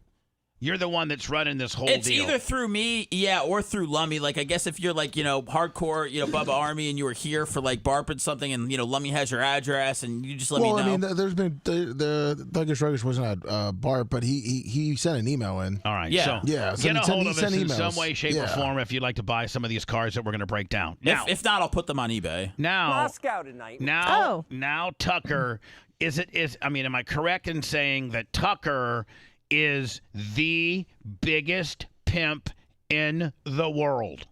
You're the one that's running this whole deal. It's either through me, or through Lummy. Like, I guess if you're like, hardcore, Bubba Army, and you were here for like barping something, and Lummy has your address, and you just let me know. Well, I mean, there's been the Thuggish Ruggish wasn't at Barp, but he sent an email in. All right, yeah, so get a hold of us in some way, shape, or form if you'd like to buy some of these cards that we're going to break down. Now, if not, I'll put them on eBay. Now, Moscow tonight. Now Tucker am I correct in saying that Tucker is the biggest pimp in the world?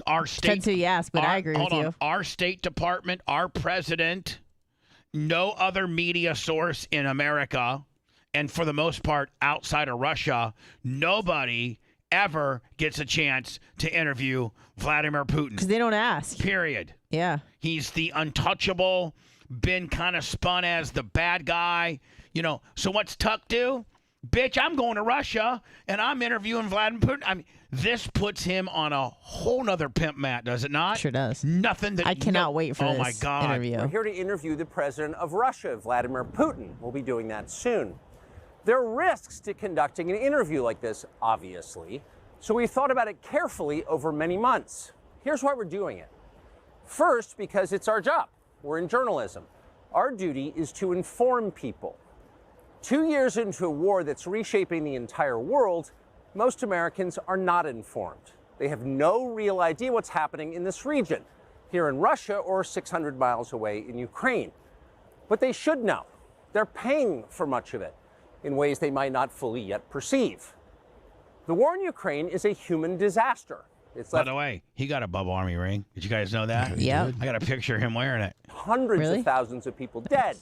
Our state, depends who you ask, but I agree with you. Our State Department, our president, no other media source in America, and for the most part outside of Russia, nobody ever gets a chance to interview Vladimir Putin. Because they don't ask. Period. Yeah. He's the untouchable, been kind of spun as the bad guy. So what's Tuck do? Bitch, I'm going to Russia, and I'm interviewing Vladimir Putin. I mean, this puts him on a whole nother pimp mat, does it not? Sure does. Nothing that... I cannot wait for this interview. We're here to interview the president of Russia, Vladimir Putin. We'll be doing that soon. There are risks to conducting an interview like this, obviously, so we thought about it carefully over many months. Here's why we're doing it. First, because it's our job. We're in journalism. Our duty is to inform people. 2 years into a war that's reshaping the entire world, most Americans are not informed. They have no real idea what's happening in this region, here in Russia or 600 miles away in Ukraine. But they should know. They're paying for much of it in ways they might not fully yet perceive. The war in Ukraine is a human disaster. By the way, he got a Bubba Army ring. Did you guys know that? Yeah. I got a picture of him wearing it. Hundreds of thousands of people dead.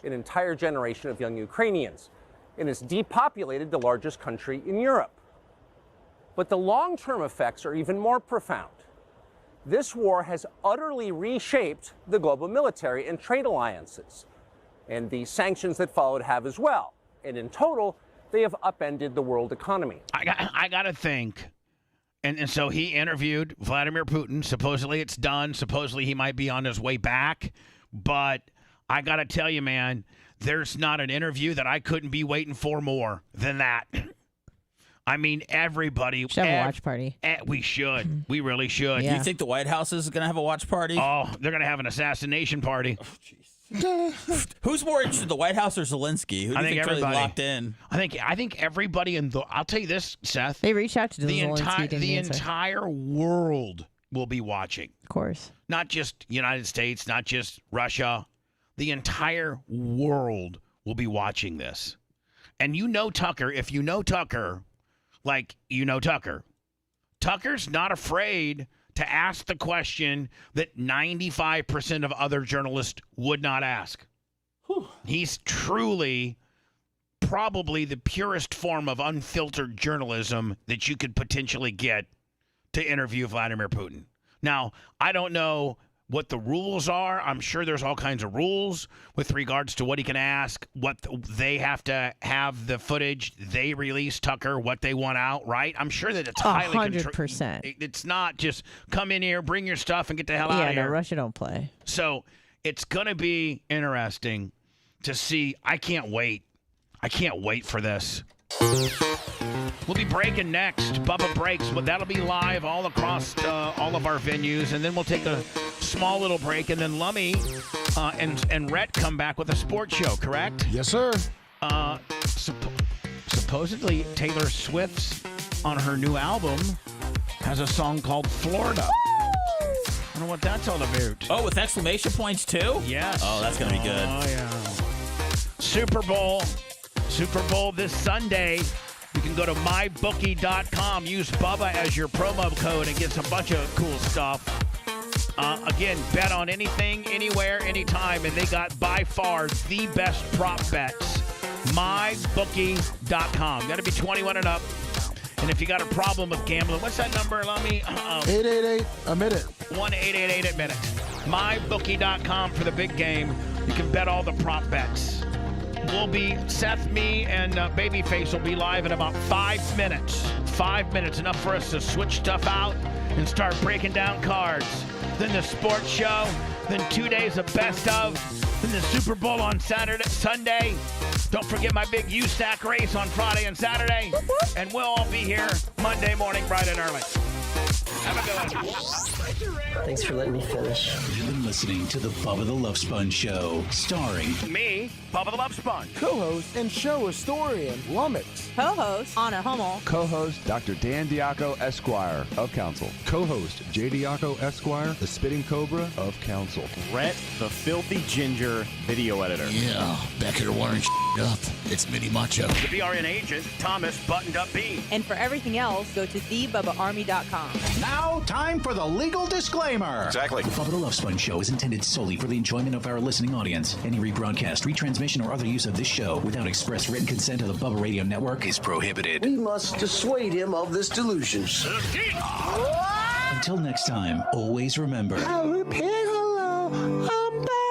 An entire generation of young Ukrainians, and it's depopulated the largest country in Europe. But the long-term effects are even more profound. This war has utterly reshaped the global military and trade alliances, and the sanctions that followed have as well. And in total, they have upended the world economy. I got to think. And so he interviewed Vladimir Putin. Supposedly it's done. Supposedly he might be on his way back, but I got to tell you, man, there's not an interview that I couldn't be waiting for more than that. I mean, everybody. Should have a watch party. We should. We really should. Yeah. Do you think the White House is going to have a watch party? Oh, they're going to have an assassination party. Oh, jeez. Who's more interested, the White House or Zelensky? Who do you think everybody. Really locked in? I think everybody in the. I'll tell you this, Seth. They reached out to Zelensky. The entire world will be watching. Of course. Not just United States, not just Russia. The entire world will be watching this. And Tucker, if you know Tucker, like Tucker, Tucker's not afraid to ask the question that 95% of other journalists would not ask. He's truly probably the purest form of unfiltered journalism that you could potentially get to interview Vladimir Putin. Now, I don't know what the rules are. I'm sure there's all kinds of rules with regards to what he can ask, what they have to have the footage they release, Tucker, what they want out, right? I'm sure that it's highly 100%. It's not just come in here, bring your stuff, and get the hell out of here. Yeah, no, Russia don't play. So it's going to be interesting to see. I can't wait. I can't wait for this. We'll be breaking next. Bubba Breaks. Well, that'll be live all across all of our venues. And then we'll take a small little break. And then Lummy and Rhett come back with a sports show, correct? Yes, sir. Supposedly, Taylor Swift's on her new album has a song called Florida. I don't know what that's all about. Oh, with exclamation points, too? Yes. Oh, that's going to be good. Oh, yeah. Super Bowl this Sunday. You can go to mybookie.com, use Bubba as your promo code, and get a bunch of cool stuff. Again, bet on anything, anywhere, anytime, and they got by far the best prop bets. mybookie.com. Got to be 21 and up. And if you got a problem with gambling, what's that number? Let me 888-ADMIT-IT. 1-888-ADMIT-IT. mybookie.com for the big game. You can bet all the prop bets. We'll be, Seth, me, and Babyface will be live in about 5 minutes. 5 minutes, enough for us to switch stuff out and start breaking down cards. Then the sports show, then 2 days of best of, then the Super Bowl on Sunday. Don't forget my big USAC race on Friday and Saturday. And we'll all be here Monday morning bright and early. Have a good one. Thanks for letting me finish. You've been listening to the Bubba the Love Sponge Show, starring me, Bubba the Love Sponge. Co-host and show historian, Lummox. Co-host, Anna Hummel. Co-host, Dr. Dan Diaco, Esquire, of Council. Co-host, J. Diaco, Esquire, the Spitting Cobra, of Council. Rhett, the Filthy Ginger, video editor. Yeah, back here wiring up. It's Mini Macho. The BRN agent, Thomas Buttoned Up B. And for everything else, go to thebubbaarmy.com. Now, time for the legal disclaimer. Exactly. The Bubba the Love Sponge Show is intended solely for the enjoyment of our listening audience. Any rebroadcast, retransmission, or other use of this show without express written consent of the Bubba Radio Network is prohibited. We must dissuade him of this delusion. Until next time, always remember. I repeat, hello, I'm back.